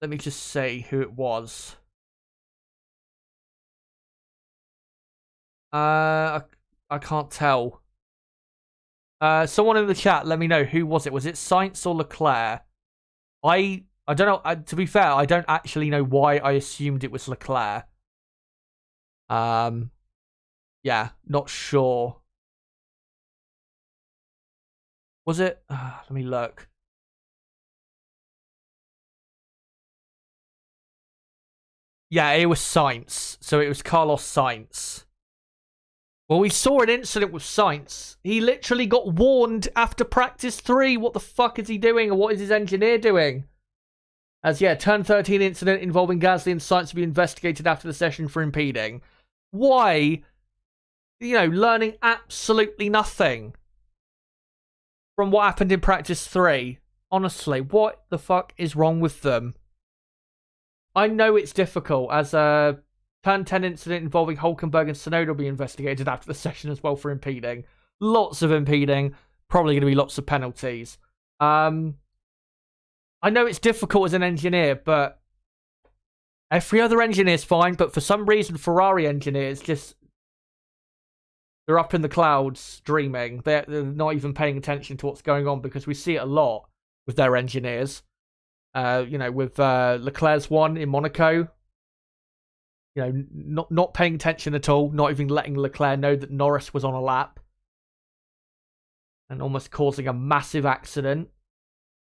Let me just say who it was. I can't tell. Someone in the chat, let me know, who was it? Was it Sainz or Leclerc? I don't know. To be fair, I don't actually know why I assumed it was Leclerc. Yeah, not sure. Was it? Let me look. Yeah, it was Sainz. So it was Carlos Sainz. Well, we saw an incident with Sainz. He literally got warned after practice 3. What the fuck is he doing? And what is his engineer doing? As, yeah, turn 13 incident involving Gasly and Sainz to be investigated after the session for impeding. Why? Learning absolutely nothing from what happened in practice 3. Honestly, what the fuck is wrong with them? I know it's difficult, as a turn 10 incident involving Hulkenberg and Tsunoda will be investigated after the session as well for impeding. Lots of impeding. Probably going to be lots of penalties. I know it's difficult as an engineer, but every other engineer's fine. But for some reason, Ferrari engineers they're up in the clouds dreaming. They're not even paying attention to what's going on because we see it a lot with their engineers. With Leclerc's one in Monaco. Not paying attention at all, not even letting Leclerc know that Norris was on a lap. And almost causing a massive accident.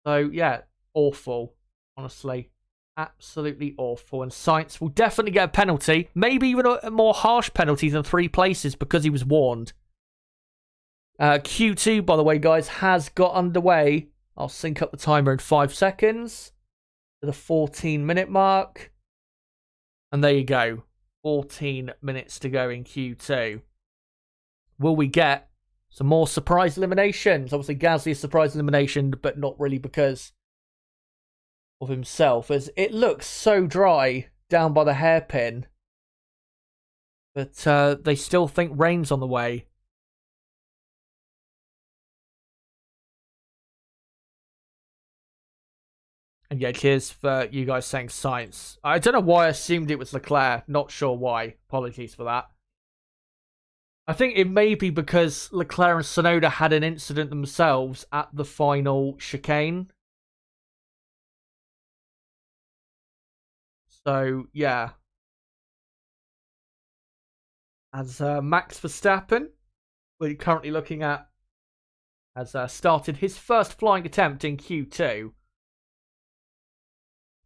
So, yeah, awful. Honestly. Absolutely awful. And Sainz will definitely get a penalty. Maybe even a more harsh penalty than 3 places because he was warned. Q2, by the way, guys, has got underway. I'll sync up the timer in 5 seconds. To the 14-minute mark. And there you go. 14 minutes to go in Q2. Will we get some more surprise eliminations? Obviously, Gasly is surprise elimination, but not really because of himself, as it looks so dry down by the hairpin. But they still think rain's on the way. And yeah, cheers for you guys saying Sainz. I don't know why I assumed it was Leclerc. Not sure why. Apologies for that. I think it may be because Leclerc and Tsunoda had an incident themselves at the final chicane. So, yeah. As Max Verstappen, we're currently looking at has started his first flying attempt in Q2.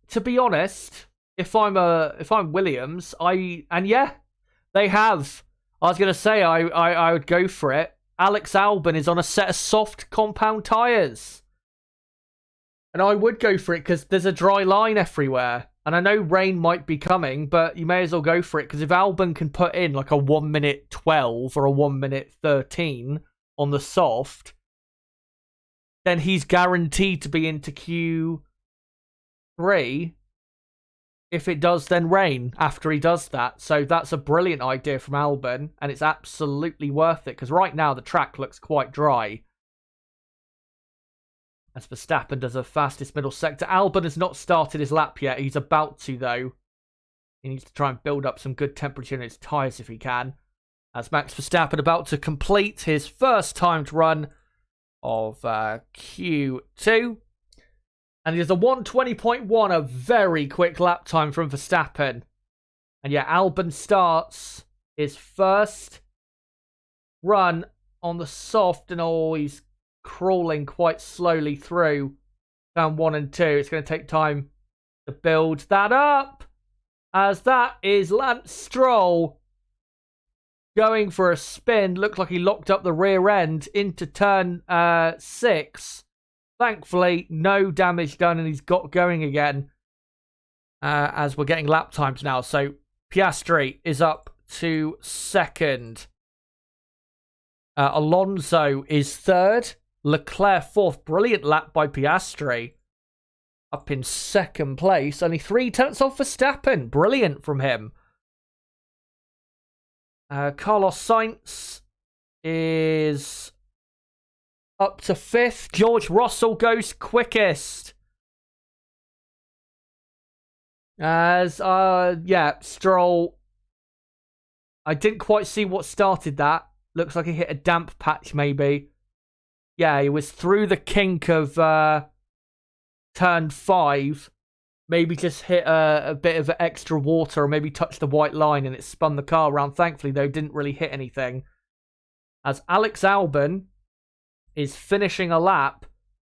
To be honest, if I'm Williams, they have. I was gonna say I would go for it. Alex Albon is on a set of soft compound tyres. And I would go for it because there's a dry line everywhere. And I know rain might be coming, but you may as well go for it because if Albon can put in like a 1 minute 12 or a 1 minute 13 on the soft, then he's guaranteed to be into Q3 if it does then rain after he does that. So that's a brilliant idea from Albon, and it's absolutely worth it because right now the track looks quite dry. As Verstappen does a fastest middle sector. Albon has not started his lap yet. He's about to, though. He needs to try and build up some good temperature in his tyres if he can. As Max Verstappen about to complete his first timed run of Q2. And he does a 1:20.1, a very quick lap time from Verstappen. And yeah, Albon starts his first run on the soft, and he's crawling quite slowly through turn 1 and 2. It's going to take time to build that up, as that is Lance Stroll going for a spin. Looked like he locked up the rear end into turn 6. Thankfully, no damage done, and he's got going again as we're getting lap times now. So Piastri is up to second. Alonso is third. Leclerc fourth. Brilliant lap by Piastri. Up in second place. Only 3 tenths off Verstappen. Brilliant from him. Carlos Sainz is up to 5th. George Russell goes quickest. As, Stroll. I didn't quite see what started that. Looks like he hit a damp patch, maybe. Yeah, he was through the kink of turn 5. Maybe just hit a bit of extra water, or maybe touched the white line and it spun the car around. Thankfully, though, didn't really hit anything. As Alex Albon is finishing a lap.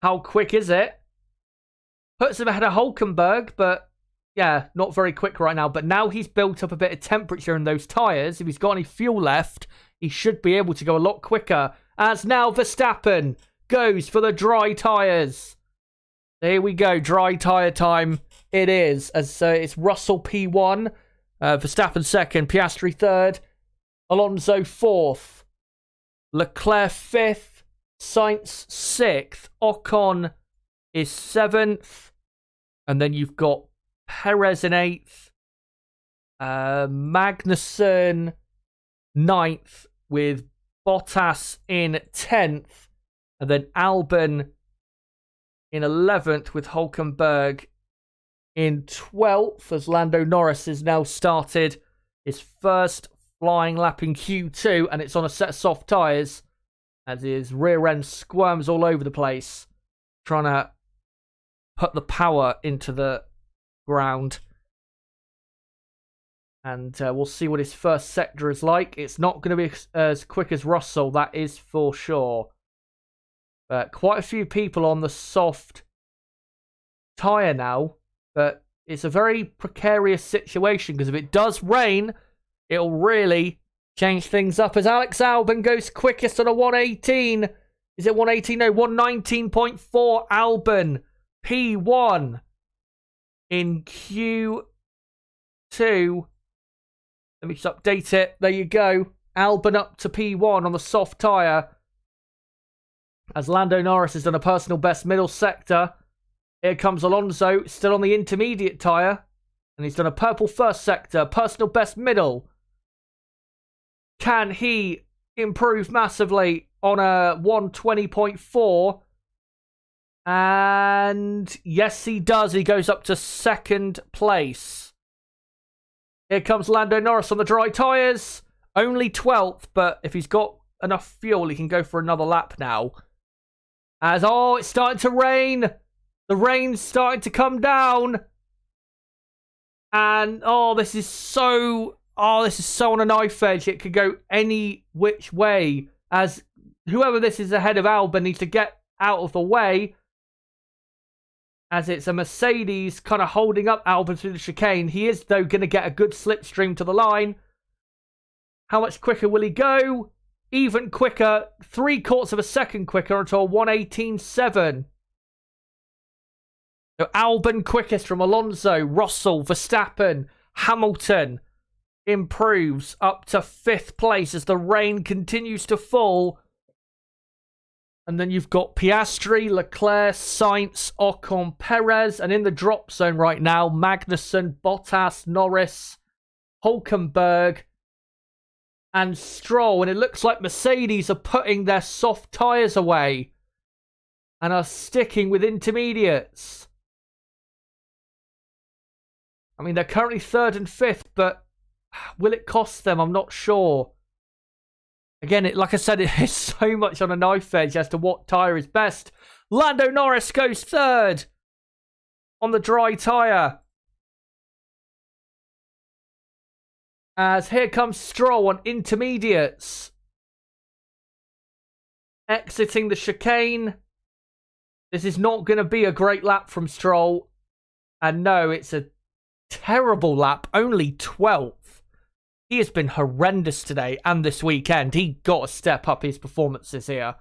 How quick is it? Puts him ahead of Hülkenberg, but yeah, not very quick right now. But now he's built up a bit of temperature in those tyres. If he's got any fuel left, he should be able to go a lot quicker. As now Verstappen goes for the dry tyres. Here we go, dry tyre time it is. As it's Russell P1, Verstappen second, Piastri third, Alonso fourth, Leclerc fifth, Sainz sixth, Ocon is 7th, and then you've got Perez in 8th, Magnussen 9th, with Bottas in 10th, and then Albon in 11th, with Hülkenberg in 12th, as Lando Norris has now started his first flying lap in Q2, and it's on a set of soft tyres, as his rear end squirms all over the place, trying to put the power into the ground. And we'll see what his first sector is like. It's not going to be as quick as Russell, that is for sure. But quite a few people on the soft tyre now. But it's a very precarious situation, because if it does rain, it'll really change things up. As Alex Albon goes quickest on a 118. Is it 118? No, 119.4. Albon P1 in Q2. Let me just update it. There you go. Albon up to P1 on the soft tyre. As Lando Norris has done a personal best middle sector. Here comes Alonso, still on the intermediate tyre. And he's done a purple first sector, personal best middle. Can he improve massively on a 120.4? And yes, he does. He goes up to second place. Here comes Lando Norris on the dry tyres. Only 12th, but if he's got enough fuel, he can go for another lap now. As, it's starting to rain. The rain's starting to come down. And, this is so on a knife edge. It could go any which way. As whoever this is ahead of Albon needs to get out of the way, as it's a Mercedes kind of holding up Albon through the chicane. He is, though, going to get a good slipstream to the line. How much quicker will he go? Even quicker, 3/4 of a second quicker until 1:18.7. So Albon quickest from Alonso, Russell, Verstappen, Hamilton improves up to 5th place as the rain continues to fall. And then you've got Piastri, Leclerc, Sainz, Ocon, Perez. And in the drop zone right now, Magnussen, Bottas, Norris, Hülkenberg, and Stroll. And it looks like Mercedes are putting their soft tyres away and are sticking with intermediates. I mean, they're currently 3rd and 5th, but will it cost them? I'm not sure. Again, like I said, it is so much on a knife edge as to what tyre is best. Lando Norris goes 3rd on the dry tyre. As here comes Stroll on intermediates. Exiting the chicane. This is not going to be a great lap from Stroll. And no, it's a terrible lap. Only 12th. He has been horrendous today and this weekend. He got to step up his performances here,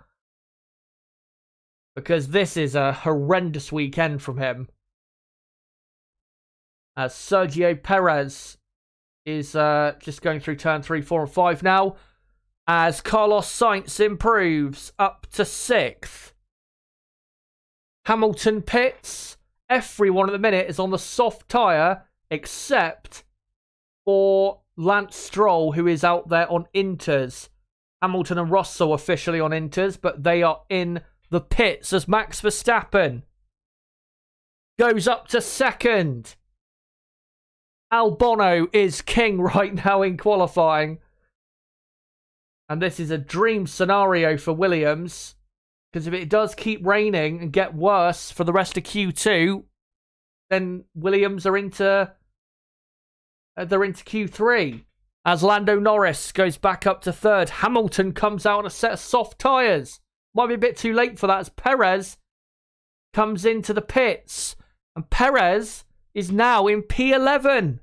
because this is a horrendous weekend from him. As Sergio Perez is just going through turn 3, 4, and 5 now. As Carlos Sainz improves up to 6th. Hamilton pits. Everyone at the minute is on the soft tyre except for Lance Stroll, who is out there on inters. Hamilton and Russell officially on inters, but they are in the pits as Max Verstappen goes up to 2nd. Albon is king right now in qualifying. And this is a dream scenario for Williams, because if it does keep raining and get worse for the rest of Q2, then Williams are into Q3. As Lando Norris goes back up to 3rd. Hamilton comes out on a set of soft tyres. Might be a bit too late for that as Perez comes into the pits. And Perez is now in P11.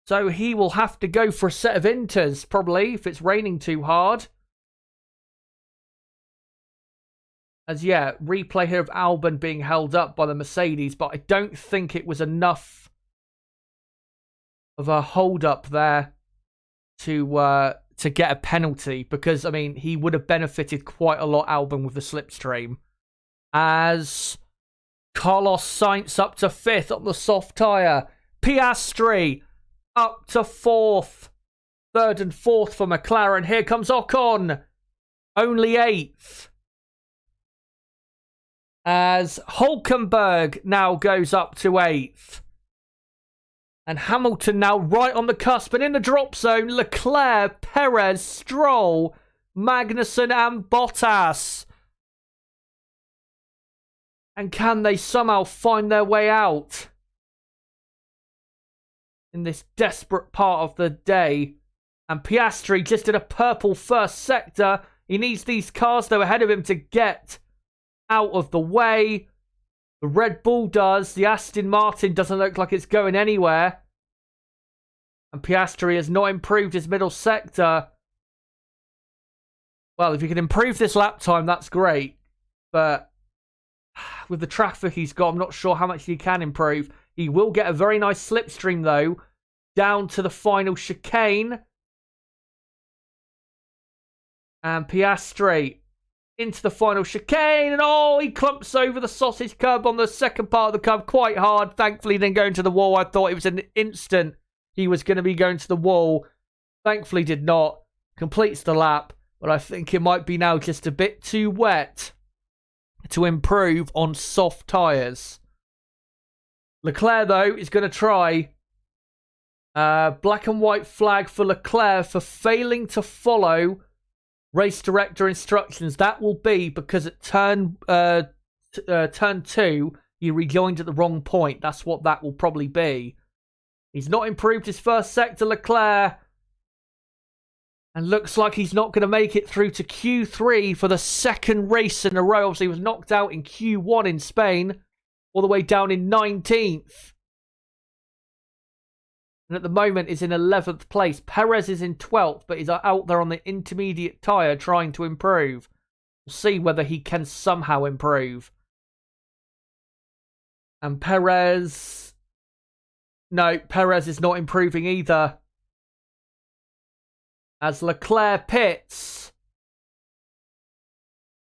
So he will have to go for a set of inters, probably, if it's raining too hard. As, yeah, replay here of Albon being held up by the Mercedes, but I don't think it was enough of a hold-up there to get a penalty, because, I mean, he would have benefited quite a lot, Albon, with the slipstream. As Carlos Sainz up to 5th on the soft tyre. Piastri up to 4th. 3rd and 4th for McLaren. Here comes Ocon. Only 8th. As Hülkenberg now goes up to 8th. And Hamilton now right on the cusp. And in the drop zone, Leclerc, Perez, Stroll, Magnussen and Bottas. And can they somehow find their way out in this desperate part of the day? And Piastri just in a purple first sector. He needs these cars, though, ahead of him to get out of the way. The Red Bull does. The Aston Martin doesn't look like it's going anywhere. And Piastri has not improved his middle sector. Well, if you can improve this lap time, that's great. But with the traffic he's got, I'm not sure how much he can improve. He will get a very nice slipstream, though, down to the final chicane. And Piastri into the final chicane, and oh, he clumps over the sausage curb on the second part of the curb quite hard. Thankfully, he didn't go into the wall. I thought it was an instant he was going to be going to the wall. Thankfully, did not. Completes the lap, but I think it might be now just a bit too wet to improve on soft tyres. Leclerc, though, is going to try. Black and white flag for Leclerc for failing to follow race director instructions. That will be because at turn 2, he rejoined at the wrong point. That's what that will probably be. He's not improved his first sector, Leclerc. And looks like he's not going to make it through to Q3 for the second race in a row. Obviously, he was knocked out in Q1 in Spain, all the way down in 19th. And at the moment is in 11th place. Perez is in 12th, but he's out there on the intermediate tyre trying to improve. We'll see whether he can somehow improve. And Perez... No, Perez is not improving either. As Leclerc pits.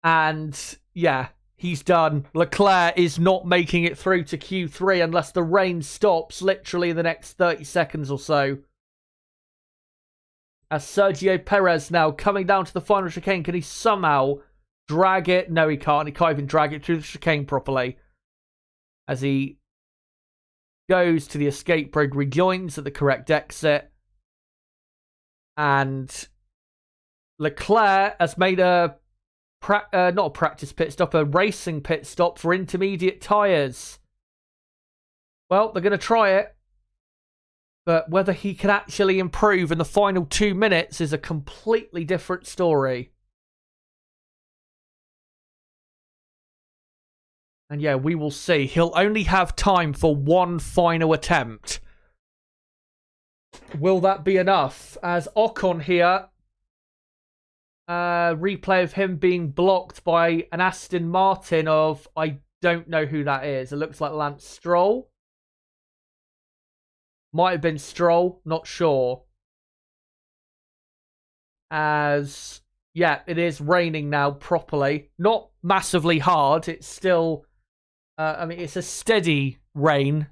And, yeah, he's done. Leclerc is not making it through to Q3 unless the rain stops literally in the next 30 seconds or so. As Sergio Perez now coming down to the final chicane. Can he somehow drag it? No, he can't. He can't even drag it through the chicane properly. As he goes to the escape road, rejoins at the correct exit. And Leclerc has made a not a practice pit stop, a racing pit stop for intermediate tyres. Well, they're going to try it. But whether he can actually improve in the final 2 minutes is a completely different story. And yeah, we will see. He'll only have time for one final attempt. Will that be enough? As Ocon here, replay of him being blocked by an Aston Martin of, I don't know who that is. It looks like Lance Stroll. Might have been Stroll, not sure. As, yeah, it is raining now properly. Not massively hard. It's still, I mean, it's a steady rain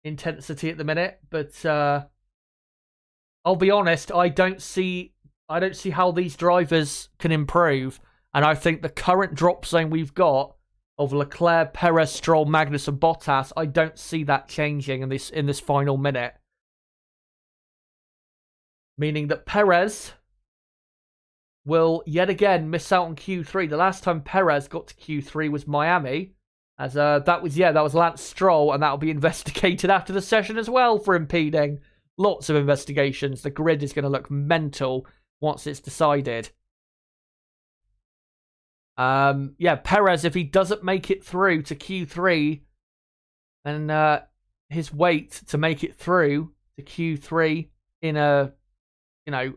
intensity at the minute. But I'll be honest, I don't see how these drivers can improve. And I think the current drop zone we've got of Leclerc, Perez, Stroll, Magnus and Bottas, I don't see that changing in this final minute. Meaning that Perez will yet again miss out on Q3. The last time Perez got to Q3 was Miami. As that was Lance Stroll, and that'll be investigated after the session as well for impeding. Lots of investigations. The grid is going to look mental once it's decided. Yeah, Perez, if he doesn't make it through to Q3, and his wait to make it through to Q3 in a,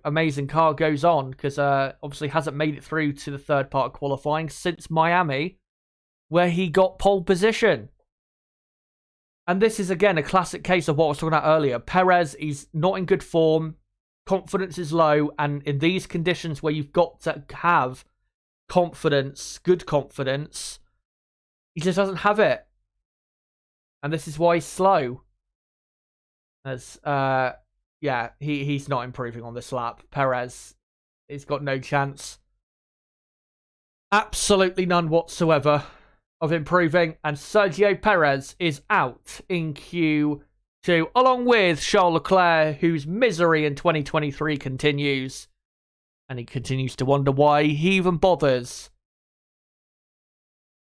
amazing car goes on, because obviously hasn't made it through to the third part of qualifying since Miami, where he got pole position. And this is, again, a classic case of what I was talking about earlier. Perez is not in good form. Confidence is low. And in these conditions where you've got to have confidence, good confidence, he just doesn't have it. And this is why he's slow. As, yeah, he's not improving on this lap. Perez, he's got no chance. Absolutely none whatsoever of improving, and Sergio Perez is out in Q2, along with Charles Leclerc, whose misery in 2023 continues, and he continues to wonder why he even bothers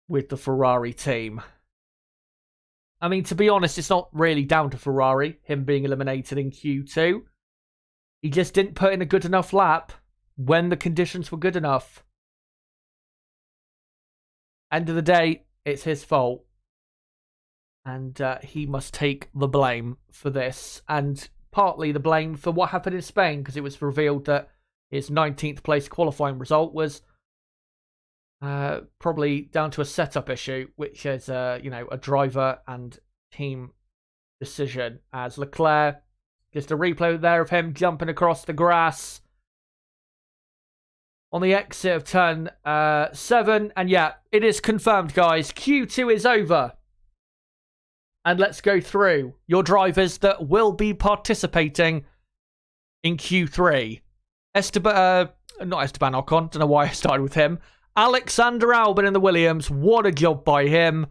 with the Ferrari team. I mean, to be honest, it's not really down to Ferrari, him being eliminated in Q2. He just didn't put in a good enough lap when the conditions were good enough. End of the day, it's his fault. And he must take the blame for this. And partly the blame for what happened in Spain, because it was revealed that his 19th place qualifying result was probably down to a setup issue, which is, a driver and team decision. As Leclerc, just a replay there of him jumping across the grass on the exit of turn 7. And yeah, it is confirmed, guys. Q2 is over. And let's go through your drivers that will be participating in Q3. Not Esteban Ocon. Don't know why I started with him. Alexander Albon in the Williams. What a job by him.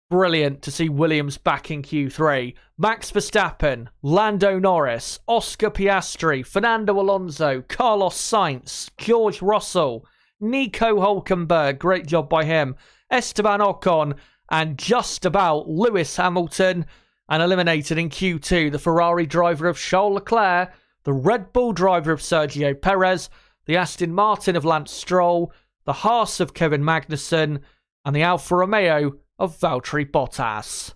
Brilliant to see Williams back in Q3. Max Verstappen, Lando Norris, Oscar Piastri, Fernando Alonso, Carlos Sainz, George Russell, Nico Hülkenberg, great job by him, Esteban Ocon, and just about Lewis Hamilton. And eliminated in Q2, the Ferrari driver of Charles Leclerc, the Red Bull driver of Sergio Perez, the Aston Martin of Lance Stroll, the Haas of Kevin Magnussen, and the Alfa Romeo of Valtteri Bottas.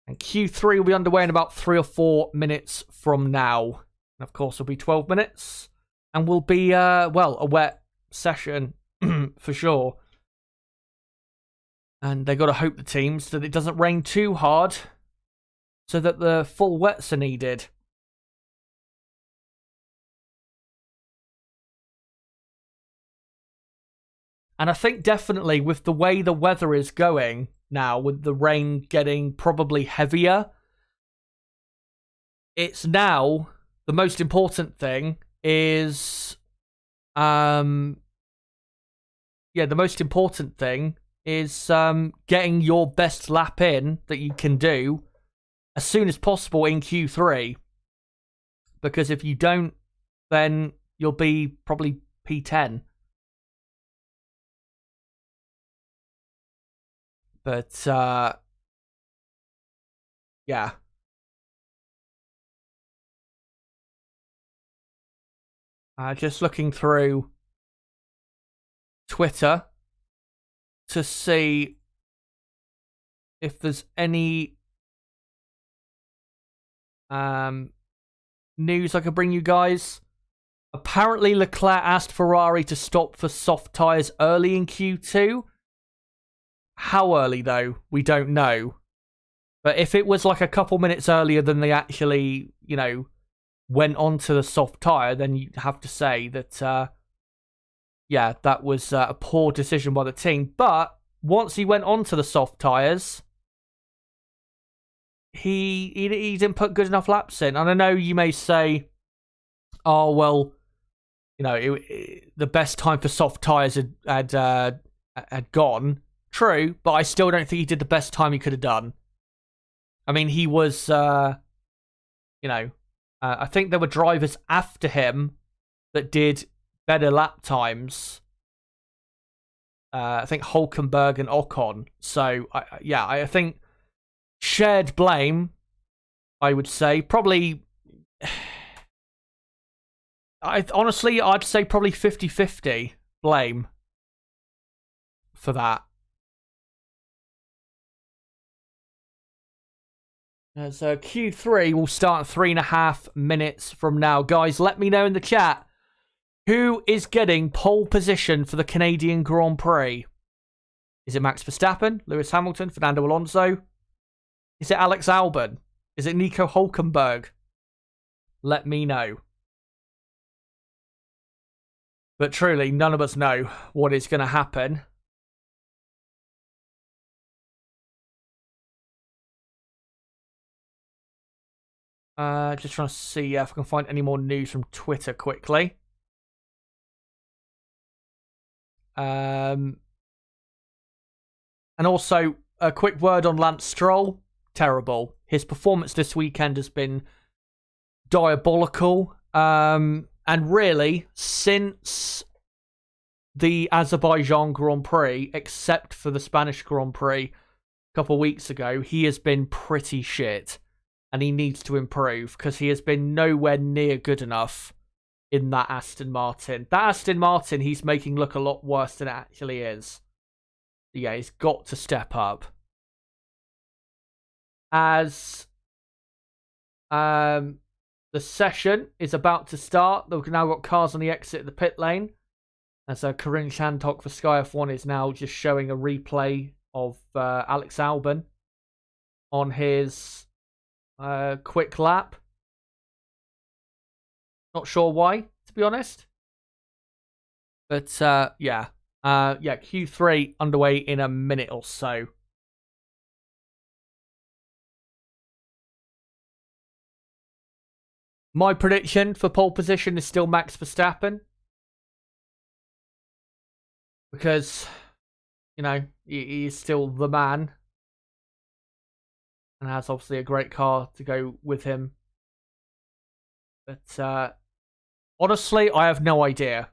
And Q3 will be underway in about 3 or 4 minutes from now. And of course, it'll be 12 minutes. And will be, a wet session for sure. And they got to hope, the teams, that it doesn't rain too hard so that the full wets are needed. And I think definitely with the way the weather is going now, with the rain getting probably heavier, it's now the most important thing is, the most important thing is getting your best lap in that you can do as soon as possible in Q3. Because if you don't, then you'll be probably P10. But, yeah. Just looking through Twitter to see if there's any news I could bring you guys. Apparently, Leclerc asked Ferrari to stop for soft tyres early in Q2. How early, though, we don't know. But if it was like a couple minutes earlier than they actually, went on to the soft tyre, then you have to say that, that was a poor decision by the team. But once he went on to the soft tyres, he didn't put good enough laps in. And I know you may say, oh, well, the best time for soft tyres had gone. True, but I still don't think he did the best time he could have done. I mean, he was, I think there were drivers after him that did better lap times. I think Hülkenberg and Ocon. So, I think shared blame, I would say. Probably, I'd say probably 50-50 blame for that. So Q3 will start 3.5 minutes from now. Guys, let me know in the chat who is getting pole position for the Canadian Grand Prix. Is it Max Verstappen, Lewis Hamilton, Fernando Alonso? Is it Alex Albon? Is it Nico Hülkenberg? Let me know. But truly, none of us know what is going to happen. Just trying to see if I can find any more news from Twitter quickly. And also, a quick word on Lance Stroll. Terrible. His performance this weekend has been diabolical. And really, since the Azerbaijan Grand Prix, except for the Spanish Grand Prix a couple of weeks ago, he has been pretty shit. And he needs to improve because he has been nowhere near good enough in that Aston Martin. That Aston Martin he's making look a lot worse than it actually is. Yeah, he's got to step up. As the session is about to start, we've now got cars on the exit of the pit lane. As Corinne Shantok for Sky F1 is now just showing a replay of Alex Albon on his quick lap. Not sure why, to be honest. But Q3 underway in a minute or so. My prediction for pole position is still Max Verstappen. Because, he is still the man. And has obviously a great car to go with him. But honestly, I have no idea.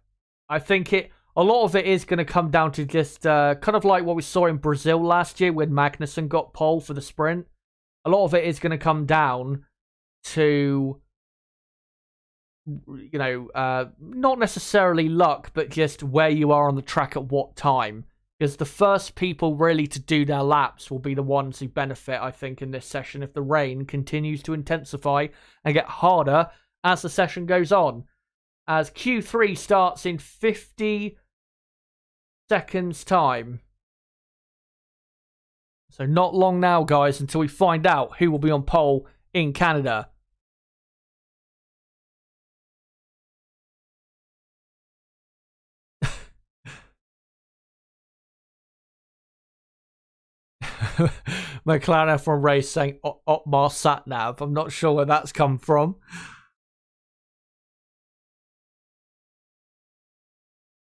I think a lot of it is going to come down to just kind of like what we saw in Brazil last year when Magnussen got pole for the sprint. a lot of it is going to come down to, not necessarily luck, but just where you are on the track at what time. Because the first people really to do their laps will be the ones who benefit, I think, in this session if the rain continues to intensify and get harder as the session goes on. As Q3 starts in 50 seconds time. So not long now, guys, until we find out who will be on pole in Canada. McLaren F1 race saying Otmar Satnav. I'm not sure where that's come from.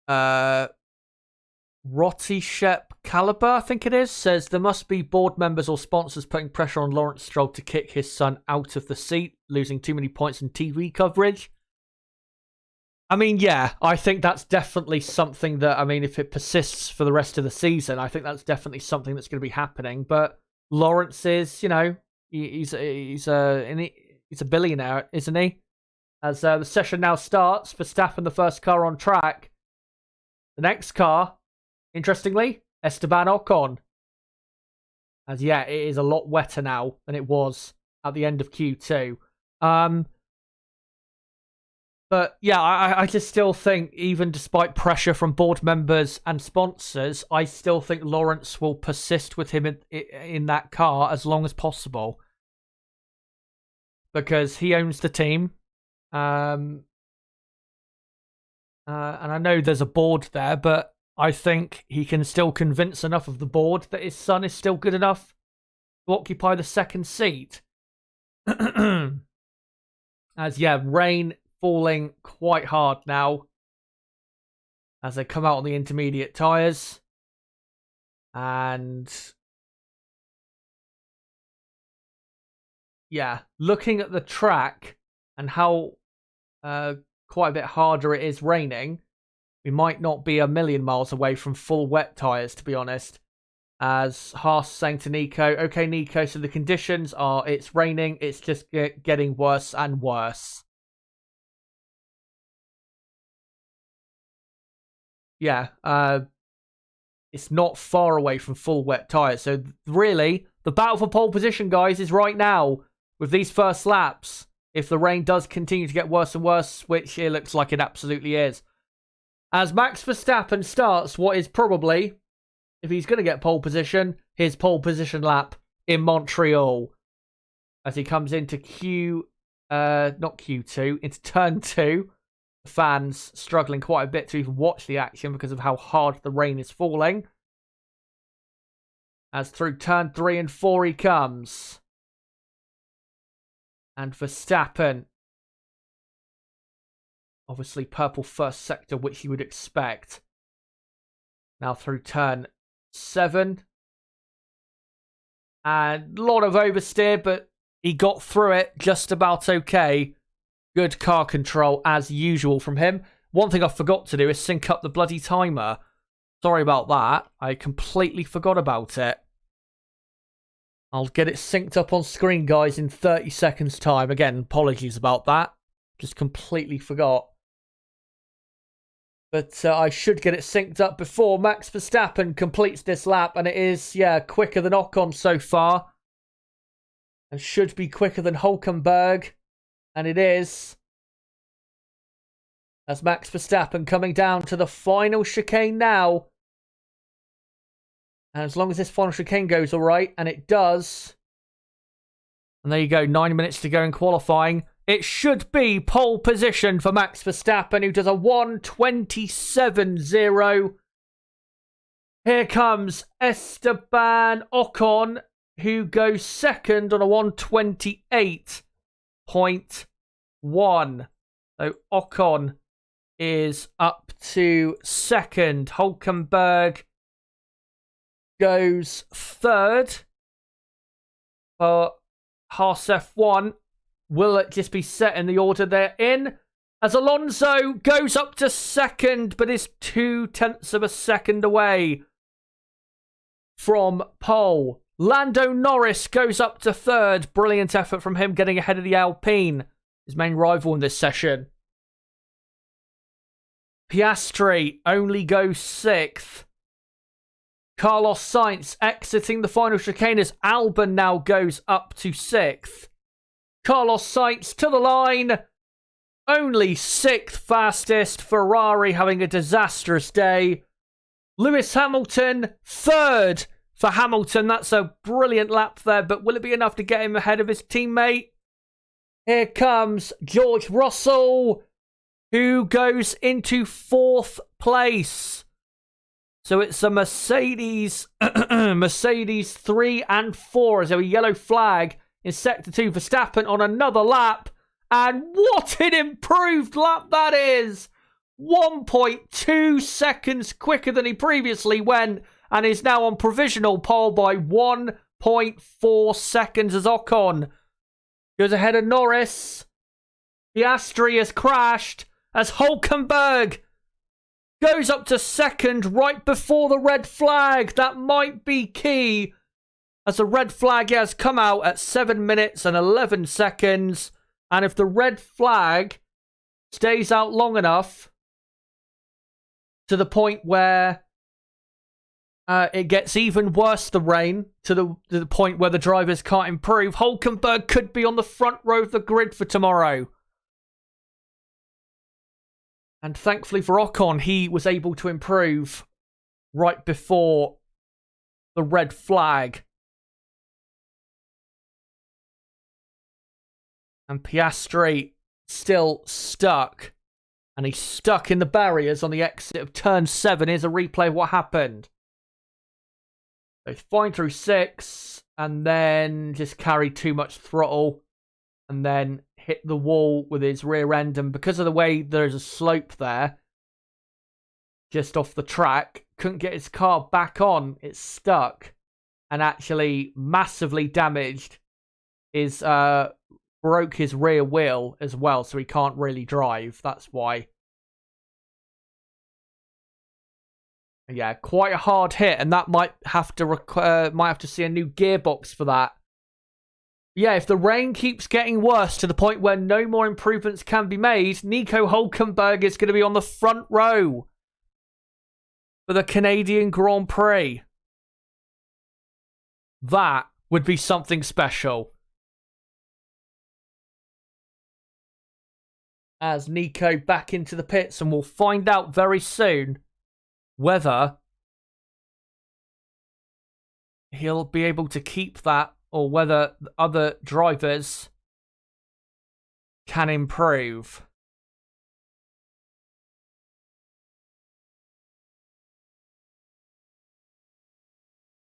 Rottishep Caliber, I think it is, says there must be board members or sponsors putting pressure on Lawrence Stroll to kick his son out of the seat, losing too many points in TV coverage. I mean, yeah, I think that's definitely something that, I mean, if it persists for the rest of the season, I think that's definitely something that's going to be happening. But Lawrence is, he's a billionaire, isn't he? As the session now starts, Verstappen, the first car on track. The next car, interestingly, Esteban Ocon. As yeah, it is a lot wetter now than it was at the end of Q2. But yeah, I just still think, even despite pressure from board members and sponsors, I still think Lawrence will persist with him in that car as long as possible. Because he owns the team. And I know there's a board there, but I think he can still convince enough of the board that his son is still good enough to occupy the second seat. As yeah, rain falling quite hard now as they come out on the intermediate tyres. And yeah, looking at the track and how quite a bit harder it is raining, we might not be a million miles away from full wet tyres, to be honest. As Haas saying to Nico, okay, Nico, so the conditions are it's raining, it's just getting worse and worse. Yeah, it's not far away from full wet tyres. So really, the battle for pole position, guys, is right now with these first laps. If the rain does continue to get worse and worse, which it looks like it absolutely is. As Max Verstappen starts what is probably, if he's going to get pole position, his pole position lap in Montreal. As he comes into not Q2, into turn 2. Fans struggling quite a bit to even watch the action because of how hard the rain is falling. As through turn 3 and 4 he comes. And Verstappen, obviously purple first sector, which you would expect. Now through turn 7. And a lot of oversteer, but he got through it just about okay. Good car control as usual from him. One thing I forgot to do is sync up the bloody timer. Sorry about that. I completely forgot about it. I'll get it synced up on screen, guys, in 30 seconds time. Again, apologies about that. Just completely forgot. But I should get it synced up before Max Verstappen completes this lap. And it is, yeah, quicker than Ocon so far. And should be quicker than Hülkenberg. And it is. As Max Verstappen coming down to the final chicane now. And as long as this final chicane goes all right, and it does. And there you go, 9 minutes to go in qualifying. It should be pole position for Max Verstappen, who does a 1:27.0. Here comes Esteban Ocon, who goes second on a 1:28.1. So Ocon is up to second. Hülkenberg goes third. For Haas F1, will it just be set in the order they're in? As Alonso goes up to second, but is 0.2 of a second away from pole. Lando Norris goes up to third. Brilliant effort from him getting ahead of the Alpine, his main rival in this session. Piastri only goes sixth. Carlos Sainz exiting the final chicane as Albon now goes up to sixth. Carlos Sainz to the line. Only sixth fastest. Ferrari having a disastrous day. Lewis Hamilton, third for Hamilton. That's a brilliant lap there, but will it be enough to get him ahead of his teammate? Here comes George Russell, who goes into fourth place. So it's a Mercedes, Mercedes 3 and 4 as a yellow flag in Sector 2. Verstappen on another lap. And what an improved lap that is! 1.2 seconds quicker than he previously went and is now on provisional pole by 1.4 seconds as Ocon goes ahead of Norris. Piastri has crashed as Hülkenberg goes up to second right before the red flag. That might be key as the red flag has come out at 7 minutes and 11 seconds. And if the red flag stays out long enough to the point where it gets even worse, the rain, to the point where the drivers can't improve, Hülkenberg could be on the front row of the grid for tomorrow. And thankfully for Ocon, he was able to improve right before the red flag. And Piastri still stuck. And he's stuck in the barriers on the exit of turn 7. Here's a replay of what happened. So he's flying through 6. And then just carried too much throttle. And then hit the wall with his rear end. And because of the way there's a slope there, just off the track, couldn't get his car back on. It's stuck. And actually massively damaged his... broke his rear wheel as well, so he can't really drive. That's why. Yeah, quite a hard hit, and that might have to see a new gearbox for that. Yeah, if the rain keeps getting worse to the point where no more improvements can be made, Nico Hülkenberg is going to be on the front row for the Canadian Grand Prix. That would be something special. As Nico back into the pits, and we'll find out very soon whether he'll be able to keep that or whether other drivers can improve.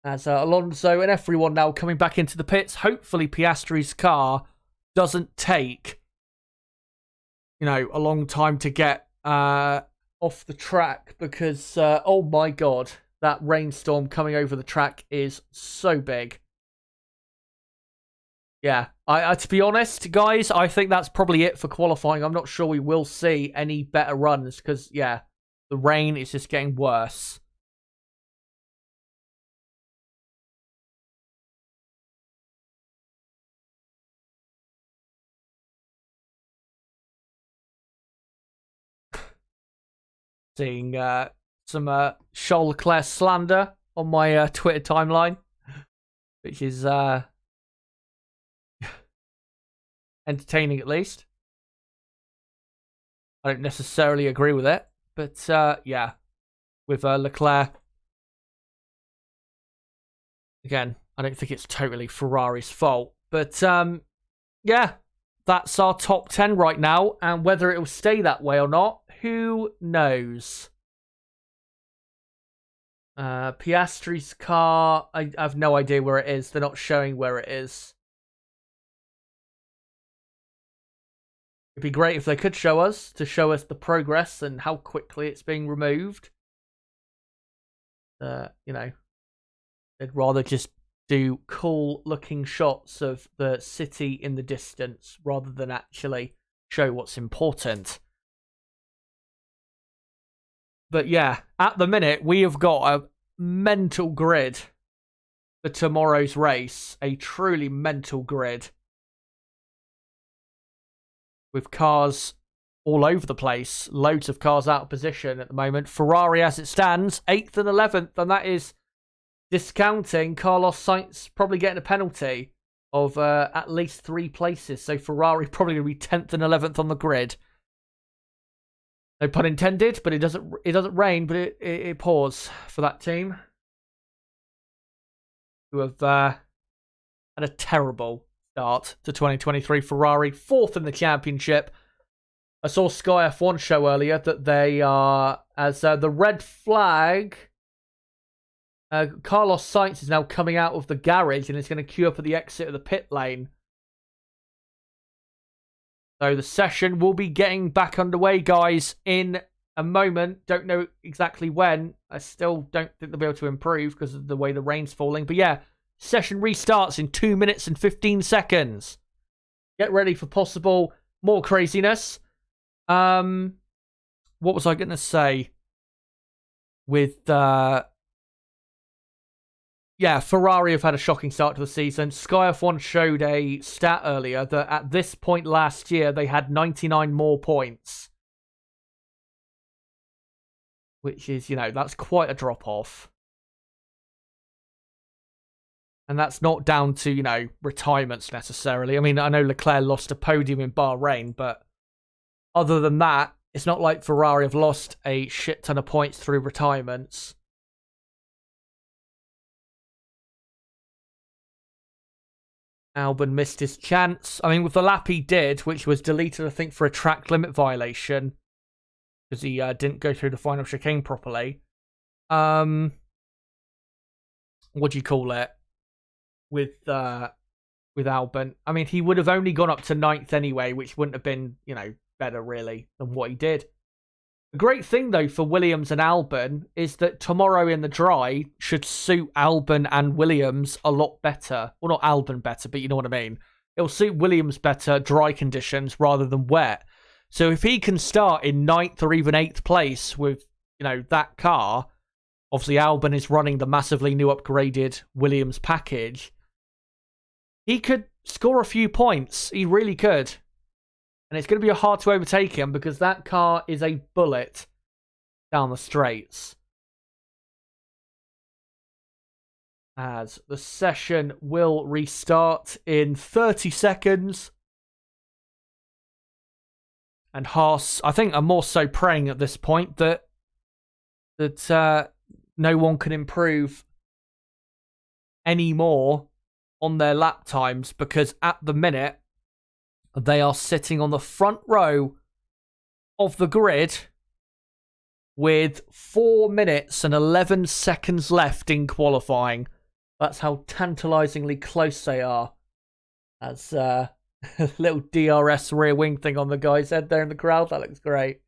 As Alonso and everyone now coming back into the pits, hopefully Piastri's car doesn't take a long time to get off the track because, oh my god, that rainstorm coming over the track is so big. Yeah, to be honest, guys, I think that's probably it for qualifying. I'm not sure we will see any better runs because, yeah, the rain is just getting worse. Seeing some Charles Leclerc slander on my Twitter timeline, which is entertaining at least. I don't necessarily agree with it, but yeah, with Leclerc. Again, I don't think it's totally Ferrari's fault, but yeah, that's our top 10 right now, and whether it will stay that way or not, who knows? Piastri's car, I have no idea where it is. They're not showing where it is. It'd be great if they could show us the progress and how quickly it's being removed. They'd rather just do cool looking shots of the city in the distance rather than actually show what's important. But yeah, at the minute, we have got a mental grid for tomorrow's race. A truly mental grid with cars all over the place. Loads of cars out of position at the moment. Ferrari, as it stands, 8th and 11th, and that is discounting Carlos Sainz probably getting a penalty of at least 3 places. So Ferrari probably going to be 10th and 11th on the grid. No pun intended, but it doesn't rain, but it pours for that team, who have had a terrible start to 2023. Ferrari, 4th in the championship. I saw Sky F1 show earlier that they are, as the red flag, Carlos Sainz is now coming out of the garage and is going to queue up at the exit of the pit lane. So the session will be getting back underway, guys, in a moment. Don't know exactly when. I still don't think they'll be able to improve because of the way the rain's falling. But yeah, session restarts in 2 minutes and 15 seconds. Get ready for possible more craziness. What was I going to say? With, yeah, Ferrari have had a shocking start to the season. Sky F1 showed a stat earlier that at this point last year, they had 99 more points. Which is, that's quite a drop-off. And that's not down to, retirements necessarily. I mean, I know Leclerc lost a podium in Bahrain, but other than that, it's not like Ferrari have lost a shit ton of points through retirements. Albon missed his chance. I mean, with the lap he did, which was deleted, I think, for a track limit violation, because he didn't go through the final chicane properly. What do you call it? With Albon, I mean, he would have only gone up to 9th anyway, which wouldn't have been, better really than what he did. The great thing, though, for Williams and Albon is that tomorrow in the dry should suit Albon and Williams a lot better. Well, not Albon better, but you know what I mean. It'll suit Williams better, dry conditions rather than wet. So if he can start in 9th or even 8th place with, that car, obviously Albon is running the massively new upgraded Williams package, he could score a few points. He really could. And it's going to be hard to overtake him because that car is a bullet down the straights. As the session will restart in 30 seconds. And Haas, I think, are more so praying at this point that no one can improve any more on their lap times, because at the minute they are sitting on the front row of the grid with 4 minutes and 11 seconds left in qualifying. That's how tantalizingly close they are. As a little DRS rear wing thing on the guy's head there in the crowd. That looks great.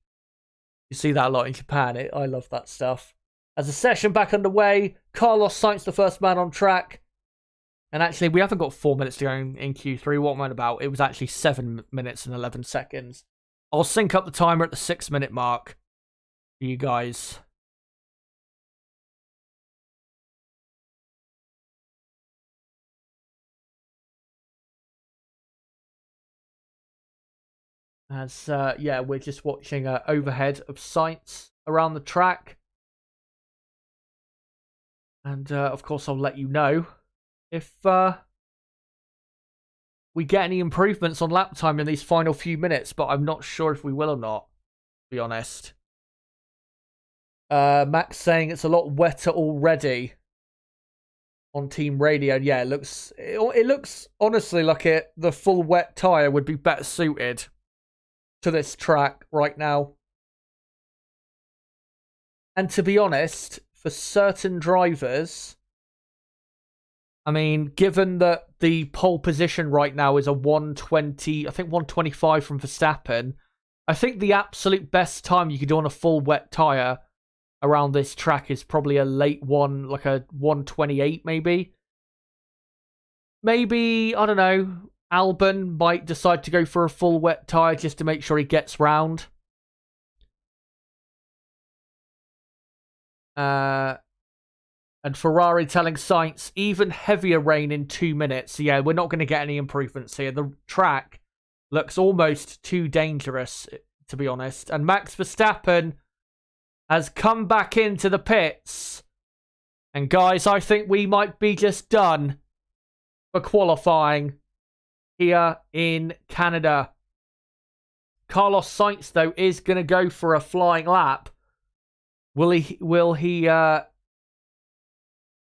You see that a lot in Japan. I love that stuff. As the session back underway, Carlos Sainz, the first man on track. And actually, we haven't got 4 minutes to go in Q3. What am I about? It was actually 7 minutes and 11 seconds. I'll sync up the timer at the 6-minute mark for you guys. As, yeah, we're just watching an overhead of Sainz around the track. And, of course, I'll let you know if we get any improvements on lap time in these final few minutes, but I'm not sure if we will or not, to be honest. Max saying it's a lot wetter already on team radio. Yeah, it looks honestly like the full wet tyre would be better suited to this track right now. And to be honest, for certain drivers, I mean, given that the pole position right now is a 120, I think 125 from Verstappen, I think the absolute best time you could do on a full wet tyre around this track is probably a late one, like a 128 maybe. Maybe, I don't know, Albon might decide to go for a full wet tyre just to make sure he gets round. And Ferrari telling Sainz, even heavier rain in 2 minutes. So yeah, we're not going to get any improvements here. The track looks almost too dangerous, to be honest. And Max Verstappen has come back into the pits. And guys, I think we might be just done for qualifying here in Canada. Carlos Sainz, though, is going to go for a flying lap. Will he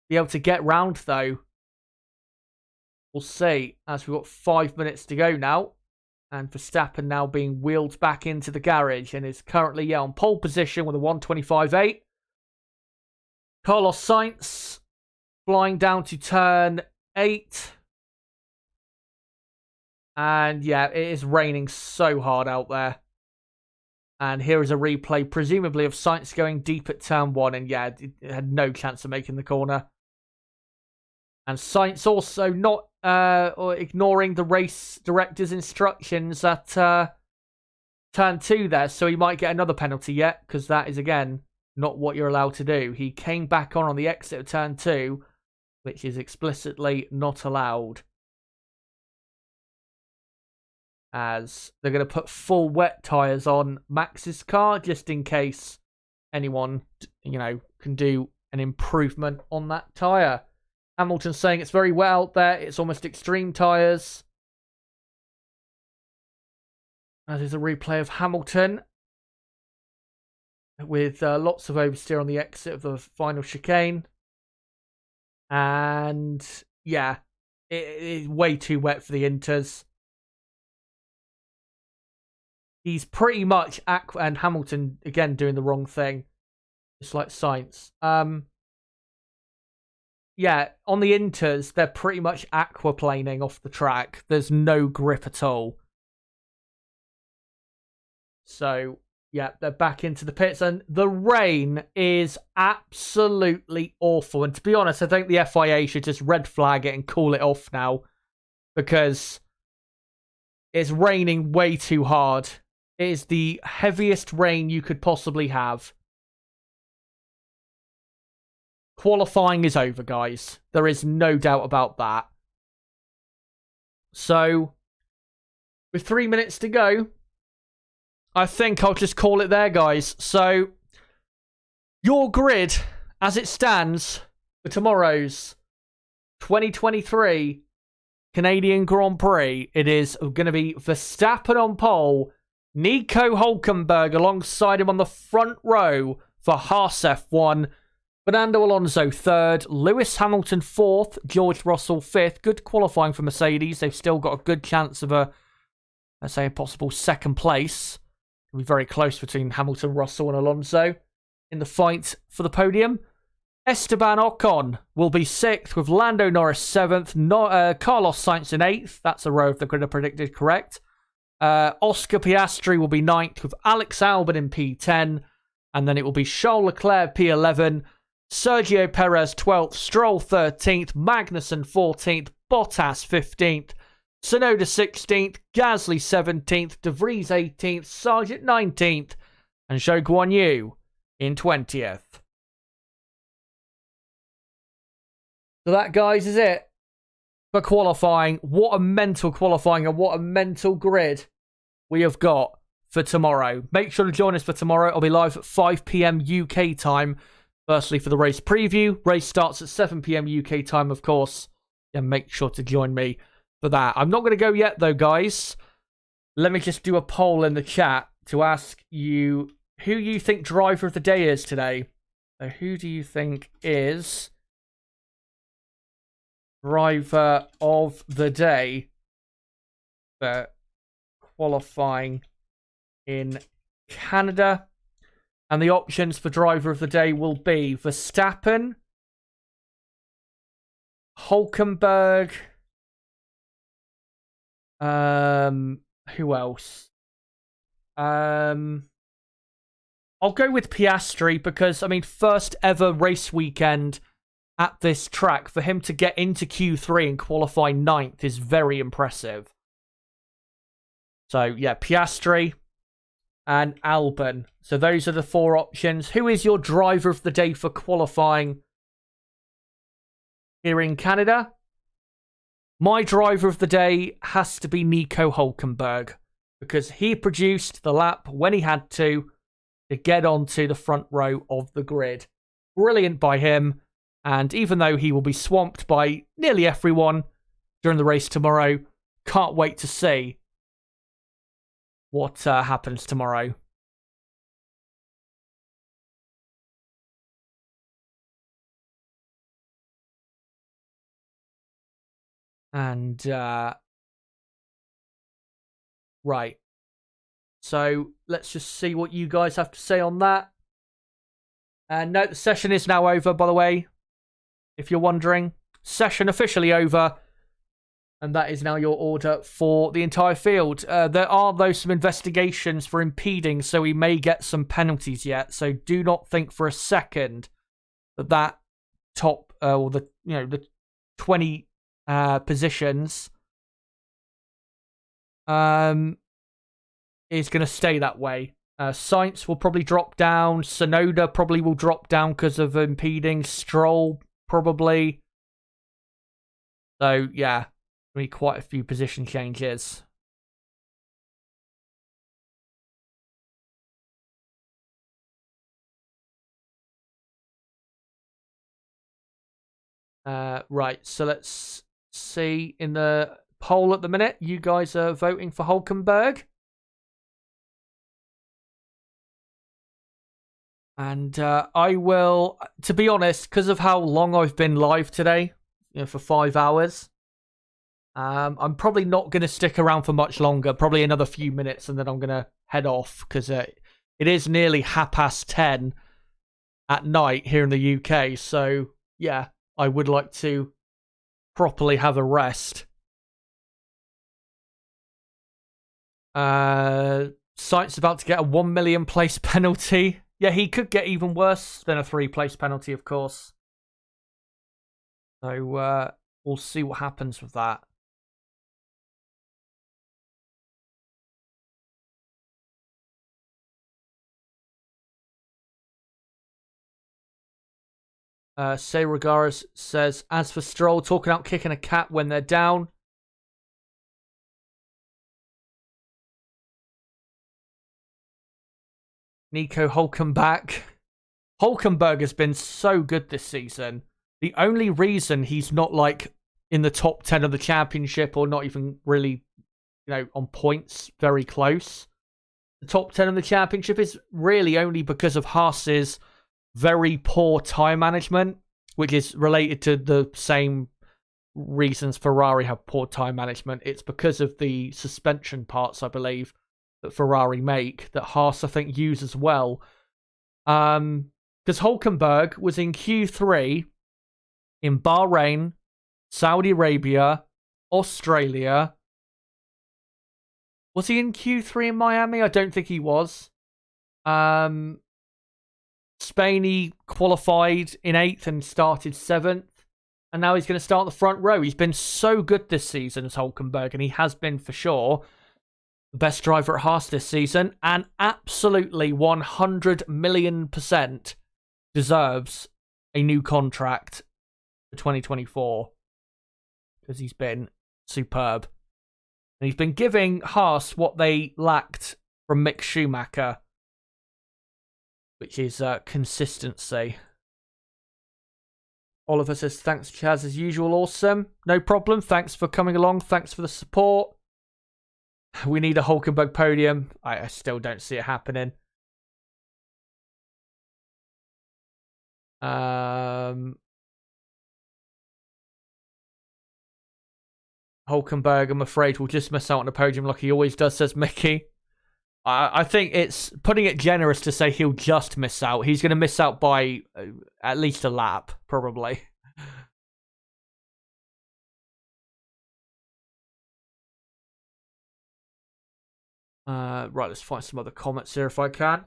be able to get round, though? We'll see, as we've got 5 minutes to go now. And Verstappen now being wheeled back into the garage and is currently on pole position with a 1:25.8. Carlos Sainz flying down to turn 8. And yeah, it is raining so hard out there. And here is a replay, presumably of Sainz going deep at turn 1. And yeah, it had no chance of making the corner. And Sainz also not ignoring the race director's instructions at turn 2 there. So he might get another penalty yet, because that is, again, not what you're allowed to do. He came back on the exit of turn 2, which is explicitly not allowed. As they're going to put full wet tyres on Max's car, just in case anyone, can do an improvement on that tyre. Hamilton saying it's very wet out there. It's almost extreme tyres. As is a replay of Hamilton with lots of oversteer on the exit of the final chicane. And yeah, it is way too wet for the Inters. He's pretty much and Hamilton again doing the wrong thing, just like Sainz. Yeah, on the Inters, they're pretty much aquaplaning off the track. There's no grip at all. So yeah, they're back into the pits, and the rain is absolutely awful. And to be honest, I think the FIA should just red flag it and call it off now, because it's raining way too hard. It is the heaviest rain you could possibly have. Qualifying is over, guys. There is no doubt about that. So, with 3 minutes to go, I think I'll just call it there, guys. So, your grid, as it stands for tomorrow's 2023 Canadian Grand Prix, it is going to be Verstappen on pole, Nico Hülkenberg alongside him on the front row for Haas F1, Fernando Alonso 3rd, Lewis Hamilton 4th, George Russell 5th. Good qualifying for Mercedes. They've still got a good chance of a possible 2nd place. It'll be very close between Hamilton, Russell and Alonso in the fight for the podium. Esteban Ocon will be 6th with Lando Norris 7th, Carlos Sainz in 8th. That's a row of the grid I predicted correct. Oscar Piastri will be 9th with Alex Albon in P10. And then it will be Charles Leclerc P11, Sergio Perez 12th, Stroll 13th, Magnussen 14th, Bottas 15th, Tsunoda 16th, Gasly 17th, De Vries 18th, Sargent 19th, and Zhou Guanyu in 20th. So that, guys, is it for qualifying. What a mental qualifying and what a mental grid we have got for tomorrow. Make sure to join us for tomorrow. I'll be live at 5 p.m. UK time. Firstly, for the race preview. Race starts at 7 p.m. UK time, of course. And make sure to join me for that. I'm not going to go yet, though, guys. Let me just do a poll in the chat to ask you who you think driver of the day is today. So who do you think is driver of the day for qualifying in Canada? And the options for driver of the day will be Verstappen, Hülkenberg, who else? I'll go with Piastri because, first ever race weekend at this track. For him to get into Q3 and qualify 9th is very impressive. So, yeah, Piastri and Albon. So those are the 4 options. Who is your driver of the day for qualifying here in Canada. My driver of the day has to be Nico Hülkenberg because he produced the lap when he had to get onto the front row of the grid. Brilliant by him. And even though he will be swamped by nearly everyone during the race tomorrow, can't wait to see what happens tomorrow. And, right. So, let's just see what you guys have to say on that. And no, the session is now over, by the way. If you're wondering. Session officially over. And that is now your order for the entire field. There are, though, some investigations for impeding, so we may get some penalties yet. So do not think for a second that top, or the 20 positions is going to stay that way. Sainz will probably drop down. Tsunoda probably will drop down because of impeding. Stroll probably. So, yeah. Be quite a few position changes. Right, so let's see. In the poll at the minute, you guys are voting for Hülkenberg. And I will, to be honest, because of how long I've been live today, for 5 hours, I'm probably not going to stick around for much longer, probably another few minutes, and then I'm going to head off, because it is nearly 10:30 at night here in the UK, so yeah, I would like to properly have a rest. Sainz about to get a 1 million place penalty. Yeah, he could get even worse than a 3-place penalty, of course. So we'll see what happens with that. Say Regaris says, as for Stroll, talking about kicking a cat when they're down. Nico Hülkenberg. Hülkenberg has been so good this season. The only reason he's not in the top 10 of the championship, or not even really, on points, very close. The top 10 of the championship is really only because of Haas's very poor time management, which is related to the same reasons Ferrari have poor time management. It's because of the suspension parts, I believe, that Ferrari make, that Haas, I think, use as well. Because Hülkenberg was in Q3 in Bahrain, Saudi Arabia, Australia. Was he in Q3 in Miami? I don't think he was. Spain, he qualified in 8th and started 7th. And now he's going to start the front row. He's been so good this season as Hülkenberg, and he has been for sure the best driver at Haas this season, and absolutely 100 million% deserves a new contract for 2024 because he's been superb. And he's been giving Haas what they lacked from Mick Schumacher, which is consistency. Oliver says, thanks, Chaz, as usual. Awesome. No problem. Thanks for coming along. Thanks for the support. We need a Hülkenberg podium. I still don't see it happening. Hülkenberg, I'm afraid, will just miss out on a podium like he always does, says Mickey. I think it's putting it generous to say he'll just miss out. He's going to miss out by at least a lap, probably. Right, let's find some other comments here if I can.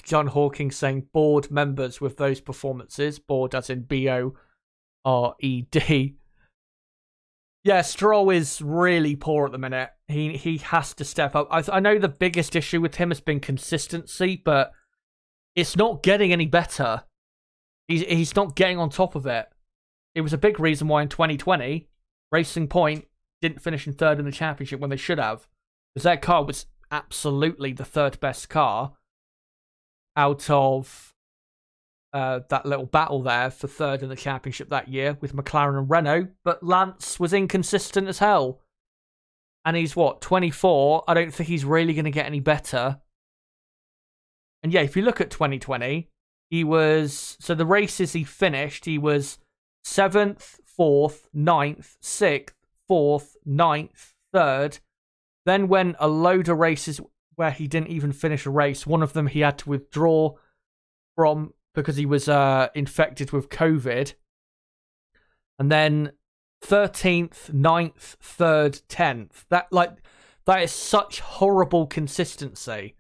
John Hawking saying board members with those performances. Board as in B-O-R-E-D. Yeah, Stroll is really poor at the minute. He has to step up. I know the biggest issue with him has been consistency, but it's not getting any better. He's not getting on top of it. It was a big reason why in 2020, Racing Point didn't finish in third in the championship when they should have. Because their car was absolutely the third best car out of that little battle there for third in the championship that year with McLaren and Renault. But Lance was inconsistent as hell. And he's, 24? I don't think he's really going to get any better. And yeah, if you look at 2020, he was... So the races he finished, he was 7th, 4th, 9th, 6th, 4th, 9th, 3rd. Then went a load of races where he didn't even finish a race. One of them he had to withdraw from because he was infected with COVID. And then 13th, 9th, 3rd, 10th. That is such horrible consistency.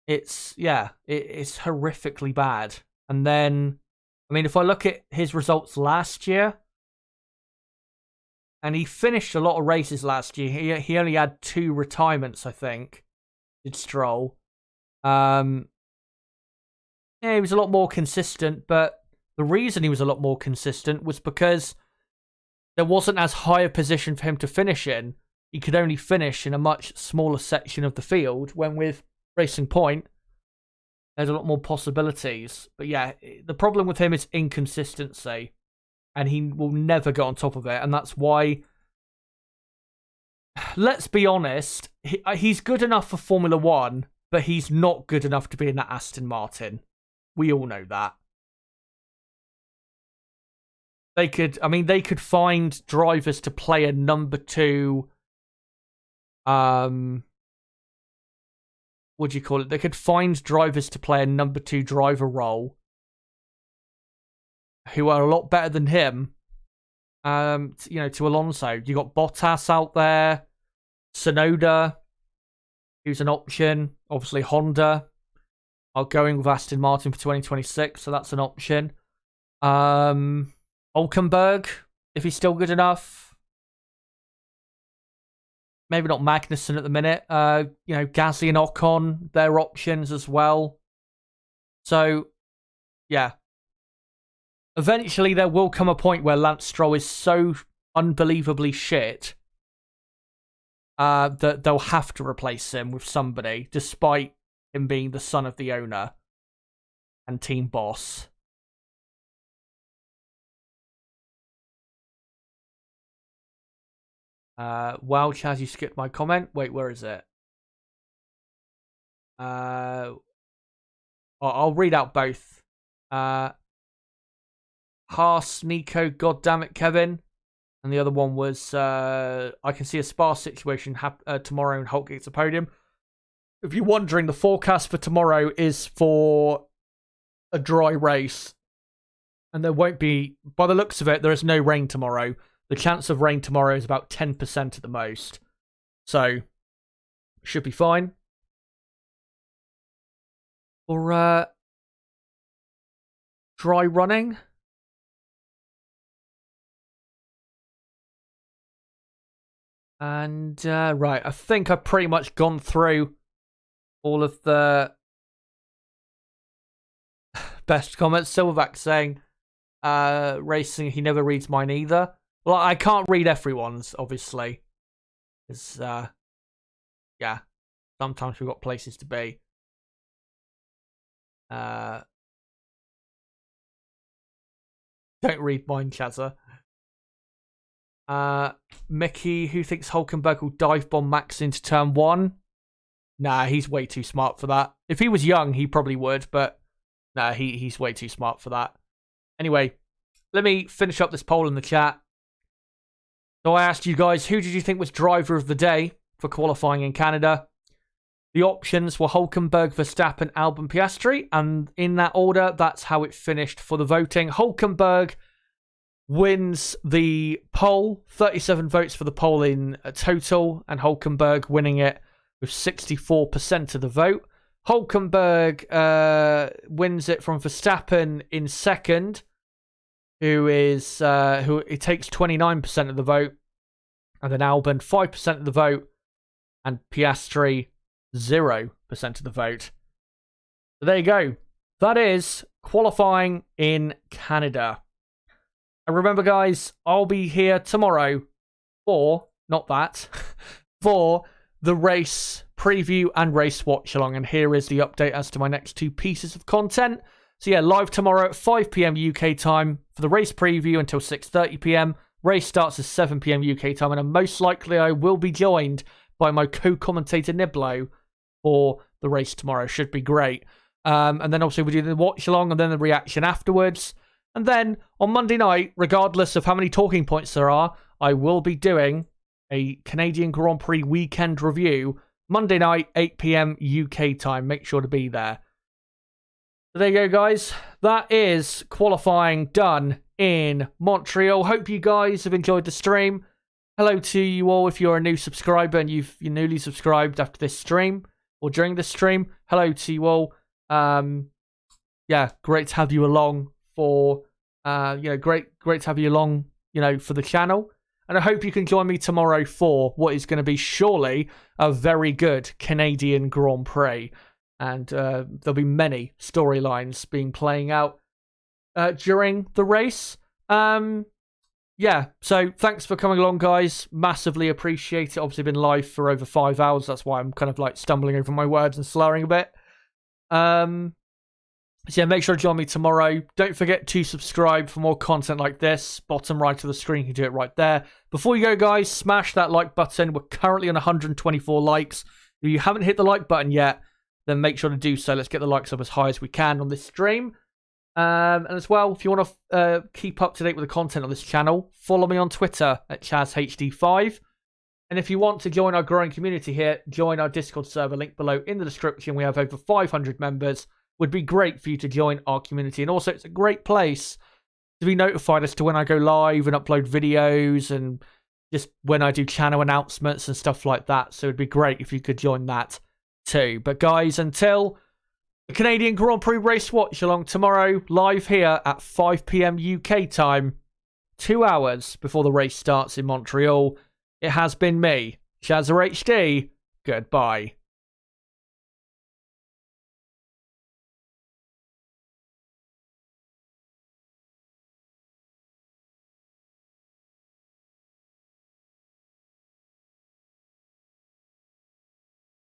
It's horrifically bad. And then, I mean, if I look at his results last year, and he finished a lot of races last year. He only had 2 retirements, I think, did Stroll. Yeah, he was a lot more consistent, but the reason he was a lot more consistent was because there wasn't as high a position for him to finish in. He could only finish in a much smaller section of the field, when with Racing Point, there's a lot more possibilities. But yeah, the problem with him is inconsistency. And he will never get on top of it. And that's why, let's be honest, he's good enough for Formula 1, but he's not good enough to be in that Aston Martin. We all know that. They could find drivers to play a number 2, what do you call it? They could find drivers to play a number 2 driver role who are a lot better than him, to Alonso. You got Bottas out there, Tsunoda, who's an option. Obviously, Honda are going with Aston Martin for 2026, so that's an option. Hulkenberg, if he's still good enough. Maybe not Magnussen at the minute. Gasly and Ocon, they're options as well. So, yeah. Eventually, there will come a point where Lance Stroll is so unbelievably shit that they'll have to replace him with somebody, despite him being the son of the owner and team boss. Wow, Chaz, you skipped my comment. Wait, where is it? I'll read out both. Haas, Nico, goddammit, Kevin. And the other one was, I can see a sparse situation tomorrow and Hulk gets a podium. If you're wondering, the forecast for tomorrow is for a dry race. And there won't be, by the looks of it, there is no rain tomorrow. The chance of rain tomorrow is about 10% at the most. So, should be fine. Or, dry running. And, right, I think I've pretty much gone through all of the best comments. Silverback saying, racing, he never reads mine either. Well, I can't read everyone's, obviously. Because, yeah, sometimes we've got places to be. Don't read mine, Chazza. Mickey, who thinks Hulkenberg will dive bomb Max into turn 1? Nah, he's way too smart for that. If he was young, he probably would, but nah, he's way too smart for that. Anyway, let me finish up this poll in the chat. So I asked you guys, who did you think was driver of the day for qualifying in Canada? The options were Hulkenberg, Verstappen, Albon, Piastri, and in that order, that's how it finished for the voting. Hulkenberg wins the poll, 37 votes for the poll in total, and Hulkenberg winning it with 64% of the vote. Hulkenberg wins it from Verstappen in second, who it takes 29% of the vote, and then Albon 5% of the vote, and Piastri 0% of the vote. So there you go. That is qualifying in Canada. And remember, guys, I'll be here tomorrow for the race preview and race watch along. And here is the update as to my next 2 pieces of content. So yeah, live tomorrow at 5 p.m. UK time for the race preview until 6:30 p.m. Race starts at 7 p.m. UK time, and most likely I will be joined by my co-commentator Niblo for the race tomorrow. Should be great. And then obviously we do the watch along and then the reaction afterwards. And then on Monday night, regardless of how many talking points there are, I will be doing a Canadian Grand Prix weekend review Monday night, 8 p.m. UK time. Make sure to be there. So there you go, guys. That is qualifying done in Montreal. Hope you guys have enjoyed the stream. Hello to you all if you're a new subscriber and you're newly subscribed after this stream or during this stream. Hello to you all. Yeah, great to have you along for great to have you along, for the channel. And I hope you can join me tomorrow for what is going to be surely a very good Canadian Grand Prix. And there'll be many storylines playing out during the race. Yeah, so thanks for coming along, guys. Massively appreciate it. Obviously been live for over 5 hours. That's why I'm kind of like stumbling over my words and slurring a bit. So yeah, make sure to join me tomorrow. Don't forget to subscribe for more content like this. Bottom right of the screen, you can do it right there. Before you go, guys, smash that like button. We're currently on 124 likes. If you haven't hit the like button yet, then make sure to do so. Let's get the likes up as high as we can on this stream. And as well, if you want to keep up to date with the content on this channel, follow me on Twitter at ChazHD5. And if you want to join our growing community here, join our Discord server, link below in the description. We have over 500 members. Would be great for you to join our community. And also, it's a great place to be notified as to when I go live and upload videos and just when I do channel announcements and stuff like that. So it'd be great if you could join that too. But guys, until the Canadian Grand Prix race watch along tomorrow, live here at 5 p.m. UK time, 2 hours before the race starts in Montreal, it has been me, Chazza HD. Goodbye.